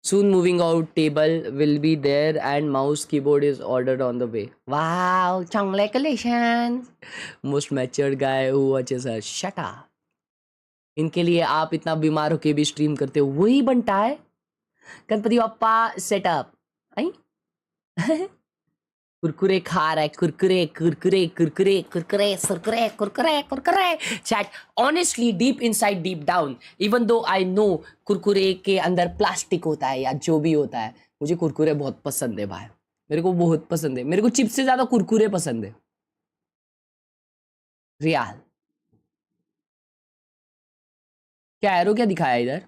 Soon moving out table will be there and mouse keyboard is ordered on the way. Wow, congratulations. Most matured guy who watches us. Shut up. इनके लिए आप इतना बीमार होके भी स्ट्रीम करते हो, वही बनता है गणपति बप्पा सेटअप। आई कुरकुरे खा रहा है, Kurkure Kurkure Kurkure Kurkure Kurkure Kurkure Kurkure. Chat honestly deep inside deep down, even though I know Kurkure के अंदर प्लास्टिक होता है या जो भी होता है, मुझे कुरकुरे बहुत पसंद है भाई, मेरे को बहुत पसंद है, मेरे को चिप्स से ज्यादा कुरकुरे पसंद है। रियाल क्या एरो क्या दिखाया इधर,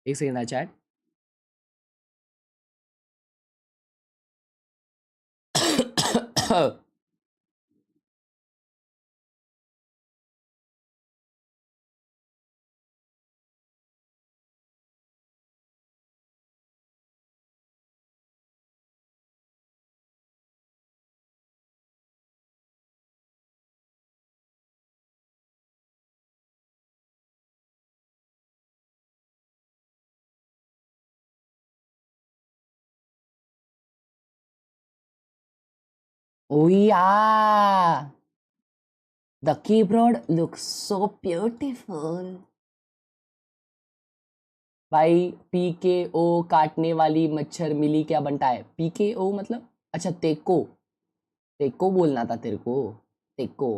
एक सेकंड ना चैट। ओ या The keyboard looks so beautiful. भाई PKO काटने वाली मच्छर मिली क्या बनता है? PKO मतलब अच्छा तेको बोलना था तेरे को, तेको।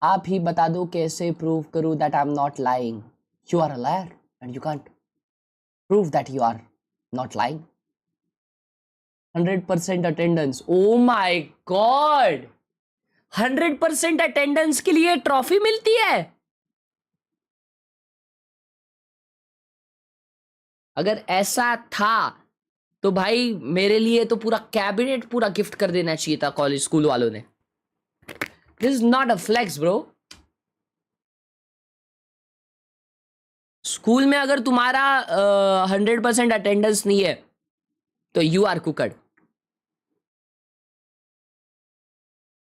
आप ही बता दो कैसे प्रूव करूं that I'm not lying. You are a liar and you can't prove that you are not lying. 100% attendance. Oh my God! 100% attendance के लिए ट्रॉफी मिलती है। अगर ऐसा था तो भाई मेरे लिए तो पूरा कैबिनेट पूरा गिफ्ट कर देना चाहिए था कॉलेज स्कूल वालों ने। This is not a flex bro. School में अगर तुम्हारा 100% अटेंडेंस नहीं है तो यू आर कुकड।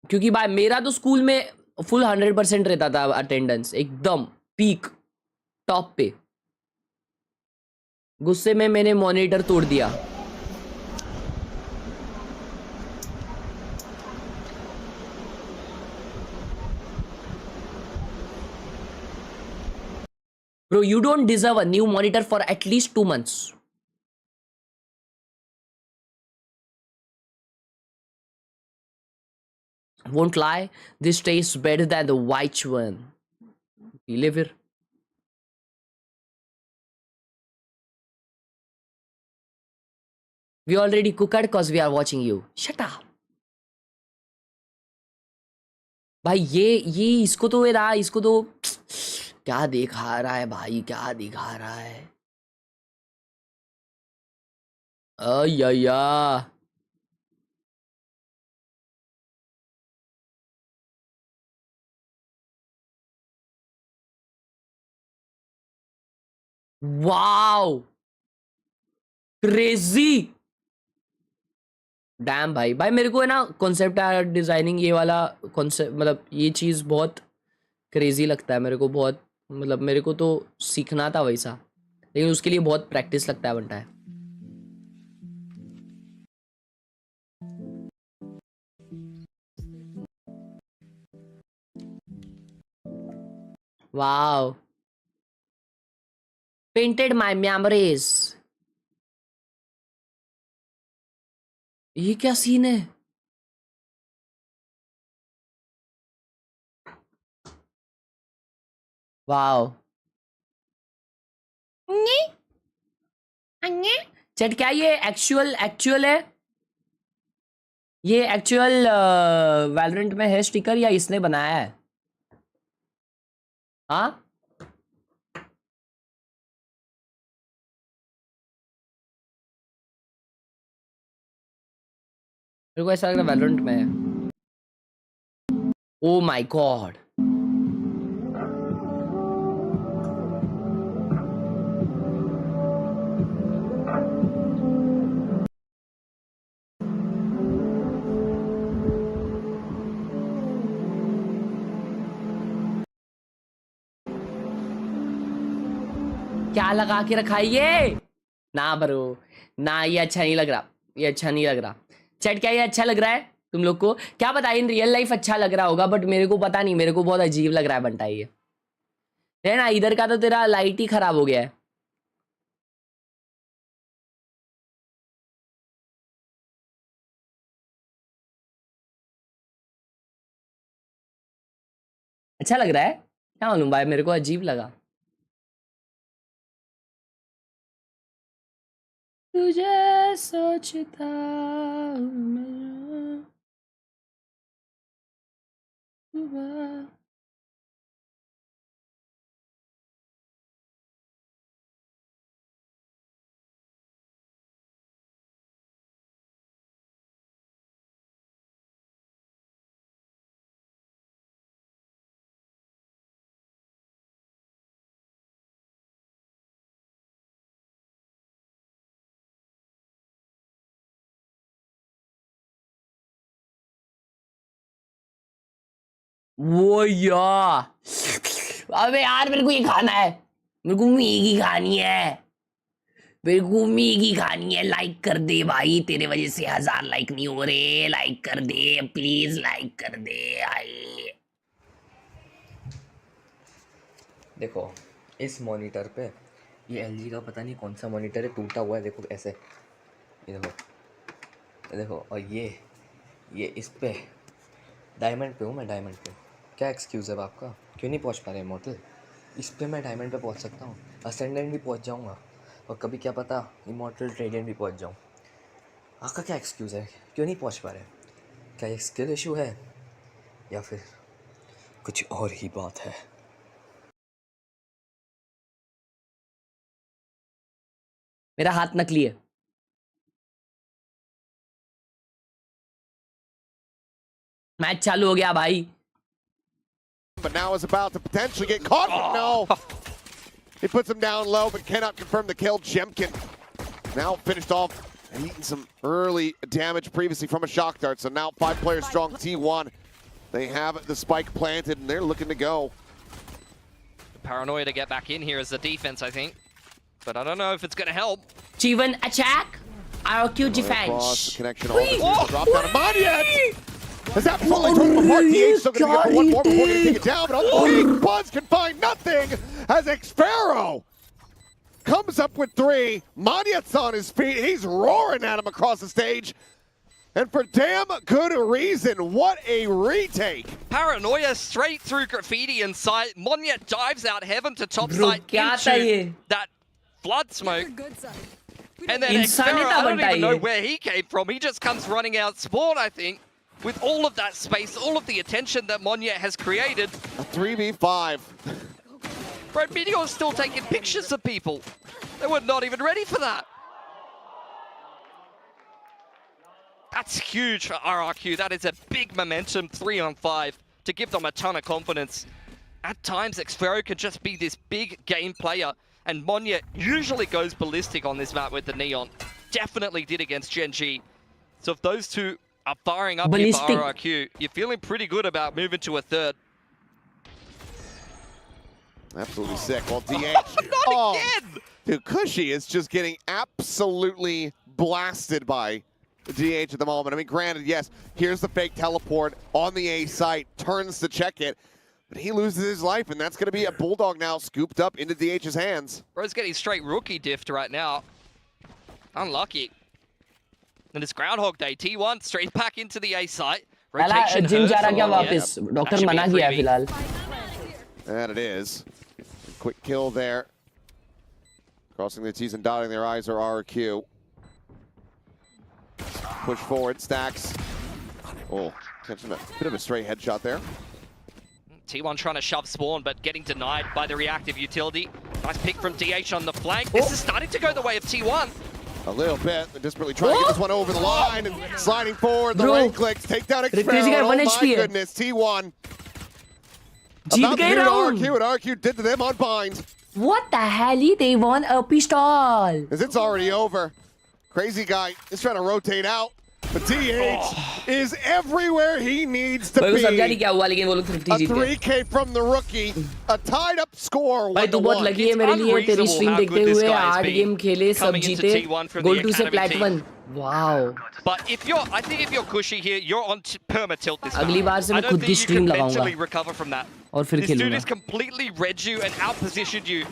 क्योंकि भाई मेरा तो स्कूल में फुल 100% रहता था अटेंडेंस, एकदम पीक टॉप पे। गुस्से में मैंने मॉनिटर तोड़ दिया। Bro, you don't deserve a new monitor for at least 2 months. Won't lie, this tastes better than the white one. Live here. We already cooked because we are watching you. Shut up. भाई ये इसको तो इसको तो क्या दिखा रहा है भाई, क्या दिखा रहा है। अय्या वाओ क्रेजी डैम भाई। भाई मेरे को है ना कॉन्सेप्ट आर्ट डिजाइनिंग ये वाला कॉन्सेप्ट, मतलब ये चीज बहुत क्रेजी लगता है मेरे को, बहुत मतलब मेरे को तो सीखना था वैसा, लेकिन उसके लिए बहुत प्रैक्टिस लगता है बनता है। Wow painted my memories. ये क्या सीन है? वाओ चट क्या ये एक्चुअल है? ये एक्चुअल वैलोरेंट में है स्टिकर या इसने बनाया है? हाँ मेरे को ऐसा लग रहा है वैलोरेंट में है। ओ माय गॉड क्या लगा के रखा है ये? ना ब्रो ना, ये अच्छा नहीं लग रहा, ये अच्छा नहीं लग रहा। चैट क्या ये अच्छा लग रहा है तुम लोग को? क्या पता इन रियल लाइफ अच्छा लग रहा होगा, बट मेरे को पता नहीं, मेरे को बहुत अजीब लग रहा है बनता ये है ना। इधर का तो तेरा लाइट ही खराब हो गया है। अच्छा लग रहा है क्या मालूम भाई, मेरे को अजीब लगा। तुझे सोचता हूँ मैं वो यार। अबे यार मेरे को ये खाना है, मेरे को मैगी खानी है, मेरे को मैगी खानी है। लाइक कर दे भाई, तेरे वजह से 1000 लाइक नहीं हो रहे। लाइक कर दे प्लीज, लाइक कर दे। आई देखो इस मॉनिटर पे ये LG का पता नहीं कौन सा मॉनिटर है, टूटा हुआ है। देखो ऐसे, ये देखो और ये इस पे डायमंड पे हूँ मैं, डायमंड पे। क्या एक्सक्यूज़ है आपका, क्यों नहीं पहुँच पा रहे इमॉर्टल? इस पे मैं डायमंड पे पहुँच सकता हूँ, असेंडेंट भी पहुँच जाऊँगा, और कभी क्या पता इमॉर्टल रेडिएंट भी पहुँच जाऊँ। आपका क्या एक्सक्यूज़ है, क्यों नहीं पहुँच पा रहे? क्या ये स्किल इशू है या फिर कुछ और ही बात है? मेरा हाथ नकली है। मैच चालू हो गया भाई। But now is about to potentially get caught. No. He puts him down low, but cannot confirm the kill. Jemkin now finished off and eaten some early damage previously from a shock dart. So now 5 players strong T1. They have the spike planted and they're looking to go. Paranoia to get back in here as the defense, I think. But I don't know if it's going to help. T1 attack, RRQ defense. Connection all drop down to Moniet. Has absolutely torn him apart. DH still going to get one more before he can take it down, but unbelievable. Buzz can find nothing as Xpharaoh comes up with 3. Moniet's on his feet. He's roaring at him across the stage. And for damn good reason, what a retake. Paranoia straight through Graffiti in sight. Moniet dives out heaven to top side into that flood smoke. And then Xpharaoh, I don't even know where he came from. He just comes running out spawn, I think. With all of that space, all of the attention that Moniet has created. A 3v5. Bro, Meteor's still taking pictures of people. They were not even ready for that. That's huge for RRQ. That is a big momentum 3-on-5 to give them a ton of confidence. At times, Xpharaoh could just be this big game player, and Moniet usually goes ballistic on this map with the Neon. Definitely did against Gen.G. So if those two are firing up here for RRQ, you're feeling pretty good about moving to a third. Absolutely sick. Well, DH. Not again! Dude, Cushy is just getting absolutely blasted by DH at the moment. I mean, granted, yes, here's the fake teleport on the A site, turns to check it, but he loses his life, and that's going to be a Bulldog now scooped up into DH's hands. Bro's getting straight rookie diffed right now. Unlucky. And it's Groundhog Day. T1 straight back into the A site. Rotation gym जा रहा क्या hurts. वापस? Doctor मना किया है फिलहाल. And it is. A quick kill there. Crossing the T's and dotting their I's are RRQ. Push forward, stacks. Oh, catching a bit of a straight headshot there. T1 trying to shove spawn, but getting denied by the reactive utility. Nice pick from DH on the flank. This is starting to go the way of T1. A little bit. They're desperately trying to get this one over the line and sliding forward. The right clicks take down Xpharaoh. Oh my goodness, T1. About to do to RRQ, and RRQ did to them on bind. What the hell? They won a pistol. As it's already over. Crazy guy is trying to rotate out. But DH is everywhere he needs to be. A 3K from the rookie. A tied up score. भाई तू बहुत lucky है मेरे लिए तेरी stream देखते हुए 8 game खेले सब जीते गोल 2 से plat 1. Wow. But if you're, I think if you're Cushy here, you're on perma tilt this अगली बार से मैं खुद की स्ट्रीम लगाऊंगा recover from that. और फिर This dude खेलूंगा. has completely read you and outpositioned you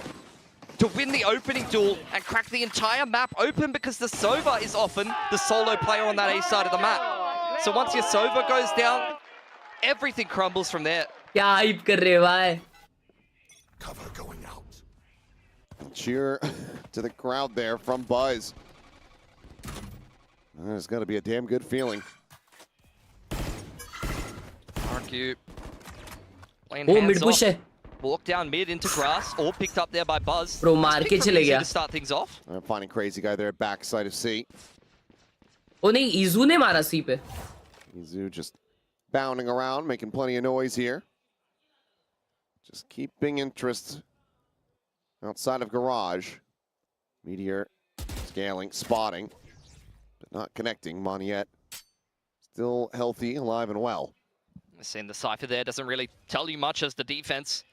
to win the opening duel and crack the entire map open because the Sova is often the solo player on that A side of the map. So once your Sova goes down, everything crumbles from there. क्या hype कर रहे भाई? Cover going out. Cheer to the crowd there from Buzz. There's got to be a damn good feeling. RRQ playing Oh, hands mid push off. है. Walk down mid into grass, all picked up there by Buzz. Bro, मार के चले गया. To start things off. I'm finding Crazy guy there at backside of C. Oh नहीं, Izu ने मारा C पे. Izu just bounding around, making plenty of noise here. Just keeping interest outside of garage. Meteor scaling, spotting, but not connecting. Moniet still healthy, alive and well. Seeing the Cypher there doesn't really tell you much as the defense,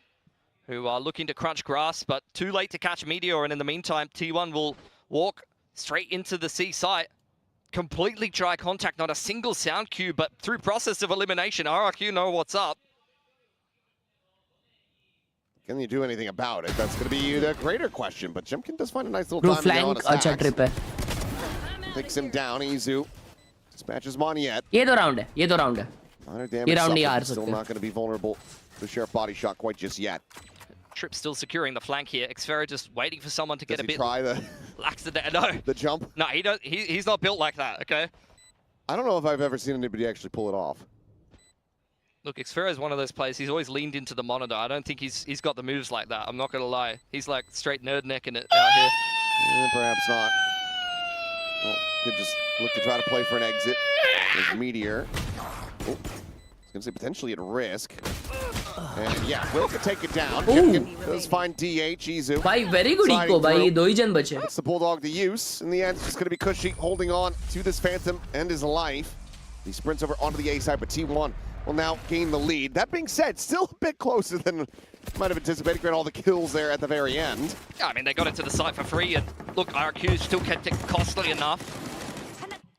who are looking to crunch grass, but too late to catch Meteor, and in the meantime, T1 will walk straight into the C site. Completely dry contact, not a single sound cue, but through process of elimination, RRQ know what's up. Can you do anything about it? That's going to be the greater question. But Jemkin does find a nice little time to go on a अच्छा trip है. Takes him down. Izu dispatches Moniette. ये तो round है. ये तो round है. Minor damage. ये round नहीं हार still सकते. not going to be vulnerable to Sheriff body shot quite just yet. Trip still securing the flank here. Xferro just waiting for someone to get a bit try the lax today. No, the jump. No, he don't. He's not built like that. Okay. I don't know if I've ever seen anybody actually pull it off. Look, Xferro is one of those players. He's always leaned into the monitor. I don't think he's got the moves like that. I'm not gonna lie. He's like straight nerd necking it out here. Perhaps not. Well, could just look to try to play for an exit. There's Meteor. Oh, I was gonna say potentially at risk. And yeah, Will could take it down. Does find DH, Izu. Bhai, very good eco, bhai. दो ही जन बचे. It's the Bulldog to use. In the end, it's just going to be Cushy holding on to this Phantom and his life. He sprints over onto the A side, but T1 will now gain the lead. That being said, still a bit closer than might have anticipated, given all the kills there at the very end. Yeah, I mean, they got into the site for free, and look, RRQ still kept it costly enough.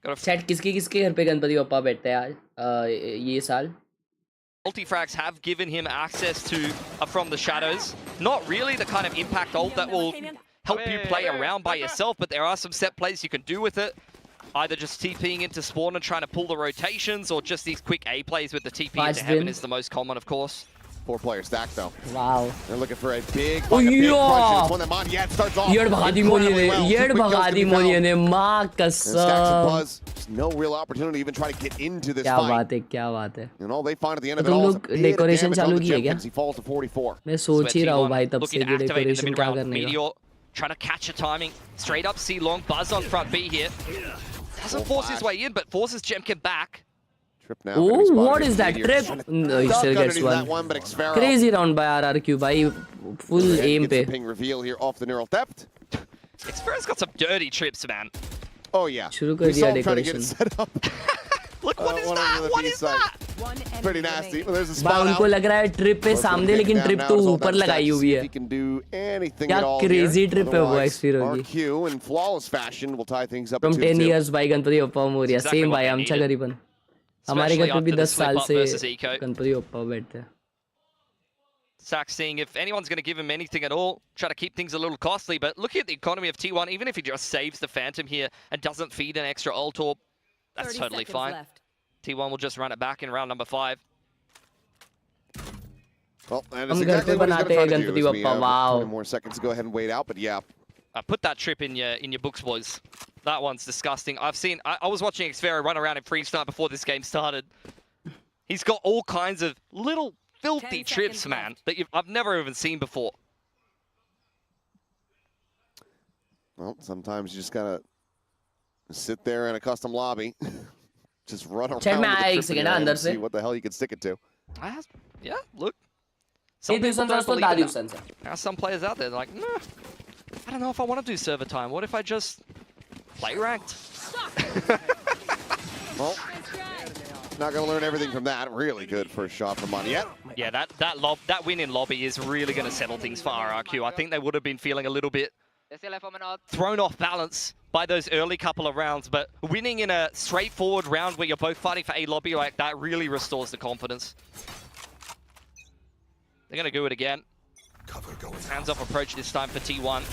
Chat, किसके घर पे गणपति बप्पा बैठते हैं आज ये साल? Multifrags have given him access to From the Shadows. Not really the kind of impact ult that will help you play around by yourself, but there are some set plays you can do with it. Either just TPing into spawn and trying to pull the rotations, or just these quick A plays with the TP into heaven is the most common, of course. 4 player stack though. Wow. They're looking for a big crunch. This one that Moniette starts off. Yed bhagadi Moniette ne माँ कसम. Buzz. There's no real opportunity to even try to get into this क्या fight. बात है, क्या बात है. And all they find at the end of it all is a bit of damage on the Jemkins. He falls to 44. मैं सोच ही रहा हूँ भाई तब से ये decoration क्या करने का. Trying to catch a timing. Straight up C long. Buzz on front B here. Doesn't force his way in, but forces Jemkin back. Trip now. Oh, what is that trip? No, he still gets one. Crazy round by RRQ, bhai. Full aim pe. Ping reveal here off the neural theft. Xferro's got some dirty trips, man. Oh yeah. शुरू कर दिया decoration. Look, what is that? What is that? Pretty nasty. Well, there's a spot out. उनको लग रहा है trip पे सामने, लेकिन trip तो ऊपर लगाई हुई है. क्या crazy trip है वो Xferro की. RRQ in flawless fashion will tie things up. From 10 years by Ganpati Bappa Moriya. Same भाई आमचा गरीबन. हमारे घर पे भी 10 साल से गणपति बप्पा बैठते हैं. Sack seeing if anyone's going to give him anything at all, try to keep things a little costly, but looking at the economy of T1, even if he just saves the Phantom here and doesn't feed an extra ult orb, that's totally fine. Left. T1 will just run it back in round number 5. Well, and it's exactly what he's going to try to do. We have 20 more seconds to go ahead and wait out, but yeah. Put that trip in your books, boys. That one's disgusting. I was watching Xferro run around in freestyle before this game started. He's got all kinds of little filthy trips, man, that I've never even seen before. Well, sometimes you just gotta sit there in a custom lobby, just run around with the trip and see what the hell you can stick it to. Yeah, look. Some people don't believe that. There are some players out there that are like, no, I don't know if I want to do server time. What if I just play ranked? Well, not going to learn everything from that. Really good first shot from Moniette. Yeah, that win in lobby is really going to settle things for RRQ. I think they would have been feeling a little bit thrown off balance by those early couple of rounds, but winning in a straightforward round where you're both fighting for a lobby like that really restores the confidence. They're going to do it again. Hands-off approach this time for T1.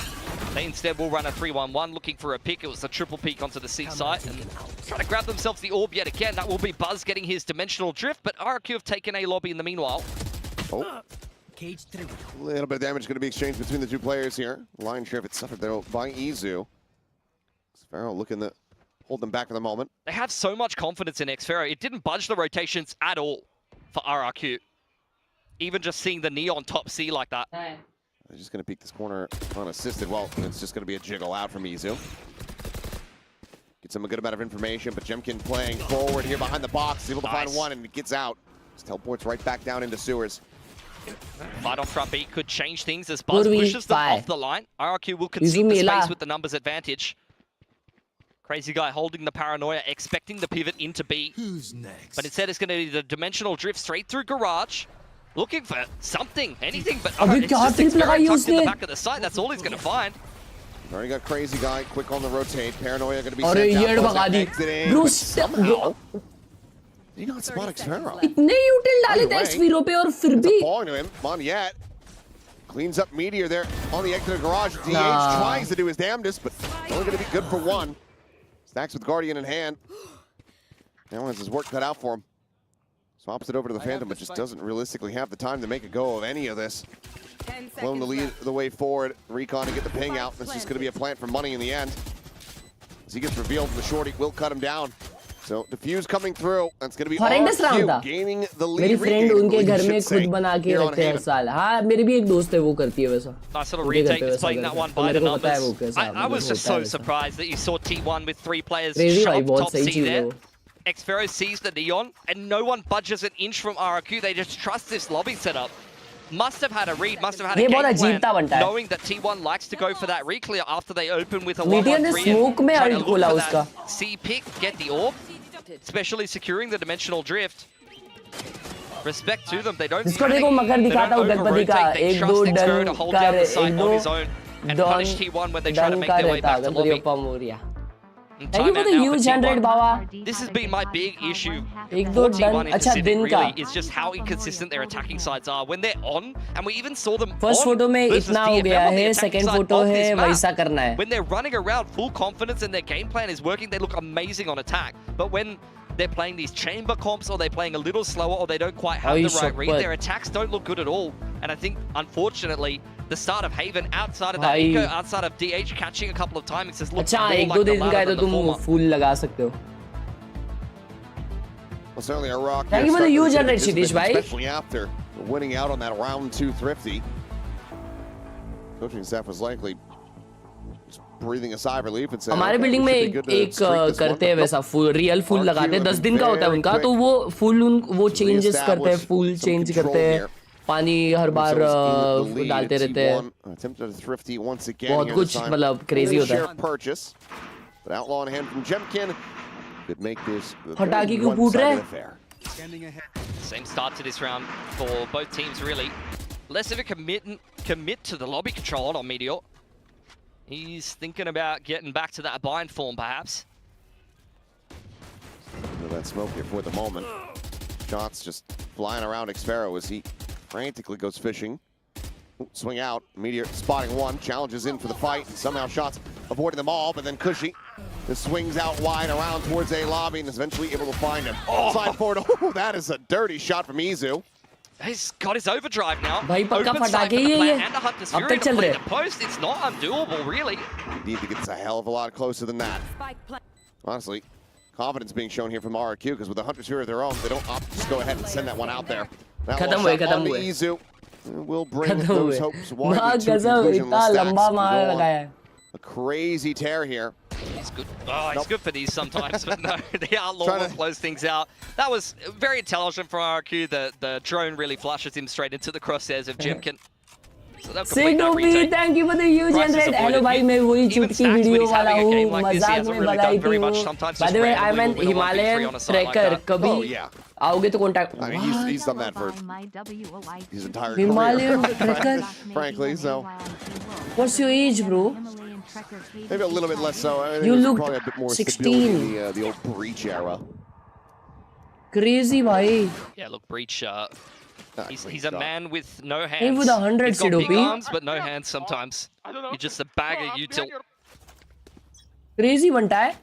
They instead will run a 3-1-1, looking for a pick. It was a triple peek onto the C site, and trying to grab themselves the orb yet again. That will be Buzz getting his dimensional drift, but RRQ have taken a lobby in the meanwhile. Oh. A little bit of damage going to be exchanged between the two players here. Lion share if it's suffered though by Izu. Xferro looking to hold them back for the moment. They have so much confidence in Xferro. It didn't budge the rotations at all for RRQ. Even just seeing the Neon top C like that. They're just going to peek this corner unassisted. Well, it's just going to be a jiggle out from Izu. Gets him a good amount of information, but Jemkin playing forward here behind the box, able to find one, and he gets out. Just teleports right back down into sewers. Fight on front B could change things as Buzz pushes them off the line. RRQ will concede the space with the numbers advantage. Crazy guy holding the paranoia, expecting the pivot into B. Who's next? But instead it's going to be the dimensional drift straight through garage. Looking for something, anything, but it's just Xferro tucked in the back of the site. That's all he's going to find. Already got crazy guy, quick on the rotate. Paranoia going to be sent down. Exiting, but somehow... Did he not spot Xferro? इतने util डाले थे Xferro पे और फिर भी. Falling to him, Moniette. Cleans up Meteor there on the exit of the garage. DH tries to do his damnedest, but only going to be good for one. Stacks with Guardian in hand. Now has his work cut out for him. Swaps it over to the Phantom, but just doesn't realistically have the time to make a go of any of this. Clone to lead the way forward. Recon to get the ping out. This is going to be a plant for money in the end. As he gets revealed, the shorty will cut him down. So Diffuse coming through. That's going to be RRQ gaining the lead. मेरी friend उनके घर में खुद बना के रखते हैं हर साल. हाँ, मेरी भी एक दोस्त है वो करती है वैसा. Nice little retake, displaying that one by the numbers. I was just so surprised that you saw T1 with 3 players shut up top C there. Xfero sees the Neon, and no one budges an inch from RRQ. They just trust this lobby setup. Must have had a read, must have had a game plan, knowing that T1 likes to go for that reclear after they open with a 1-1-3 and try to look for that C pick, get the orb, especially securing the dimensional drift. Respect to them, they don't over-rotate, they trust Xfero to hold down the site on his own and punish T1 when they try to make their way back to lobby. Thank you for the huge 100, Baba. This has been my big issue for T1 in Pacific, really, is just how inconsistent their attacking sides are. When they're on, and we even saw them First photo में इतना हो गया है, second photo है वैसा करना है. When they're running around full confidence and their game plan is working, they look amazing on attack. But when they're playing these chamber comps, or they're playing a little slower, or they don't quite have the right read, their attacks don't look good at all. And I think, unfortunately, the start of Haven, outside of that eco, outside of DH catching a couple of timings, has looked more like the latter than the former. फूल लगा सकते हो. Well, certainly a rock. Thank you for the huge 100, Shitish bhai. Especially after winning out on that round 2 Thrifty. Coaching staff was likely just breathing a sigh of relief and saying, हमारे building में एक करते हैं वैसा full real full लगाते हैं 10 दिन का होता है उनका तो वो फुल वो चेंजेस करते हैं फुल चेंज करते हैं पानी हर बार डालते रहते हैं बहुत कुछ मतलब क्रेजी होता है But outlaw in hand from Gen.G could make this फटाके क्यों फूट रहे हैं Same start to this round for both teams, really. Less of a commit to the lobby control on Meteor. He's thinking about getting back to that bind form, perhaps. That smoke here for the moment. Shots just flying around Xfero as he frantically goes fishing. Swing out, Meteor spotting one, challenges in for the fight, and somehow shots avoiding them all, but then Cushy just swings out wide around towards A lobby and is eventually able to find him. Slide forward, oh, that is a dirty shot from Izu. He's got his overdrive now. भाई पक्का फटाके ही है ये अब तक चल रहे post. It's not undoable, really. Need to get a hell of a lot closer than that. Honestly, confidence being shown here from RRQ, because with the Hunter's Fury of their own, they don't opt to just go ahead and send that one out there. That खत्म हुए Izu will bring those hopes wide to conclusion. A crazy tear here. He's good. Oh, he's good for these sometimes, but no, the outlaw will close things out. That was very intelligent from RRQ. The drone really flushes him straight into the crosshairs of Gen.G. So thank you for the huge 100. Hello भाई मैं वही चुटकी video वाला हूँ मजाक में बताई थी हूँ. By the way, I'm an Himalayan trekker. कभी आओगे तो contact. I mean, he's done that for his entire Himalayan career. trekker. Frankly, so. What's your age, bro? Maybe a little bit less so. I think You looked probably a bit more 16. The old Breach era. Crazy भाई. Yeah, look, Breach. He's a man with no hands. Hey, with 100 He's got big CDOP. arms, but no hands sometimes. You're just a bag of util. Crazy बनता है.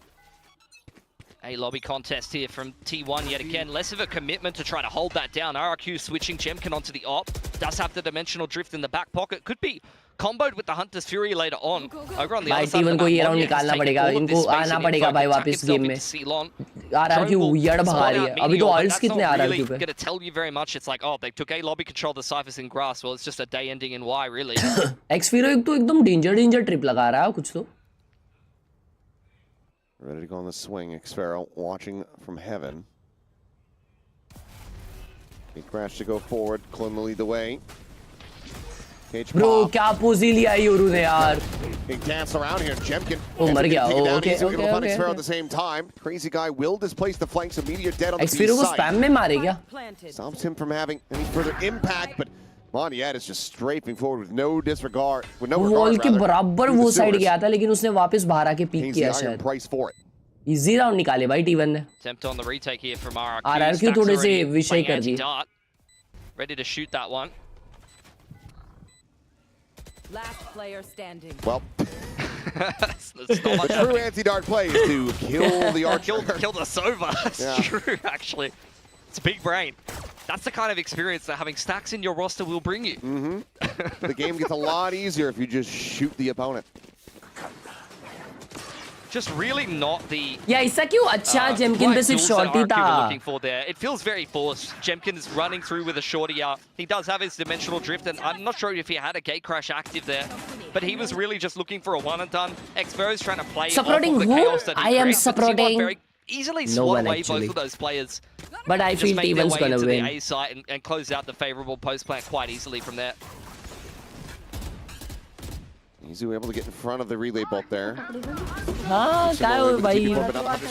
A lobby contest here from T1 yet again. Less of a commitment to try to hold that down. RRQ switching Gen.G onto the op. Does have the dimensional drift in the back pocket. Could be comboed with the Hunter's Fury later on. Over on the other side of the map, को ये round Monia has निकालना taken पड़ेगा all of इनको this space आना and पड़ेगा info भाई to tuck वापस himself game में into Ceylon. RRQ weird भगा रही है अभी तो ऑल्ट्स कितने RRQ पे going to tell you very much. It's like, oh, they took A lobby control the Cyphers in grass. Well, it's just a day ending in Y, really. Xfero एक तो एकदम डेंजर ट्रिप लगा रहा है कुछ तो. Ready to go on the swing. Xfero watching from heaven. He crashed to go forward. Clone to lead the way. Bro, क्या पोजी लिया है योरू ने यार. Big dance around here. Gen.G. Oh, मर गया. Oh, okay. Xfero at the same time. Crazy guy will displace the flanks of Meteor dead on the B side. Xfero को spam में मारे क्या? Stops him from having any further impact, but Moniat is just strafing forward with no disregard, with no regard. Wall के बराबर वो side गया था लेकिन उसने वापस बाहर आके पीक किया शायद. इजी राउंड निकाले भाई T1 ने. Attempt on the retake here from RRQ. RRQ थोड़े से विषय कर दिए. Ready to shoot that one. Last player standing. Well, It's not much the true anti-dart play is to kill the archer. Kill the Sova. That's true, actually. It's big brain. That's the kind of experience that having stacks in your roster will bring you. Mm-hmm. The game gets a lot easier if you just shoot the opponent. Just really not the Yeah, ऐसा क्यों अच्छा Jemkin पे सिर्फ shorty था. looking for there. It feels very forced. Jemkin is running through with a shorty out. He does have his dimensional drift, and I'm not sure if he had a gate crash active there, but he was really just looking for a one and done. Xvero's trying to play Supporting off of the who? chaos that he I am creates, but T1 supporting very easily no swat one away actually. both of those players. But I Just feel make their T1's way gonna into win. the A site and close out the favorable post plant quite easily from there. Izu able to get in front of the relay bolt there. हाँ क्या हो भाई?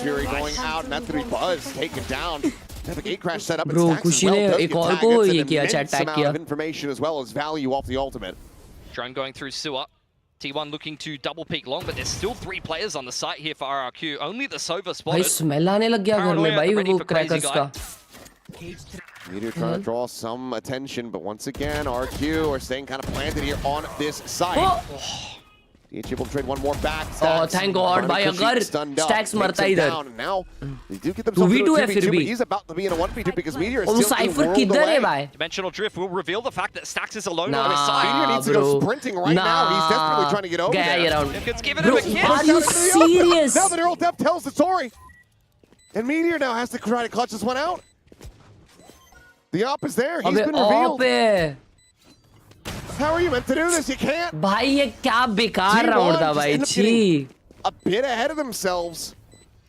Fury going out, Method Buzz taken down. They have a gate crash set up. Bro, खुशी ने एक और को ये किया, attack किया. Information as well as value off the ultimate. Drone going through sewer. T1 looking to double peek long, but there's still 3 players on the site here for RRQ. Only the Sova spotted. भाई smell आने लग गया घर में भाई वो crackers का. Meteor trying to draw some attention, but once again, RQ are staying kind of planted here on this site. DH able to trade one more back. Oh, thank God, भाई अगर Stacks मरता इधर. Now they do get themselves into a 2v2, but he's about to be in a 1v2 because Meteor is still in world away. Dimensional drift will reveal the fact that Stacks is alone Nah, on his side. Meteor needs to go sprinting right now. He's desperately trying to get over there. It's giving him a kiss. Are you serious? Now the neural depth tells the story. And Meteor now has to try to clutch this one out. The op is there. He's been revealed. How are you meant to do this? You can't. भाई ये क्या बेकार round था भाई छी. A bit ahead of themselves.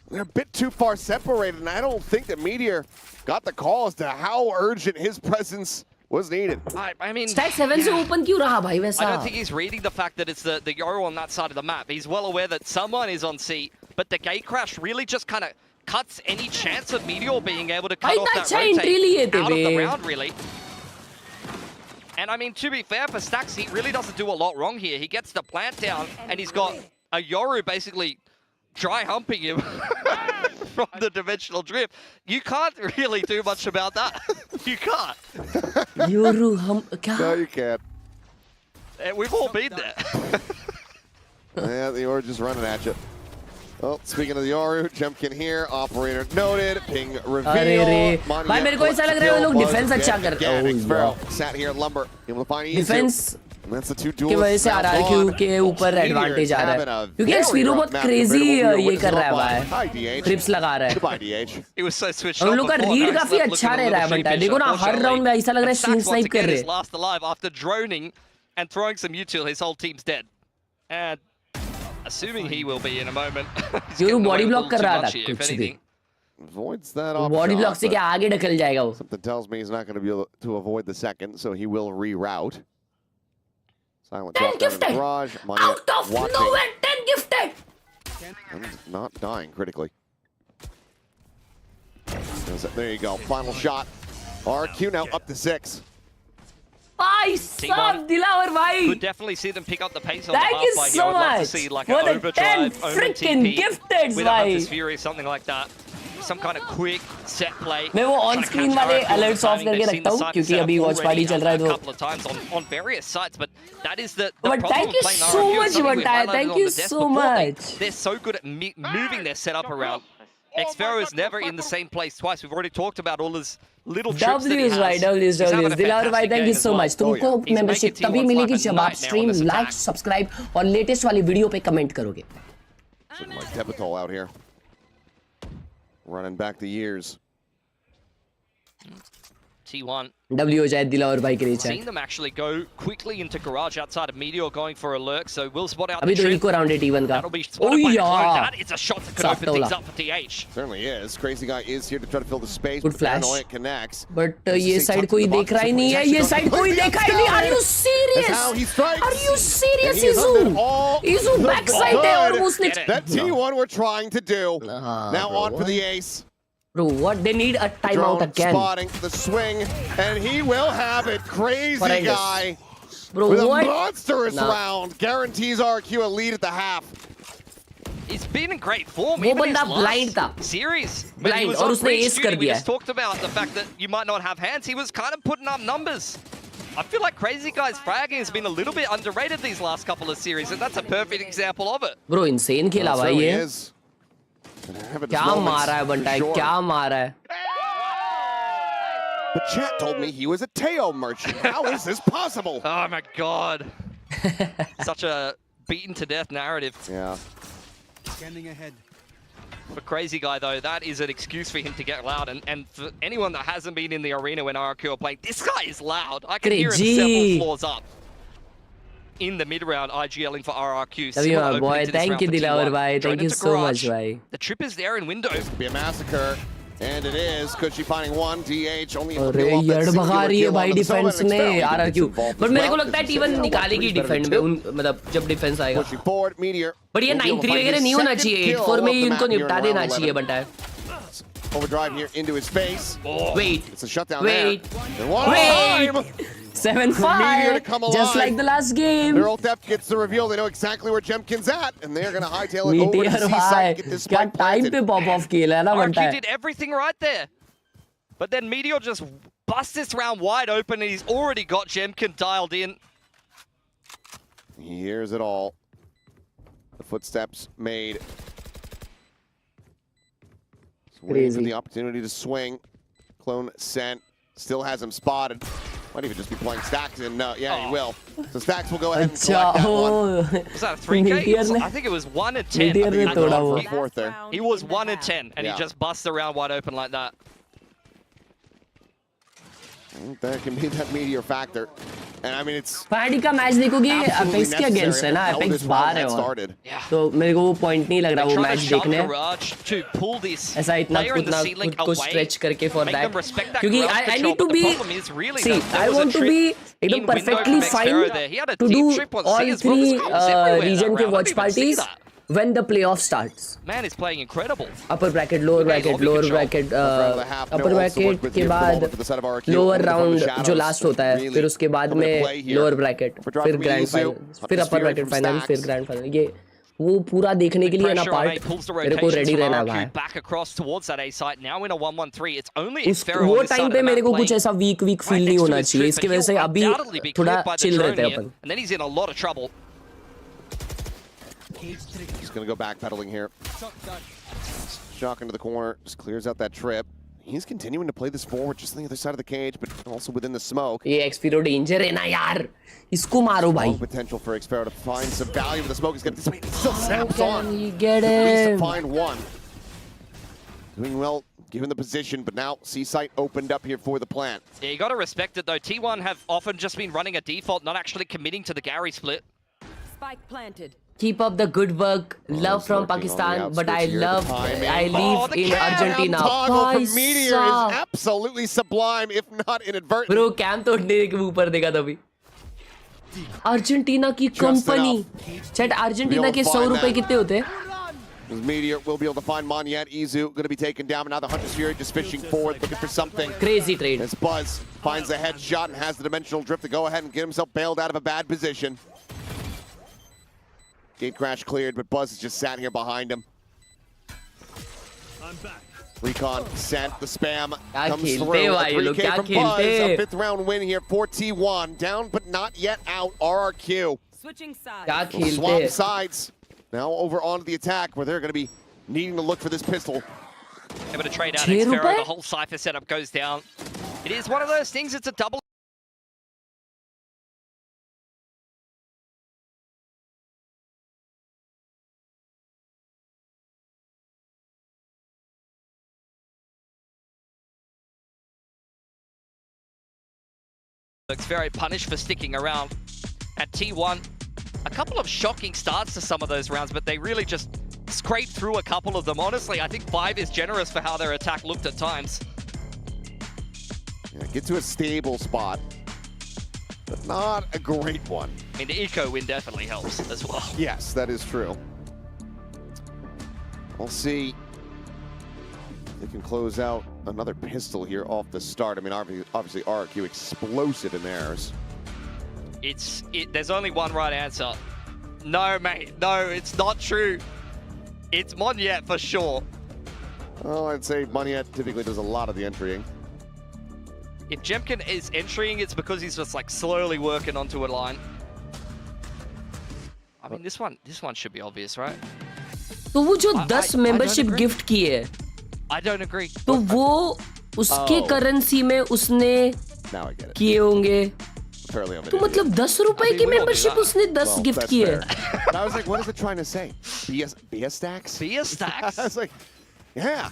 They're a bit too far separated, and I don't think that Meteor got the call as to how urgent his presence was needed. I mean, Stack 7 से open क्यों रहा भाई वैसा? I don't think he's reading the fact that it's the Yoru on that side of the map. He's well aware that someone is on C, but the gate crash really just kind of cuts any chance of Meteor being able to cut off that rotate out of the round, really. And I mean, to be fair for Stacks, he really doesn't do a lot wrong here. He gets the plant down, and he's got a Yoru basically dry humping him from the dimensional drift. You can't really do much about that. You can't. Yoru hump. No, you can't. And we've all been there. Yeah, the Yoru just running at you. Oh, speaking of the Yoru, Jemkin here, operator noted, ping reveal. भाई मेरे को ऐसा लग रहा है वो लोग defence अच्छा कर रहे हैं. Sat here, Lumber, able to find easy. Defence That's the two की duels. वजह से RRQ के ऊपर एडवांटेज आ रहा है. क्योंकि एक्सपीरो बहुत क्रेजी ये कर रहा है भाई. ट्रिप्स लगा रहा है. It was so switched हम on लोग का before, रीड guys, काफी left अच्छा looking रह a रहा है little बेटा. sheepish, देखो ना हर राउंड में ऐसा लग रहा है स्विंग Stacks once स्नाइप कर again रहे is हैं. last alive after droning and throwing some util. His whole team's dead. And assuming he will be in a moment. Yoru body block कर रहा था कुछ भी. Avoids that option. Body block से क्या आगे ढकल जाएगा वो. Something tells me he's not going to be able to avoid the second, so he will reroute. Silent drop down in the garage. Money Out of nowhere, 10 gifted. And not dying critically. There you go. Final shot. RQ now up to 6. भाई सब दिलावर भाई. Could definitely see them pick up the pace on the Thank half you by so here. I would love to much see like for an the overdrive, 10 Omen freaking TP gifted with a भाई. Hunter's Fury, something like that. Some kind of quick set play. मैं वो on screen वाले alerts off करके रखता हूँ क्योंकि अभी watch party चल रहा है तो. couple of times on various sites, but that is the But problem thank you playing so RRQ. much, Something we've Vantai. highlighted Thank on you the desk so before. much. They're so good at moving their setup around. Xvero is never in the same place twice. We've already talked about all his little trips that he has. W's. Dilawar भाई thank you so much. तुमको He's membership making तभी T1 मिलेगी life a जब आप nightmare stream on this like attack. Subscribe और latest वाली video पे comment करोगे. Something like Debitol out here. Running back the years. T1. W हो जाए दिलावर भाई के लिए Seen them actually go quickly into garage outside of Meteor, going for a lurk, so we'll spot out अभी the तो trip. Eco round है T1 का. That'll be spotted by यार. Clone. That is a shot that could Soft open things होला. up for TH. Certainly is. Crazy Guy is here to try to fill the space. Good but flash. Paranoia connects. But ये side कोई देख रहा ही नहीं है. ये side कोई देखा ही नहीं. Are you serious? That's how he strikes. Are you serious, And he has Izu? done all Izu the backside है और good उसने. that T1 were trying to do. Now on for the ace. Bro, what? They need a timeout Drone again. spotting the swing, and he will have it. Crazy Horrendous. Guy Bro, with what? a monstrous round. Guarantees RQ a lead at the half. He's been in great form. वो Even बंदा his blind था. last series. But he Blind, was और on उसने breach ace duty. कर We दिया. just talked about the fact that you might not have hands. He was kind of putting up numbers. I feel like Crazy Guy's fragging has been a little bit underrated these last couple of series, and that's a perfect example of it. Bro, insane खेला भाई ये. क्या मारा है बंटाई? क्या मारा है? But chat told me he was a Teo merchant. How is this possible? Oh my god. Such a beaten to death narrative. Yeah. Scanning ahead. For Crazy Guy though, that is an excuse for him to get loud, and for anyone that hasn't been in the arena when RRQ are playing, this guy is loud. I can hear him several floors up. In the mid-round, IGLing for RRQ. Boy, thank you Dilawar bhai. Thank you so much bhai. The trip is there in window. This could be a massacre. And it is. Could she finding one DH only अरे यार भगा रही है भाई defence में RRQ. But मेरे को लगता है T1 निकालेगी डिफेंड में मतलब जब डिफेंस आएगा. But ये 9-3 वगैरह नहीं होना चाहिए. 8-4 में ही इनको निपटा देना चाहिए बंटा. Overdrive here into his face. Wait. It's a shutdown Wait. there. Wait. 7-5. Just like the last game. Neural Theft gets the reveal. They know exactly where Jemkin's at, and they're going to hightail it over to the C-site to get this spike planted. RRQ did everything right there. But then Meteor just busts this round wide open, and he's already got Jemkin dialed in. He hears it all. The footsteps made. Waiting for the opportunity to swing. Clone sent. Still has him spotted. Might even just be playing Stacks in. No, yeah, he will. So Stacks will go ahead and collect that one. Was that a 3K? I think it was 1 and 10. He was 1 and 10, and he just busts the round wide open like that. There can be that Meteor factor. And I mean, it's Paddy का match देखोगे Apex के against है ना Apex बाहर है और तो मेरे को वो पॉइंट नहीं लग रहा वो मैच देखने ऐसा इतना खुद को स्ट्रेच करके for that क्योंकि I need to be see I want to be एकदम perfectly fine to do all 3 region के watch parties when the playoff starts. Man is playing incredible. Upper bracket, lower bracket, lower bracket, upper bracket के बाद lower round जो last होता है, फिर उसके बाद में lower bracket, फिर grand final, फिर upper bracket final, फिर grand final. ये वो पूरा देखने के लिए ना part मेरे को ready रहना भाई. Back across towards that A site now in a 1-1-3. It's only if वो time पे मेरे को कुछ ऐसा weak feel नहीं होना चाहिए. इसकी वजह से अभी थोड़ा chill रहते हैं अपन. And then he's in a lot of trouble. He's going to go backpedaling here. Shock into the corner, just clears out that trip. He's continuing to play this forward just on the other side of the cage, but also within the smoke. ये Xpero danger है ना यार. इसको मारो भाई. Potential for Xpero to find some value with the smoke. He's going to still snaps on. You get it. At least to find one. Doing well given the position, but now C-site opened up here for the plant. Yeah, you got to respect it though. T1 have often just been running a default, not actually committing to the Gary split. Spike planted. Keep up the good work. Love from Pakistan, but I live in Argentina. From Meteor is absolutely sublime, if not inadvertent. Bro, cam तोड़ने के ऊपर देखा तभी. Argentina की company. Chat Argentina के 100 रुपए कितने होते हैं? Meteor will be able to find Monyet. Izu going to be taken down, but now the Hunter's Fury just fishing forward, looking for something. Crazy trade. As Buzz finds the headshot and has the dimensional drift to go ahead and get himself bailed out of a bad position. Gate crash cleared, but Buzz is just sat here behind him. Recon sent, the spam comes through. A 3K from Buzz, a 5th round win here for T1. Down but not yet out, RRQ. Switching sides. Swap sides. Now over onto the attack where they're going to be needing to look for this pistol. Able to trade out Xpero, the whole Cypher setup goes down. It is one of those things, it's a double. Looks very punished for sticking around at T1. A couple of shocking starts to some of those rounds, but they really just scraped through a couple of them. Honestly, I think 5 is generous for how their attack looked at times. Yeah, get to a stable spot, but not a great one. I mean, the eco win definitely helps as well. Yes, that is true. We'll see. They can close out another pistol here off the start. I mean, obviously RRQ explosive in theirs. There's only one right answer. No, mate. No, it's not true. It's Monyet for sure. Well, I'd say Monyet typically does a lot of the entrying. If Jemkin is entering, it's because he's just like slowly working onto a line. I mean, this one should be obvious, right? तो वो जो 10 membership gift की है, I don't agree. तो वो उसके currency में उसने किए होंगे. तो मतलब 10 रुपए की मेंबरशिप उसने 10 गिफ्ट की है. And I was like, what is it trying to say? BS stacks? BS stacks? I was like, yeah.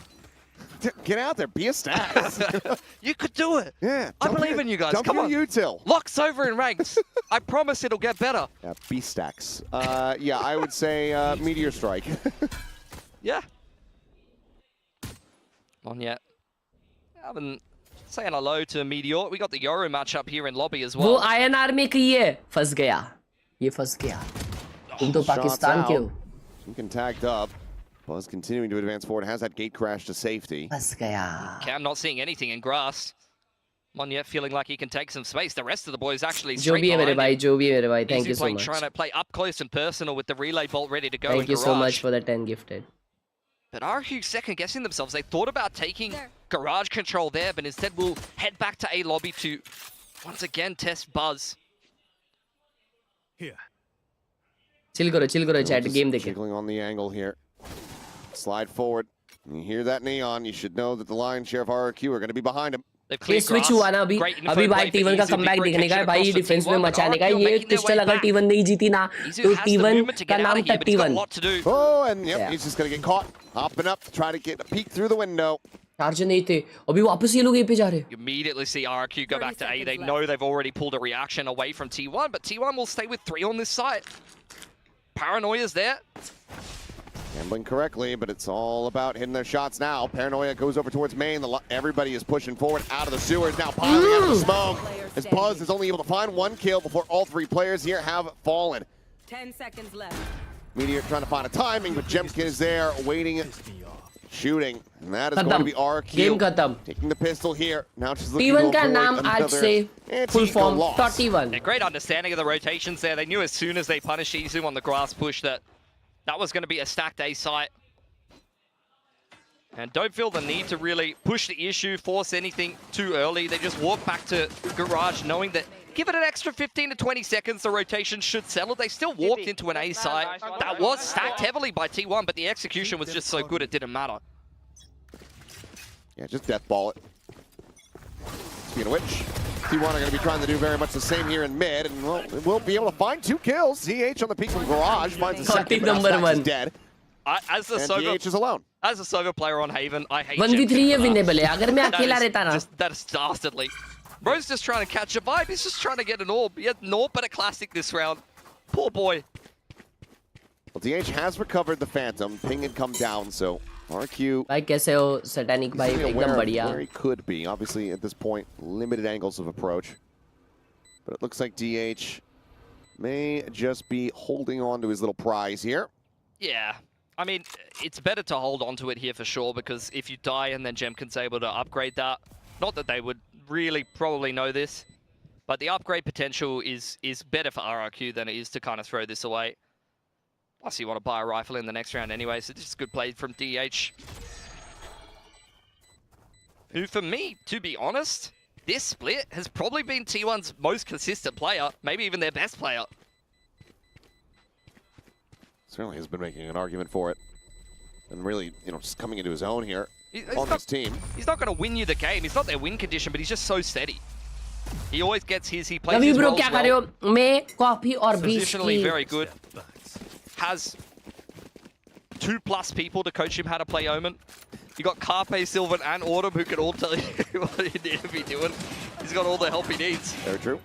Get out there, be a stacks. You could do it. Yeah. I believe in you guys. Come on. Util. Locks over in ranks. I promise it'll get better. Yeah, B stacks. Yeah, I would say Meteor Strike. Yeah. On yet. Haven't saying hello to Meteor. We got the Yoru matchup here in lobby as well. वो INR में की है, फंस गया. ये फंस गया. तुम तो पाकिस्तान के हो. Lincoln tagged up. Buzz continuing to advance forward, has that gate crash to safety. Cam not seeing anything in grass. Monyet feeling like he can take some space. The rest of the boys actually जो भी है मेरे भाई, जो भी है मेरे भाई. Thank you so much. Trying to play up close and personal with the relay bolt ready to go. Thank you so much for the 10 gifted. But RRQ second guessing themselves. They thought about taking garage control there, but instead will head back to A lobby to once again test Buzz. Here. Chill करो chat game देखें. Jiggling on the angle here. Slide forward. You hear that neon, you should know that the lion's share of RRQ are going to be behind him. ये switch हुआ ना अभी भाई T1 का comeback देखने का है भाई, डिफेंस में मचाने का है. ये क्रिस्टल अगर T1 नहीं जीती ना तो T1 का नाम 31. Oh, and yep, he's just going to get caught. Hopping up to try to get a peek through the window. Charge नहीं थे. अभी वापस ये लोग ए पे जा रहे हैं. You immediately see RRQ go back to A. They know they've already pulled a reaction away from T1, but T1 will stay with 3 on this side. Paranoia's there. Gambling correctly, but it's all about hitting their shots now. Paranoia goes over towards main. Everybody is pushing forward out of the sewers, now piling out of the smoke. As Buzz is only able to find 1 kill before all 3 players here have fallen. 10 seconds left. Meteor trying to find a timing, but Jemkin is there waiting, shooting. And that is going to be RRQ. Game khatam. Taking the pistol here. Now she's looking T1 to का avoid नाम आज से full form T1. A great understanding of the rotations there. They knew as soon as they punished Izu on the grass push that was going to be a stacked A site. And don't feel the need to really push the issue, force anything too early. They just walk back to garage knowing that give it an extra 15 to 20 seconds, the rotation should settle. They still walked into an A site that was stacked heavily by T1, but the execution was just so good it didn't matter. Yeah, just death ball it. Speaking of which, T1 are going to be trying to do very much the same here in mid, and we'll be able to find 2 kills. CH on the peak from garage finds the second, but Stacks is dead. As the DH is alone. As a Sova player on Haven, I hate 1v3 ये winnable है. अगर मैं अकेला रहता ना. That is dastardly. Bro's just trying to catch a vibe. He's just trying to get an orb. He had an orb, but a classic this round. Poor boy. Well, DH has recovered the Phantom. Ping had come down, so RQ. भाई कैसे हो Satanic भाई एकदम बढ़िया. Where he could be. Obviously, at this point, limited angles of approach. But it looks like DH may just be holding on to his little prize here. Yeah. I mean, it's better to hold on to it here for sure, because if you die and then Jemkin's able to upgrade that, not that they would really probably know this, but the upgrade potential is better for RRQ than it is to kind of throw this away. Plus, you want to buy a rifle in the next round anyway, so this is good play from DH. Who, for me, to be honest, this split has probably been T1's most consistent player, maybe even their best player. Certainly has been making an argument for it. And really, just coming into his own here on this team. He's not going to win you the game. He's not their win condition, but he's just so steady. He always gets his, he plays his roles well. Positionally very good. Has 2+ people to coach him how to play Omen. You got Carpe, Sylvan, and Autumn who can all tell you what he need to be doing. He's got all the help he needs. Very true.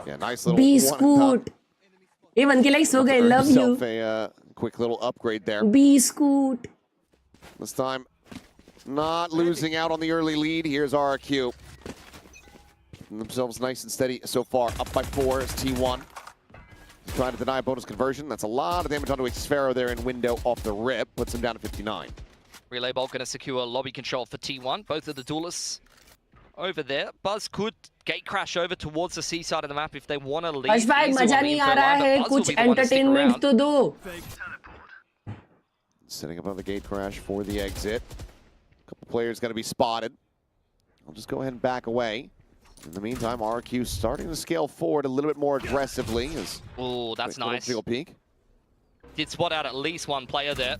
Yeah, nice little B-Scoot. Even के like so gay, love you. A quick little upgrade there. B-Scoot. This time, not losing out on the early lead. Here's RRQ. Themselves nice and steady so far. Up by 4 is T1. Trying to deny a bonus conversion. That's a lot of damage onto Xfero there in window off the rip. Puts him down to 59. Relay Bolt going to secure lobby control for T1. Both of the duelists over there. Buzz could gate crash over towards the C side of the map if they want to leave. भाई मजा नहीं आ रहा है, कुछ entertainment तो दो. Setting up on the gate crash for the exit. A couple players going to be spotted. I'll just go ahead and back away. In the meantime, RRQ starting to scale forward a little bit more aggressively. Oh, that's nice. Field peek. Did spot out at least one player there.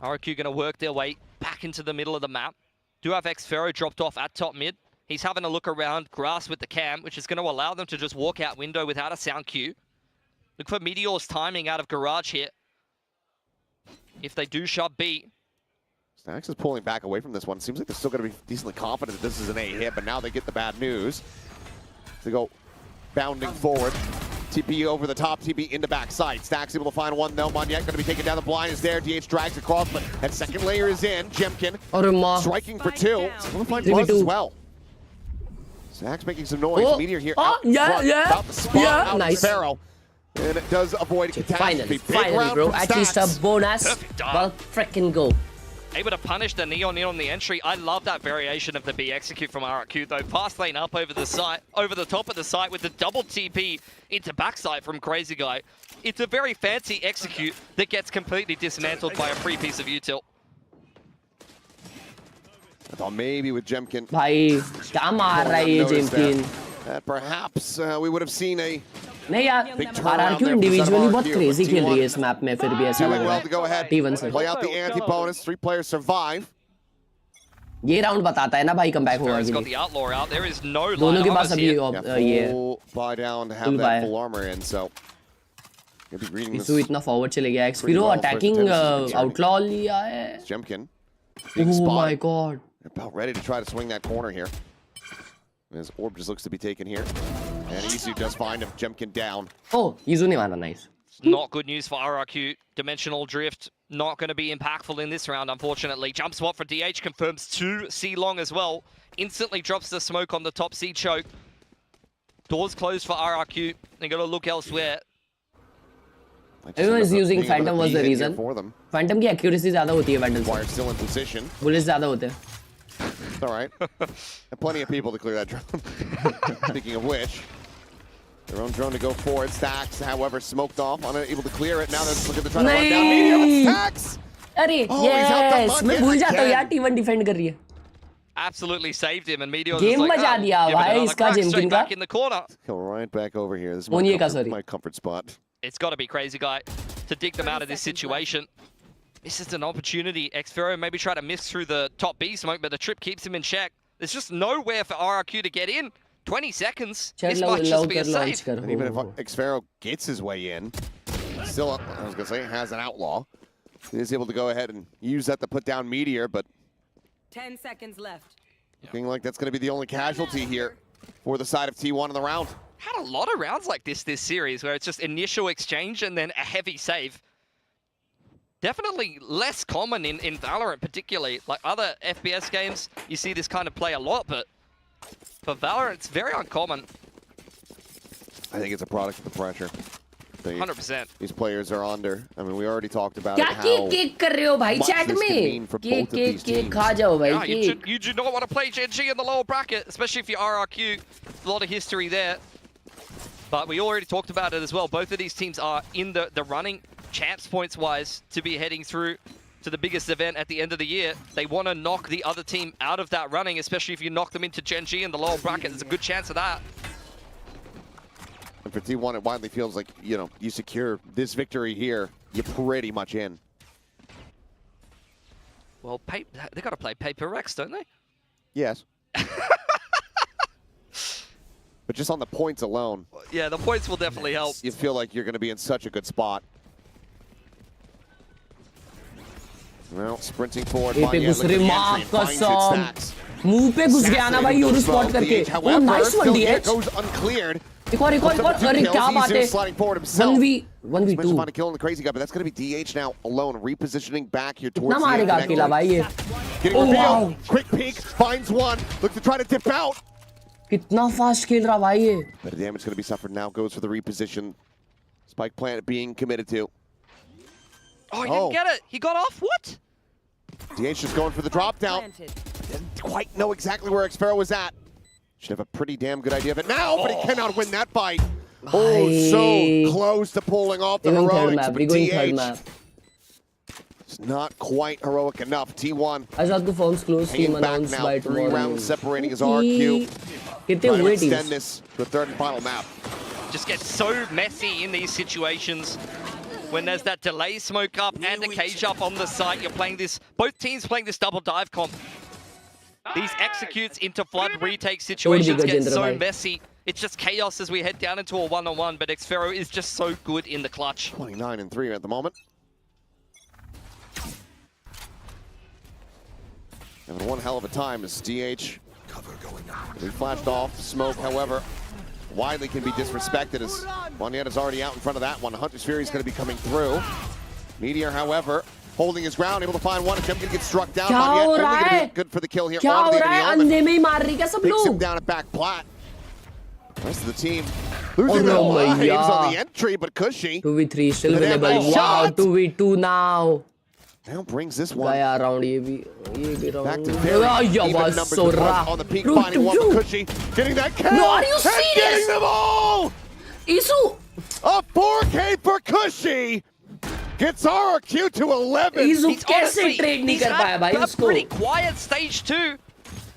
RRQ going to work their way back into the middle of the map. Do have Xfero dropped off at top mid. He's having a look around grass with the cam, which is going to allow them to just walk out window without a sound cue. Look for Meteor's timing out of Garage here. If they do shove B. Stax is pulling back away from this one. Seems like they're still going to be decently confident that this is an A hit, but now they get the bad news. They go bounding forward. TP over the top, TP into backside. Stax able to find one though. Monyet going to be taken down. The blind is there. DH drags across, but that second layer is in. Jemkin striking for two. Going to find Buzz as well. Stax making some noise. Oh. Meteor here. Oh, About the spot. Nice. Pharaoh. And it does avoid catastrophe. Finally, bro. At least a bonus. Well, frickin' go. Able to punish the Neon in on the entry. I love that variation of the B execute from RRQ though. Fast lane up over the site, over the top of the site with the double TP into backside from Crazy Guy. It's a very fancy execute that gets completely dismantled by a free piece of util. I thought maybe with Jemkin. भाई क्या मार रहा है ये Jemkin? That perhaps we would have seen a नहीं यार, RRQ individually बहुत crazy खेल रही है इस map में फिर भी ऐसा लग रहा है T1 से. Play out the anti-bonus, 3 players survive. ये round बताता है ना भाई comeback होगा He's got the outlaw out. There is no दोनों के पास अभी ये full buy down to have that full armor in, so you'll be reading this. इसु इतना forward चले गया. Xfero attacking outlaw लिया है. Jemkin. Oh my god. About ready to try to swing that corner here. His orb just looks to be taken here. And Isu does find him. Jemkin down. Oh, Isu ne mara, nice. Not good news for RRQ. Dimensional drift not going to be impactful in this round, unfortunately. Jump spot for DH confirms 2 C long as well. Instantly drops the smoke on the top C choke. Doors closed for RRQ. They got to look elsewhere. Everyone is using Phantom was the reason. Phantom की accuracy ज़्यादा होती है Vandal से. Still in position. Bullets ज़्यादा होते हैं. It's all right. And plenty of people to clear that drone. Speaking of which, their own drone to go forward. Stax, however, smoked off, unable to clear it. Now they're looking to try to run down Meteor with Stax. अरे yes, मैं भूल जाता हूँ यार T1 defend कर रही है. Absolutely saved him, and Meteor Game like, मचा दिया भाई इसका Jemkin का. back in the corner. Go right back over here. This is my comfort spot. It's got to be Crazy Guy to dig them out of this situation. This is an opportunity. Xfero maybe try to miss through the top B smoke, but the trip keeps him in check. There's just nowhere for RRQ to get in. 20 seconds. This might just be a save. And even if Xfero gets his way in, still, I was going to say, has an outlaw. He is able to go ahead and use that to put down Meteor, but 10 seconds left. Looking like that's going to be the only casualty here for the side of T1 in the round. Had a lot of rounds like this series where it's just initial exchange and then a heavy save. Definitely less common in Valorant particularly. Like other FPS games, you see this kind of play a lot, but for Valorant, it's very uncommon. I think it's a product of the pressure. 100%. These players are under. I mean, we already talked about how cake कर रहे हो भाई chat में? Cake खा जाओ भाई. You do not want to play Gen.G in the lower bracket, especially if you're RRQ. A lot of history there. But we already talked about it as well. Both of these teams are in the running, champs points-wise, to be heading through to the biggest event at the end of the year. They want to knock the other team out of that running, especially if you knock them into Gen.G in the lower bracket. There's a good chance of that. And for T1, it widely feels like, you know, you secure this victory here, you're pretty much in. Well, they got to play Paper Rex, don't they? Yes. But just on the points alone. Yeah, the points will definitely help. You feel like you're going to be in such a good spot. Well, sprinting forward. मुंह पे घुस गया ना भाई और spot करके. Oh, nice one, DH. Goes uncleared. एक और अरे क्या बात है. 1v2. Find a kill on the Crazy Guy, but that's going to be DH now alone, repositioning back here towards कितना मारेगा अकेला भाई ये. Getting revealed. Quick peek, finds one, looks to try to dip out. कितना fast खेल रहा भाई ये. Better damage going to be suffered now. Goes for the reposition. Spike plant being committed to. Oh, he didn't get it. He got off. What? DH just going for the drop down. Didn't quite know exactly where Xfero was at. Should have a pretty damn good idea of it now, but he cannot win that fight. Oh, so close to pulling off the heroics. DH It's not quite heroic enough. T1 Azad forms close team hanging back announced now. by 3 tomorrow. rounds separating his RRQ. Trying to extend this to a third and final map. Just gets so messy in these situations. When there's that delay smoke up and a cage up on the site, you're playing this, both teams playing this double dive comp. These executes into flood retake situations get so messy. It's just chaos as we head down into a one-on-one, but Xfero is just so good in the clutch. 29 and 3 at the moment. Having one hell of a time as DH. He flashed off. Smoke, however, widely can be disrespected as Monietta is already out in front of that one. Hunter's Fury is going to be coming through. Meteor, however, holding his ground, able to find one. Attempt to get struck down. Monietta only going to be good for the kill here. On the element. Takes him down at back plat. The rest of the team losing their lives on the entry, but Cushy. 2v3 still available. Wow, 2v2 now. Now brings this one. Back to very even numbers on the peak, finding one for Cushy. Getting that K. No, are you serious? Getting them all! Isu! A 4K for Cushy! Gets RRQ to 11. Isu कैसे trade नहीं कर पाया भाई उसको? Pretty quiet stage 2.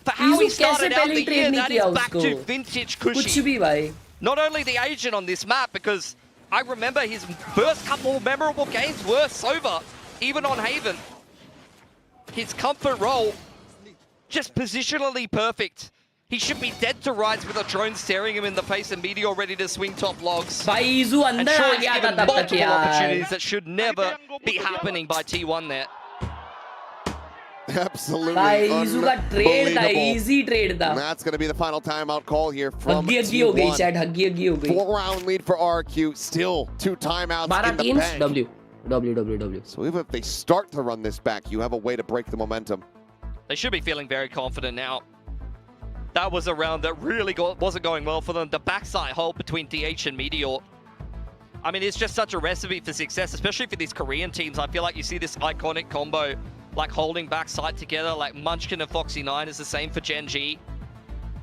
For how he started out the year, that is back to vintage Cushy. कुछ भी भाई. Not only the agent on this map, because I remember his first couple memorable games were Sova, even on Haven. His comfort role, just positionally perfect. He should be dead to rights with a drone staring him in the face and Meteor ready to swing top logs. भाई Isu अंदर आ गया था तब तक multiple यार. opportunities that should never be happening by T1 there. Absolutely भाई Isu का trade था, easy trade था. And that's going to be the final timeout call here from huggy हो गई chat, हग्गी हो गई. 4-round lead for RRQ, still 2 timeouts in the teams, bank. W. So even if they start to run this back, you have a way to break the momentum. They should be feeling very confident now. That was a round that really wasn't going well for them. The backside hold between DH and Meteor. I mean, it's just such a recipe for success, especially for these Korean teams. I feel like you see this iconic combo, like holding backside together, like Munchkin and Foxy9 is the same for Gen.G.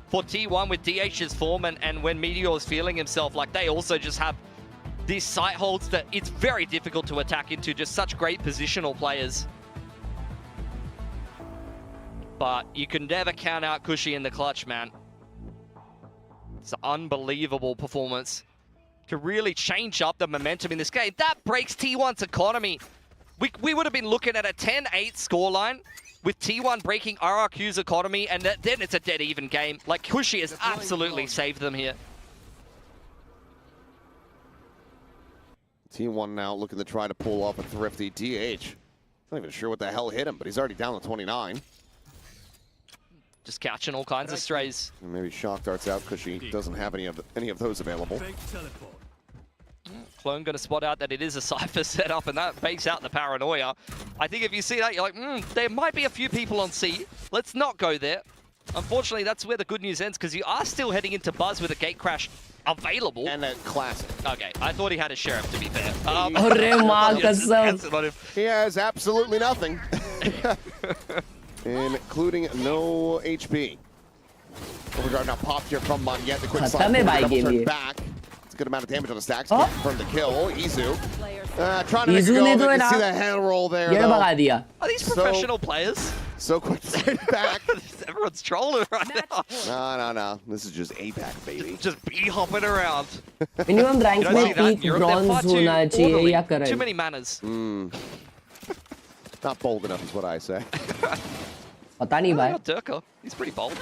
For T1 with DH's form and when Meteor is feeling himself, like they also just have these site holds that it's very difficult to attack into, just such great positional players. But you can never count out Cushy in the clutch, man. It's an unbelievable performance to really change up the momentum in this game. That breaks T1's economy. We would have been looking at a 10-8 scoreline with T1 breaking RRQ's economy, and then it's a dead even game. Like, Cushy has absolutely saved them here. T1 now looking to try to pull off a thrifty DH. Not even sure what the hell hit him, but he's already down to 29. Just catching all kinds of strays. And maybe shock darts out because she doesn't have any of those available. Clone going to spot out that it is a Cypher setup, and that bakes out the paranoia. I think if you see that, you're like, there might be a few people on C. Let's not go there. Unfortunately, that's where the good news ends, because you are still heading into Buzz with a gate crash available. And a classic. Okay, I thought he had a Sheriff, to be fair. He has absolutely nothing. Including no HP. Overguard now popped here from Monietta. The quick slide double turn back. It's a good amount of damage on the stacks. From the kill. Izu. Trying to make a go. You can see the hand roll there. Are these professional players? So quick to stay back. Everyone's trolling right now. No. This is just APAC, baby. Just bee-hopping around. Minimum rank में peak bronze होना चाहिए या current. Too many manners. Not bold enough is what I say. पता नहीं भाई. Durka. He's pretty bold.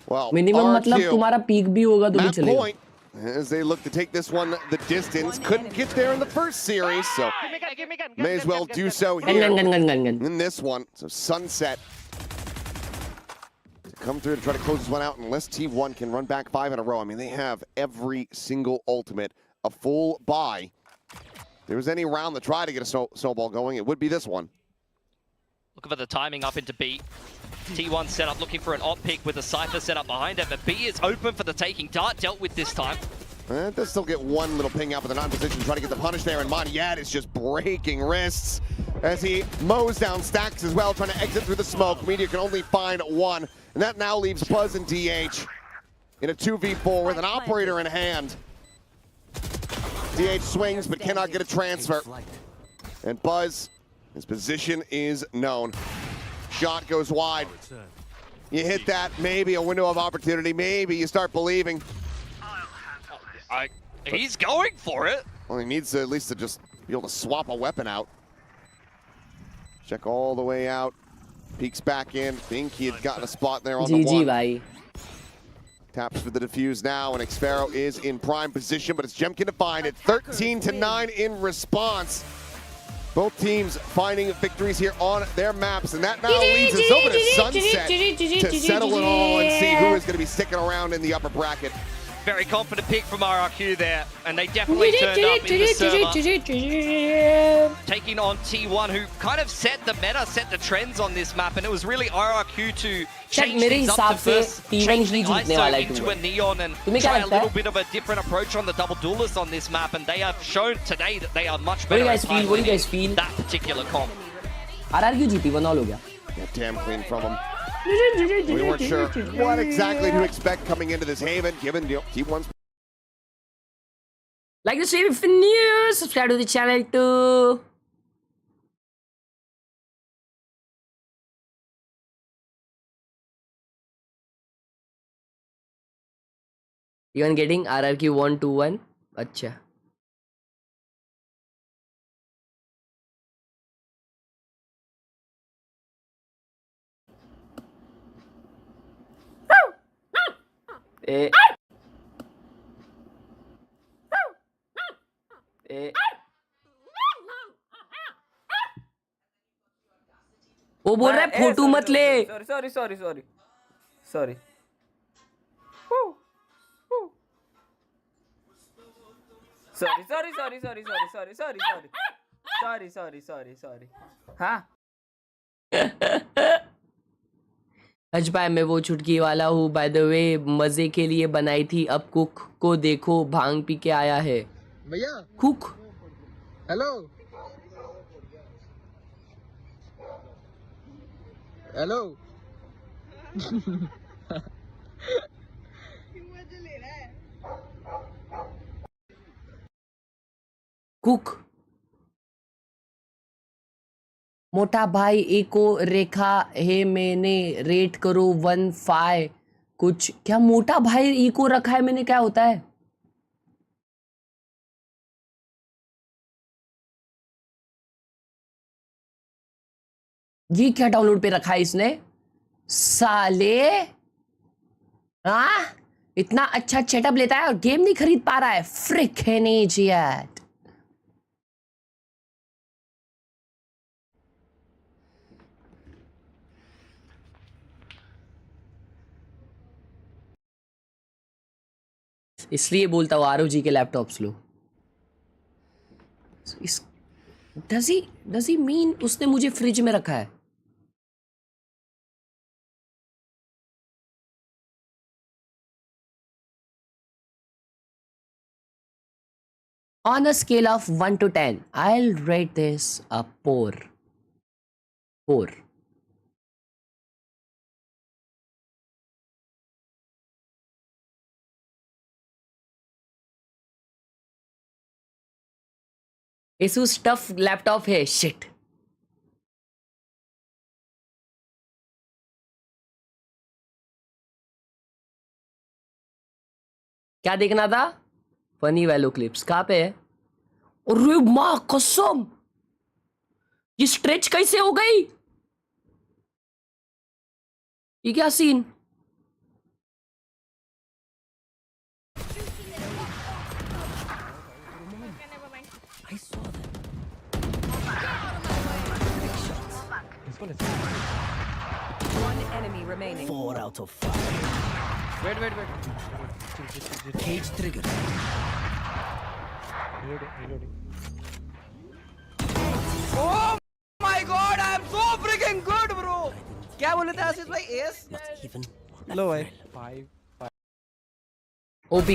Well, minimum मतलब तुम्हारा peak भी होगा तो भी चलेगा. As they look to take this one the distance, couldn't get there in the first series, so may as well do so here in this one. So Sunset to come through to try to close this one out, unless T1 can run back 5 in a row. I mean, they have every single ultimate, a full buy. If there was any round to try to get a snowball going, it would be this one. Looking for the timing up into B. T1 set up looking for an op pick with a Cypher set up behind it, but B is open for the taking. Dart dealt with this time. Does still get one little ping out with the non-position, trying to get the punish there, and Monietta is just breaking wrists as he mows down stacks as well, trying to exit through the smoke. Meteor can only find one, and that now leaves Buzz and DH in a 2v4 with an operator in hand. DH swings, but cannot get a transfer. And Buzz, his position is known. Shot goes wide. You hit that, maybe a window of opportunity, maybe you start believing. He's going for it. Well, he needs to at least to just be able to swap a weapon out. Check all the way out. Peeks back in. Think he had gotten a spot there on the one. bhai. Taps for the defuse now, and Xpero is in prime position, but it's Gen.G to find it. 13-9 in response. Both teams finding victories here on their maps, and that now leads us over to Sunset to settle it all and see who is going to be sticking around in the upper bracket. Very confident pick from RRQ there, and they definitely turned up in the server. Taking on T1, who kind of set the meta, set the trends on this map, and it was really RRQ to change things up to first change the ISO into a Neon and try a little bit of a different approach on the double duelist on this map, and they have shown today that they are much better at winning that particular comp. RRQ जीती, 1-all हो गया. Yeah, damn clean from him. We weren't sure what exactly to expect coming into this haven, given T1's. Like the stream if you're new, subscribe to the channel too. Even getting RRQ 1-2-1. Acha. वो बोल रहा है photo मत ले. Sorry. Sorry. हाँ. हज भाई मैं वो चुटकी वाला हूँ. बाय द वे मजे के लिए बनाई थी. अब कुक को देखो भांग पी के आया है. भैया कुक. हेलो. कुक. मोटा भाई एको रेखा है मैंने रेट करो 1-5 कुछ. क्या मोटा भाई एको रखा है मैंने, क्या होता है? ये क्या डाउनलोड पे रखा है इसने साले. हाँ इतना अच्छा सेटअप लेता है और गेम नहीं खरीद पा रहा है. Fricking idiot. इसलिए बोलता हूँ ROG के लैपटॉप्स लो. इस डज ही मीन उसने मुझे फ्रिज में रखा है? On a scale of 1 to 10, I'll rate this a 4. 4. Asus tough laptop है. शिट. क्या देखना था? फनी वैलो क्लिप्स कहाँ पे है? अरे माँ कसम, ये स्ट्रेच कैसे हो गई? ये क्या scene? One enemy remaining. 4 out of 5. Wait. Cage trigger. Reloading. Oh my god, I am so freaking good, bro. क्या बोले थे आशीष भाई? Ace? Not even. लो भाई. 5. OP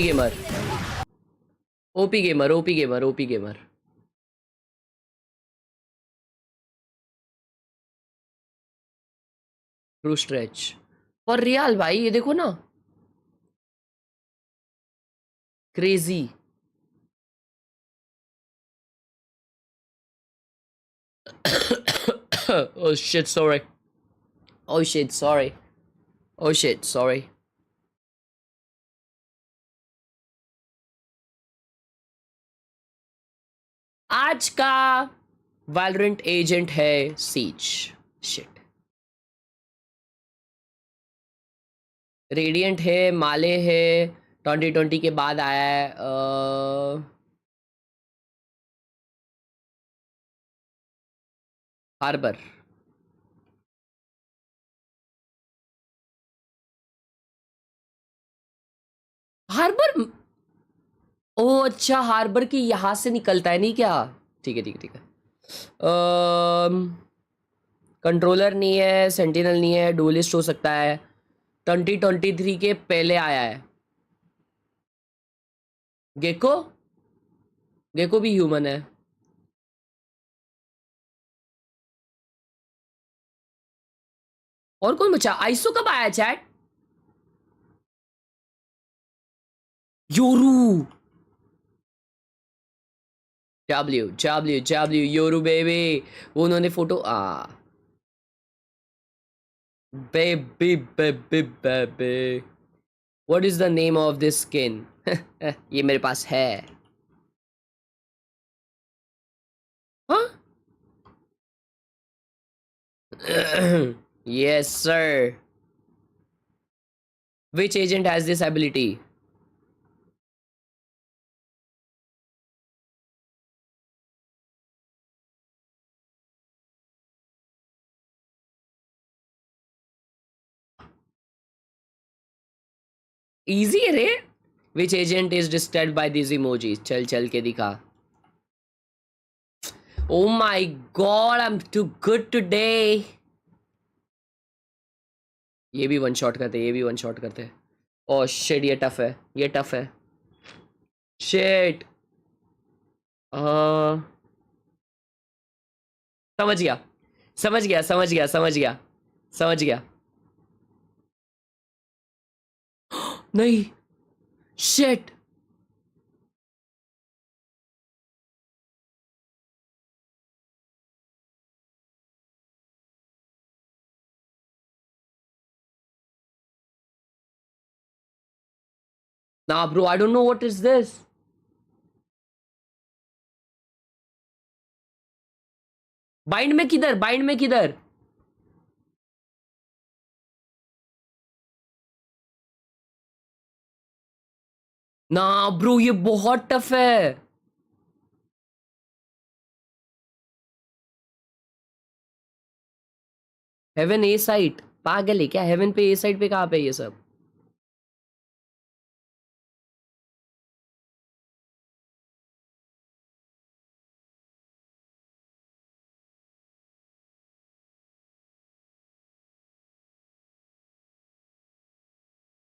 gamer. ट्रू स्ट्रेच और रियल भाई, ये देखो ना, crazy. Oh shit, sorry. Oh shit, sorry. Oh shit, sorry. आज का वैलोरेंट एजेंट है सीच. शिट. रेडिएंट है, माले है, 2020 के बाद आया है. हार्बर. हार्बर. ओ अच्छा, हार्बर की यहां से निकलता है नहीं क्या? ठीक है ठीक है ठीक है. कंट्रोलर नहीं है, सेंटिनल नहीं है, डुअलिस्ट हो सकता है. 2023 के पहले आया है. गेको. गेको भी ह्यूमन है. और कौन बचा? आइसो कब आया chat? Yoru. W Yoru baby. उन्होंने photo baby baby baby. What is the name of this skin? ये मेरे पास है. हाँ? Yes sir. Which agent has this ability? Easy है रे. Which agent is disturbed by these emojis? चल चल के दिखा. Oh my god, I'm too good today. ये भी वन शॉट करते, ये भी वन शॉट करते. ओह शिट, ये टफ है, ये टफ है. शिट. समझ गया समझ गया समझ गया समझ गया समझ गया. नहीं. Shit. Nah, bro, I don't know what is this. Bind में किधर? बाइंड में किधर? ना ब्रो, ये बहुत टफ है. हेवन ए साइट. पागल है क्या? हेवन पे ए साइट पे कहाँ पे ये सब?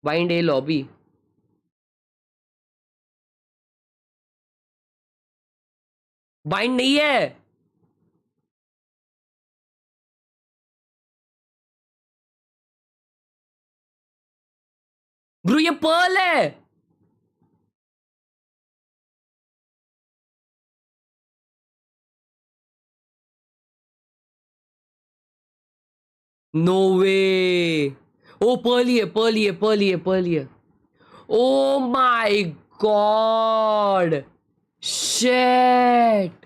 बाइंड ए लॉबी. बाइंड नहीं है. ब्रो ये पर्ल है. नो वे. ओ पर्ली है, पर्ली है, पर्ली है, पर्ली है. ओ माय गॉड. शिट.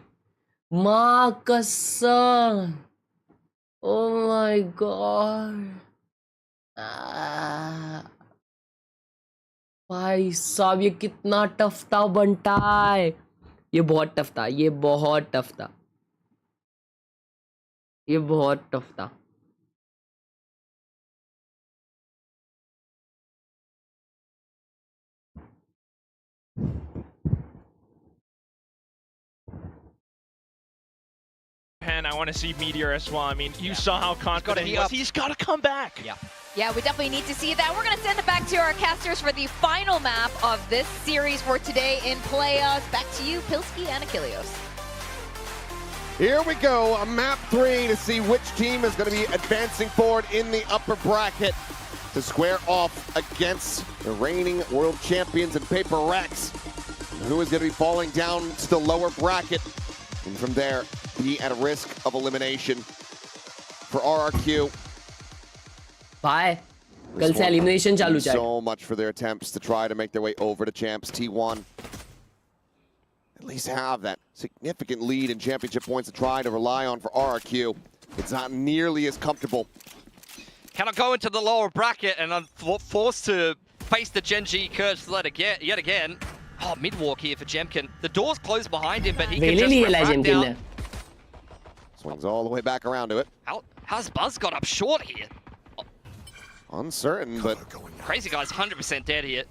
मां कसम. ओ माय गॉड. भाई साहब, ये कितना टफ था बंटाई. ये बहुत टफ था, ये बहुत टफ था, ये बहुत टफ था. I want to see Meteor as well. I mean, you saw how confident he was. He's got to come back. Yeah, we definitely need to see that. We're going to send it back to our casters for the final map of this series for today in playoffs. Back to you, Pilsky and Achilles. Here we go, map 3 to see which team is going to be advancing forward in the upper bracket to square off against the reigning world champions in Paper Rex. Who is going to be falling down to the lower bracket? And from there, be at a risk of elimination for RRQ. Bye. कल से elimination चालू है. So much for their attempts to try to make their way over to champs. T1 at least have that significant lead in championship points to try to rely on for RRQ. It's not nearly as comfortable. Cannot go into the lower bracket and forced to face the Gen.G curse yet again. Oh, mid-walk here for Jemkin. The door's closed behind him, but he can just refract down. Swings all the way back around to it. How's Buzz got up short here? Uncertain, but... Crazy guy's 100% dead here.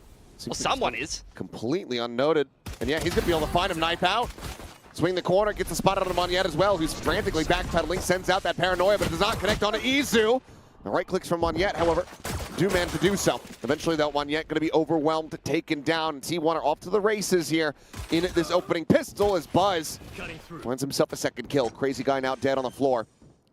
Well, someone is. Completely unnoted. And yeah, he's going to be able to find him, knife out. Swing the corner, gets a spot out of Monyet as well, who's frantically backpedaling, sends out that paranoia, but it does not connect onto Izu. The right clicks from Monyet, however, do manage to do so. Eventually, though, Monyet going to be overwhelmed, taken down. T1 are off to the races here in this opening pistol as Buzz finds himself a second kill. Crazy guy now dead on the floor.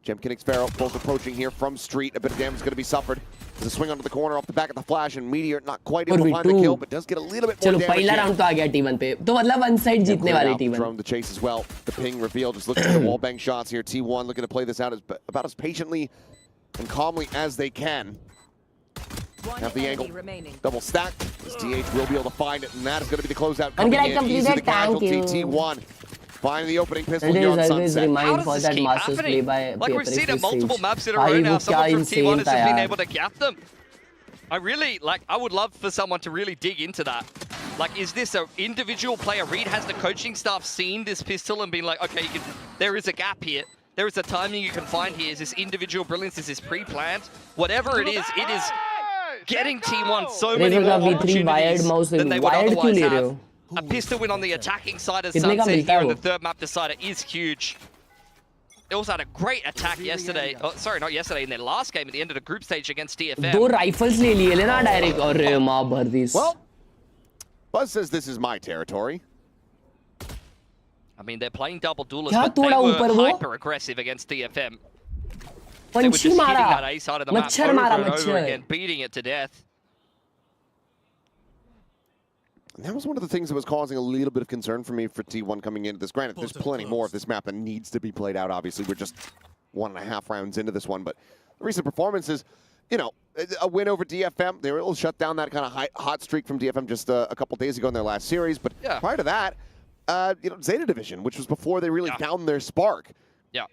Jemkin and Pharaoh both approaching here from street. A bit of damage is going to be suffered. There's a swing onto the corner off the back of the flash, and Meteor not quite able to find the kill, but does get a little bit more damage. पहला round तो आ गया T1 पे. तो मतलब one side जीतने वाली T1. Drone the chase as well. The ping reveal, just looking at the wall bang shots here. T1 looking to play this out about as patiently and calmly as they can. Have the angle double stack. This DH will be able to find it, and that is going to be the closeout. Coming in easy, the casualty. T1 finding the opening pistol here on Sunset. How does this keep happening? Like we've seen it multiple maps in a row now. Someone from T1 has just been able to gap them. I would love for someone to really dig into that. Like, is this an individual player? Reed, has the coaching staff seen this pistol and been like, okay, there is a gap here. There is a timing you can find here. Is this individual brilliance? Is this pre-planned? Whatever it is getting T1 so many more opportunities than they would otherwise have. A pistol win on the attacking side of Sunset here in the third map decider is huge. They also had a great attack yesterday. Oh, sorry, not yesterday, in their last game at the end of the group stage against TFM. दो rifles ले लिए लेना direct और माँ भर दी. Well, Buzz says this is my territory. I mean, they're playing double duelists, but they were hyper aggressive against TFM. They were just hitting that A side of the map over and over again, beating it to death. And that was one of the things that was causing a little bit of concern for me for T1 coming into this. Granted, there's plenty more of this map that needs to be played out. Obviously, we're just 1.5 rounds into this one, but the recent performances, you know, a win over DFM. They were able to shut down that kind of hot streak from DFM just a couple days ago in their last series. But prior to that, you know, Zeta Division, which was before they really found their spark. Yeah.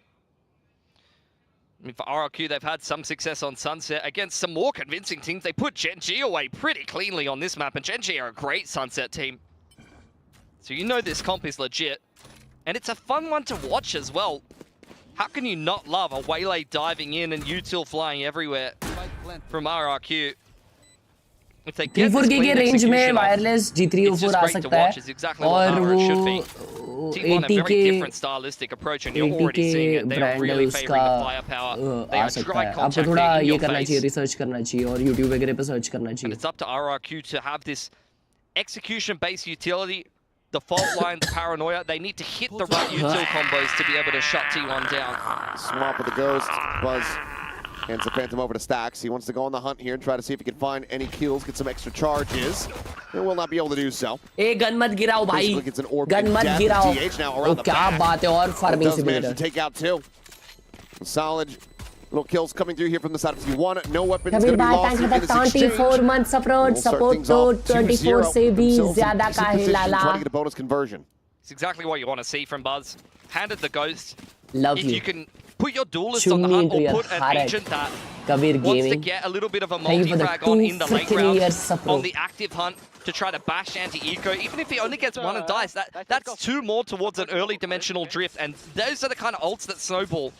I mean, for RRQ, they've had some success on Sunset against some more convincing teams. They put Gen.G away pretty cleanly on this map, and Gen.G are a great Sunset team. So you know this comp is legit. And it's a fun one to watch as well. How can you not love a Waylay diving in and util flying everywhere from RRQ? If they get this clean range में wireless G304 आ सकता है और वो 80K different stylistic approach, and you're already seeing it. They're really favoring the firepower. They are dry contact in your face. Research करना चाहिए और YouTube वगैरह पे सर्च करना चाहिए. And it's up to RRQ to have this execution-based utility, the fault lines, paranoia. They need to hit the right util combos to be able to shut T1 down. Swamp with the Ghost. Buzz hands the Phantom over to Stax. He wants to go on the hunt here and try to see if he can find any kills, get some extra charges. He will not be able to do so. Hey, gun mat girao, bhai. Gun mat girao. Oh, kya baat hai, aur farming simulator. Take out two. Solid little kills coming through here from the side of T1. No weapons going to be lost in this exchange. 24 months support to 24 se bhi zyada ka hai lala. Trying to get a bonus conversion. It's exactly what you want to see from Buzz. Handed the Ghost. Love if you. You can put your duelist on the hunt or put an agent that wants to get a little bit of a multi-frag on in the late rounds on the active hunt to try to bash anti-eco. Even if he only gets one and dies, that's two more towards an early dimensional drift, and those are the kind of ults that snowball.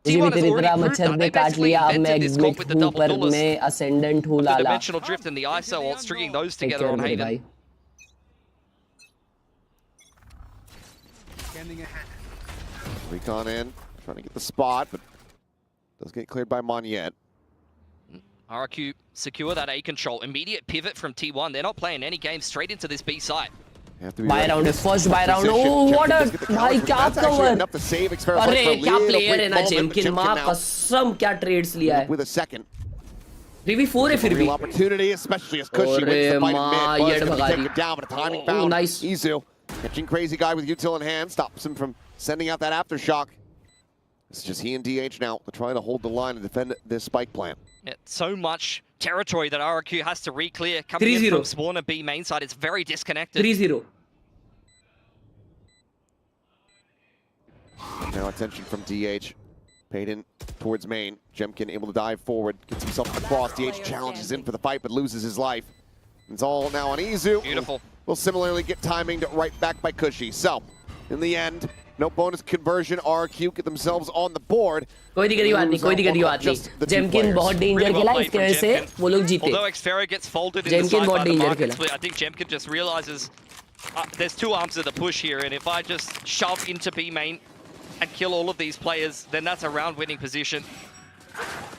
T1 has already proved that. They basically invented this comp with the double duelist. The dimensional drift and the ISO ult, stringing those together on Haven. Recon in, trying to get the spot, but does get cleared by Monyet. RRQ secure that A control. Immediate pivot from T1. They're not playing any games, straight into this B site. Buy round is first buy round. Oh, what a bhai kya cover. Arre kya player hai na Jemkin, maa kasam kya trades liya hai. With a second. 3v4 hai fir bhi. Real opportunity, especially as Cushy wins the fight in mid. Buzz gonna take it down, but a timing foul. Nice. Izu catching Crazy Guy with util in hand, stops him from sending out that aftershock. It's just he and DH now. They're trying to hold the line and defend this spike plant. Yeah, so much territory that RRQ has to re-clear. Coming in from spawner B main side, it's very disconnected. 3-0. Now attention from DH. Paid in towards main. Gen.G able to dive forward, gets himself across. DH challenges in for the fight, but loses his life. It's all now on Izu. Beautiful. Will similarly get timinged right back by Cushy. So, in the end, no bonus conversion. RRQ get themselves on the board. कोई दिक्कत बात नहीं, कोई दिक्कत बात नहीं. Gen.G बहुत danger खेला, इसके वजह से वो लोग जीते. Although Xferra gets folded in the side by the market split, I think Gen.G just realizes there's two arms of the push here, and if I just shove into B main and kill all of these players, then that's a round-winning position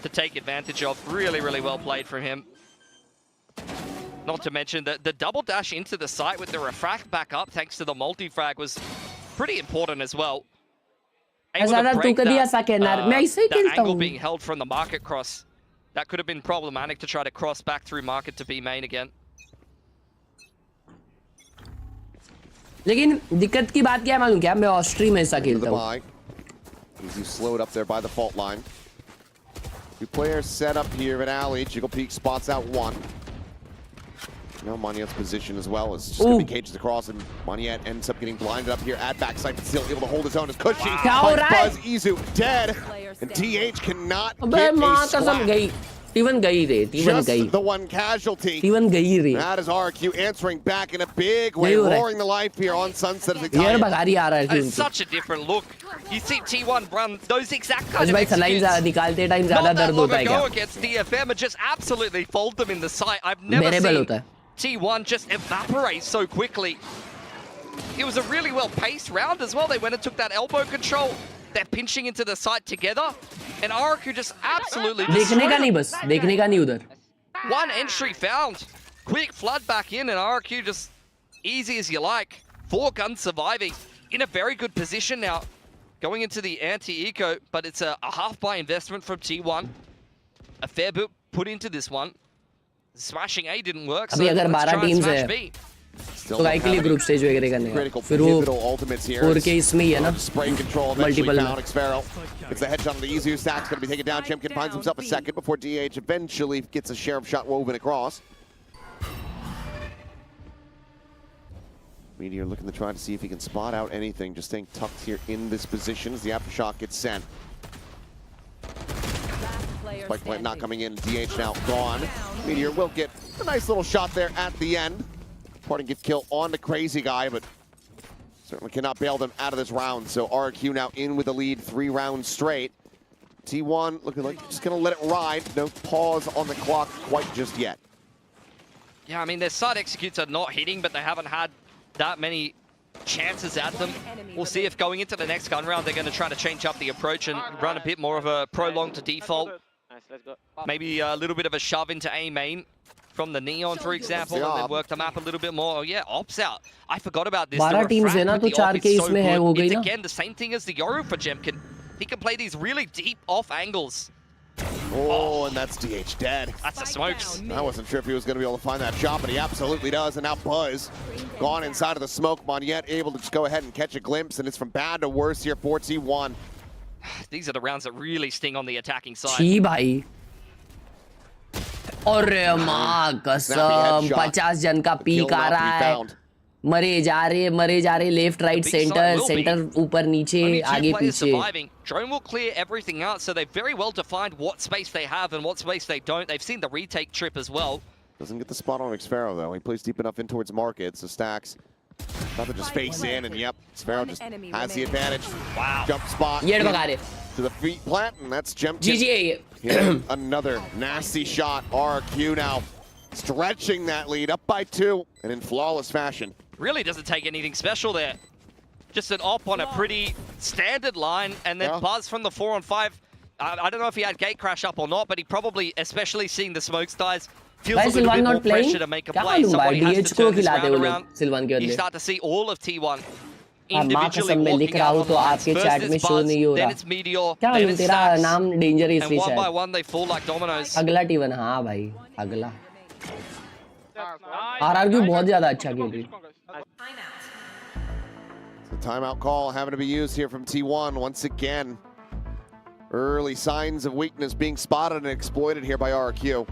to take advantage of. Really, really well played from him. Not to mention that the double dash into the site with the refract back up, thanks to the multi-frag, was pretty important as well. Able to break that angle being held from the market cross. That could have been problematic to try to cross back through market to B main again. लेकिन दिक्कत की बात क्या है मालूम क्या? मैं ऑस्ट्री में ऐसा खेलता हूँ. Easy slowed up there by the fault line. Two players set up here at alley. Jiggle Peak spots out one. Now Moniette's position as well is just going to be cages across, and Moniette ends up getting blinded up here at backside, but still able to hold his own as Cushy. Buzz Izu dead, and DH cannot get a swap. T1 गई रे, T1 गई. Just the one casualty. T1 गई रे. That is RRQ answering back in a big way, roaring the life here on Sunset as they tie it. It's such a different look. You see T1 run those exact kind of executions not that long ago against DFM and just absolutely fold them in the sight. I've never seen T1 just evaporate so quickly. It was a really well-paced round as well. They went and took that elbow control. They're pinching into the site together, and RRQ just absolutely देखने का नहीं बस, देखने का नहीं उधर. One entry found. Quick flood back in, and RRQ just easy as you like. 4 guns surviving in a very good position now. Going into the anti-eco, but it's a half-buy investment from T1. A fair bit put into this one. Smashing A didn't work, so let's try and smash B. तो गाय के लिए group stage वगैरह करने का. फिर वो 4K इसमें ही है ना. Multiple. It's the headshot on the Izu. Stack's going to be taken down. Gen.G finds himself a second before DH eventually gets a sheriff shot woven across. Meteor looking to try to see if he can spot out anything. Just staying tucked here in this position as the aftershock gets sent. Spike plant not coming in. DH now gone. Meteor will get a nice little shot there at the end. Parting gift kill on the crazy guy, but certainly cannot bail them out of this round. So RRQ now in with the lead 3 rounds straight. T1 looking like just going to let it ride. No pause on the clock quite just yet. Yeah, I mean, their side executes are not hitting, but they haven't had that many chances at them. We'll see if going into the next gun round, they're going to try to change up the approach and run a bit more of a prolonged to default. Maybe a little bit of a shove into A main from the Neon, for example, and then work the map a little bit more. Oh yeah, Ops out. I forgot about this. 12 teams है ना, तो 4 के इसमें है हो गई ना. It's again the same thing as the Yoru for Gen.G. He can play these really deep off angles. Oh, and that's DH dead. That's the smokes. I wasn't sure if he was going to be able to find that shot, but he absolutely does. And now Buzz gone inside of the smoke. Moniette able to just go ahead and catch a glimpse, and it's from bad to worse here for T1. These are the rounds that really sting on the attacking side. जी भाई. अरे माँ कसम 50 जन का peak आ रहा है. मरे जा रहे लेफ्ट राइट सेंटर ऊपर नीचे आगे पीछे. Drone will clear everything out, so they've very well defined what space they have and what space they don't. They've seen the retake trip as well. Doesn't get the spot on Xferra though. He plays deep enough in towards market, so Stacks about to just face in, and yep, Xferra just has the advantage. Wow. Jump spot to the feet plant, and that's Gen.G. Another nasty shot. RRQ now stretching that lead up by 2 and in flawless fashion. Really doesn't take anything special there. Just an op on a pretty standard line, and then Buzz from the 4-on-5. I don't know if he had gate crash up or not, but he probably, especially seeing the smokes dies, feels a little bit more pressure to make a play. Somebody has to turn this round around. You start to see all of T1 individually walking out on lines. First it's Buzz, then it's Meteor, then it's Stacks, and one by one they fall like dominoes. अगला T1 हाँ भाई अगला. RRQ बहुत ज़्यादा अच्छा खेल रही. The timeout call having to be used here from T1 once again. Early signs of weakness being spotted and exploited here by RRQ.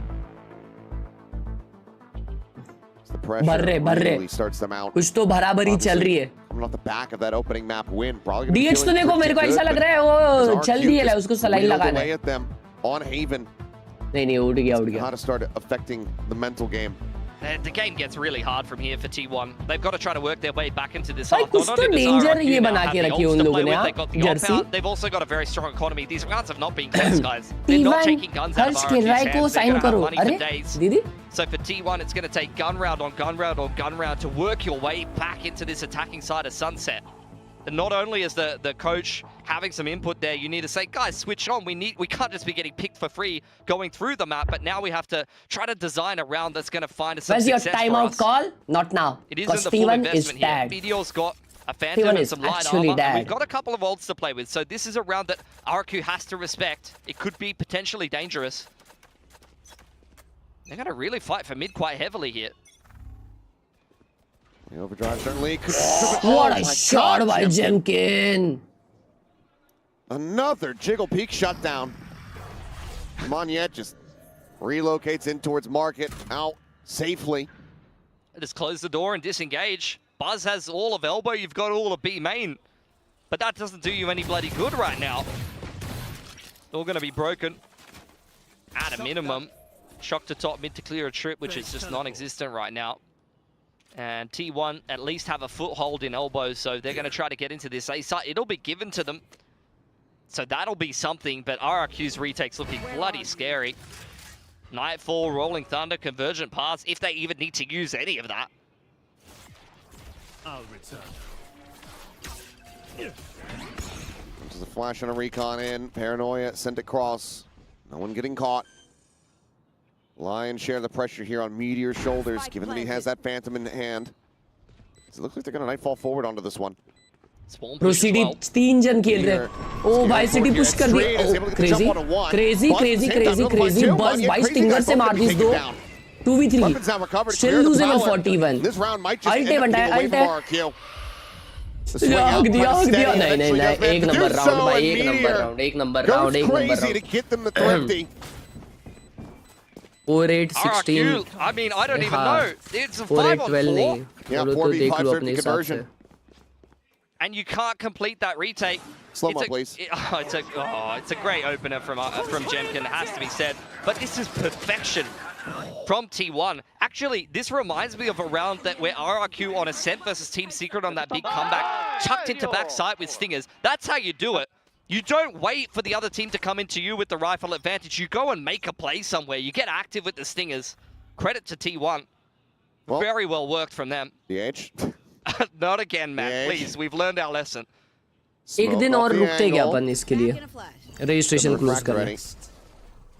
The pressure really starts them out. कुछ तो बराबरी चल रही है. Coming off the back of that opening map win, probably DH तो देखो मेरे को ऐसा लग रहा है वो चल रही है उसको सलाइन लगाना है. On Haven. नहीं उड़ गया. How to start affecting the mental game. The game gets really hard from here for T1. They've got to try to work their way back into this. Not only danger ये बना के रखी उन लोगों ने Jersey. They've also got a very strong economy. These rounds have not been close, guys. They're not taking guns out of RRQ's Khelraay को hands. Sign करो. अरे दीदी. So for T1, it's going to take gun round on gun round on gun round to work your way back into this attacking side of Sunset. And not only is the coach having some input there, you need to say, guys, switch on. We can't just be getting picked for free going through the map, but now we have to try to design a round that's going to find us some success. Where's your timeout call? Not now. It is in the full investment here. Meteor's got a Phantom and some light armor, and we've got a couple of ults to play with. So this is a round that RRQ has to respect. It could be potentially dangerous. They're going to really fight for mid quite heavily here. The overdrive certainly could. What a shot by Gen.G. Another jiggle peak shutdown. Monyet just relocates in towards market, out safely. Just close the door and disengage. Buzz has all of elbow, you've got all of B main. But that doesn't do you any bloody good right now. All going to be broken. At a minimum. Shock to top, mid to clear a trip, which is just non-existent right now. And T1 at least have a foothold in elbows, so they're going to try to get into this A side. It'll be given to them. So that'll be something, but RRQ's retake's looking bloody scary. Nightfall, Rolling Thunder, Convergent Pass, if they even need to use any of that. I'll return. There's a flash on a recon in. Paranoia sent across. No one getting caught. Lion share the pressure here on Meteor's shoulders, given that he has that Phantom in hand. So it looks like they're going to Nightfall forward onto this one. Pro City 3 जन खेल रहे. Oh VCT push कर दिया. Oh crazy. Buzz 22 stinger से मार दी 2v3. Still losing on 41. This round might just end up being away from RRQ. हक दिया नहीं एक नंबर राउंड भाई एक number round to get them the thrifty. 4-8, 16. I mean, I don't even know. It's a 5-on-4. Yeah, 4v5 conversion. And you can't complete that retake. Slow-mo, please. It's a great opener from Gen.G, it has to be said. But this is perfection from T1. Actually, this reminds me of a round where RRQ on Ascent versus Team Secret on that big comeback, chucked into backside with stingers. That's how you do it. You don't wait for the other team to come into you with the rifle advantage. You go and make a play somewhere. You get active with the stingers. Credit to T1. Well, very well worked from them. DH. Not again, Matt. Please, we've learned our lesson. एक दिन और रुकते क्या अपन इसके लिए? Registration close करना.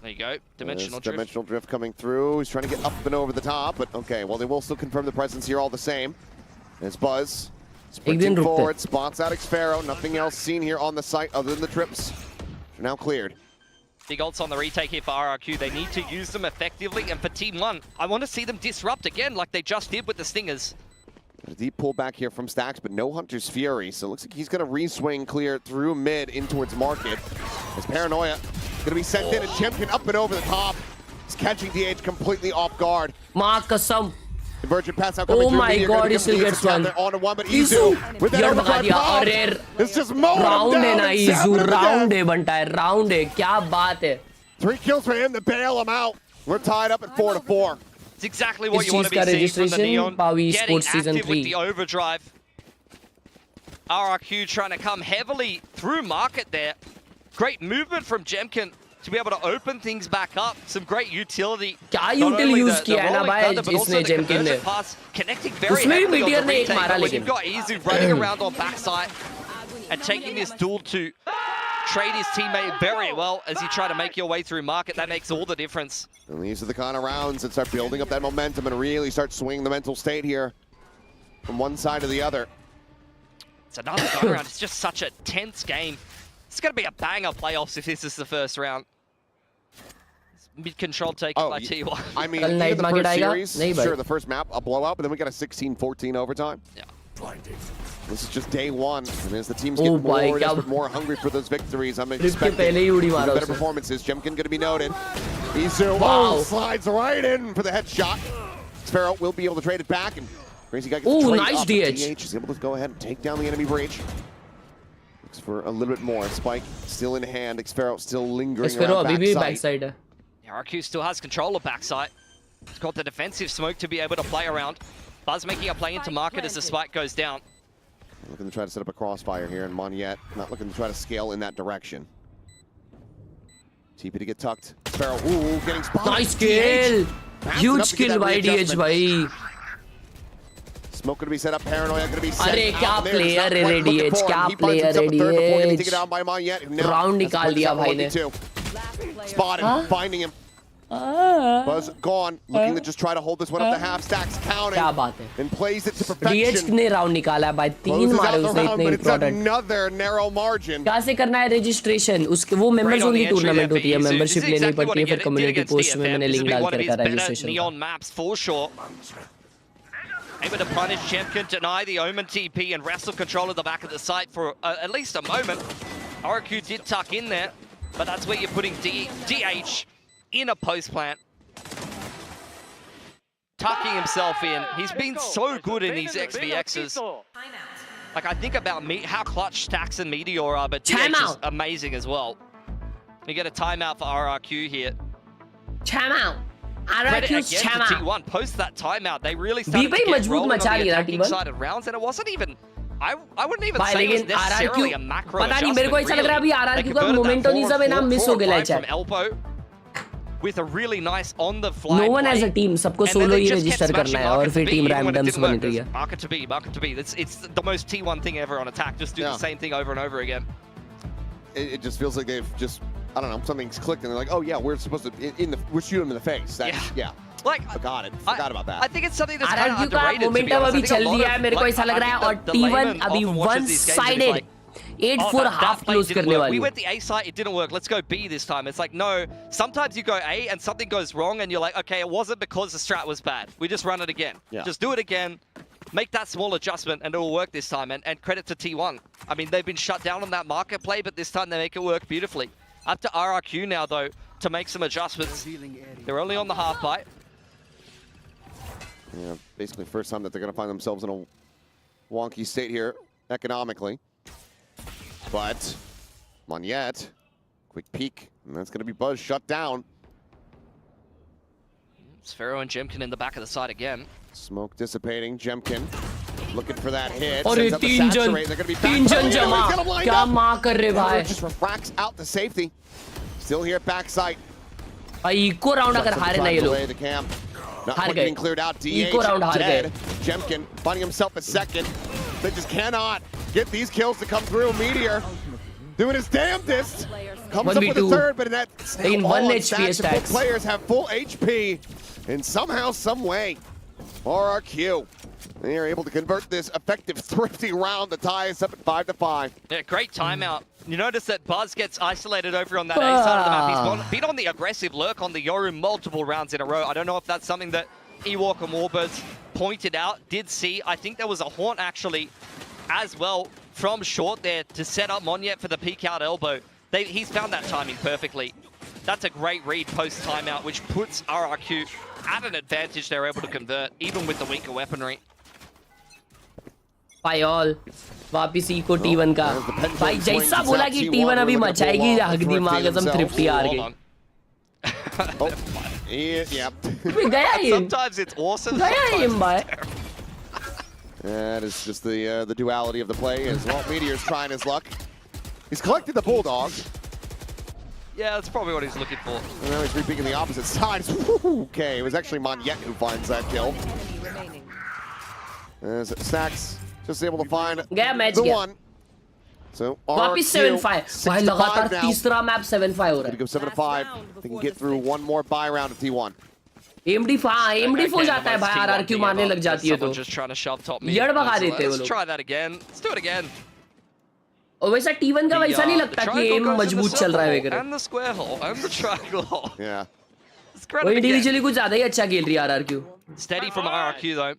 There you go. Dimensional drift coming through. He's trying to get up and over the top, but okay. Well, they will still confirm the presence here all the same. It's Buzz. Sprinting forward, spots out Xpharaoh. Nothing else seen here on the site other than the trips. They're now cleared. Big ults on the retake here for RRQ. They need to use them effectively. And for Team 1, I want to see them disrupt again like they just did with the Stingers. A deep pull back here from Stacks, but no Hunter's Fury. So it looks like he's going to re-swing clear through mid in towards market. As Paranoia going to be sent in, and Champion up and over the top. He's catching DH completely off guard. Makasam. Convergent pass out oh my god, he still gets one. But Izu with that overdrive pop. It's just mowing round him down. Izu, round है बनता है, round है, क्या बात है. 3 kills for him to bail him out. We're tied up at 4-4. It's exactly what you want to be seeing from the Neon. Getting active with the overdrive. RRQ trying to come heavily through market there. Great movement from Gen.G to be able to open things back up. Some great utility. क्या util use किया है ना भाई इसने Gen.G ने. Connecting very heavily on the retake, but when you've got Izu running around on backside and taking this duel to trade his teammate very well as you try to make your way through market, that makes all the difference. And these are the kind of rounds that start building up that momentum and really start swinging the mental state here from one side to the other. It's another go round. It's just such a tense game. It's going to be a banger playoffs if this is the first round. Mid-control taken by T1. I mean, the first series, sure, the first map, a blowout, but then we got a 16-14 overtime. Yeah. This is just day one, and as the teams get more desperate, more hungry for those victories, I'm expecting better performances. Gen.G going to be noted. Izu slides right in for the headshot. Sparrow will be able to trade it back, and Crazy Guy gets nice DH. DH is able to go ahead and take down the enemy breach. Looks for a little bit more. Spike still in hand. Sparrow still lingering around backside. RRQ still has control of backside. He's got the defensive smoke to be able to play around. Buzz making a play into market as the spike goes down. Looking to try to set up a crossfire here, and Moniette not looking to try to scale in that direction. TP to get tucked. Sparrow, getting spotted. Nice kill! Huge kill by DH, bhai. Smoke going to be set up, Paranoia going to be set Arre, kya player hai DH, kya player hai DH. Round nikal diya bhai ne. Spot him, finding him. Buzz gone, looking to just try to hold this one up to half. Stacks counting. क्या बात है? And plays it to perfection. DH ने round निकाला भाई, 3 मारे उसने इतने important. Another narrow margin. कहाँ से करना है registration? उसके वो members only tournament होती है, membership लेनी पड़ती है, फिर community post में मैंने link डाल कर रखा registration. Neon maps for sure. Able to punish Gen.G, deny the Omen TP and wrestle control of the back of the site for at least a moment. RRQ did tuck in there, but that's where you're putting DH in a post plant. Tucking himself in. He's been so good in these XVXs. Like, I think about how clutch Stacks and Meteor are, but DH is amazing as well. You get a timeout for RRQ here. Timeout. RRQ's timeout. T1 post that timeout. They really started to get rolling on the attacking side of rounds, and it wasn't even... I wouldn't even say it was necessarily a macro adjustment, really. RRQ का momentonism है ना miss हो गया है elbow with a really nice on the fly. No one has a team. सबको solo ही register करना है और फिर team randoms बन रही है. Market to be. It's the most T1 thing ever on attack. Just do the same thing over and over again. It just feels like they've just, I don't know, something's clicked and they're like, oh yeah, we're supposed to we're shooting them in the face. Yeah. Like, forgot about that. I think it's something that's kind of underrated. momentum अभी चल रही है, मेरे को ऐसा लग रहा है, और T1 अभी one-sided 8-4 half close करने वाली. We went the A site, it didn't work. Let's go B this time. It's like, no, sometimes you go A and something goes wrong and you're like, okay, it wasn't because the strat was bad. We just run it again. Just do it again. Make that small adjustment and it will work this time. And credit to T1. I mean, they've been shut down on that market play, but this time they make it work beautifully. Up to RRQ now, though, to make some adjustments. They're only on the half bite. Yeah, basically first time that they're going to find themselves in a wonky state here economically. But Moniette, quick peek, and that's going to be Buzz shut down. Sphero and Gen.G in the back of the side again. Smoke dissipating, Gen.G looking for that hit. और ये 3 जन, 3 जन जमा, क्या मार कर रहे भाई? Just refracts out the safety. Still here backside. भाई इको राउंड अगर हारे ना ये लोग. The camp. Not quite getting cleared out. DH dead. Gen.G finding himself a second. They just cannot get these kills to come through. Meteor doing his damnedest. Comes up with a third, but in that in one HP stacks. Players have full HP. And somehow, some way, RRQ, they are able to convert this effective, thrifty round to tie us up at 5-5. Yeah, great timeout. You notice that Buzz gets isolated over on that A side of the map. He's been on the aggressive lurk on the Yoru multiple rounds in a row. I don't know if that's something that Ewok and Warbirds pointed out, did see. I think there was a haunt actually as well from short there to set up Moniette for the peek out elbow. He's found that timing perfectly. That's a great read post timeout, which puts RRQ at an advantage. They're able to convert, even with the weaker weaponry. By all, वापिस eco T1 का. भाई जैसा बोला कि T1 अभी मचाएगी हगदी माँ कसम thrifty हार गई. Sometimes it's awesome. That is just the duality of the play as well. Meteor's trying his luck. He's collected the Bulldog. Yeah, that's probably what he's looking for. And now he's re-peeking the opposite side. Okay, it was actually Moniette who finds that kill. As Stacks just able to find the one. So वापिस 7-5. भाई लगातार तीसरा map 7-5 हो रहा है. Go 7-5. They can get through one more buy round of T1. AMD हो जाता है भाई. RRQ मारने लग जाती है तो. यड़ भगा देते हैं वो लोग. Let's try that again. Let's do it again. और वैसा T1 का वैसा नहीं लगता कि एम मजबूत चल रहा है वगैरह. And the square hole and the triangle hole. Yeah. वो इंडिविजुअली कुछ ज्यादा ही अच्छा खेल रही है RRQ. Steady from RRQ though.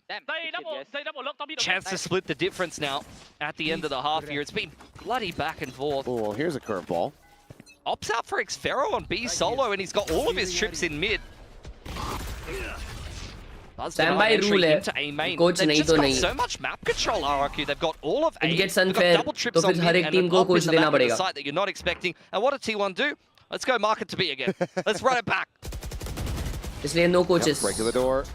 Chance to split the difference now at the end of the half here. It's been bloody back and forth. Oh, here's a curveball. Opts out for Xfero on B solo, and he's got all of his trips in mid. Standby rule है, coach नहीं तो नहीं. So much map control RRQ. They've got all of A. It gets unfair. तो फिर हर एक team को coach देना पड़ेगा. That you're not expecting. And what did T1 do? Let's go market to B again. Let's run it back. इसलिए no coaches. Breaking the door.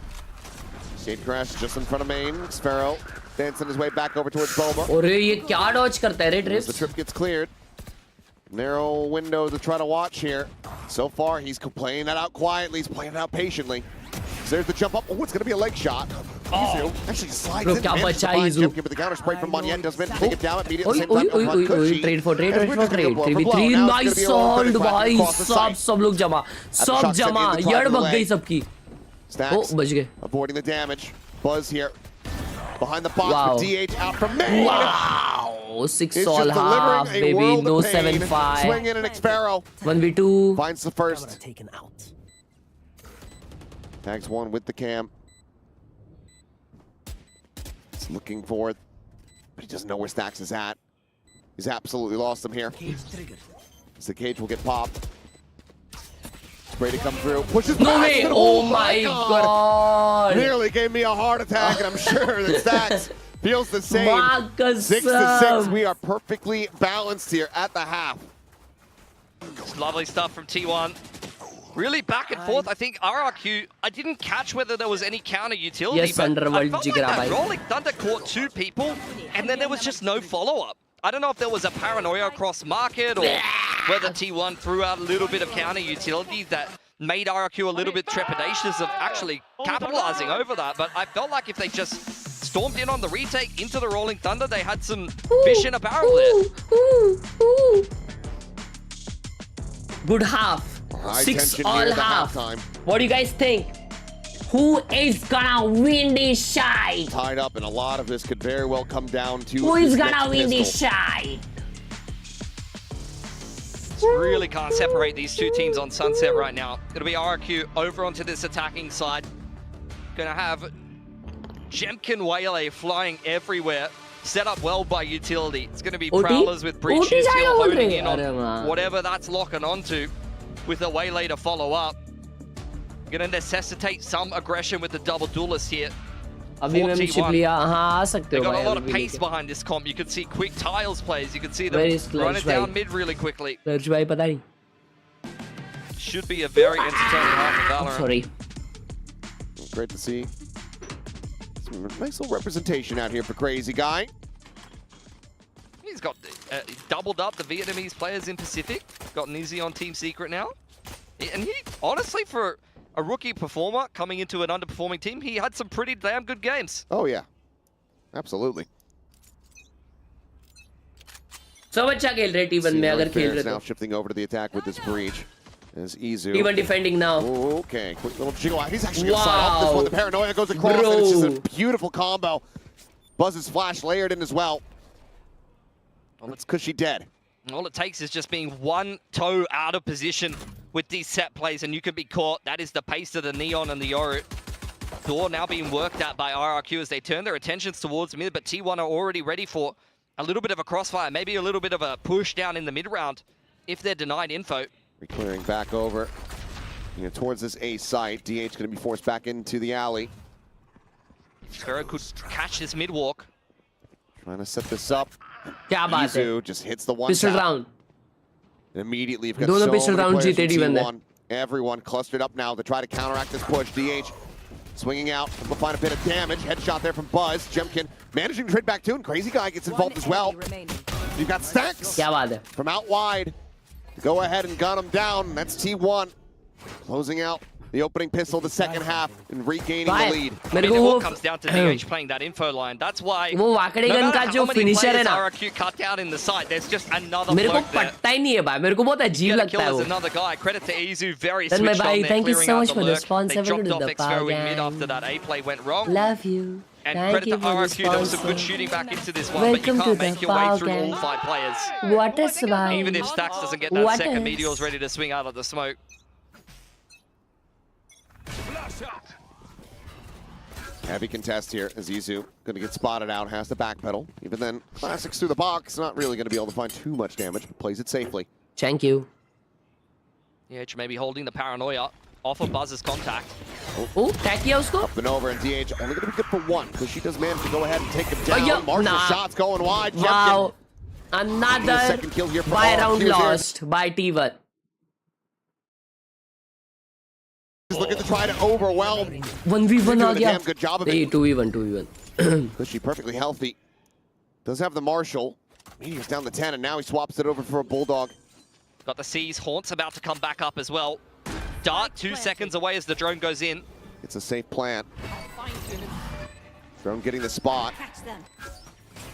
Shade crash just in front of main. Sparrow dancing his way back over towards Boba. और ये क्या dodge करता है रे trips? The trip gets cleared. Narrow window to try to watch here. So far, he's playing that out quietly. He's playing it out patiently. So there's the jump up. Oh, it's going to be a leg shot. Izu actually slides in. Jump with the counter spray from Monyen. Doesn't take it down immediately. Trade for trade. 3v3. Nice sold, भाई. सब लोग जमा. सब जमा. यड़ bug गई सबकी. Stacks बच गए. avoiding the damage. Buzz here. Behind the box with DH out from main. Wow. 6 all half, baby. No 7-5. Swing in an Xfero. 1v2. Finds the first. Tags one with the cam. He's looking for it, but he doesn't know where Stacks is at. He's absolutely lost him here. So the cage will get popped. Spray to come through. Pushes no back. Way! Oh my god! Nearly gave me a heart attack, and I'm sure that Stacks feels the same. 6-6. We are perfectly balanced here at the half. Lovely stuff from T1. Really back and forth. I think RRQ, I didn't catch whether there was any counter utility, yes, but Underworld I felt like that Rolling Thunder caught 2 people, and then there was just no follow-up. I don't know if there was a paranoia across market or whether T1 threw out a little bit of counter utility that made RRQ a little bit trepidatious of actually capitalizing over that. But I felt like if they just stormed in on the retake into the Rolling Thunder, they had some fish in a barrel there. Good half. 6 all half. What do you guys think? Who is gonna win this side? Tied up, and a lot of this could very well come down to who is gonna win this side? Really can't separate these two teams on Sunset right now. It'll be RRQ over onto this attacking side. Gonna have Gen.G Waylay flying everywhere. Set up well by utility. It's gonna be Prowlers with Breach Steel honing in on whatever that's locking onto, with a Waylay to follow up. Gonna necessitate some aggression with the double duelist here. They got a lot of pace behind this comp. You can see quick tiles plays. You can see them run it down mid really quickly. Should be a very entertaining half of Valorant. Sorry. Great to see. Some nice little representation out here for Crazy Guy. He's got doubled up the Vietnamese players in Pacific. Got Nizzy on Team Secret now. And he, honestly, for a rookie performer coming into an underperforming team, he had some pretty damn good games. Oh, yeah. Absolutely. So अच्छा खेल रहे T1 में अगर खेल रहे तो. Now shifting over to the attack with this breach. Is Izu. T1 defending now. Oh, okay, quick little jiggle out. He's actually gonna sign off this one. The paranoia goes across, and it's just a beautiful combo. Buzz's flash layered in as well. Well, it's because she's dead. All it takes is just being one toe out of position with these set plays, and you can be caught. That is the pace of the Neon and the Yoru. Door now being worked at by RRQ as they turn their attentions towards mid, but T1 are already ready for a little bit of a crossfire, maybe a little bit of a push down in the mid round if they're denied info. Clearing back over, towards this A site. DH going to be forced back into the alley. Xfero could catch this mid walk. Trying to set this up. Izu just hits the one pistol tap. round. And immediately you've got so many players from T1. Everyone clustered up now to try to counteract this push. DH swinging out, will find a bit of damage. Headshot there from Buzz. Gen.G managing to trade back too, and Crazy Guy gets involved as well. You've got Stacks from out wide. Go ahead and gun him down. That's T1 closing out the opening pistol the second half and regaining the lead. I mean, it all comes down to DH playing that info line. That's why no matter how many players RRQ cut down in the site, there's just another bloke there. Kills another guy. Credit to Izu, very switched on there, clearing out the lurk. They chopped off Xfero in mid after that A play went wrong. Love you. And credit to RRQ, there was some good shooting back into this one, but you can't make your way through all 5 players. What a survive. Even if Stacks doesn't get that second, Meteor's ready to swing out of the smoke. Heavy contest here as Izu going to get spotted out, has to backpedal. Even then, Classics through the box, not really going to be able to find too much damage, but plays it safely. Thank you. DH maybe holding the paranoia off of Buzz's contact. Oh, Takia usko. Up and over, and DH only going to be good for one, because she does manage to go ahead and take him down. Marshall shots going wide. Wow. Another second kill here by round lost by T1. He's looking to try to overwhelm. 1v1 aa gaya. Damn good job of it. 2v1. Cushy perfectly healthy. Does have the Marshall. He's down the 10, and now he swaps it over for a Bulldog. Got the C's. Haunt's about to come back up as well. Dart 2 seconds away as the drone goes in. It's a safe plant. Drone getting the spot.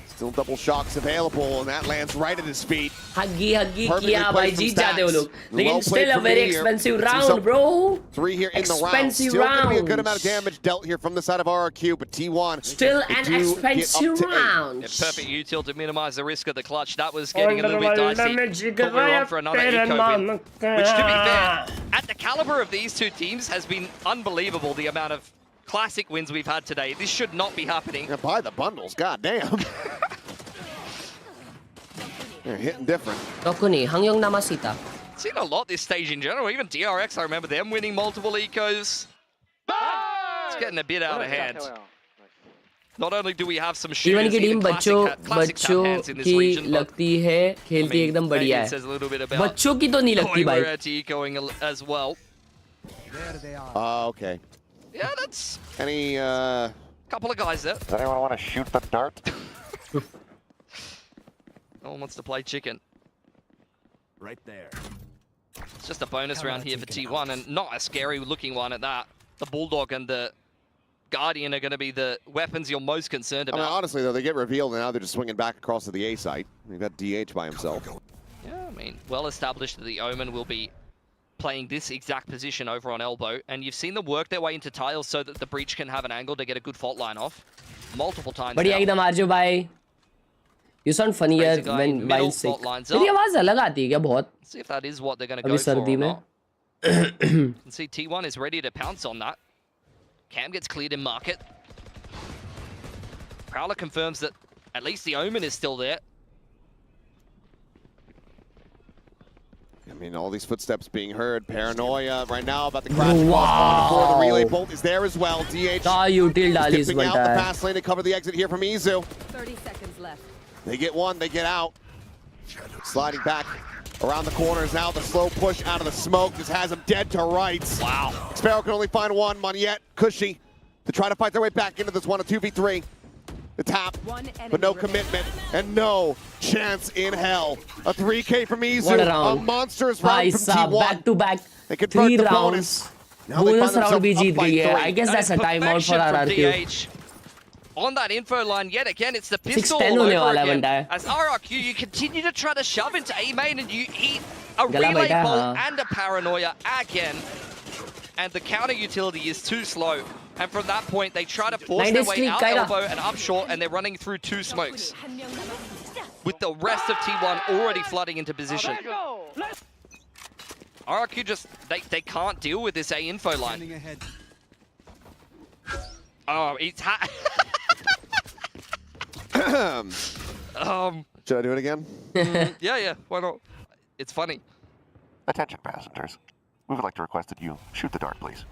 Still double shocks available, and that lands right at his feet. Huggy kiya bhai, jeet jate wo log. Lekin still a very expensive round, bro. 3 here in the round. Still going to be a good amount of damage dealt here from the side of RRQ, but T1 still an expensive round. Yeah, perfect util to minimize the risk of the clutch. That was getting a little bit dicey. But we're on for another eco win, which, to be fair, at the caliber of these two teams, has been unbelievable. The amount of classic wins we've had today. This should not be happening. Yeah, buy the bundles, goddamn. They're hitting different. Seen a lot this stage in general. Even DRX, I remember them winning multiple ecos. It's getting a bit out of hand. Not only do we have some shooters, even classic tap hands in this region, but खेलती एकदम बढ़िया है. बच्चों की तो नहीं लगती भाई. Ecoing as well. Okay. Yeah, that's any couple of guys there. Does anyone want to shoot the dart? No one wants to play chicken. Right there. It's just a bonus round here for T1, and not a scary looking one at that. The Bulldog and the Guardian are going to be the weapons you're most concerned about. I mean, honestly, though, they get revealed, and now they're just swinging back across to the A site. They've got DH by himself. Yeah, I mean, well established that the Omen will be playing this exact position over on elbow, and you've seen them work their way into tiles so that the breach can have an angle to get a good fault line off multiple times. बढ़िया एकदम आरजो भाई. You sound funnier when while sick. मेरी आवाज अलग आती है क्या बहुत? See if that is what they're going to go for or not. You can see T1 is ready to pounce on that. Cam gets cleared in market. Prowler confirms that at least the Omen is still there. I mean, all these footsteps being heard. Paranoia right now about the crash. Wow. The relay bolt is there as well. DH skipping out the pass lane to cover the exit here from Izu. 30 seconds left. They get one, they get out. Sliding back around the corners now. The slow push out of the smoke just has him dead to rights. Wow. Sparrow can only find one. Moniette, Cushy to try to fight their way back into this one, a 2v3. The tap, but no commitment and no chance in hell. A 3K from Izu, a monstrous round from T1. Back to back, they convert 3 the bonus. Bonus round bhi jeet gayi hai. I guess that's a timeout for RRQ. On that info line, yet again, it's the pistol all over again. As RRQ, you continue to try to shove into A main and you eat a relay bolt and a paranoia again. And the counter utility is too slow. And from that point, they try to force their way out elbow and up short, and they're running through 2 smokes. With the rest of T1 already flooding into position. RRQ just, they can't deal with this A info line. Oh, it's Should I do it again? Yeah, why not? It's funny. Attention passengers. We would like to request that you shoot the dart, please.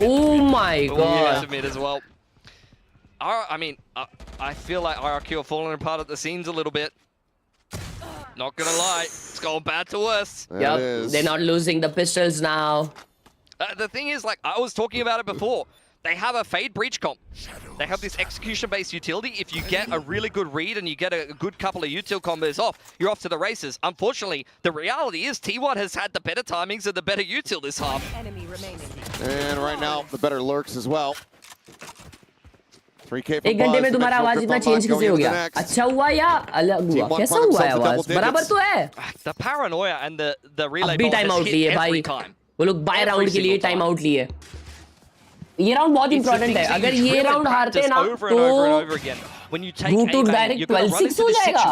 Oh my god. Submit as well. I mean, I feel like RRQ are falling apart at the seams a little bit. Not gonna lie, it's going bad to worse. Yep, they're not losing the pistols now. The thing is, like, I was talking about it before. They have a Fade Breach comp. They have this execution-based utility. If you get a really good read and you get a good couple of util combos off, you're off to the races. Unfortunately, the reality is T1 has had the better timings and the better util this half. Enemy remaining. And right now, the better lurks as well. 3K for 1 घंटे में तुम्हारा आवाज इतना change कैसे हो गया? अच्छा हुआ या अलग हुआ? कैसा हुआ है आवाज? बराबर तो है? The paranoia and the relay bolt has hit every time. वो लोग बाय राउंड के लिए टाइम आउट लिए. ये राउंड बहुत इंपॉर्टेंट है. अगर ये राउंड हारते ना तो when you take A, direct 12-6 हो जाएगा.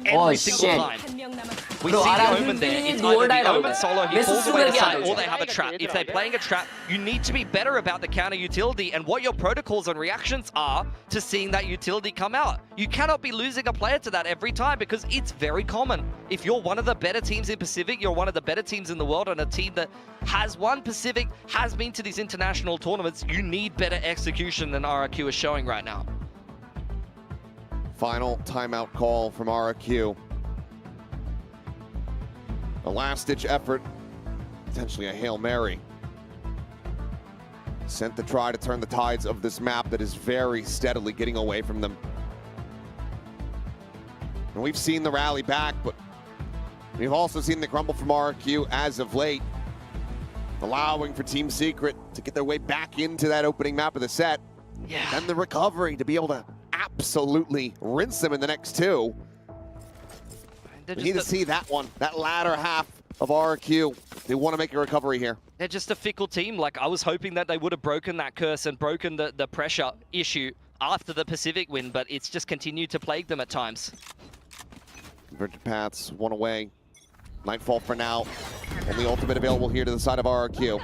every single time. We see the Omen there. It's either the Omen solo, he falls away the side, or they have a trap. If they're playing a trap, you need to be better about the counter utility and what your protocols and reactions are to seeing that utility come out. You cannot be losing a player to that every time because it's very common. If you're one of the better teams in Pacific, you're one of the better teams in the world, and a team that has won Pacific, has been to these international tournaments, you need better execution than RRQ is showing right now. Final timeout call from RRQ. A last-ditch effort, potentially a Hail Mary. Sent to try to turn the tides of this map that is very steadily getting away from them. And we've seen the rally back, but we've also seen the crumble from RRQ as of late, allowing for Team Secret to get their way back into that opening map of the set. Yeah. And the recovery to be able to absolutely rinse them in the next two. We need to see that one, that latter half of RRQ. They want to make a recovery here. They're just a fickle team. Like, I was hoping that they would have broken that curse and broken the pressure issue after the Pacific win, but it's just continued to plague them at times. Convergent Paths, one away. Nightfall for now. Only ultimate available here to the side of RRQ.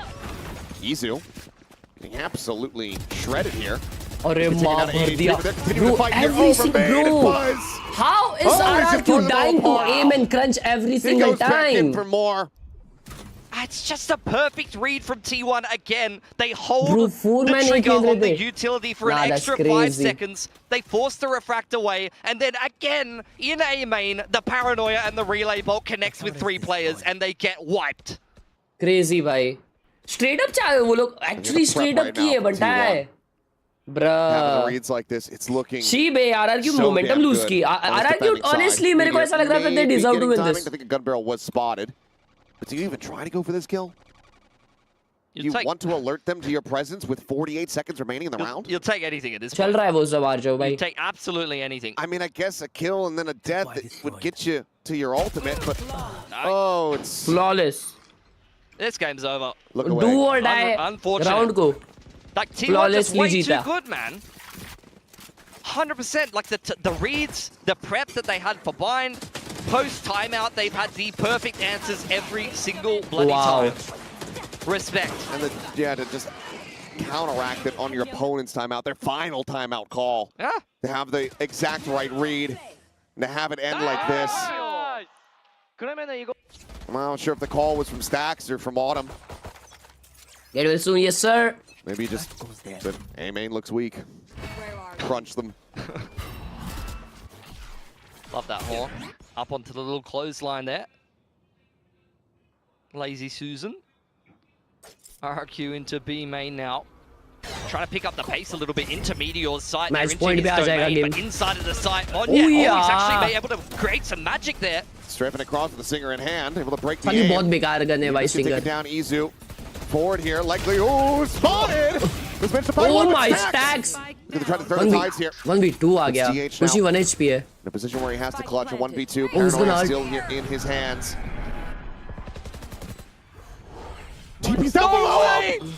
Izu getting absolutely shredded here. Bro, every single bro. How is RRQ dying to aim and crunch every single time? For more. It's just a perfect read from T1 again. They hold Bro, the trigger on the utility for an extra 5 seconds. They force the refract away, and then again, in A main, the paranoia and the relay bolt connects with 3 players, and they get wiped. Crazy, bhai. Straight up चाहे वो लोग actually straight up किए बनता है. Having reads like this, it's looking She be RRQ momentum lose की. RRQ honestly मेरे को ऐसा लग रहा था they deserve to win this. I think a gun barrel was spotted. But do you even try to go for this kill? You want to alert them to your presence with 48 seconds remaining in the round? You'll take anything at this point. चल रहा है वो सवार जो भाई. You take absolutely anything. I mean, I guess a kill and then a death that would get you to your ultimate, but oh, it's flawless. This game's over. Look away. Do or die. Unfortunate. Round को. Like T1 just way too good, man. 100%. Like the reads, the prep that they had for bind, post timeout, they've had the perfect answers every single bloody time. Respect. And to just counteract it on your opponent's timeout, their final timeout call. Yeah. To have the exact right read and to have it end like this. I'm not sure if the call was from Stax or from Autumn. Get well soon, yes sir. Maybe just said, A main looks weak. Crunch them. Love that horn. Up onto the little clothesline there. Lazy Susan. RRQ into B main now. Trying to pick up the pace a little bit into Meteor's site. Nice point by domain, but inside of the site. He's actually been able to create some magic there. Strafing across with the Singer in hand, able to break the aim. बहुत बेकार gun है भाई Singer. Down Izu. Forward here, likely. Oh, spotted! Oh my stacks! They're trying to throw the tides here. 1v2 आ गया. Pushy 1 HP है. In a position where he has to clutch a 1v2. Paranoia still here in his hands. TP's down below him!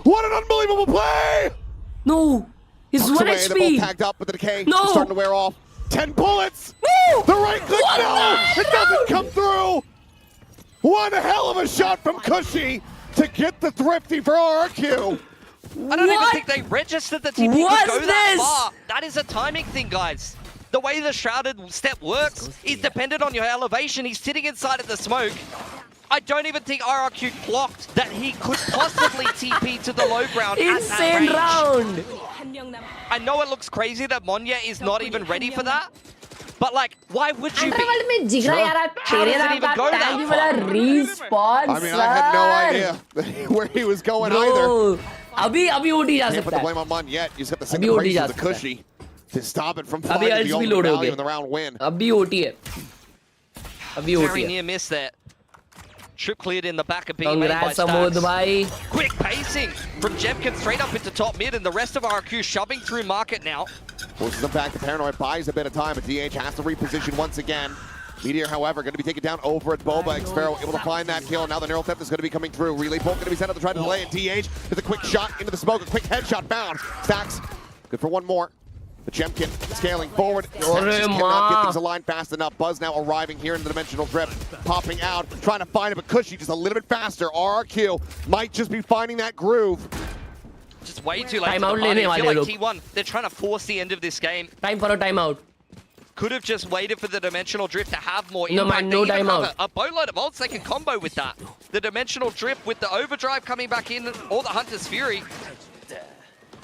What an unbelievable play! No! He's 1 away, HP! They're both tagged up, but the decay no! starting to wear off. 10 bullets! No! The right click, no! It doesn't come through! One hell of a shot from Cushy to get the thrifty for RRQ. I don't even think they registered that TP could go that far. That is a timing thing, guys. The way the shrouded step works is dependent on your elevation. He's sitting inside of the smoke. I don't even think RRQ clocked that he could possibly TP to the low ground at that range. Round. I know it looks crazy that Monya is not even ready for that, but like, why would you be? How does it even go that far? I mean, I had no idea where he was going either. अभी OT जा Can't put the blame on Mon yet. You just got the second race of the Cushy to stop it from finding the ultimate value in the round win. अभी OT है. अभी OT Very है. near miss there. Trip cleared in the back of B main by Stax. Quick pacing from Jemkin straight up into top mid, and the rest of RRQ shoving through market now. Forces them back. The Paranoia buys a bit of time, but DH has to reposition once again. Meteor, however, going to be taken down over at Boba. Xfero able to find that kill. Now the Neural Theft is going to be coming through. Relay Bolt going to be sent out to try to delay it. DH with a quick shot into the smoke. A quick headshot found. Stax, good for one more. The Gen.G scaling forward. Just cannot get things aligned fast enough. Buzz now arriving here in the dimensional drift, popping out, trying to find it, but Cushy just a little bit faster. RRQ might just be finding that groove. Just way too late. I feel like T1, they're trying to force the end of this game. Time for a timeout. Could have just waited for the dimensional drift to have more impact. No man, no timeout. A boatload of ults they can combo with that. The dimensional drift with the overdrive coming back in, or the Hunter's Fury.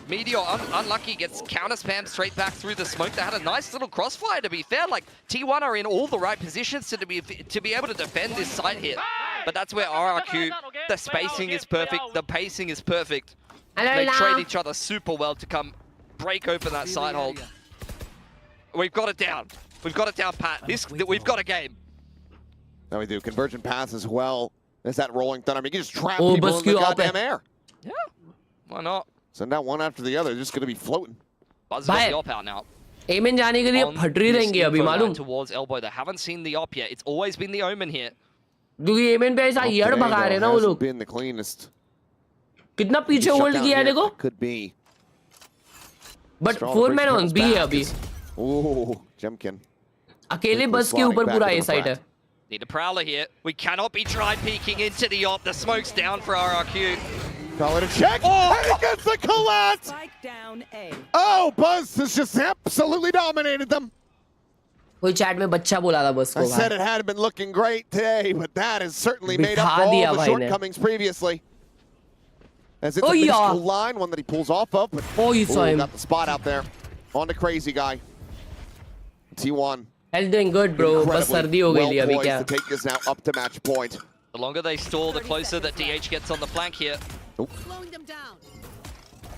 Meteor, unlucky, gets counter spam straight back through the smoke. They had a nice little crossfire, to be fair. Like, T1 are in all the right positions to be able to defend this site hit. But that's where RRQ, the spacing is perfect, the pacing is perfect. They trade each other super well to come break open that side hold. We've got it down. We've got it down, Pat. We've got a game. Now we do. Convergent pass as well. There's that rolling thunder. I mean, you can just trap people in the goddamn air. Yeah, why not? Send out one after the other. They're just going to be floating. Buzz got the op out now. Amen जाने के लिए फटरी रहेंगे अभी मालूम. Towards elbow. They haven't seen the op yet. It's always been the Omen here. क्योंकि Amen पे ऐसा यार भगा रहे हैं ना वो लोग. Been the cleanest. कितना पीछे होल्ड किया है देखो. Could be. But 4 man on B है अभी. Oh, Gen.G. अकेले बस के ऊपर पूरा A side है. Need a prowler here. We cannot be tried peeking into the op. The smoke's down for RRQ. Call it a check. Oh, and he gets the collapse. Spike down A. Oh, Buzz has just absolutely dominated them. कोई chat में बच्चा बोला था बस को. I said it hadn't been looking great today, but that has certainly made up for all the shortcomings previously. As it's a minuscule line, one that he pulls off of, but you saw him. Got the spot out there. On the crazy guy. T1. He's doing good, bro. बस सर्दी हो गई अभी क्या. To take this now up to match point. The longer they stall, the closer that DH gets on the flank here. Slowing them down.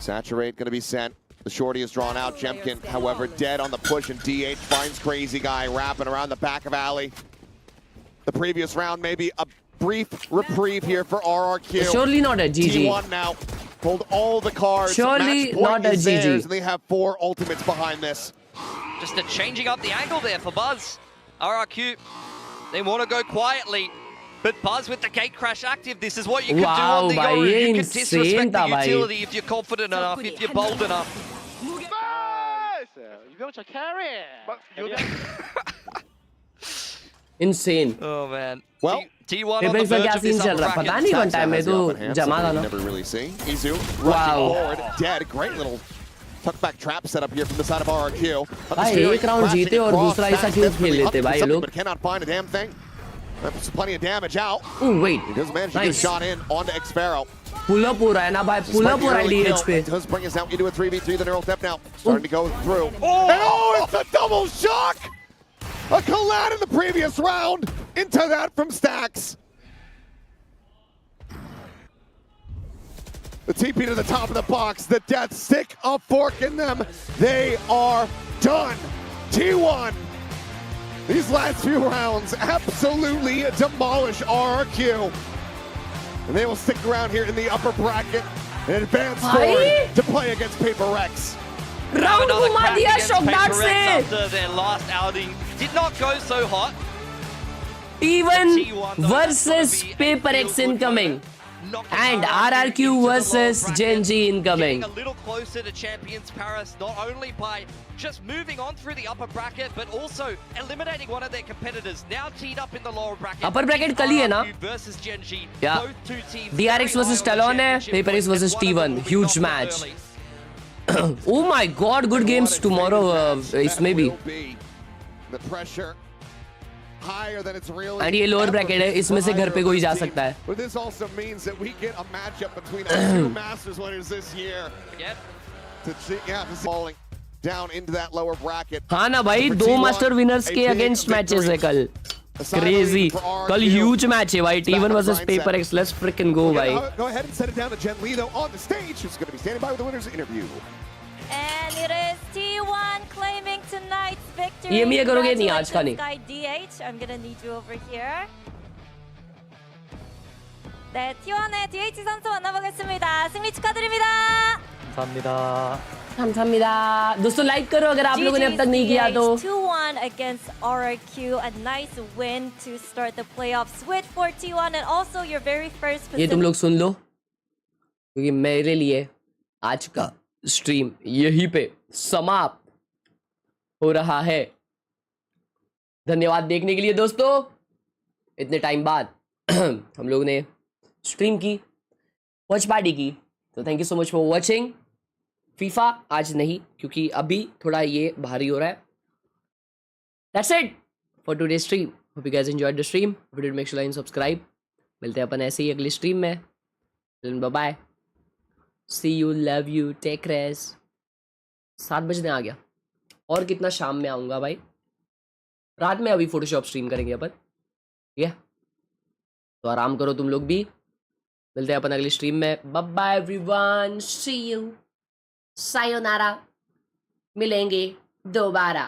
Saturate going to be sent. The shorty is drawn out. Gen.G, however, dead on the push, and DH finds crazy guy wrapping around the back of alley. The previous round, maybe a brief reprieve here for RRQ. Surely not a GG. T1 now hold all the cards. Surely not a GG. And they have 4 ultimates behind this. Just a changing up the angle there for Buzz. RRQ, they want to go quietly. But Buzz with the gate crash active, this is what you can do on the Yoru. You can disrespect the utility if you're confident enough, if you're bold enough. Insane. Oh man. Well, T1 on the verge of this upper bracket. पता नहीं कौन time में तो जमा था ना. Never really seen. Izu rushing forward, dead. Great little tuckback trap set up here from the side of RRQ. भाई एक राउंड जीते और दूसरा ऐसा क्यों खेल लेते भाई लोग. But cannot find a damn thing. There's plenty of damage out. Oh wait. He does manage to get a shot in onto Xpharaoh. Pull up हो रहा है ना भाई. Pull up हो रहा है DH पे. Does bring us out into a 3v3. The neural step now starting to go through. Oh, it's a double shock. A collide in the previous round. Into that from Stacks. The TP to the top of the box. The death stick a fork in them. They are done. T1. These last few rounds absolutely demolish RRQ. And they will stick around here in the upper bracket and advance forward to play against Paper Rex. Round घुमा दिया शॉकडार्ट से. After their last outing did not go so hot. T1 versus Paper X incoming. And RRQ versus Gen.G incoming. Getting a little closer to Champions Paris, not only by just moving on through the upper bracket, but also eliminating one of their competitors. Now teed up in the lower bracket. Upper bracket कल ही है ना? Versus Gen.G. Yeah. Both two teams. DRX versus Talon है. Paper X versus T1. Huge match. Oh my God! Good games tomorrow. It's maybe. The pressure. Higher than it's really. And ये lower bracket है. इसमें से घर पे कोई जा सकता है. But this also means that we get a matchup between our 2 Masters winners this year. Yep. Yeah, this is falling down into that lower bracket. हाँ ना भाई 2 Master winners के against matches है कल. Crazy. कल huge match है भाई. T1 versus Paper X. Let's freaking go भाई. Go ahead and set it down to Gen Lee though on the stage, who's going to be standing by with the winners interview. And it is T1 claiming tonight's victory. ये करोगे नहीं आज का नहीं. DH, I'm gonna need you over here. 네, T1의 DH 선수 만나보겠습니다. 승리 축하드립니다. 감사합니다. 감사합니다. दोस्तों like करो अगर आप लोगों ने अब तक नहीं किया तो. 2-1 against RRQ, a nice win to start the playoffs with for T1 and also your very first. ये तुम लोग सुन लो क्योंकि मेरे लिए आज का स्ट्रीम यहीं पे समाप्त हो रहा है। धन्यवाद देखने के लिए दोस्तों। इतने टाइम बाद हम लोग ने स्ट्रीम की, वॉच पार्टी की, तो thank you so much for watching. FIFA आज नहीं, क्योंकि अभी थोड़ा ये भारी हो रहा है। That's it for today stream. Hope you guys enjoyed the stream. Video make sure like subscribe. मिलते हैं अपन ऐसे ही अगली स्ट्रीम में। Bye bye, see you, love you, take rest. 7 बजने आ गया, और कितना शाम में आऊँगा भाई, रात में अभी फोटोशॉप स्ट्रीम करेंगे अपन, ठीक है? तो आराम करो तुम लोग भी। मिलते हैं अपन अगली स्ट्रीम में। Bye bye everyone, see you, सायोनारा। मिलेंगे दोबारा।